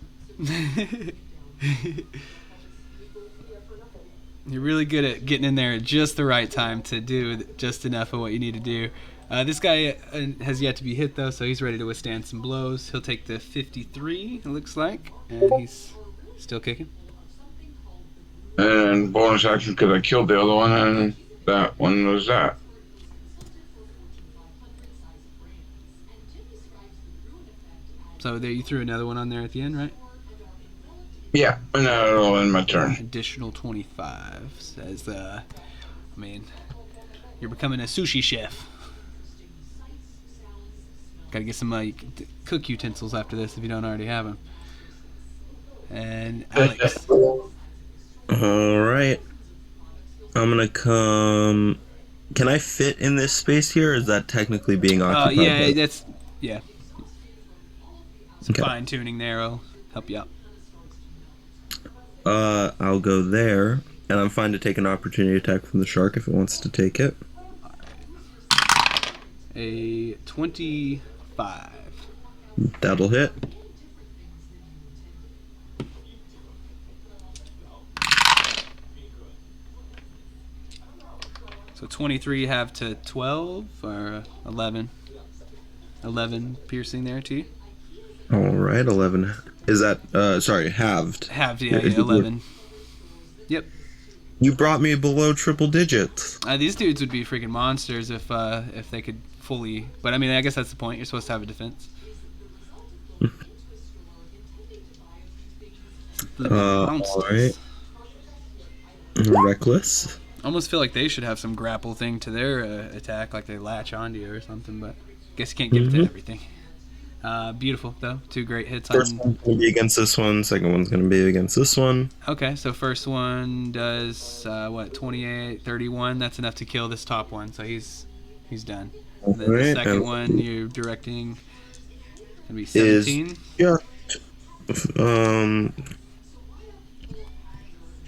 Speaker 1: You're really good at getting in there at just the right time to do just enough of what you need to do. This guy has yet to be hit, though, so he's ready to withstand some blows. He'll take the 53, it looks like, and he's still kicking.
Speaker 4: And bonus action because I killed the other one, and that one was that.
Speaker 1: So there, you threw another one on there at the end, right?
Speaker 4: Yeah, and that'll end my turn.
Speaker 1: Additional 25 says, you're becoming a sushi chef. Gotta get some cook utensils after this if you don't already have them. And Alex.
Speaker 2: Alright. I'm gonna come... Can I fit in this space here, or is that technically being occupied?
Speaker 1: Yeah. Some
Speaker 2: Okay.
Speaker 1: fine-tuning there will help you out.
Speaker 2: I'll go there, and I'm fine to take an opportunity attack from the shark if it wants to take it.
Speaker 1: A 25.
Speaker 2: That'll hit.
Speaker 1: So 23 have to 12 or 11? 11 piercing there to you?
Speaker 2: Alright, 11. Is that, halved?
Speaker 1: Halved, yeah, 11. Yep.
Speaker 2: You brought me below triple digits.
Speaker 1: These dudes would be freaking monsters if they could fully... But, I guess that's the point. You're supposed to have a defense.
Speaker 2: Alright. Reckless.
Speaker 1: Almost feel like they should have some grapple thing to their attack, like they latch onto you or something, but guess you can't give it to everything. Beautiful, though. 2 great hits
Speaker 2: First
Speaker 1: on...
Speaker 2: one's going to be against this one, second one's going to be against this one.
Speaker 1: Okay, so first one does, 28, 31. That's enough to kill this top one, so he's done. And then the second one you're directing going to be 17.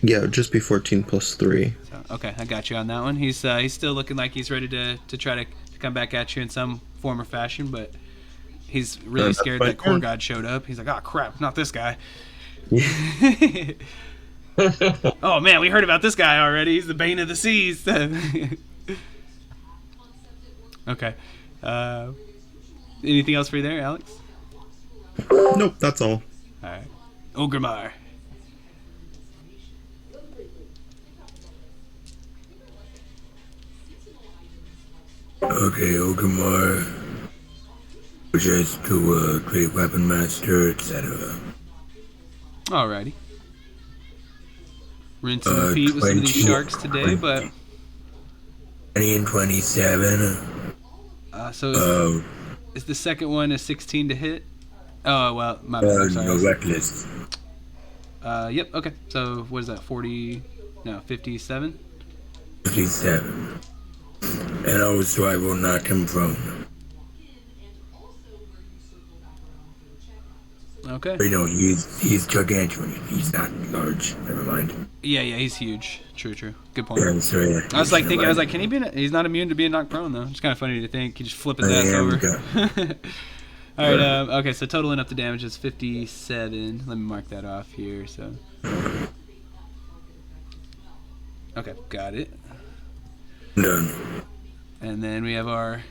Speaker 2: Yeah, just be 14 plus 3.
Speaker 1: So, okay, I got you on that one. He's still looking like he's ready to try to come back at you in some form or fashion, but he's really scared that Core God showed up. He's like, oh crap, not this guy. Oh man, we heard about this guy already. He's the bane of the seas. Okay. Anything else for you there, Alex?
Speaker 2: Nope, that's all.
Speaker 1: Alright. Ogremar.
Speaker 6: Okay, Ogremar. Just to create weapon master, etc.
Speaker 1: Alrighty. Rinse and repeat with some of these sharks today, but...
Speaker 6: 20 and 27.
Speaker 1: So is the second one a 16 to hit? Oh, well, my bad. I'm sorry.
Speaker 6: No, reckless.
Speaker 1: Yep, okay. So what is that, 57?
Speaker 6: 57. And also I will knock him prone.
Speaker 1: Okay.
Speaker 6: But no, he's gargantuan. He's not large. Never mind.
Speaker 1: Yeah, he's huge. True. Good point.
Speaker 6: Yeah, so yeah.
Speaker 1: I was like thinking, can he be? He's not immune to being knocked prone though. It's kind of funny to think. He just flip his ass over. All right. Okay. So totaling up the damage is 57. Let me mark that off here. So. Okay, got it.
Speaker 6: Done.
Speaker 1: And then we have our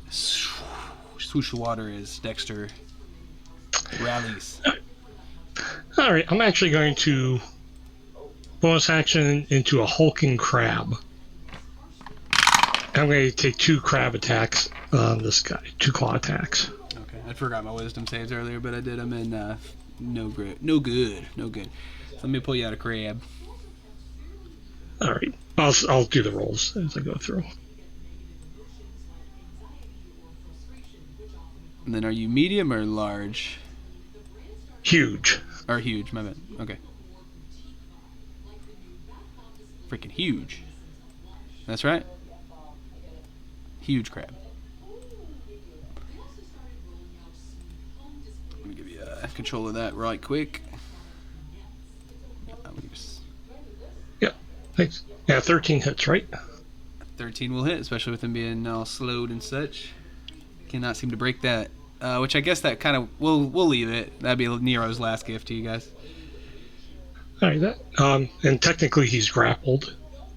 Speaker 1: swoosh of water is Dexter rallies.
Speaker 5: All right, I'm actually going to bonus action into a hulking crab. I'm going to take 2 crab attacks on this guy, 2 claw attacks.
Speaker 1: Okay, I forgot my wisdom saves earlier, but I did them in no good. So let me pull you out a crab.
Speaker 5: All right, I'll do the rolls as I go through.
Speaker 1: And then are you medium or large?
Speaker 5: Huge.
Speaker 1: Or huge, my bad. Okay. Freaking huge. That's right. Huge crab. Let me give you control of that right quick.
Speaker 5: Yeah, thanks. Yeah, 13 hits, right?
Speaker 1: 13 will hit, especially with him being all slowed and such. Cannot seem to break that. Which I guess that kind of we'll leave it. That'd be Nero's last gift to you guys.
Speaker 5: All right, and technically he's grappled,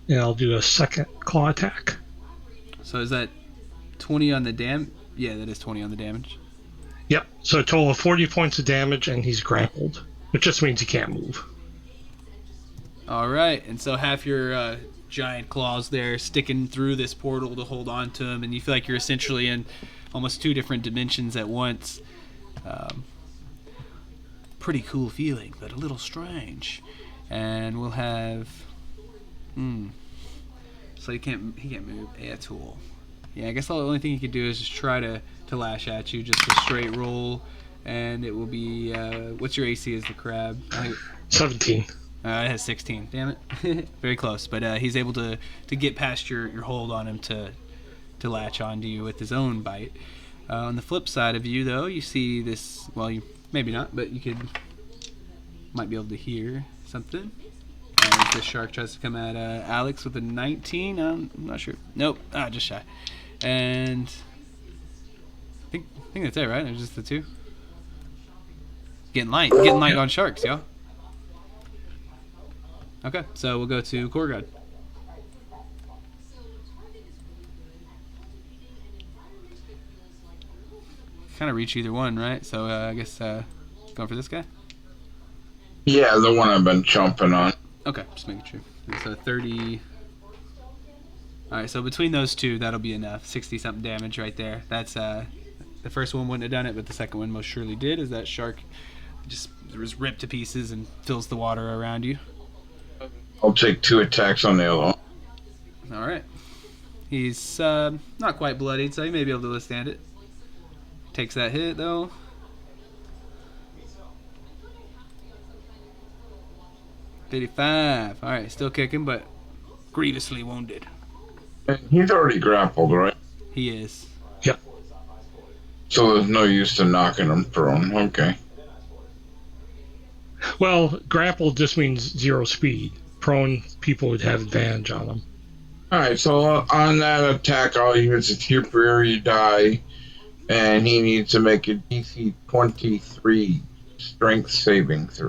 Speaker 5: and I'll do a second claw attack.
Speaker 1: So is that 20 on the dam? Yeah, that is 20 on the damage.
Speaker 5: Yep. So a total of 40 points of damage, and he's grappled, which just means he can't move.
Speaker 1: All right, and so half your giant claws there sticking through this portal to hold on to him, and you feel like you're essentially in almost 2 different dimensions at once. Pretty cool feeling, but a little strange. And we'll have so he can't move at all. Yeah, I guess the only thing he could do is just try to lash at you, just a straight roll, and it will be what's your AC as the crab?
Speaker 5: 17.
Speaker 1: It has 16. Damn it. Very close, but he's able to get past your hold on him to latch onto you with his own bite. On the flip side of you, though, you see this. Well, you maybe not, but you might be able to hear something. As the shark tries to come at Alex with a 19. I'm not sure. Nope. Just shy. And I think that's it, right? There's just the 2. Getting light on sharks, y'all. Okay, so we'll go to Korgod. Kind of reach either one, right? So I guess going for this guy.
Speaker 4: Yeah, the one I've been chomping on.
Speaker 1: Okay, just making sure. It's a 30. All right, so between those 2, that'll be enough. 60-something damage right there. That's the first one wouldn't have done it, but the second one most surely did. As that shark just was ripped to pieces and fills the water around you.
Speaker 4: I'll take 2 attacks on the other one.
Speaker 1: All right. He's not quite bloodied, so he may be able to withstand it. Takes that hit, though. $55. All right, still kicking, but grievously wounded.
Speaker 4: And he's already grappled, right?
Speaker 1: He is.
Speaker 5: Yep.
Speaker 4: So there's no use to knocking him prone. Okay.
Speaker 5: Well, grapple just means 0 speed. Prone people would have advantage on them.
Speaker 4: Alright, so on that attack, I'll use a temporary die, and he needs to make a DC 23 strength saving throw.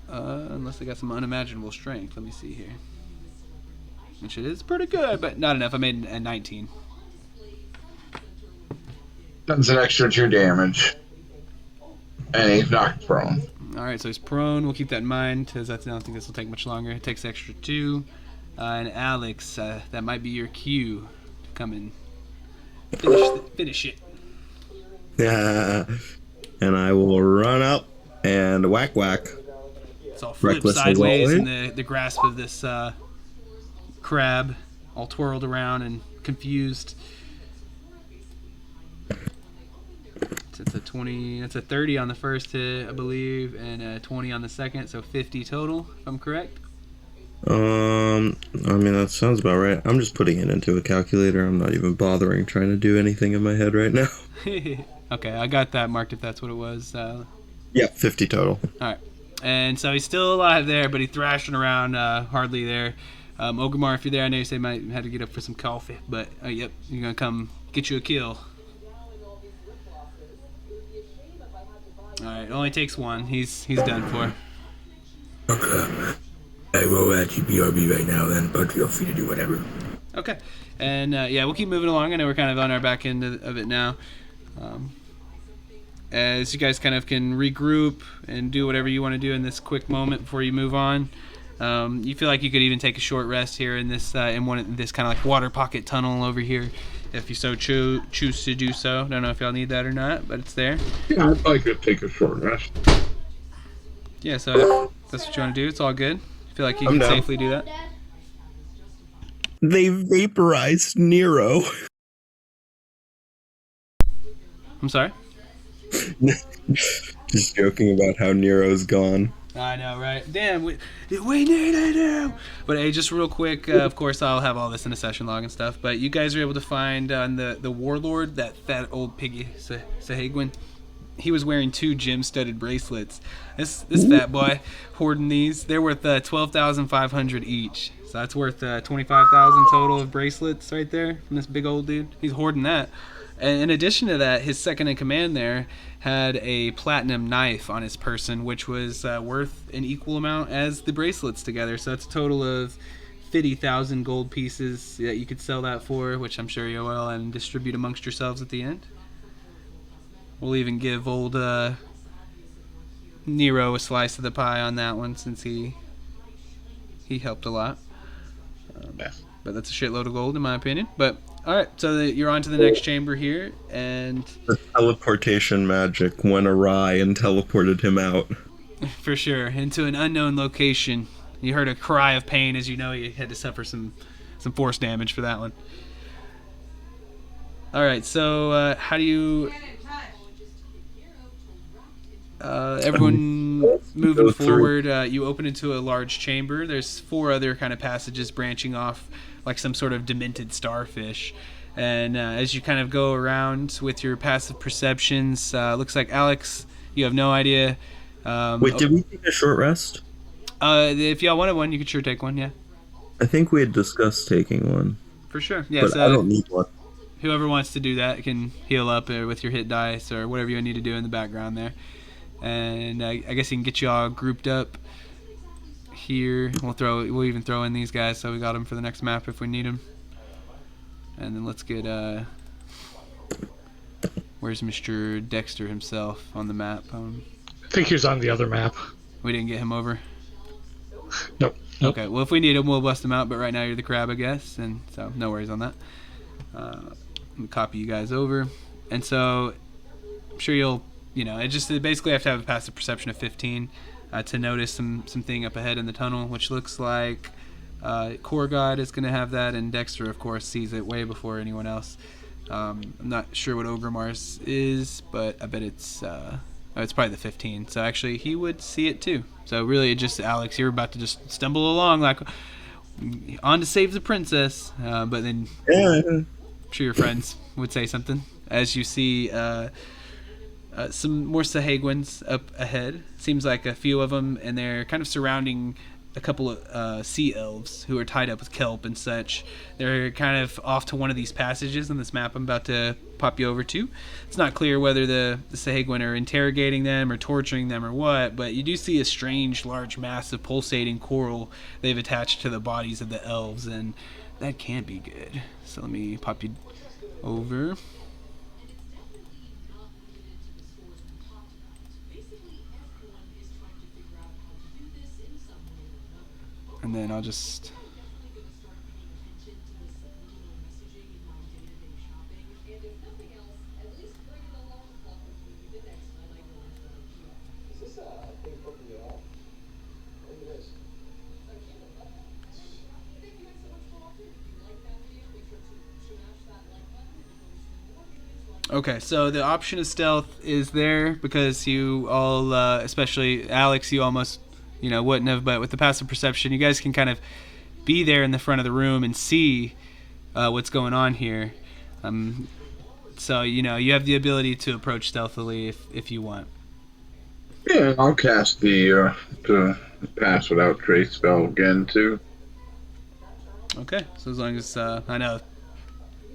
Speaker 1: Unless they got some unimaginable strength. Let me see here. Which it is pretty good, but not enough. I made a 19.
Speaker 4: That's an extra 2 damage. And he's knocked prone.
Speaker 1: Alright, so he's prone. We'll keep that in mind, because I don't think this will take much longer. It takes extra 2. And Alex, that might be your cue to come and finish it.
Speaker 2: Yeah. And I will run up and whack.
Speaker 1: It's all flipped
Speaker 2: Reckless as
Speaker 1: sideways in
Speaker 2: always.
Speaker 1: the grasp of this crab, all twirled around and confused. It's a 20. That's a 30 on the first hit, I believe, and a 20 on the second, so 50 total, if I'm correct.
Speaker 2: I mean, that sounds about right. I'm just putting it into a calculator. I'm not even bothering trying to do anything in my head right now.
Speaker 1: Okay, I got that marked if that's what it was.
Speaker 2: Yeah, 50 total.
Speaker 1: All right. And so he's still alive there, but he's thrashing around, hardly there. Ogremar, if you're there, I know you said you might have to get up for some coffee, but yep, you're going to come get you a kill. All right, it only takes one. He's done for.
Speaker 6: Okay. I will at you BRB right now then, but feel free to do whatever.
Speaker 1: Okay. And yeah, we'll keep moving along. I know we're kind of on our back end of it now. As you guys kind of can regroup and do whatever you want to do in this quick moment before you move on. You feel like you could even take a short rest here in this this kind of like water pocket tunnel over here, if you so choose to do so. Don't know if y'all need that or not, but it's there.
Speaker 4: Yeah, I'd like to take a short rest.
Speaker 1: Yeah, so if that's what you want to do. It's all good. I feel like you
Speaker 2: I'm
Speaker 1: can
Speaker 2: down.
Speaker 1: safely do that.
Speaker 2: They vaporized Nero.
Speaker 1: I'm sorry?
Speaker 2: Just joking about how Nero's gone.
Speaker 1: I know, right? Damn, we need it now. But hey, just real quick, of course, I'll have all this in a session log and stuff. But you guys are able to find on the warlord, that fat old piggy, Sahagwin. He was wearing 2 gem-studded bracelets. This fat boy hoarding these. They're worth 12,500 each. So that's worth 25,000 total of bracelets right there from this big old dude. He's hoarding that. And in addition to that, his second in command there had a platinum knife on his person, which was worth an equal amount as the bracelets together. So that's a total of 50,000 gold pieces that you could sell that for, which I'm sure you will, and distribute amongst yourselves at the end. We'll even give old Nero a slice of the pie on that one, since he helped a lot. But that's a shitload of gold in my opinion. But alright, so you're on to the next chamber here, and
Speaker 2: The teleportation magic went awry and teleported him out.
Speaker 1: for sure, into an unknown location. You heard a cry of pain, as you know you had to suffer some force damage for that one. Alright, so how do you... everyone moving
Speaker 2: Go through.
Speaker 1: forward, you open into a large chamber. There's 4 other kind of passages branching off like some sort of demented starfish. And as you kind of go around with your passive perceptions, looks like Alex, you have no idea.
Speaker 2: Wait, did we take a short rest?
Speaker 1: If y'all wanted one, you could sure take one, yeah.
Speaker 2: I think we had discussed taking one,
Speaker 1: For sure. Yeah,
Speaker 2: but
Speaker 1: so
Speaker 2: I don't need one.
Speaker 1: whoever wants to do that can heal up with your hit dice or whatever you need to do in the background there. And I guess he can get you all grouped up here. We'll even throw in these guys, so we got them for the next map if we need them. And then let's get where's Mr. Dexter himself on the map?
Speaker 5: I think he was on the other map.
Speaker 1: We didn't get him over.
Speaker 5: Nope.
Speaker 1: Okay, well if we need him, we'll bust him out. But right now you're the crab, I guess, and so no worries on that. Let me copy you guys over, and so I'm sure you'll. It basically have to have a passive perception of 15 to notice something up ahead in the tunnel, which looks like Core God is going to have that, and Dexter, of course, sees it way before anyone else. I'm not sure what Ogremar's is, but I bet it's probably the 15. So actually, he would see it too. So really, it just Alex, you're about to just stumble along like on to save the princess, but then I'm sure your friends would say something as you see. Some more Sahagwins up ahead. Seems like a few of them, and they're kind of surrounding a couple of sea elves who are tied up with kelp and such. They're kind of off to one of these passages on this map I'm about to pop you over to. It's not clear whether the Sahagwin are interrogating them or torturing them or what, but you do see a strange, large, massive, pulsating coral they've attached to the bodies of the elves, and that can't be good. So let me pop you over. And then I'll just... Okay, so the option of stealth is there because you all, especially Alex, you almost, wouldn't have, but with the passive perception, you guys can kind of be there in the front of the room and see what's going on here. So you have the ability to approach stealthily if you want.
Speaker 4: Yeah, I'll cast the pass without trace spell again too.
Speaker 1: Okay, so as long as I know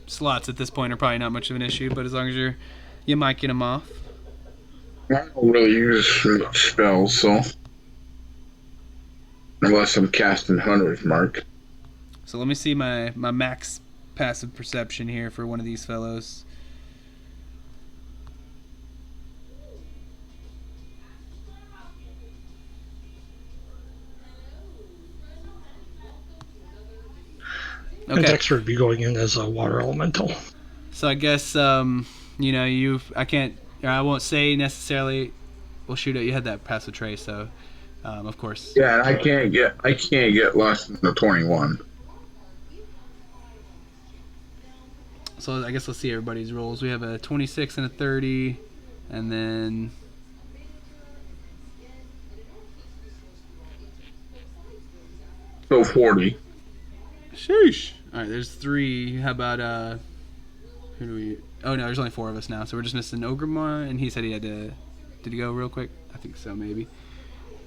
Speaker 1: slots at this point are probably not much of an issue, but as long as you might get them off.
Speaker 4: I don't really use much spells, so unless I'm casting Hunter's Mark.
Speaker 1: So let me see my max passive perception here for one of these fellows.
Speaker 5: And Dexter would be going in as a water elemental.
Speaker 1: So I guess I won't say necessarily. Well, shoot, you had that passive trace, so of course.
Speaker 4: Yeah, and I can't get less than a 21.
Speaker 1: So I guess let's see everybody's rolls. We have a 26 and a 30, and then
Speaker 4: So 40.
Speaker 1: sheesh. All right, there's 3. How about who do we? Oh no, there's only 4 of us now, so we're just missing Ogremar, and he said he had to. Did he go real quick? I think so, maybe.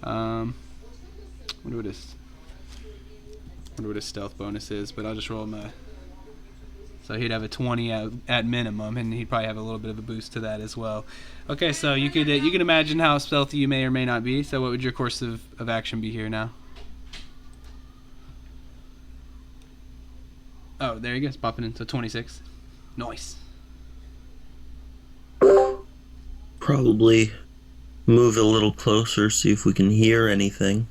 Speaker 1: Wonder what his stealth bonus is, but I'll just roll my. So he'd have a 20 at minimum, and he'd probably have a little bit of a boost to that as well. Okay, so you can imagine how stealthy you may or may not be. So what would your course of action be here now? Oh, there he goes, popping in. So 26. Nice.
Speaker 2: Probably move a little closer, see if we can hear anything.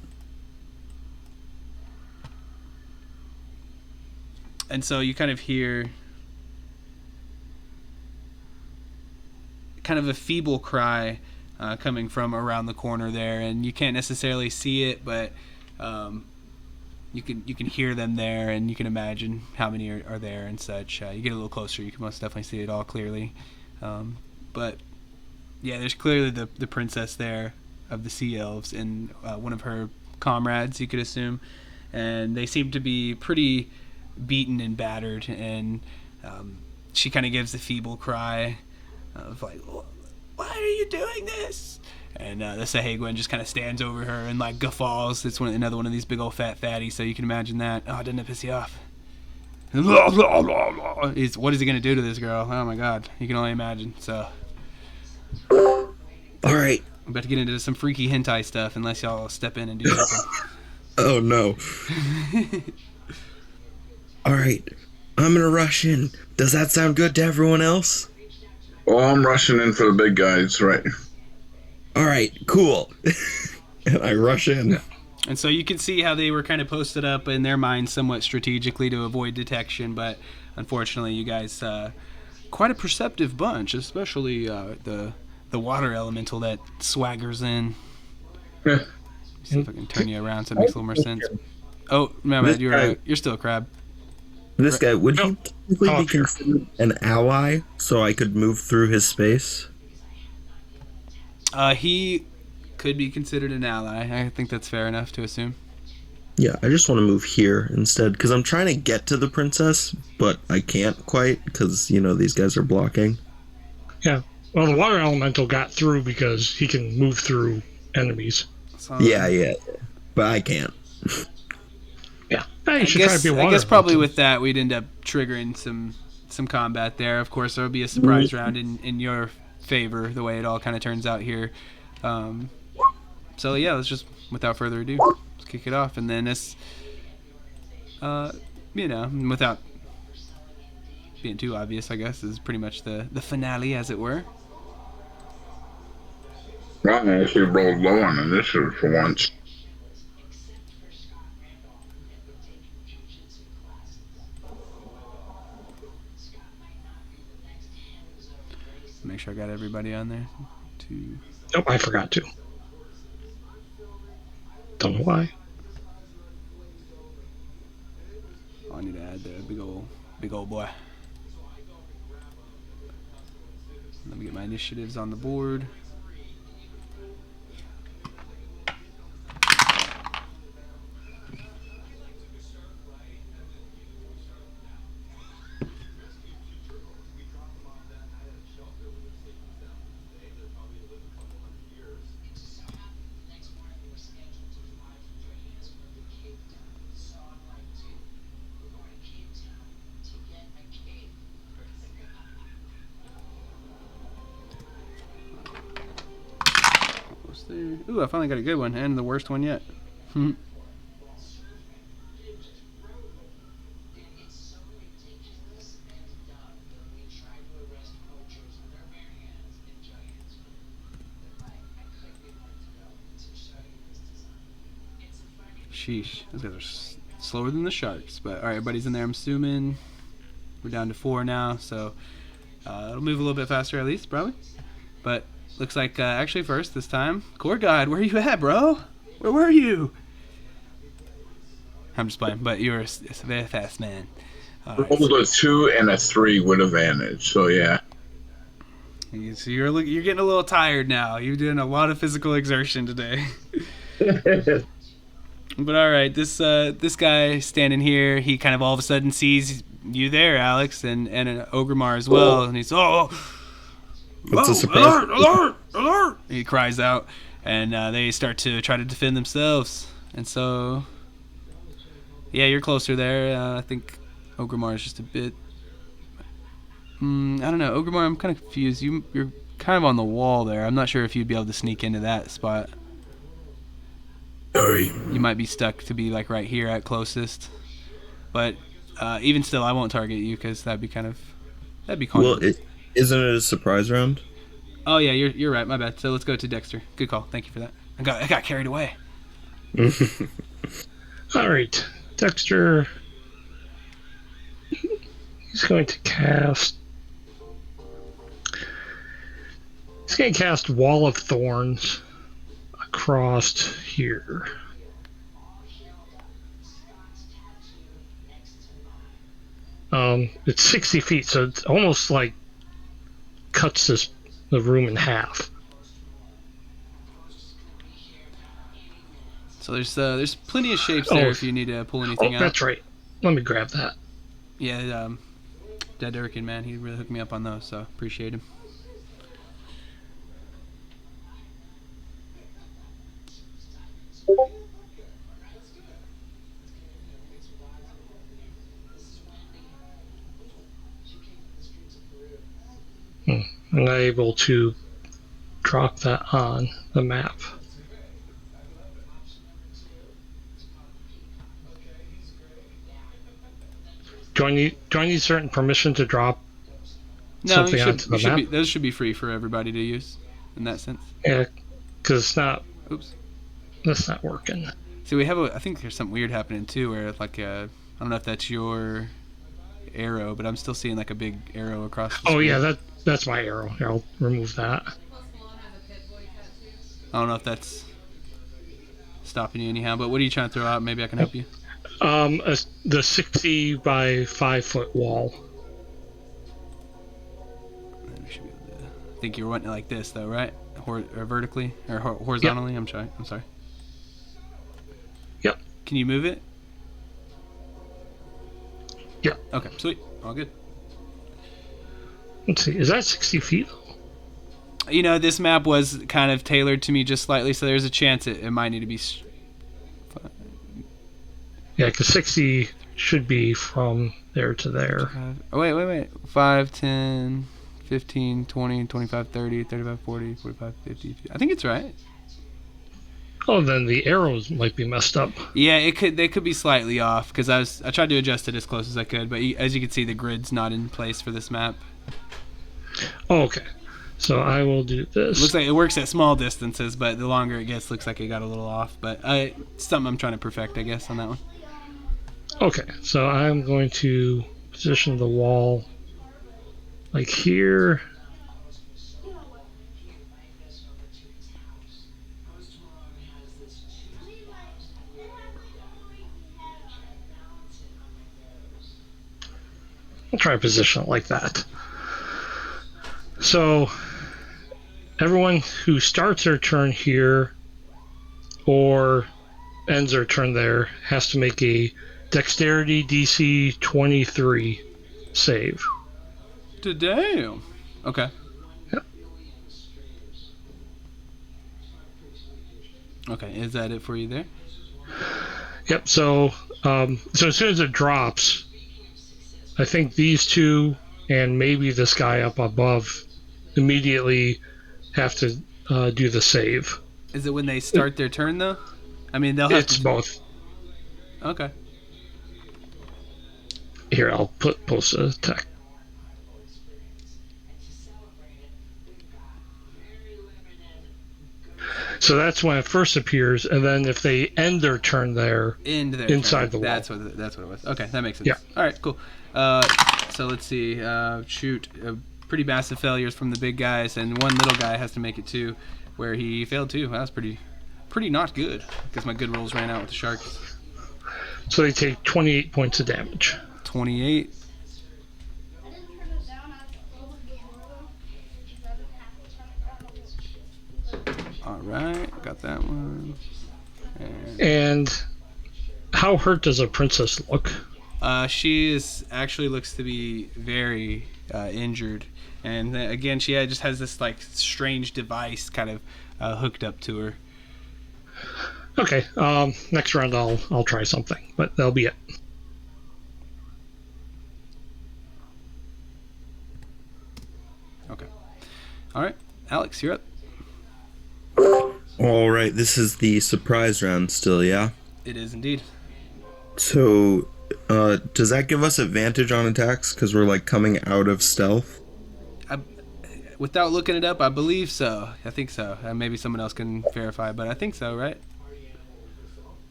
Speaker 1: And so you kind of hear kind of a feeble cry coming from around the corner there, and you can't necessarily see it, but you can hear them there, and you can imagine how many are there and such. You get a little closer, you can most definitely see it all clearly. But yeah, there's clearly the princess there of the Sea Elves and one of her comrades, you could assume, and they seem to be pretty beaten and battered, and she kind of gives a feeble cry of like, why are you doing this? And the Sahagwin just kind of stands over her and like guffaws. It's another one of these big old fat fatties, so you can imagine that. Oh, didn't it piss you off? What is he gonna do to this girl? Oh my god, you can only imagine. So
Speaker 2: All right.
Speaker 1: I'm about to get into some freaky hentai stuff unless y'all step in and do something.
Speaker 2: Oh no. All right. I'm gonna rush in. Does that sound good to everyone else?
Speaker 4: Well, I'm rushing in for the big guys, right?
Speaker 2: All right, cool. And I rush in.
Speaker 1: And so you can see how they were kind of posted up in their minds somewhat strategically to avoid detection, but unfortunately you guys, quite a perceptive bunch, especially the water elemental that swaggers in. See if I can turn you around so it makes a little more sense. Oh, no, man, you're still a crab.
Speaker 2: This guy, would he technically
Speaker 5: Oh,
Speaker 2: be considered an ally so I could move through his space?
Speaker 1: He could be considered an ally. I think that's fair enough to assume.
Speaker 2: Yeah, I just want to move here instead, because I'm trying to get to the princess, but I can't quite, because, these guys are blocking.
Speaker 5: Yeah. Well, the water elemental got through because he can move through enemies.
Speaker 1: So,
Speaker 2: Yeah, but I can't.
Speaker 5: Yeah. You should try to be a water
Speaker 1: I guess probably
Speaker 5: elemental.
Speaker 1: with that we'd end up triggering some combat there. Of course, there will be a surprise round in your favor, the way it all kind of turns out here. So yeah, let's just, without further ado, let's kick it off, and then this, without being too obvious, I guess, is pretty much the finale, as it were.
Speaker 4: Well, I actually rolled low on initiative for once.
Speaker 1: Make sure I got everybody on there.
Speaker 5: Nope, I forgot to. Don't know why.
Speaker 1: Oh, I need to add the big old boy. Let me get my initiatives on the board. Ooh, I finally got a good one, and the worst one yet. Hmm. Sheesh, those guys are slower than the sharks. But all right, everybody's in there. I'm assuming we're down to 4 now, so it'll move a little bit faster at least, probably. But looks like actually first this time, Core Guide, where you at, bro? Where were you? I'm just playing, but you're a very fast man.
Speaker 4: Rolled a 2 and a 3 with advantage, so yeah.
Speaker 1: So you're getting a little tired now. You're doing a lot of physical exertion today. But all right, this guy standing here, he kind of all of a sudden sees you there, Alex, and an Ogremar as well, and he's
Speaker 2: What's a surprise?
Speaker 1: Alert! Alert! He cries out, and they start to try to defend themselves. And so, yeah, you're closer there. I think Ogremar is just a bit. I don't know, Ogremar. I'm kind of confused. You're kind of on the wall there. I'm not sure if you'd be able to sneak into that spot.
Speaker 6: Sorry.
Speaker 1: You might be stuck to be like right here at closest, but even still, I won't target you because that'd be cool.
Speaker 2: Well, isn't it a surprise round?
Speaker 1: Oh yeah, you're right. My bad. So let's go to Dexter. Good call. Thank you for that. I got carried away.
Speaker 5: All right, Dexter. He's going to cast. He's going to cast Wall of Thorns across here. It's 60 feet, so it's almost like cuts the room in half.
Speaker 1: So there's plenty of shapes there if you need to pull anything out.
Speaker 5: That's right. Let me grab that.
Speaker 1: Yeah, Dead Durkin, man, he really hooked me up on those, so appreciate him.
Speaker 5: I'm not able to drop that on the map. Do I need certain permission to drop something onto the map?
Speaker 1: Those should be free for everybody to use, in that sense.
Speaker 5: Yeah, because it's not.
Speaker 1: Oops.
Speaker 5: That's not working.
Speaker 1: See, I think there's something weird happening too, where like I don't know if that's your arrow, but I'm still seeing like a big arrow across the screen.
Speaker 5: Yeah, that's my arrow. Here, I'll remove that.
Speaker 1: I don't know if that's stopping you anyhow, but what are you trying to throw out? Maybe I can help you.
Speaker 5: The 60 by 5 foot wall.
Speaker 1: I think you're wanting it like this, though, right? Or vertically or horizontally? Yep. I'm sorry.
Speaker 5: Yep.
Speaker 1: Can you move it?
Speaker 5: Yep.
Speaker 1: Okay, sweet. All good.
Speaker 5: Let's see. Is that 60 feet?
Speaker 1: You know, this map was kind of tailored to me just slightly, so there's a chance it might need to be.
Speaker 5: Yeah, because 60 should be from there to there.
Speaker 1: Oh, wait. 5, 10, 15, 20, 25, 30, 35, 40, 45, 50. I think it's right.
Speaker 5: Oh, then the arrows might be messed up.
Speaker 1: Yeah, they could be slightly off because I tried to adjust it as close as I could, but as you can see, the grid's not in place for this map.
Speaker 5: Oh, okay. So I will do this.
Speaker 1: Looks like it works at small distances, but the longer it gets, looks like it got a little off. But it's something I'm trying to perfect, I guess, on that one.
Speaker 5: Okay, so I'm going to position the wall like here. I'll try to position it like that. So everyone who starts their turn here or ends their turn there has to make a Dexterity DC 23 save.
Speaker 1: Damn. Okay.
Speaker 5: Yep.
Speaker 1: Okay, is that it for you there?
Speaker 5: Yep, so as soon as it drops, I think these two and maybe this guy up above immediately have to do the save.
Speaker 1: Is it when they start their turn though? I mean, they'll have
Speaker 5: It's
Speaker 1: to.
Speaker 5: both.
Speaker 1: Okay.
Speaker 5: Here, I'll post a text. So that's when it first appears, and then if they end their turn there,
Speaker 1: End their
Speaker 5: inside
Speaker 1: turn.
Speaker 5: the wall.
Speaker 1: That's what it was. Okay, that makes sense.
Speaker 5: Yeah.
Speaker 1: All right, cool. So let's see. Shoot, pretty massive failures from the big guys, and one little guy has to make it too, where he failed too. That was pretty not good, because my good rolls ran out with the sharks.
Speaker 5: So they take 28 points of damage.
Speaker 1: 28.
Speaker 7: I didn't turn it down. I closed the door, because I didn't have to turn it down.
Speaker 1: All right, got that one. And
Speaker 5: And how hurt does a princess look?
Speaker 1: she is actually looks to be very injured, and again, she just has this like strange device kind of hooked up to her.
Speaker 5: Okay, next round I'll try something, but that'll be it.
Speaker 1: Okay. All right, Alex, you're up.
Speaker 2: All right, this is the surprise round still, yeah?
Speaker 1: It is indeed.
Speaker 2: So, does that give us advantage on attacks because we're like coming out of stealth?
Speaker 1: Without looking it up, I believe so. I think so. Maybe someone else can verify, but I think so, right?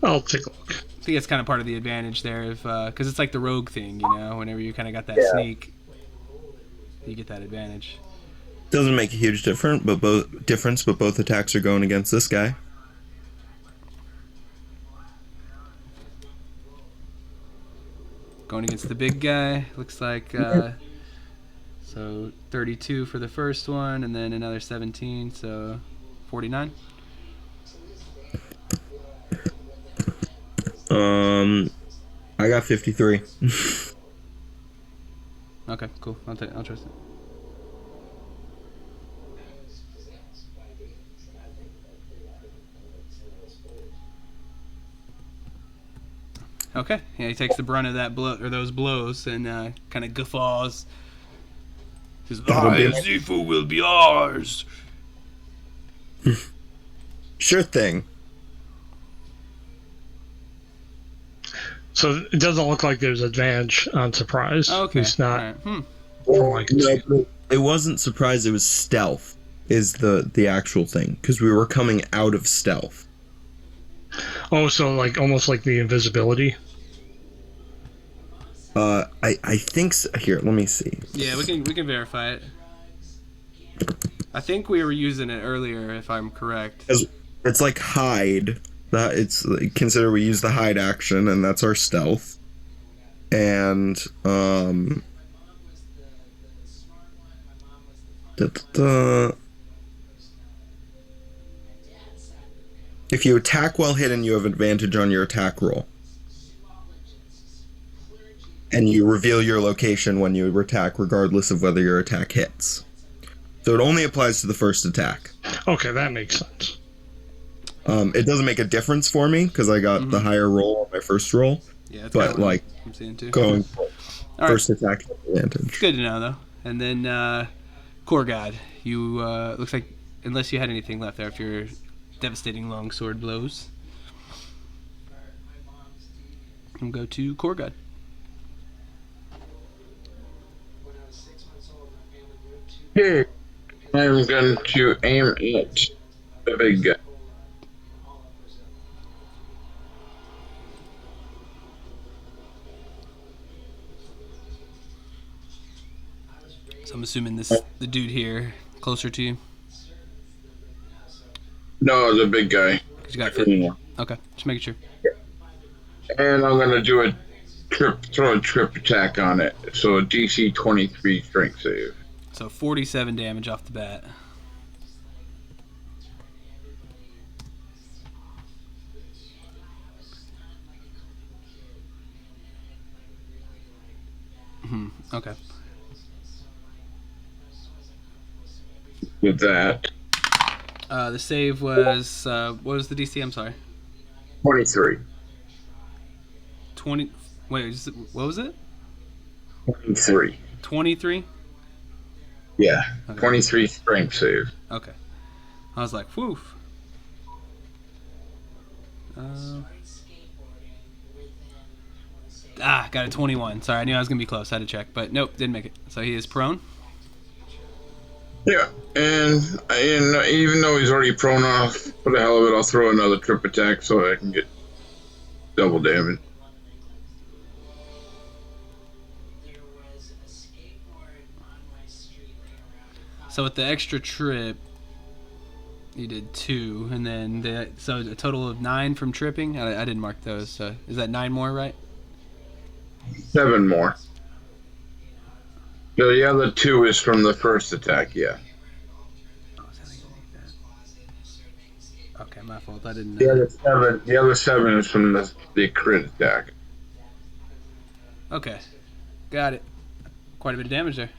Speaker 5: I'll take a look.
Speaker 1: I think it's kind of part of the advantage there, because it's like the rogue thing, you know. Whenever you kind of got that sneak, you get that advantage.
Speaker 2: Doesn't make a huge difference, but both attacks are going against this guy.
Speaker 1: Going against the big guy, looks like. So 32 for the first one, and then another 17, so 49.
Speaker 2: I got 53.
Speaker 1: Okay, cool. I'll trust it. Okay, yeah, he takes the brunt of that blow or those blows and kind of guffaws. His Zifu will be ours.
Speaker 2: Sure thing.
Speaker 5: So it doesn't look like there's advantage on surprise.
Speaker 1: Okay,
Speaker 5: It's not.
Speaker 1: all right.
Speaker 5: From what I can see.
Speaker 2: It wasn't surprise, it was stealth is the actual thing, because we were coming out of stealth.
Speaker 5: Oh, so like almost like the invisibility.
Speaker 2: I think so. Here, let me see.
Speaker 1: Yeah, we can verify it. I think we were using it earlier, if I'm correct.
Speaker 2: It's like hide. That it's consider we use the hide action, and that's our stealth. And if you attack while hidden, you have advantage on your attack roll. And you reveal your location when you attack, regardless of whether your attack hits. So it only applies to the first attack.
Speaker 5: Okay, that makes sense.
Speaker 2: It doesn't make a difference for me because I got the higher roll on my first roll.
Speaker 1: Yeah, that's
Speaker 2: But
Speaker 1: kinda what
Speaker 2: like
Speaker 1: I'm seeing too.
Speaker 2: going
Speaker 1: All
Speaker 2: first attack advantage.
Speaker 1: Good to know though. And then Korgod, you looks like unless you had anything left there, if you're devastating longsword blows, we'll go to Korgod.
Speaker 4: Here, I'm going to aim at the big guy.
Speaker 1: So I'm assuming this is the dude here, closer to you.
Speaker 4: No, the big guy.
Speaker 1: 'Cause you got 50. Okay, just making sure.
Speaker 4: And I'm gonna do throw a trip attack on it. So a DC 23 strength save.
Speaker 1: So 47 damage off the bat. Okay.
Speaker 4: With that,
Speaker 1: The save was what was the DC? I'm sorry.
Speaker 4: 23.
Speaker 1: 20. Wait, what was it?
Speaker 4: 23.
Speaker 1: 23.
Speaker 4: Yeah,
Speaker 1: Okay.
Speaker 4: 23 strength save.
Speaker 1: Okay. I was like, whew. Got a 21. Sorry, I knew I was gonna be close. I had to check, but nope, didn't make it. So he is prone.
Speaker 4: Yeah, and even though he's already prone off, for the hell of it, I'll throw another trip attack so I can get double damage.
Speaker 1: So with the extra trip, you did 2, and then so a total of 9 from tripping. I didn't mark those. So is that 9 more, right?
Speaker 4: 7 more. The other 2 is from the first attack, yeah.
Speaker 1: Okay, my fault. I didn't.
Speaker 4: The other 7 is from the crit attack.
Speaker 1: Okay, got it. Quite a bit of damage there.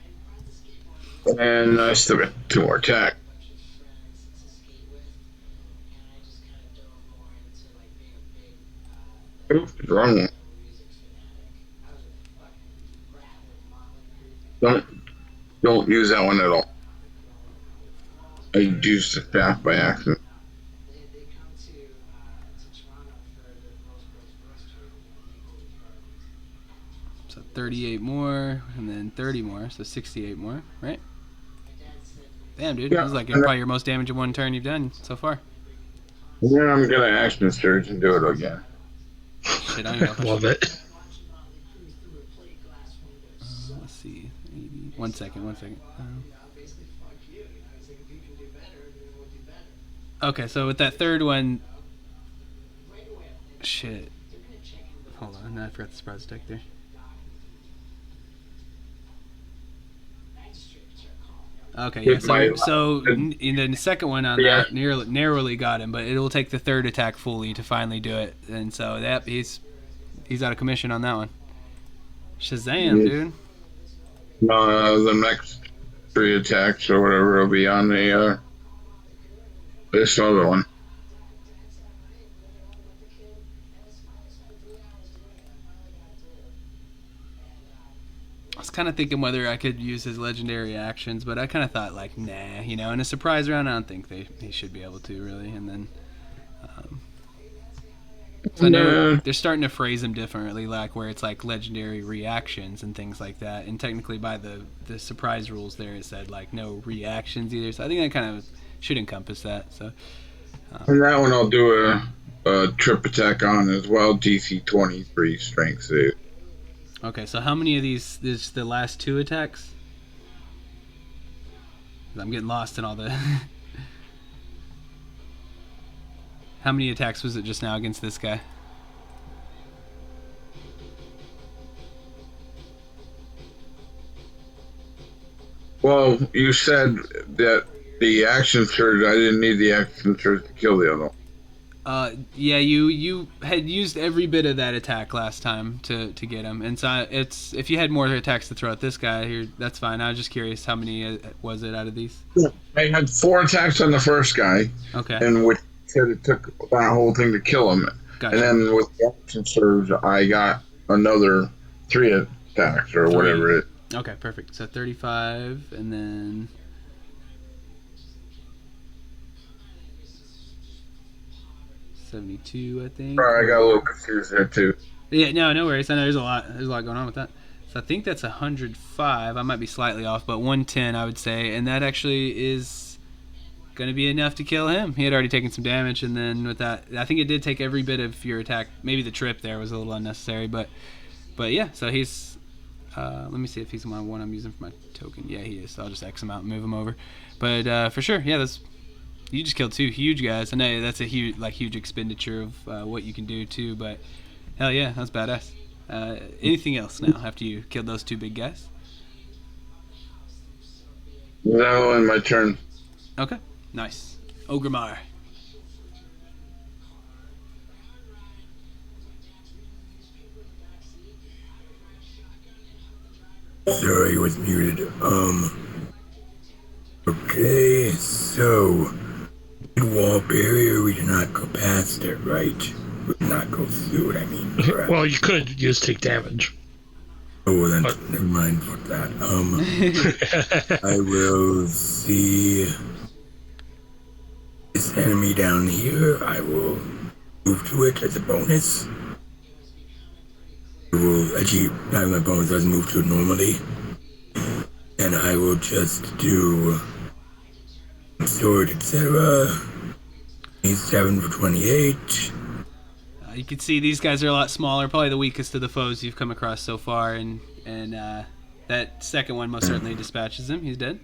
Speaker 4: And I still got 2 more attack. Oops, wrong one. Don't use that one at all. I used the staff by accident.
Speaker 1: So 38 more, and then 30 more, so 68 more, right? Damn, dude,
Speaker 4: Yeah.
Speaker 1: this is like probably your most damage in one turn you've done so far.
Speaker 4: Then I'm gonna action surge and do it again.
Speaker 1: Shit, I don't know.
Speaker 5: Love it.
Speaker 1: Let's see. 1 second. Okay, so with that third one, shit. Hold on, I forgot the surprise attack there. Okay, yeah. So in the second one on that narrowly got him, but it will take the third attack fully to finally do it, and so that he's out of commission on that one. Shazam, dude.
Speaker 4: The next 3 attacks or whatever will be on the this other one.
Speaker 1: I was kind of thinking whether I could use his legendary actions, but I kind of thought like, nah, in a surprise round, I don't think he should be able to really. And then, so I know they're starting to phrase them differently, like where it's like legendary reactions and things like that. And technically, by the surprise rules there, it said like no reactions either. So I think that kind of should encompass that. So.
Speaker 4: And that one I'll do a trip attack on as well, DC 23 strength save.
Speaker 1: Okay, so how many of these is the last 2 attacks? I'm getting lost in all the... How many attacks was it just now against this guy?
Speaker 4: Well, you said that the action surge, I didn't need the action surge to kill the other one.
Speaker 1: Yeah, you had used every bit of that attack last time to get him, and so it's if you had more attacks to throw at this guy here, that's fine. I was just curious how many was it out of these?
Speaker 4: I had 4 attacks on the first guy.
Speaker 1: Okay.
Speaker 4: And which said it took that whole thing to kill him.
Speaker 1: Gotcha.
Speaker 4: And then with the action surge, I got another 3 attacks or whatever it.
Speaker 1: Okay, perfect. So 35, and then. 72, I think.
Speaker 4: Sorry, I got a little confused there too.
Speaker 1: Yeah, no worries. I know there's a lot going on with that. So I think that's 105. I might be slightly off, but 110 I would say, and that actually is going to be enough to kill him. He had already taken some damage, and then with that, I think it did take every bit of your attack. Maybe the trip there was a little unnecessary, but yeah. So he's. Let me see if he's my one I'm using for my token. Yeah, he is. So I'll just X him out and move him over. But for sure, yeah, you just killed 2 huge guys. I know that's a huge expenditure of what you can do too, but hell yeah, that's badass. Anything else now after you killed those 2 big guys?
Speaker 4: No, in my turn.
Speaker 1: Okay, nice. Ogremar.
Speaker 6: Sorry, I was muted. Okay, so wall barrier, we do not go past it, right? We do not go through it, I mean. Correct.
Speaker 5: Well, you could just take damage.
Speaker 6: Oh, then never mind, fuck that. I will see this enemy down here. I will move to it as a bonus. I will actually have my bonus doesn't move to it normally. And I will just do sword, etc. 7 for 28.
Speaker 1: You can see these guys are a lot smaller, probably the weakest of the foes you've come across so far, and that second one most certainly dispatches him. He's dead.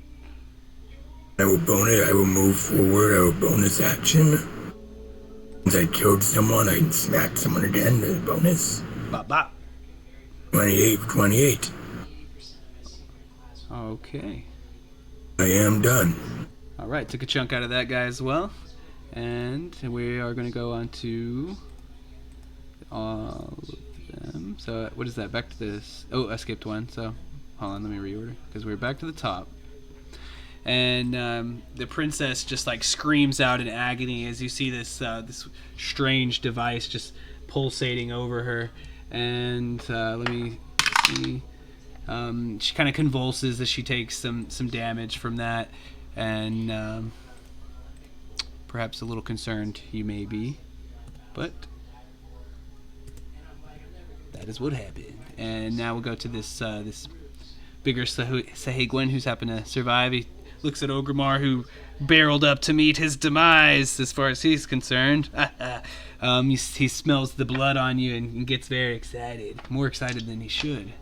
Speaker 6: I will bonus. I will move forward. I will bonus action. Since I killed someone, I can smack someone again as a bonus.
Speaker 1: Bop bop.
Speaker 6: 28 for 28.
Speaker 1: Okay.
Speaker 6: I am done.
Speaker 1: All right, took a chunk out of that guy as well, and we are going to go on to all of them. So what is that? Back to this. Oh, I skipped one. So hold on, let me reorder because we're back to the top. And the princess just like screams out in agony as you see this this strange device just pulsating over her. And let me see. She kind of convulses as she takes some damage from that, and perhaps a little concerned you may be, but that is what happened. And now we'll go to this this bigger Sahagwin who's happened to survive. He looks at Orgrimmar, who barreled up to meet his demise as far as he's concerned. He smells the blood on you and gets very excited, more excited than he should.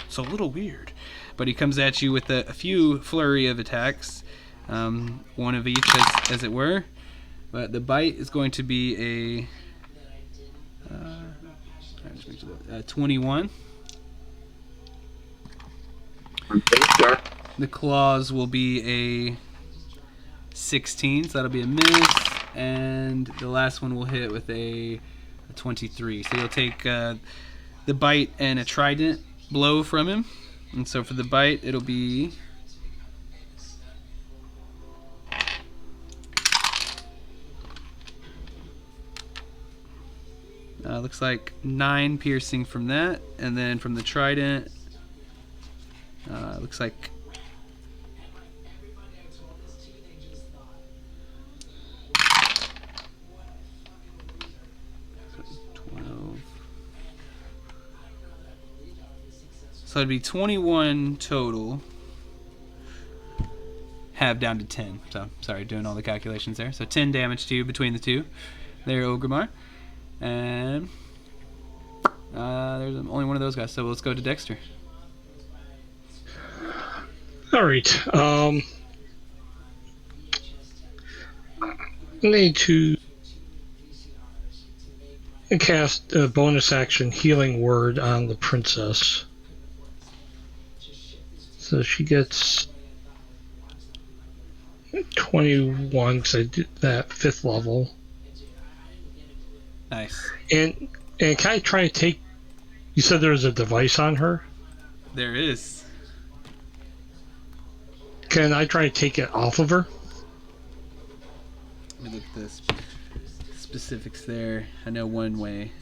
Speaker 1: It's a little weird, but he comes at you with a few flurry of attacks, one of each as it were. But the bite is going to be a 21. The claws will be a 16, so that'll be a miss, and the last one will hit with a 23. So you'll take the bite and a trident blow from him. And so for the bite, it'll be looks like 9 piercing from that, and then from the trident looks like 12. So it'd be 21 total. Half down to 10. So sorry, doing all the calculations there. So 10 damage to you between the two. There, Orgrimmar. And there's only one of those guys. So let's go to Dexter.
Speaker 5: All right. I need to cast a bonus action healing word on the princess. So she gets 21 because I did that 5th level.
Speaker 1: Nice.
Speaker 5: And can I try to take? You said there's a device on her.
Speaker 1: There is.
Speaker 5: Can I try to take it off of her?
Speaker 1: Let me look at the specifics there. I know one way.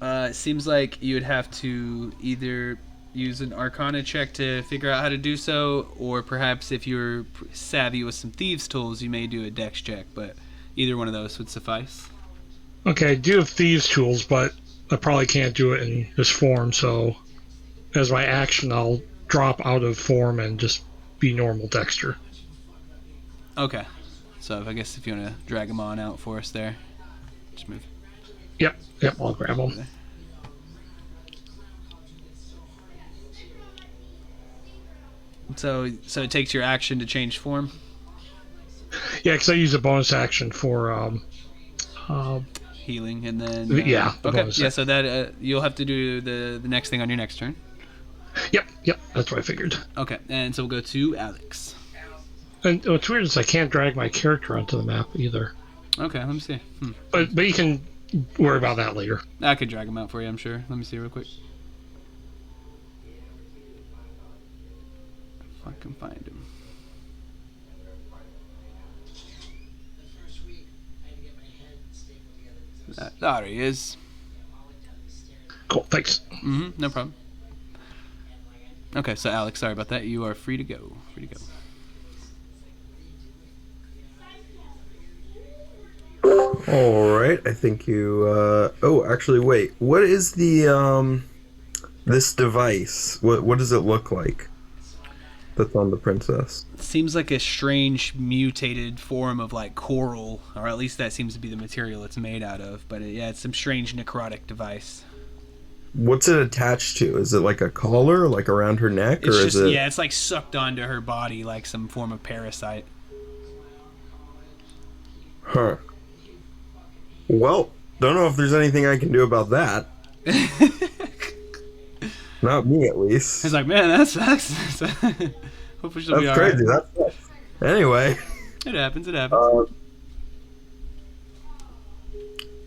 Speaker 1: It seems like you would have to either use an Arcana check to figure out how to do so, or perhaps if you're savvy with some thieves' tools, you may do a Dex check. But either one of those would suffice.
Speaker 5: Okay, I do have thieves' tools, but I probably can't do it in this form. So, as my action, I'll drop out of form and just be normal Dexter.
Speaker 1: Okay. So I guess if you want to drag him on out for us there, just move.
Speaker 5: Yep, I'll grab them.
Speaker 1: So it takes your action to change form?
Speaker 5: Yeah, because I use a bonus action for
Speaker 1: healing, and then
Speaker 5: yeah.
Speaker 1: Okay, yeah. So that you'll have to do the next thing on your next turn.
Speaker 5: Yep. That's what I figured.
Speaker 1: Okay, and so we'll go to Alex.
Speaker 5: And what's weird is I can't drag my character onto the map either.
Speaker 1: Okay, let me see.
Speaker 5: But you can worry about that later.
Speaker 1: I could drag him out for you, I'm sure. Let me see real quick. If I can find him. There he is.
Speaker 5: Cool, thanks.
Speaker 1: No problem. Okay, so Alex, sorry about that. You are free to go.
Speaker 2: All right, I think you. Oh, actually, wait. What is the this device? What does it look like? That's on the princess.
Speaker 1: Seems like a strange mutated form of like coral, or at least that seems to be the material it's made out of. But yeah, it's some strange necrotic device.
Speaker 2: What's it attached to? Is it like a collar, like around her neck,
Speaker 1: It's
Speaker 2: or
Speaker 1: just
Speaker 2: is it?
Speaker 1: yeah, it's like sucked onto her body like some form of parasite.
Speaker 2: Huh. Well, don't know if there's anything I can do about that. Not me, at least.
Speaker 1: It's like, man, that sucks. Hopefully she'll be
Speaker 2: That's
Speaker 1: alright.
Speaker 2: crazy. That's anyway.
Speaker 1: It happens. It happens.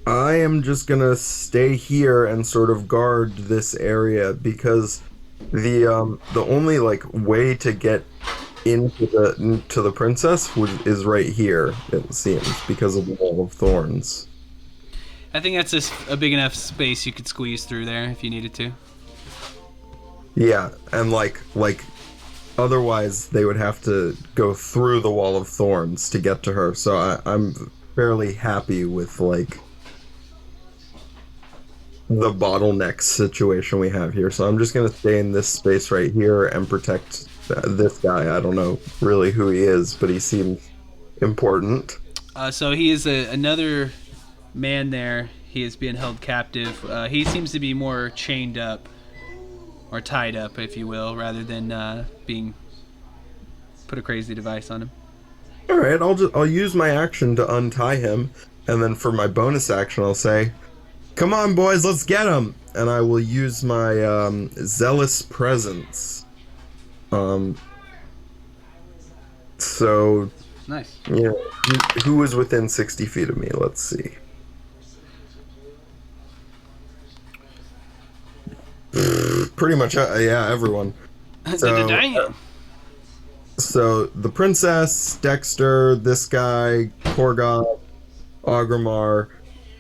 Speaker 2: I am just gonna stay here and sort of guard this area because the only like way to get into the princess is right here. It seems because of the wall of thorns.
Speaker 1: I think that's just a big enough space you could squeeze through there if you needed to.
Speaker 2: Yeah, and like otherwise they would have to go through the wall of thorns to get to her. So I'm fairly happy with like the bottleneck situation we have here. So I'm just gonna stay in this space right here and protect this guy. I don't know really who he is, but he seems important.
Speaker 1: So he is another man there. He is being held captive. He seems to be more chained up, or tied up, if you will, rather than being put a crazy device on him.
Speaker 2: All right, I'll use my action to untie him, and then for my bonus action, I'll say, "Come on, boys, let's get him!" And I will use my zealous presence. So
Speaker 1: Nice.
Speaker 2: yeah, who is within 60 feet of me? Let's see. Pretty much, yeah, everyone.
Speaker 1: Damn.
Speaker 2: So the princess, Dexter, this guy, Korgoth, Agramar,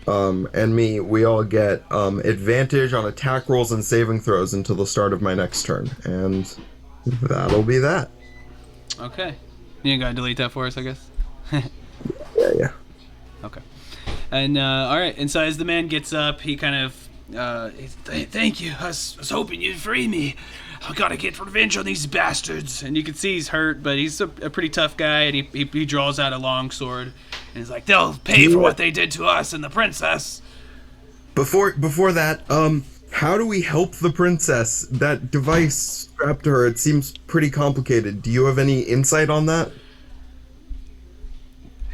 Speaker 2: and me, we all get advantage on attack rolls and saving throws until the start of my next turn, and that'll be that.
Speaker 1: Okay. You gotta delete that for us, I guess.
Speaker 2: Yeah.
Speaker 1: Okay. And all right. And so as the man gets up, he kind of, thank you. I was hoping you'd free me. I gotta get revenge on these bastards. And you can see he's hurt, but he's a pretty tough guy. And he draws out a long sword, and he's like, "They'll pay for what they did to us and the princess."
Speaker 2: Before that, how do we help the princess? That device strapped to her, it seems pretty complicated. Do you have any insight on that?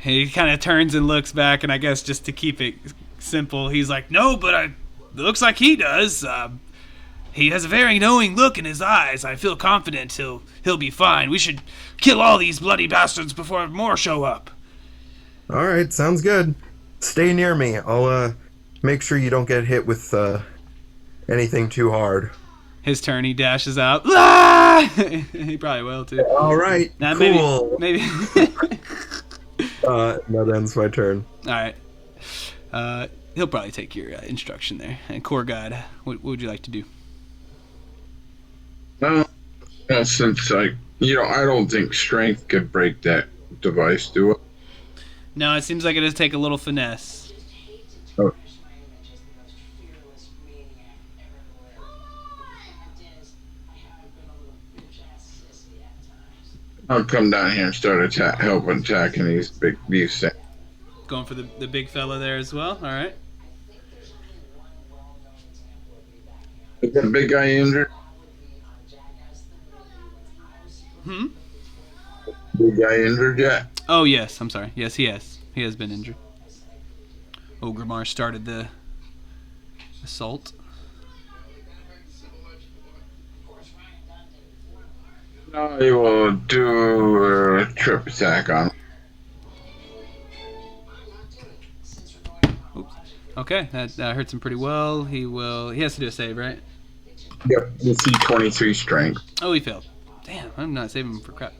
Speaker 1: He kind of turns and looks back, and I guess just to keep it simple, he's like, "No, but it looks like he does. He has a very knowing look in his eyes. I feel confident he'll be fine. We should kill all these bloody bastards before more show up."
Speaker 2: All right, sounds good. Stay near me. I'll make sure you don't get hit with anything too hard.
Speaker 1: His turn, he dashes out. Ah! He probably will too.
Speaker 2: All right,
Speaker 1: Now,
Speaker 2: cool.
Speaker 1: Maybe.
Speaker 2: That ends my turn.
Speaker 1: All right. He'll probably take your instruction there. And Core God, what would you like to do?
Speaker 4: Well, since I don't think strength could break that device, do it.
Speaker 1: No, it seems like it does take a little finesse.
Speaker 4: Oh. I'll come down here and start helping attacking these things.
Speaker 1: Going for the big fella there as well. All right.
Speaker 4: Is that big guy injured? Big guy injured yet?
Speaker 1: Oh, yes. I'm sorry. Yes, he has. He has been injured. Ogrimmar started the assault.
Speaker 4: I will do a trip attack on him.
Speaker 1: Oops. Okay, that hurts him pretty well. He has to do a save, right?
Speaker 4: Yep, DC 23 strength.
Speaker 1: Oh, he failed. Damn, I'm not saving him for crap.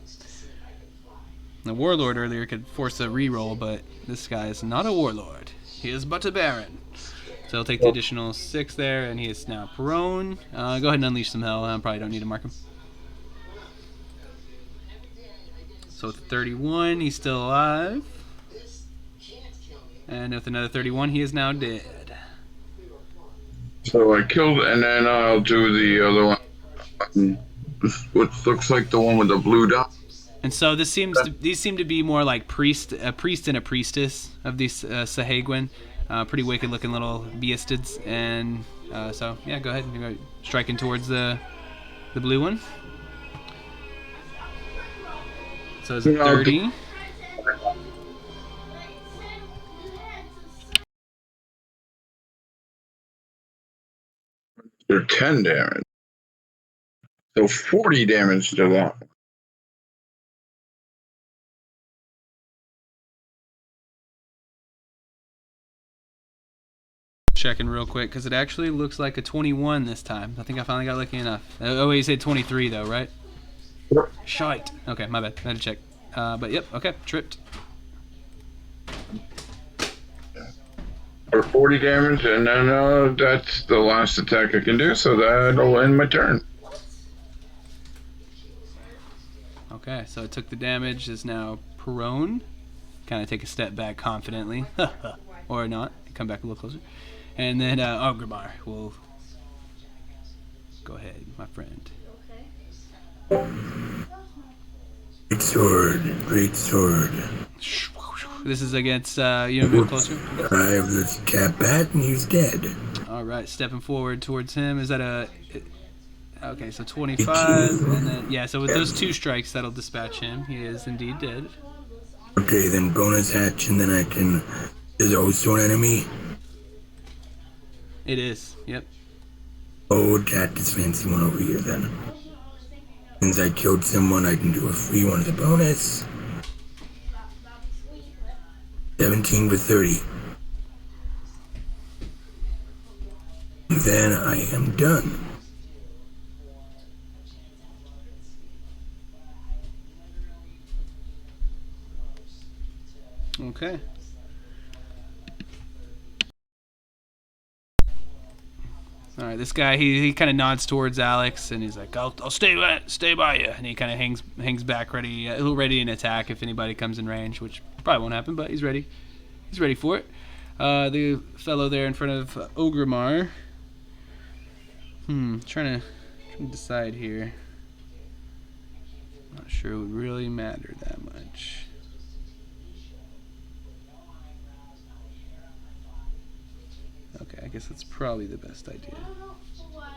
Speaker 1: The warlord earlier could force a reroll, but this guy is not a warlord. He is but a baron. So he'll take the additional 6 there, and he is now prone. Go ahead and unleash some hell. I probably don't need to mark him. So with 31, he's still alive. And with another 31, he is now dead.
Speaker 4: So I killed, and then I'll do the other one. What looks like the one with the blue dot.
Speaker 1: And so these seem to be more like a priest and a priestess of these Sahagwin. Pretty wicked looking little beastids. And so yeah, go ahead and go striking towards the blue one. So it's 30.
Speaker 4: They're 10 damage. So 40 damage to that.
Speaker 1: Checking real quick because it actually looks like a 21 this time. I think I finally got lucky enough. Oh, you said 23 though, right?
Speaker 4: Yep.
Speaker 1: Shite. Okay, my bad. I had to check. But yep, okay, tripped.
Speaker 4: Or 40 damage, and then that's the last attack I can do, so that'll end my turn.
Speaker 1: Okay, so it took the damage, is now prone. Kind of take a step back confidently. Or not. Come back a little closer. And then Ogrimmar will go ahead, my friend.
Speaker 6: Great sword, great sword.
Speaker 1: This is against, you move closer?
Speaker 6: I have this tap back and he's dead.
Speaker 1: Alright, stepping forward towards him. Is that a... Okay, so 25, and then... Yeah, so with those 2 strikes, that'll dispatch him. He is indeed dead.
Speaker 6: Okay, then bonus action, then I can... Is it also an enemy?
Speaker 1: It is, yep.
Speaker 6: Oh, attack this fancy one over here then. Since I killed someone, I can do a free one as a bonus. 17 for 30. Then I am done.
Speaker 1: Okay. All right, this guy he kind of nods towards Alex and he's like, "I'll stay by you," and he kind of hangs back, ready an attack if anybody comes in range, which probably won't happen, but he's ready. He's ready for it. The fellow there in front of Ogrimmar. Trying to decide here. Not sure it would really matter that much. Okay, I guess that's probably the best idea.
Speaker 7: I don't know what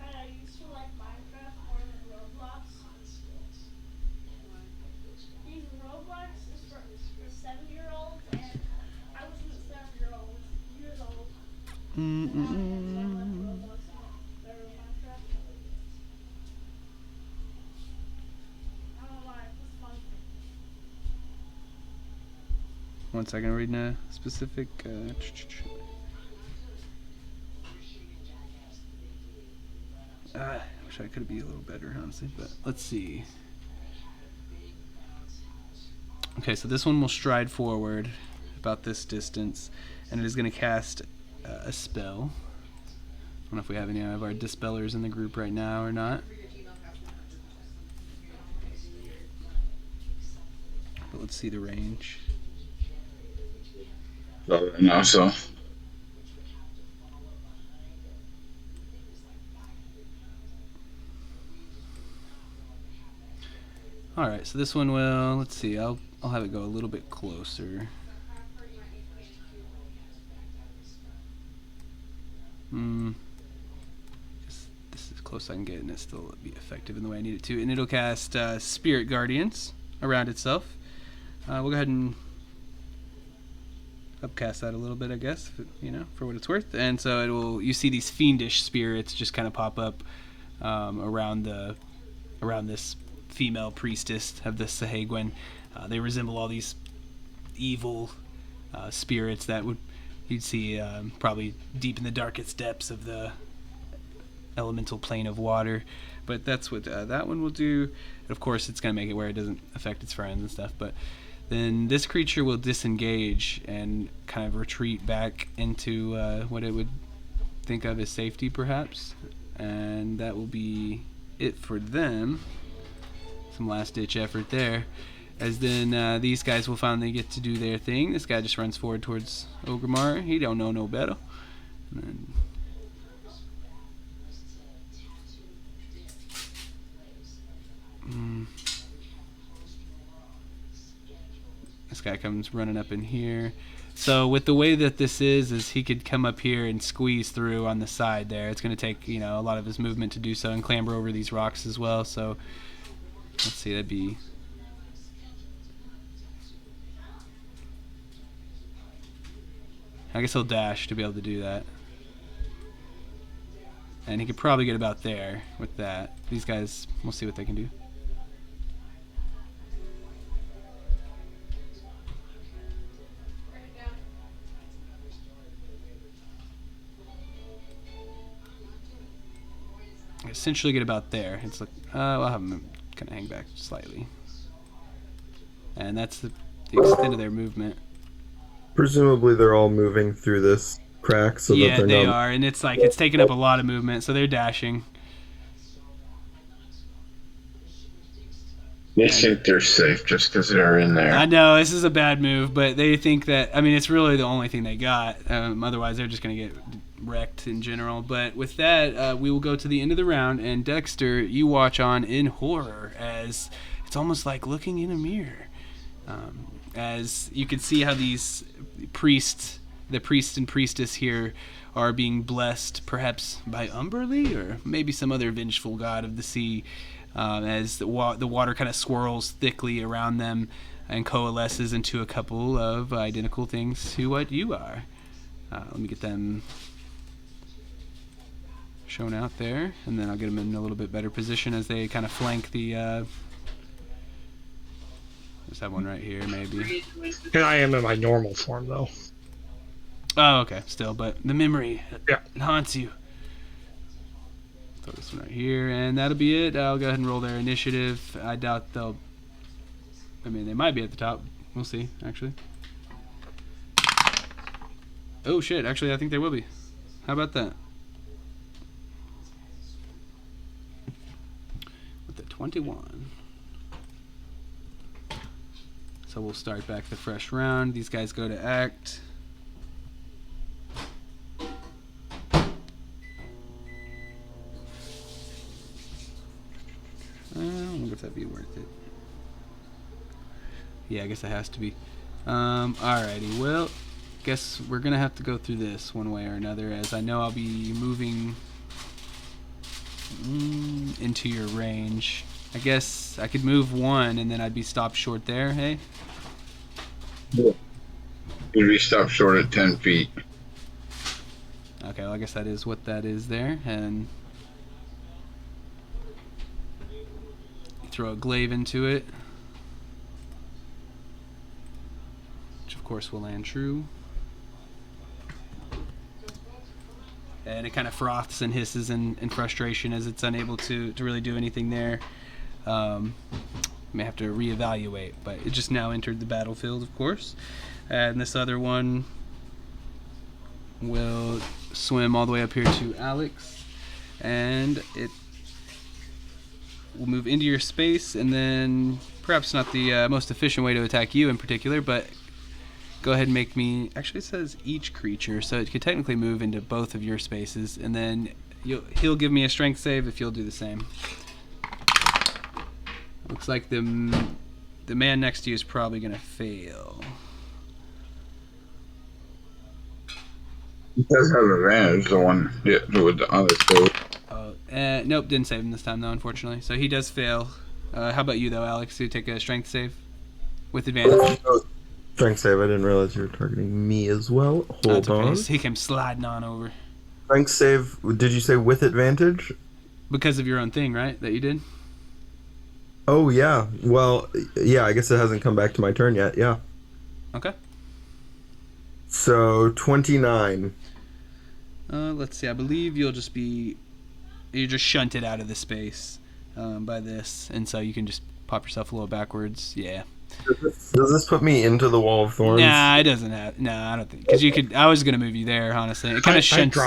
Speaker 7: I used to like Minecraft more than Roblox. These Roblox is for 7-year-olds, and I wasn't 7-year-old, years old.
Speaker 1: One second, reading a specific. I wish I could be a little better, honestly, but let's see. Okay, so this one will stride forward about this distance, and it is going to cast a spell. I don't know if we have any of our dispellers in the group right now or not. But let's see the range.
Speaker 4: No, so.
Speaker 1: All right, so this one will. Let's see. I'll have it go a little bit closer. This is as close as I can get, and it still be effective in the way I need it to. And it'll cast Spirit Guardians around itself. We'll go ahead and upcast that a little bit, I guess, for what it's worth. And so it will. You see these fiendish spirits just kind of pop up around this female priestess of the Sahagwin. They resemble all these evil spirits that you'd see probably deep in the darkest depths of the elemental plane of water. But that's what that one will do. And of course, it's going to make it where it doesn't affect its friends and stuff. But then this creature will disengage and kind of retreat back into what it would think of as safety, perhaps. And that will be it for them. Some last-ditch effort there. As then these guys will finally get to do their thing. This guy just runs forward towards Ogremar. He don't know no better. And then this guy comes running up in here. So with the way that this is he could come up here and squeeze through on the side there. It's going to take, you know, a lot of his movement to do so and clamber over these rocks as well. So let's see, that'd be... I guess he'll dash to be able to do that. And he could probably get about there with that. These guys, we'll see what they can do. Essentially get about there. It's like, I'll have them kind of hang back slightly. And that's the extent of their movement.
Speaker 2: Presumably they're all moving through this crack so that
Speaker 1: Yeah,
Speaker 2: they're
Speaker 1: they
Speaker 2: not...
Speaker 1: are, and it's like it's taking up a lot of movement, so they're dashing.
Speaker 4: They think they're safe just because they're in there.
Speaker 1: I know this is a bad move, but they think that, I mean, it's really the only thing they got. Otherwise, they're just going to get wrecked in general. But with that, we will go to the end of the round, and Dexter, you watch on in horror as it's almost like looking in a mirror. As you can see how these priests, the priest and priestess here, are being blessed perhaps by Umberly or maybe some other vengeful god of the sea, as the water kind of swirls thickly around them and coalesces into a couple of identical things to what you are. Let me get them shown out there, and then I'll get them in a little bit better position as they kind of flank the... Let's have one right here, maybe.
Speaker 5: And I am in my normal form, though.
Speaker 1: Oh, okay. Still, but the memory
Speaker 5: Yeah.
Speaker 1: it haunts you. Throw this one right here, and that'll be it. I'll go ahead and roll their initiative. I doubt they'll... I mean, they might be at the top. We'll see, actually. Oh, shit. Actually, I think they will be. How about that? With the 21. So we'll start back the fresh round. These guys go to act. I wonder if that'd be worth it. Yeah, I guess it has to be. Alrighty, well, guess we're gonna have to go through this one way or another, as I know I'll be moving into your range. I guess I could move one and then I'd be stopped short there, hey?
Speaker 4: You'd be stopped short at 10 feet.
Speaker 1: Okay, well, I guess that is what that is there, and throw a glaive into it, which of course will land true. And it kind of froths and hisses in frustration as it's unable to really do anything there. May have to reevaluate, but it just now entered the battlefield, of course. And this other one will swim all the way up here to Alex, and it will move into your space, and then perhaps not the most efficient way to attack you in particular, but go ahead and make me... Actually, it says each creature, so it could technically move into both of your spaces, and then he'll give me a strength save if you'll do the same. Looks like the man next to you is probably going to fail.
Speaker 4: He does have advantage, the one with the other two.
Speaker 1: Nope, didn't save him this time, though, unfortunately. So he does fail. How about you, though, Alex? Do you take a strength save with advantage?
Speaker 2: Strength save, I didn't realize you were targeting me as well. Hold on.
Speaker 1: Okay. He came sliding on over.
Speaker 2: Strength save, did you say with advantage?
Speaker 1: Because of your own thing, right, that you did?
Speaker 2: Oh, yeah. Well, yeah, I guess it hasn't come back to my turn yet, yeah.
Speaker 1: Okay.
Speaker 2: So, 29.
Speaker 1: Let's see. I believe you're just shunted out of the space by this, and so you can just pop yourself a little backwards. Yeah.
Speaker 2: Does this put me into the Wall of Thorns?
Speaker 1: Nah, it doesn't have. Nah, I don't think. Because you could. I was gonna move you there, honestly. It kind of shunts.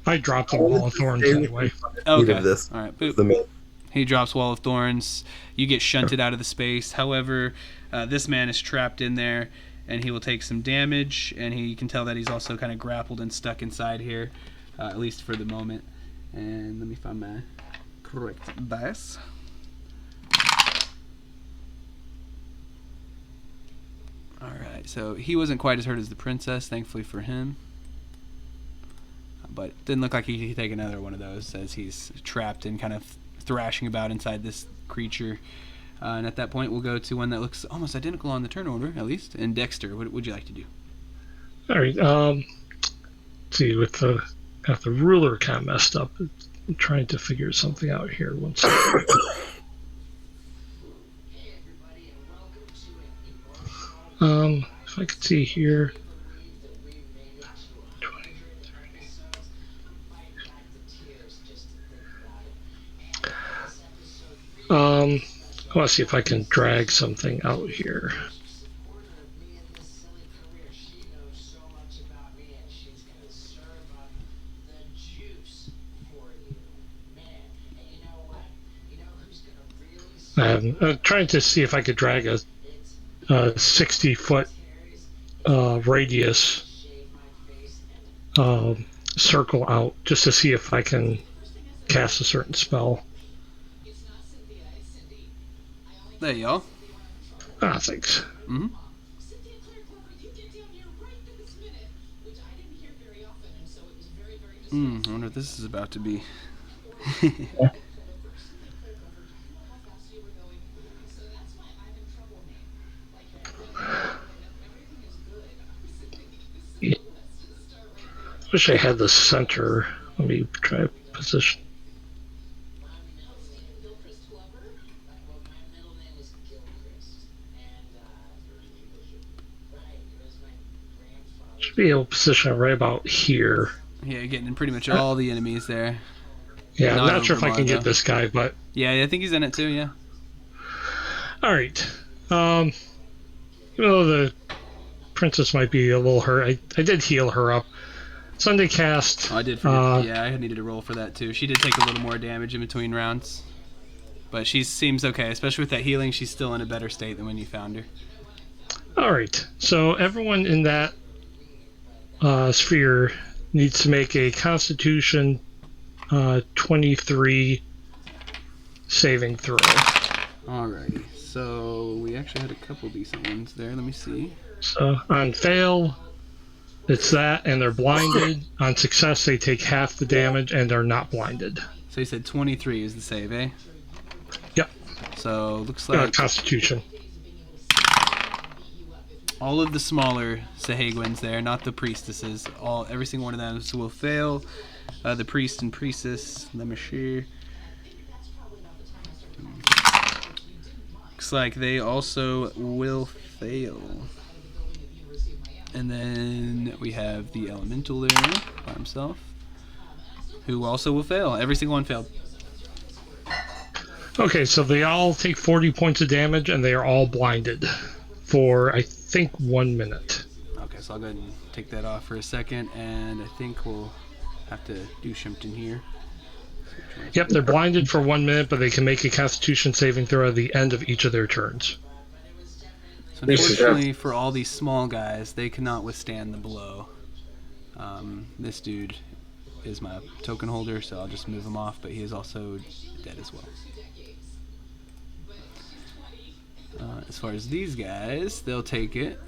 Speaker 5: I dropped the Wall of Thorns anyway.
Speaker 1: Okay.
Speaker 2: Of this.
Speaker 1: All right. Boop.
Speaker 2: The main.
Speaker 1: He drops Wall of Thorns. You get shunted out of the space. However, this man is trapped in there, and he will take some damage. And you can tell that he's also kind of grappled and stuck inside here, at least for the moment. And let me find my correct dice. Alright, so he wasn't quite as hurt as the princess, thankfully for him. But didn't look like he could take another one of those as he's trapped and kind of thrashing about inside this creature. And at that point, we'll go to one that looks almost identical on the turn order, at least. And Dexter, what would you like to do?
Speaker 5: All right. Let's see, got the ruler kind of messed up. I'm trying to figure something out here. One second. If I could see here. 20, 30. I want to see if I can drag something out here. I'm trying to see if I could drag a 60-foot radius circle out just to see if I can cast a certain spell.
Speaker 1: There you go.
Speaker 5: Ah, thanks.
Speaker 1: Mm-hmm. I wonder what this is about to be.
Speaker 5: Wish I had the center. Let me try position. Should be able to position it right about here.
Speaker 1: Yeah, you're getting pretty much all the enemies there.
Speaker 5: Yeah, I'm not sure if I can get this guy, but...
Speaker 1: Yeah, I think he's in it too, yeah.
Speaker 5: Alright. Even though the princess might be a little hurt, I did heal her up. Sunday cast.
Speaker 1: Oh, I did forget. Yeah, I needed to roll for that too. She did take a little more damage in between rounds. But she seems okay, especially with that healing. She's still in a better state than when you found her.
Speaker 5: Alright, so everyone in that sphere needs to make a Constitution 23 saving throw.
Speaker 1: Alrighty, so we actually had a couple decent ones there. Let me see.
Speaker 5: So on fail, it's that, and they're blinded. On success, they take half the damage and are not blinded.
Speaker 1: So you said 23 is the save, eh?
Speaker 5: Yep.
Speaker 1: So looks like
Speaker 5: Constitution.
Speaker 1: all of the smaller Sahagwins there, not the priestesses. Every single one of them will fail. The priest and priestess. Let me see. Looks like they also will fail. And then we have the elemental there by himself, who also will fail. Every single one failed.
Speaker 5: Okay, so they all take 40 points of damage, and they are all blinded for, I think, 1 minute.
Speaker 1: Okay, so I'll go ahead and take that off for a second, and I think we'll have to do something here.
Speaker 5: Yep, they're blinded for 1 minute, but they can make a Constitution saving throw at the end of each of their turns.
Speaker 1: So unfortunately for all these small guys, they cannot withstand the blow. This dude is my token holder, so I'll just move him off, but he is also dead as well. As far as these guys, they'll take it.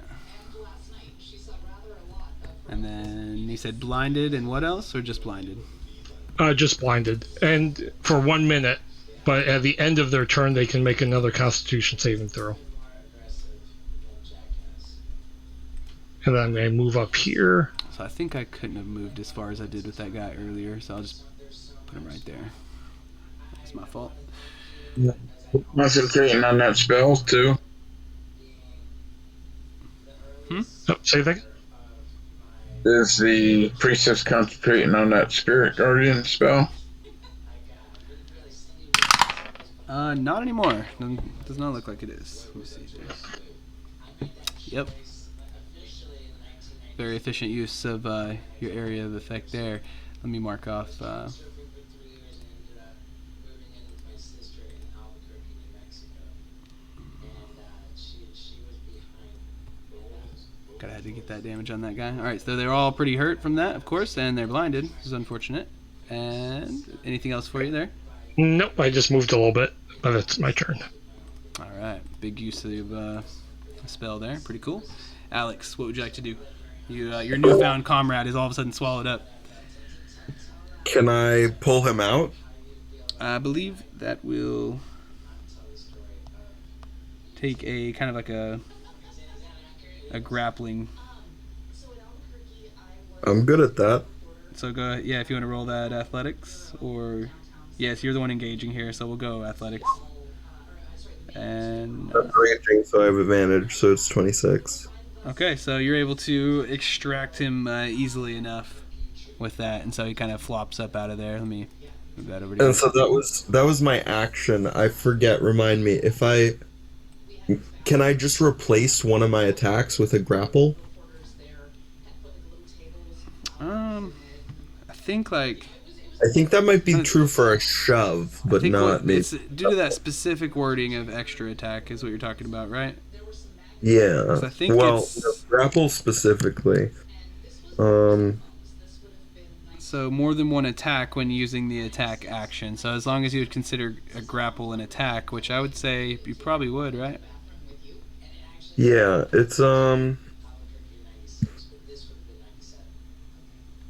Speaker 1: And then you said blinded and what else, or just blinded?
Speaker 5: Just blinded. And for 1 minute, but at the end of their turn, they can make another Constitution saving throw. And then I'm going to move up here.
Speaker 1: So I think I couldn't have moved as far as I did with that guy earlier, so I'll just put him right there. That's my fault.
Speaker 4: Concentrating on that spell, too.
Speaker 5: Oh, say that again?
Speaker 4: Is the priestess concentrating on that spirit guardian spell?
Speaker 1: Not anymore. Does not look like it is. Let me see here. Yep. Very efficient use of your area of effect there. Let me mark off. get that damage on that guy. All right, so they're all pretty hurt from that, of course, and they're blinded, which is unfortunate. And anything else for you there?
Speaker 5: Nope, I just moved a little bit, but it's my turn.
Speaker 1: All right, big use of a spell there. Pretty cool. Alex, what would you like to do? Your newfound comrade is all of a sudden swallowed up.
Speaker 2: Can I pull him out?
Speaker 1: I believe that will take a kind of like a grappling.
Speaker 2: I'm good at that.
Speaker 1: So go, yeah, if you want to roll that athletics, or yes, you're the one engaging here, so we'll go athletics. And
Speaker 2: I'm ranging, so I have advantage, so it's 26.
Speaker 1: okay, so you're able to extract him easily enough with that, and so he kind of flops up out of there. Let me move that over to you.
Speaker 2: And so that was my action. I forget. Remind me if can I just replace one of my attacks with a grapple?
Speaker 1: I think like.
Speaker 2: I think that might be true for a shove, but not maybe.
Speaker 1: It's due to that specific wording of extra attack is what you're talking about, right?
Speaker 2: Yeah.
Speaker 1: 'Cause I think
Speaker 2: well,
Speaker 1: it's
Speaker 2: grapple specifically.
Speaker 1: So more than one attack when using the attack action. So as long as you would consider a grapple an attack, which I would say you probably would, right?
Speaker 2: Yeah, it's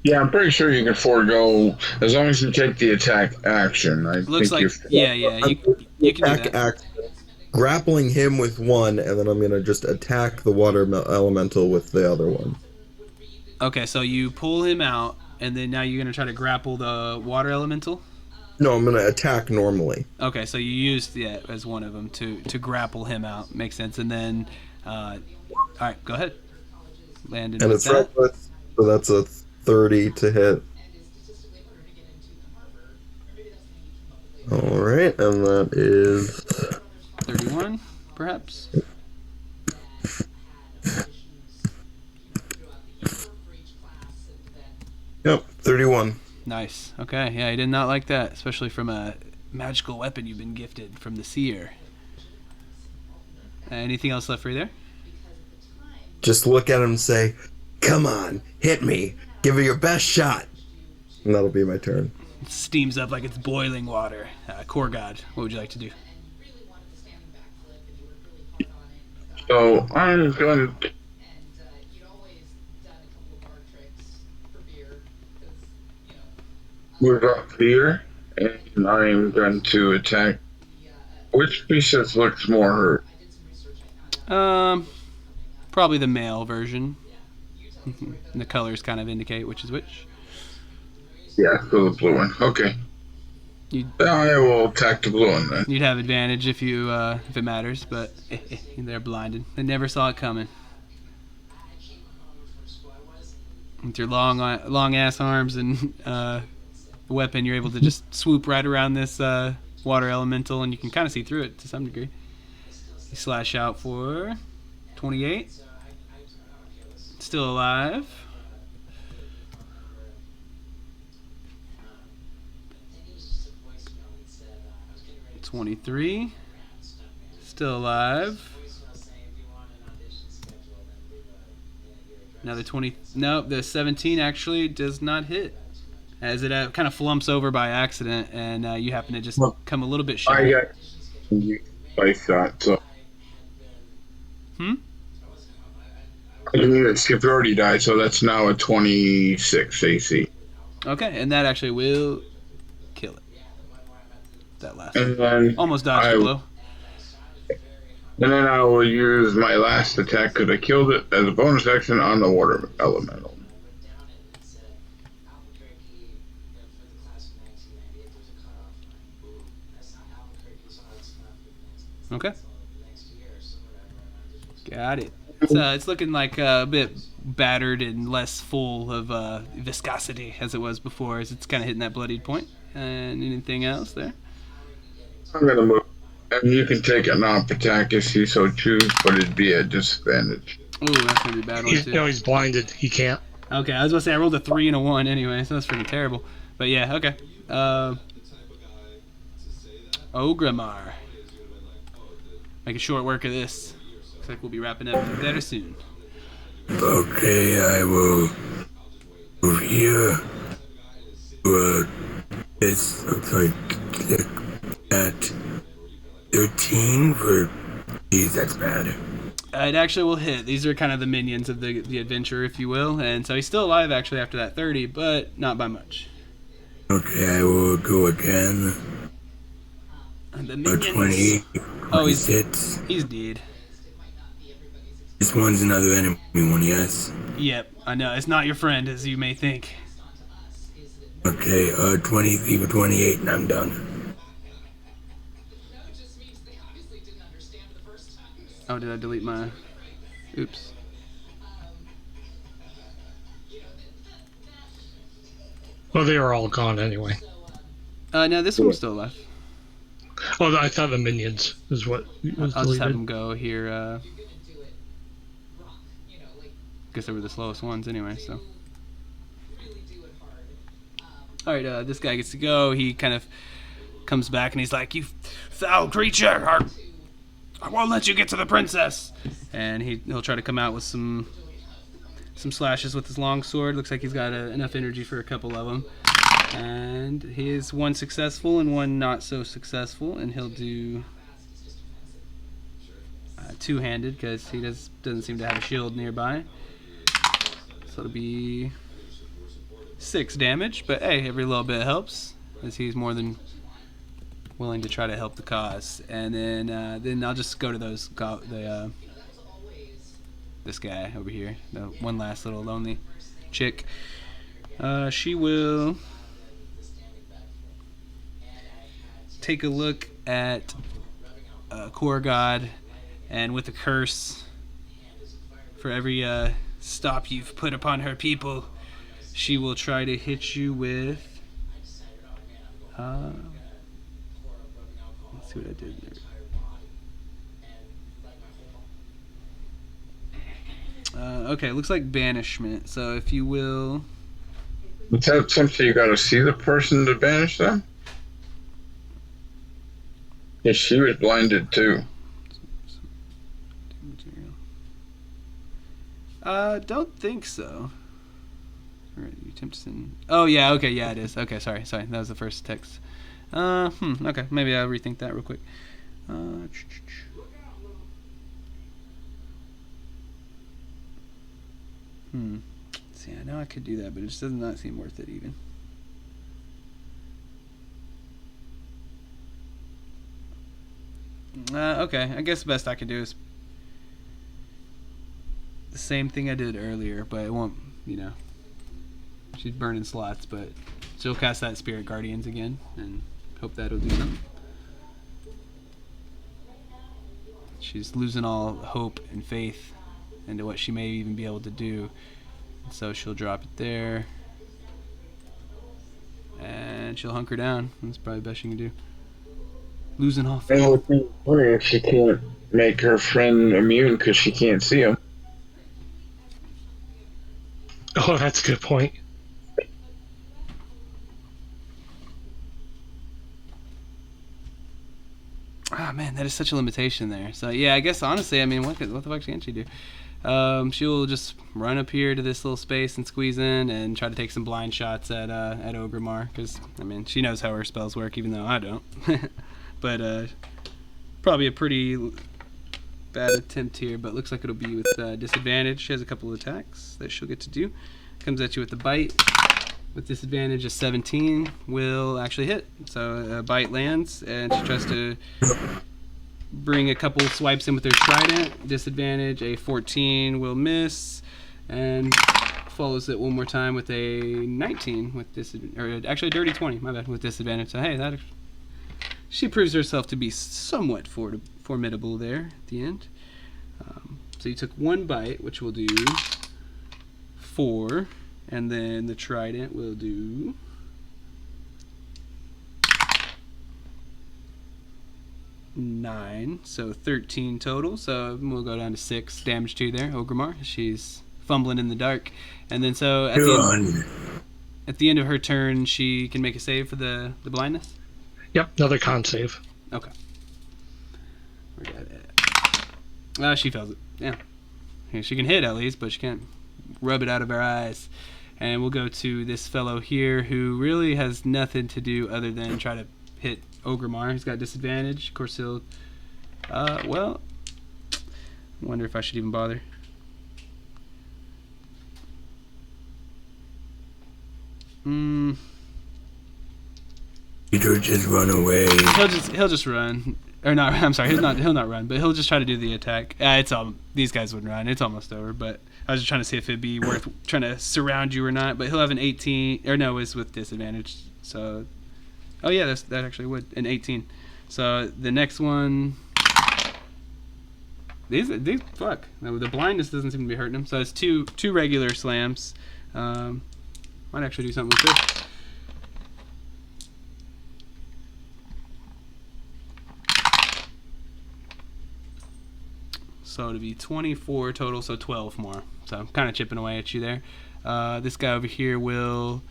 Speaker 4: Yeah, I'm pretty sure you can forego as long as you take the attack action. I
Speaker 1: Looks
Speaker 4: think
Speaker 1: like yeah, you can do
Speaker 2: attack
Speaker 1: that.
Speaker 2: action. Grappling him with one, and then I'm gonna just attack the water elemental with the other one.
Speaker 1: Okay, so you pull him out, and then now you're gonna try to grapple the water elemental.
Speaker 2: No, I'm gonna attack normally.
Speaker 1: Okay, so you used as one of them to grapple him out. Makes sense. And then, all right, go ahead. Landon,
Speaker 2: And
Speaker 1: with
Speaker 2: it's
Speaker 1: that.
Speaker 2: reckless, so that's a 30 to hit. All right, and that is
Speaker 1: 31, perhaps.
Speaker 2: Yep, 31.
Speaker 1: Nice. Okay, yeah, I did not like that, especially from a magical weapon you've been gifted from the seer. Anything else left for you there?
Speaker 2: Just look at him and say, "Come on, hit me. Give it your best shot." And that'll be my turn.
Speaker 1: It steams up like it's boiling water. Core God, what would you like to do?
Speaker 4: So I'm going to move up here, and I'm going to attack. Which species looks more hurt?
Speaker 1: Probably the male version. The colors kind of indicate which is which.
Speaker 4: Yeah, so the blue one. Okay. I will attack the blue one then.
Speaker 1: You'd have advantage if you if it matters, but they're blinded. They never saw it coming. With your long ass arms and weapon, you're able to just swoop right around this water elemental, and you can kind of see through it to some degree. You slash out for 28. Still alive. $23. Still alive. Another 20. Nope, the 17 actually does not hit. As it kind of flumps over by accident, and you happen to just come a little bit shy.
Speaker 4: I got by shot, so. Skip already died, so that's now a 26 AC.
Speaker 1: Okay, and that actually will kill it. That last
Speaker 4: And
Speaker 1: one.
Speaker 4: then
Speaker 1: Almost dodged the blow.
Speaker 4: And then I will use my last attack because I killed it as a bonus action on the water elemental.
Speaker 1: Okay. Got it. It's looking like a bit battered and less full of viscosity as it was before, as it's kind of hitting that bloodied point. And anything else there?
Speaker 4: I'm going to move. And you can take an op attack if you so choose, but it'd be a disadvantage.
Speaker 1: Ooh, that's going to be a bad one, too.
Speaker 5: No, he's blinded. He can't.
Speaker 1: Okay, I was going to say I rolled a 3 and a 1 anyway, so that's freaking terrible. But yeah, okay. Ogrimmar. Making short work of this. Looks like we'll be wrapping up better soon.
Speaker 6: Okay, I will move here. This looks like at 13 for. Geez, that's bad.
Speaker 1: It actually will hit. These are kind of the minions of the adventure, if you will. And so he's still alive, actually, after that 30, but not by much.
Speaker 6: Okay, I will go again.
Speaker 1: The minions.
Speaker 6: 20.
Speaker 1: Oh,
Speaker 6: 26.
Speaker 1: he's dead.
Speaker 6: This one's another enemy one, yes?
Speaker 1: Yep, I know. It's not your friend, as you may think.
Speaker 6: Okay, 23 for 28, and I'm done.
Speaker 1: Oh, did I delete my... Oops.
Speaker 5: Well, they were all gone anyway.
Speaker 1: No, this one's still alive.
Speaker 5: Oh, I thought the minions is what was
Speaker 1: I'll just have
Speaker 5: deleted.
Speaker 1: them go here, guess they were the slowest ones anyway, so. Alright, this guy gets to go. He kind of comes back and he's like, "You foul creature! I won't let you get to the princess!" And he'll try to come out with some slashes with his long sword. Looks like he's got enough energy for a couple of them. And he is one successful and one not so successful, and he'll do two-handed because he doesn't seem to have a shield nearby. So it'll be 6 damage, but hey, every little bit helps, as he's more than willing to try to help the cause. And then I'll just go to this guy over here, the one last little lonely chick. She will take a look at Korgod, and with a curse, for every stop you've put upon her people, she will try to hit you with let's see what I did there. Okay, looks like banishment. So if you will,
Speaker 4: Is that something you gotta see the person to banish them? Yeah, she was blinded too.
Speaker 1: don't think so. Alright, you Timpson. Oh yeah, okay, yeah it is. Okay, sorry, that was the first text. Okay, maybe I'll rethink that real quick. See, I know I could do that, but it just does not seem worth it even. Okay, I guess the best I could do is the same thing I did earlier, but it won't, she's burning slots, but she'll cast that Spirit Guardians again, and hope that'll do something. She's losing all hope and faith into what she may even be able to do, so she'll drop it there, and she'll hunker down. That's probably the best she can do. Losing all faith.
Speaker 4: And it would be funny if she can't make her friend immune because she can't see him.
Speaker 5: Oh, that's a good point.
Speaker 1: Ah, man, that is such a limitation there. So yeah, I guess honestly, I mean, what the fuck can she do? She'll just run up here to this little space and squeeze in and try to take some blind shots at Ogrimmar, because I mean, she knows how her spells work, even though I don't. But probably a pretty bad attempt here, but looks like it'll be with disadvantage. She has a couple of attacks that she'll get to do. Comes at you with the bite. With disadvantage, a 17 will actually hit. So a bite lands, and she tries to bring a couple swipes in with her trident. Disadvantage, a 14 will miss, and follows it one more time with a 19 with disadvantage, or actually a dirty 20, my bad, with disadvantage. So hey, she proves herself to be somewhat formidable there at the end. So you took one bite, which will do 4. And then the trident will do 9, so 13 total. So we'll go down to 6 damage to there, Ogrimmar. She's fumbling in the dark. And then so at the end of her turn, she can make a save for the blindness?
Speaker 5: Yep, another con save.
Speaker 1: Okay. She fails it. Yeah. She can hit at least, but she can't rub it out of her eyes. And we'll go to this fellow here who really has nothing to do other than try to hit Ogremar. He's got disadvantage. Of course, he'll... well... I wonder if I should even bother.
Speaker 6: You could just run away.
Speaker 1: He'll just run. Or not, I'm sorry, he'll not run, but he'll just try to do the attack. These guys wouldn't run. It's almost over, but I was just trying to see if it'd be worth trying to surround you or not. But he'll have an 18, or no, it's with disadvantage. So, oh yeah, that actually would an 18. So the next one, these fuck. The blindness doesn't seem to be hurting him. So it's two regular slams. Might actually do something with this. So it'll be 24 total, so 12 more. So I'm kind of chipping away at you there. This guy over here will,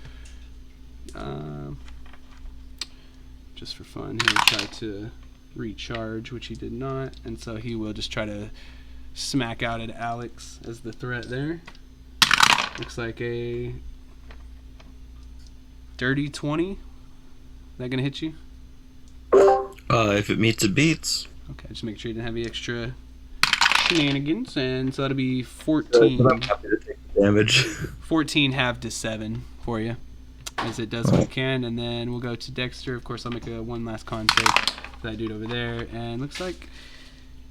Speaker 1: just for fun, he'll try to recharge, which he did not. And so he will just try to smack out at Alex as the threat there. Looks like a dirty 20. Is that going to hit you?
Speaker 2: If it meets, it beats.
Speaker 1: Okay, just make sure you didn't have any extra shenanigans, and so that'll be 14.
Speaker 2: But I'm happy to take the damage.
Speaker 1: 14 half to 7 for you, as it does what it can. And then we'll go to Dexter. Of course, I'll make one last con save for that dude over there. And looks like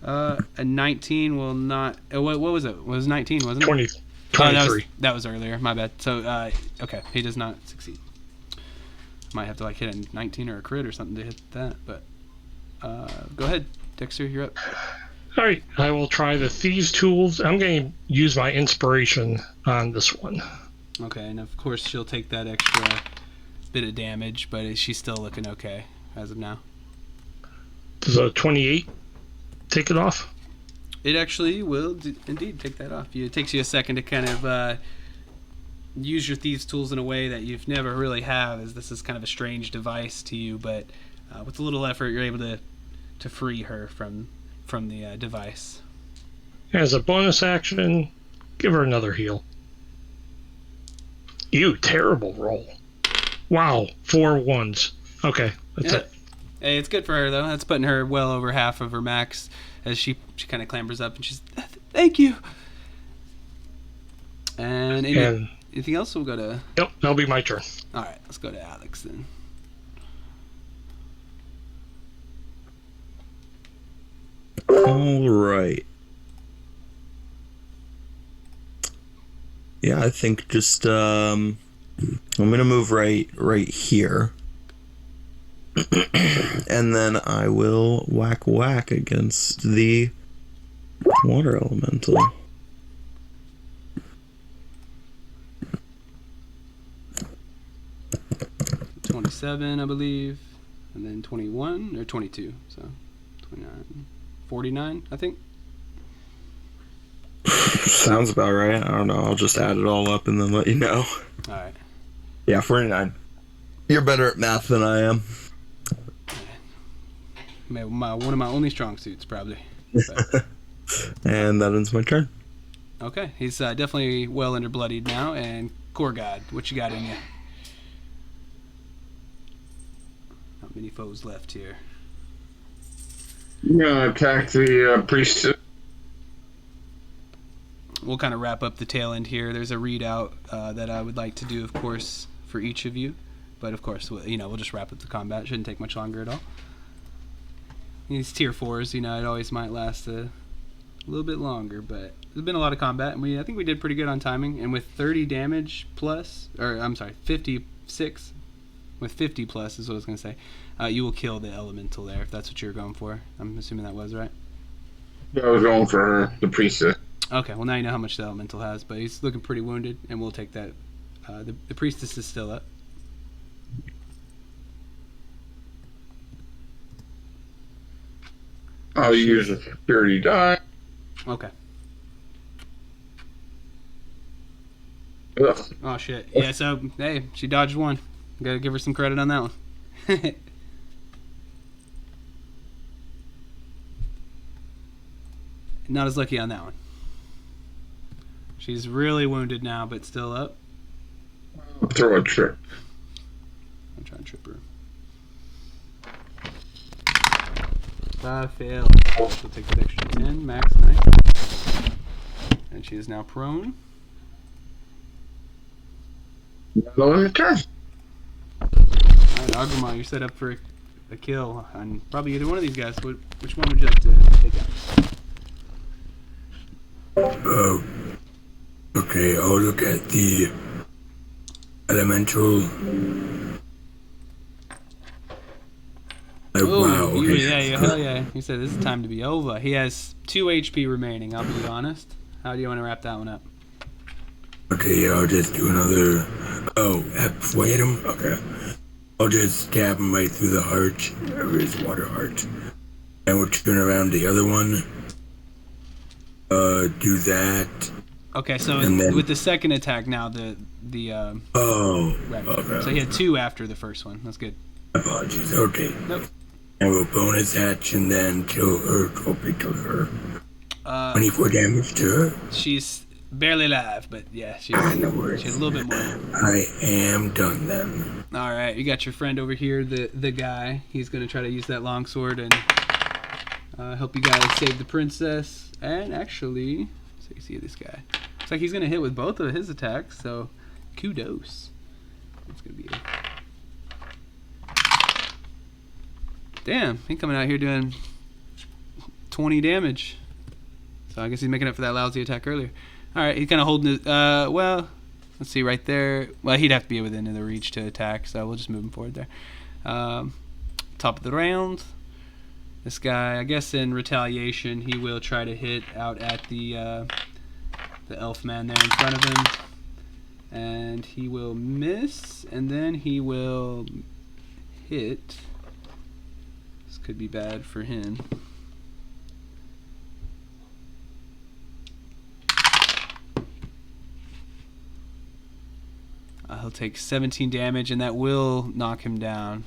Speaker 1: a 19 will not. What was it? It was 19, wasn't it?
Speaker 5: 23.
Speaker 1: That was earlier. My bad. So okay, he does not succeed. Might have to like hit a 19 or a crit or something to hit that. But go ahead, Dexter. You're up.
Speaker 5: All right, I will try the Thieves' Tools. I'm going to use my inspiration on this one.
Speaker 1: Okay, and of course she'll take that extra bit of damage, but she's still looking okay as of now.
Speaker 5: Does a 28 take it off?
Speaker 1: It actually will indeed take that off. It takes you a second to kind of use your Thieves' Tools in a way that you've never really have, as this is kind of a strange device to you, but with a little effort you're able to free her from the device.
Speaker 5: As a bonus action, give her another heal. Ew, terrible roll. Wow, 4 ones. Okay, that's it.
Speaker 1: Hey, it's good for her though. That's putting her well over half of her max as she kind of clambers up and she's, thank you. And anything else? We'll go to...
Speaker 5: Yep, that'll be my turn.
Speaker 1: All right, let's go to Alex then.
Speaker 2: All right. Yeah, I think just I'm gonna move right here, and then I will whack against the water elemental.
Speaker 1: $27, I believe, and then 21 or 22, so 29. 49, I think.
Speaker 2: Sounds about right. I don't know. I'll just add it all up and then let you know.
Speaker 1: All right.
Speaker 2: Yeah, 49. You're better at math than I am.
Speaker 1: One of my only strong suits, probably.
Speaker 2: And that ends my turn.
Speaker 1: Okay, he's definitely well underbloodied now. And Core God, what you got in you? Not many foes left here.
Speaker 4: I'm gonna attack the priestess.
Speaker 1: We'll kind of wrap up the tail end here. There's a readout that I would like to do, of course, for each of you. But of course, we'll just wrap up the combat. Shouldn't take much longer at all. These tier 4s, it always might last a little bit longer, but there's been a lot of combat, and I think we did pretty good on timing. And with 30 damage plus, or I'm sorry, 56, with 50 plus is what I was gonna say. You will kill the elemental there if that's what you're going for. I'm assuming that was right.
Speaker 4: I was going for her, the priestess.
Speaker 1: Okay, well now you know how much the elemental has, but he's looking pretty wounded, and we'll take that. The priestess is still up.
Speaker 4: I'll use a security die.
Speaker 1: Okay.
Speaker 4: Ugh.
Speaker 1: Oh shit. Yeah, so hey, she dodged one. Gotta give her some credit on that one. Not as lucky on that one. She's really wounded now, but still up.
Speaker 4: Throw a trip.
Speaker 1: I'm trying to trip her. Fail. She'll take that extra 10, max, nice. And she is now prone.
Speaker 4: Low in the turn.
Speaker 1: Alright, Agumon, you're set up for a kill on probably either one of these guys. Which one would you like to take out?
Speaker 6: Oh, okay. I'll look at the elemental. Wow. Okay.
Speaker 1: Hell yeah. He said this is time to be over. He has 2 HP remaining, I'll be honest. How do you want to wrap that one up?
Speaker 6: Okay, yeah, I'll just do another. Oh, before I hit him? Okay. I'll just stab him right through the heart, or his water heart. And we'll turn around the other one. Do that.
Speaker 1: Okay, so
Speaker 6: And then-
Speaker 1: with the second attack now,
Speaker 6: Oh.
Speaker 1: right.
Speaker 6: Okay.
Speaker 1: So he had 2 after the first one. That's good.
Speaker 6: Apologies. Okay.
Speaker 1: Nope.
Speaker 6: And we'll bonus action then kill her. Hopefully kill her. 24 damage to her.
Speaker 1: She's barely alive, but yeah, she's
Speaker 6: No worries.
Speaker 1: a little bit more.
Speaker 6: I am done then.
Speaker 1: All right, you got your friend over here, the guy. He's gonna try to use that longsword and help you guys save the princess. And actually, so you see this guy. Looks like he's gonna hit with both of his attacks. So, kudos. It's gonna be a... Damn, he coming out here doing 20 damage. So I guess he's making up for that lousy attack earlier. All right, he's kind of holding it. Well, let's see right there. Well, he'd have to be within the reach to attack, so we'll just move him forward there. Top of the round. This guy, I guess in retaliation, he will try to hit out at the elf man there in front of him. And he will miss, and then he will hit. This could be bad for him. He'll take 17 damage, and that will knock him down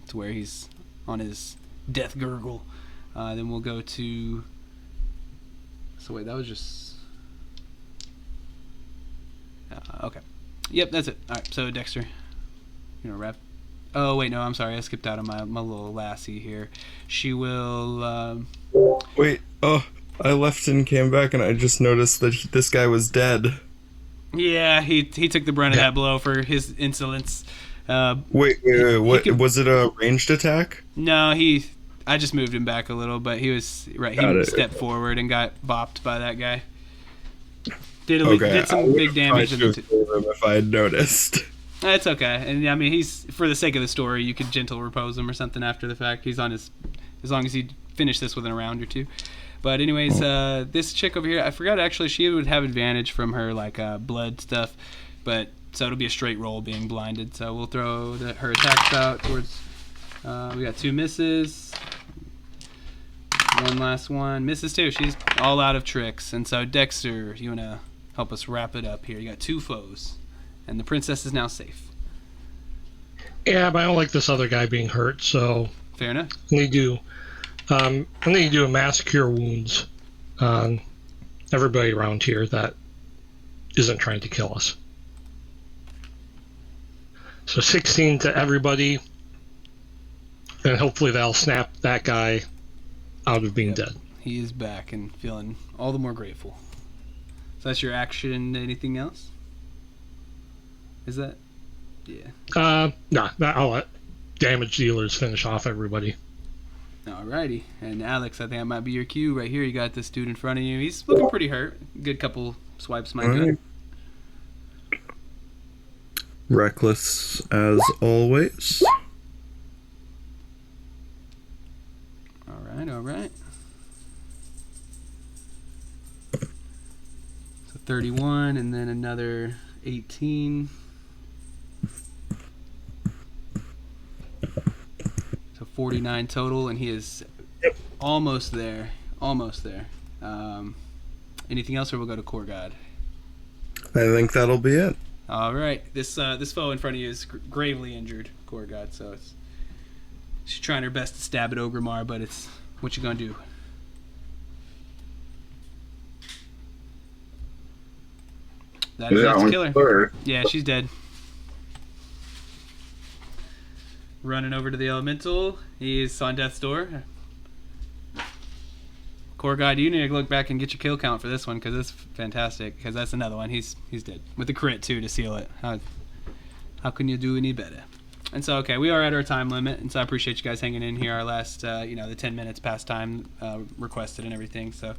Speaker 1: to where he's on his death gurgle. Then we'll go to... So wait, that was just... okay. Yep, that's it. Alright, so Dexter, you know, wrap... Oh, wait, no, I'm sorry. I skipped out on my little lassie here. She will...
Speaker 2: Wait, I left and came back and I just noticed that this guy was dead.
Speaker 1: Yeah, he took the brunt of that blow for his insolence.
Speaker 2: Wait, what? Was it a ranged attack?
Speaker 1: No, I just moved him back a little, but he was right. He stepped forward and got bopped by that guy. Did some big damage.
Speaker 2: If I had noticed.
Speaker 1: That's okay, and I mean, he's for the sake of the story, you could gentle repose him or something after the fact. He's on his, as long as he finished this within a round or two. But anyways, this chick over here, I forgot actually she would have advantage from her like blood stuff, but so it'll be a straight roll being blinded. So we'll throw her attacks out towards. We got 2 misses. One last one misses too. She's all out of tricks, and so Dexter, you wanna help us wrap it up here? You got 2 foes, and the princess is now safe.
Speaker 5: Yeah, but I don't like this other guy being hurt, so
Speaker 1: Fair enough.
Speaker 5: I need to do a mass cure wounds on everybody around here that isn't trying to kill us. So 16 to everybody, and hopefully that'll snap that guy out of being dead.
Speaker 1: He is back and feeling all the more grateful. So that's your action. Anything else? Is that? Yeah.
Speaker 5: Nah, I'll let damage dealers finish off everybody.
Speaker 1: Alrighty. And Alex, I think that might be your cue right here. You got this dude in front of you. He's looking pretty hurt. Good couple swipes might do it.
Speaker 2: Reckless as always.
Speaker 1: Alright. So 31 and then another 18. So 49 total, and he is almost there. Anything else, or we'll go to Core God?
Speaker 2: I think that'll be it.
Speaker 1: All right, this foe in front of you is gravely injured, Core God. So she's trying her best to stab at Ogremar, but it's what you gonna do? That's
Speaker 4: That one's
Speaker 1: killer.
Speaker 4: third.
Speaker 1: Yeah, she's dead. Running over to the elemental. He's on death's door. Core God, you need to look back and get your kill count for this one because it's fantastic. Because that's another one. He's dead with the crit too to seal it. How can you do any better? And so, okay, we are at our time limit, and so I appreciate you guys hanging in here. Our last, the 10 minutes past time requested and everything. So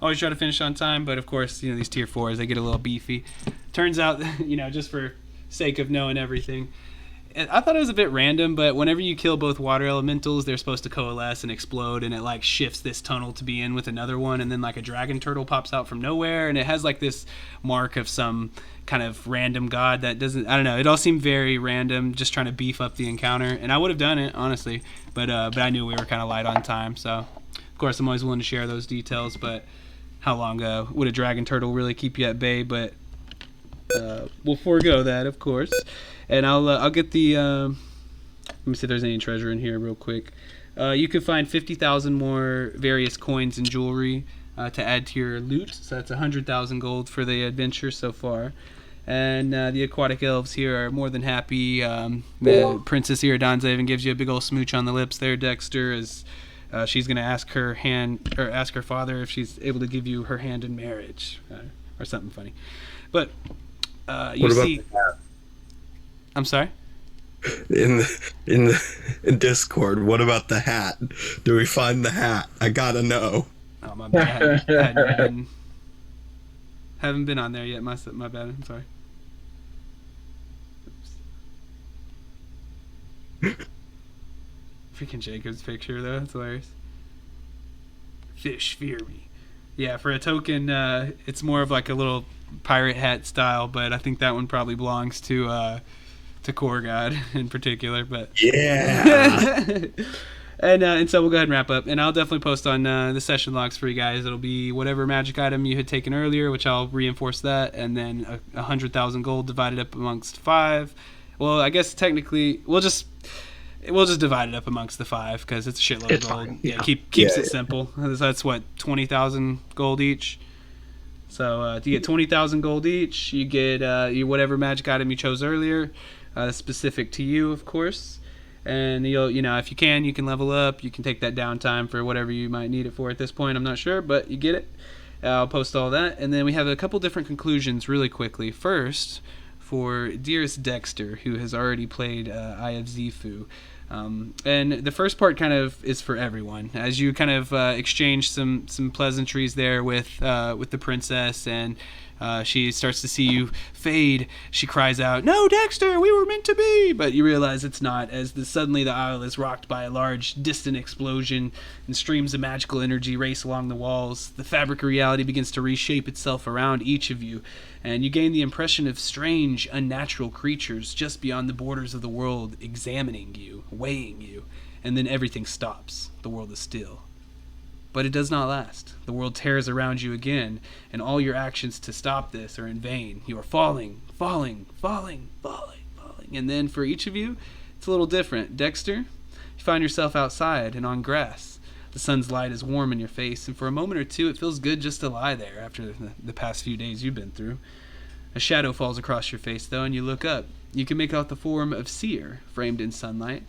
Speaker 1: always try to finish on time, but of course, these tier 4s, they get a little beefy. Turns out, just for sake of knowing everything, I thought it was a bit random, but whenever you kill both water elementals, they're supposed to coalesce and explode, and it shifts this tunnel to be in with another one, and then a dragon turtle pops out from nowhere, and it has this mark of some kind of random god that doesn't, I don't know, it all seemed very random, just trying to beef up the encounter, and I would have done it, honestly, but I knew we were kind of light on time, so of course I'm always willing to share those details, but how long would a dragon turtle really keep you at bay? But we'll forego that, of course. And I'll get the let me see if there's any treasure in here real quick. You can find 50,000 more various coins and jewelry to add to your loot. So that's 100,000 gold for the adventure so far. And the aquatic elves here are more than happy. The Princess Iridanza even gives you a big old smooch on the lips there, Dexter, as she's going to ask her father if she's able to give you her hand in marriage or something funny. But you see. I'm sorry?
Speaker 2: In Discord, what about the hat? Do we find the hat? I gotta know.
Speaker 1: Oh, my bad. Haven't been on there yet. My bad. I'm sorry. Oops. Freaking Jacob's picture, though. That's hilarious. Fish fear me. Yeah, for a token, it's more of a little pirate hat style, but I think that one probably belongs to Core God in particular, but
Speaker 2: yeah.
Speaker 1: and so we'll go ahead and wrap up, and I'll definitely post on the session logs for you guys. It'll be whatever magic item you had taken earlier, which I'll reinforce that, and then 100,000 gold divided up amongst 5. Well, I guess technically we'll just divide it up amongst the 5 because it's a shitload of gold.
Speaker 5: Fine.
Speaker 1: Yeah, keeps it simple. That's what 20,000 gold each. So you get 20,000 gold each. You get whatever magic item you chose earlier. Specific to you, of course, and you'll if you can level up. You can take that downtime for whatever you might need it for at this point. I'm not sure, but you get it. I'll post all that, and then we have a couple different conclusions really quickly. First, for dearest Dexter, who has already played Eye of Zifu, and the first part kind of is for everyone, as you kind of exchange some pleasantries there with the princess, and she starts to see you fade. She cries out, "No, Dexter, we were meant to be!" But you realize it's not, as suddenly the isle is rocked by a large, distant explosion, and streams of magical energy race along the walls. The fabric of reality begins to reshape itself around each of you, and you gain the impression of strange, unnatural creatures just beyond the borders of the world, examining you, weighing you, and then everything stops. The world is still. But it does not last. The world tears around you again, and all your actions to stop this are in vain. You are falling. And then for each of you, it's a little different. Dexter, you find yourself outside and on grass. The sun's light is warm in your face, and for a moment or two it feels good just to lie there after the past few days you've been through. A shadow falls across your face, though, and you look up. You can make out the form of Seer, framed in sunlight.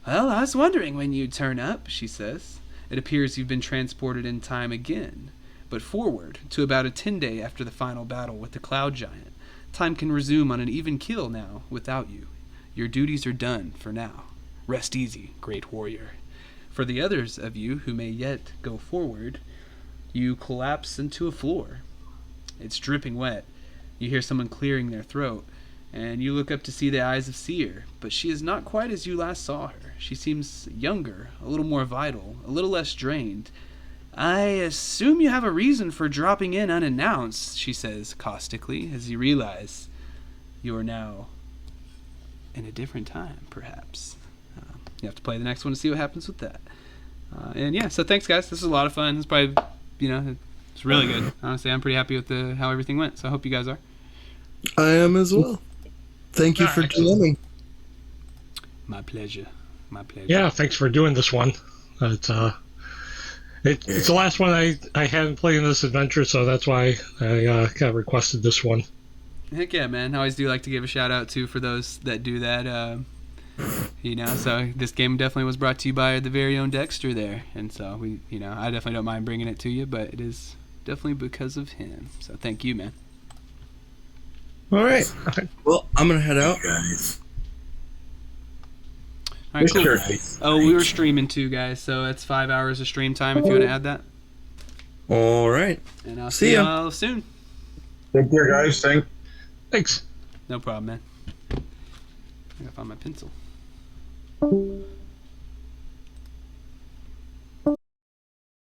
Speaker 1: "Well, I was wondering when you'd turn up," she says. It appears you've been transported in time again, but forward to about a 10-day after the final battle with the Cloud Giant. Time can resume on an even keel now without you. Your duties are done for now. Rest easy, great warrior. For the others of you who may yet go forward, you collapse into a floor. It's dripping wet. You hear someone clearing their throat, and you look up to see the eyes of Seer, but she is not quite as you last saw her. She seems younger, a little more vital, a little less drained. "I assume you have a reason for dropping in unannounced," she says caustically, as you realize you are now in a different time, perhaps. You have to play the next one to see what happens with that. And yeah, so thanks, guys. This was a lot of fun. It's probably, it's really good. Honestly, I'm pretty happy with how everything went, so I hope you guys are.
Speaker 2: I am as well. Thank you for joining.
Speaker 1: My pleasure.
Speaker 5: Yeah, thanks for doing this one. It's the last one I haven't played in this adventure, so that's why I got requested this one.
Speaker 1: Heck yeah, man. I always do like to give a shout out too for those that do that. So this game definitely was brought to you by the very own Dexter there, and so I definitely don't mind bringing it to you, but it is definitely because of him. So thank you, man.
Speaker 10: All right. Well, I'm gonna head out.
Speaker 6: Guys.
Speaker 1: All right, cool.
Speaker 6: Guys.
Speaker 1: Oh, we were streaming too, guys. So that's 5 hours of stream time. If you want to add that,
Speaker 10: All right.
Speaker 1: and I'll
Speaker 10: See
Speaker 1: see
Speaker 10: ya.
Speaker 1: y'all soon.
Speaker 4: Take care, guys.
Speaker 5: Thanks.
Speaker 1: No problem, man. I gotta find my pencil.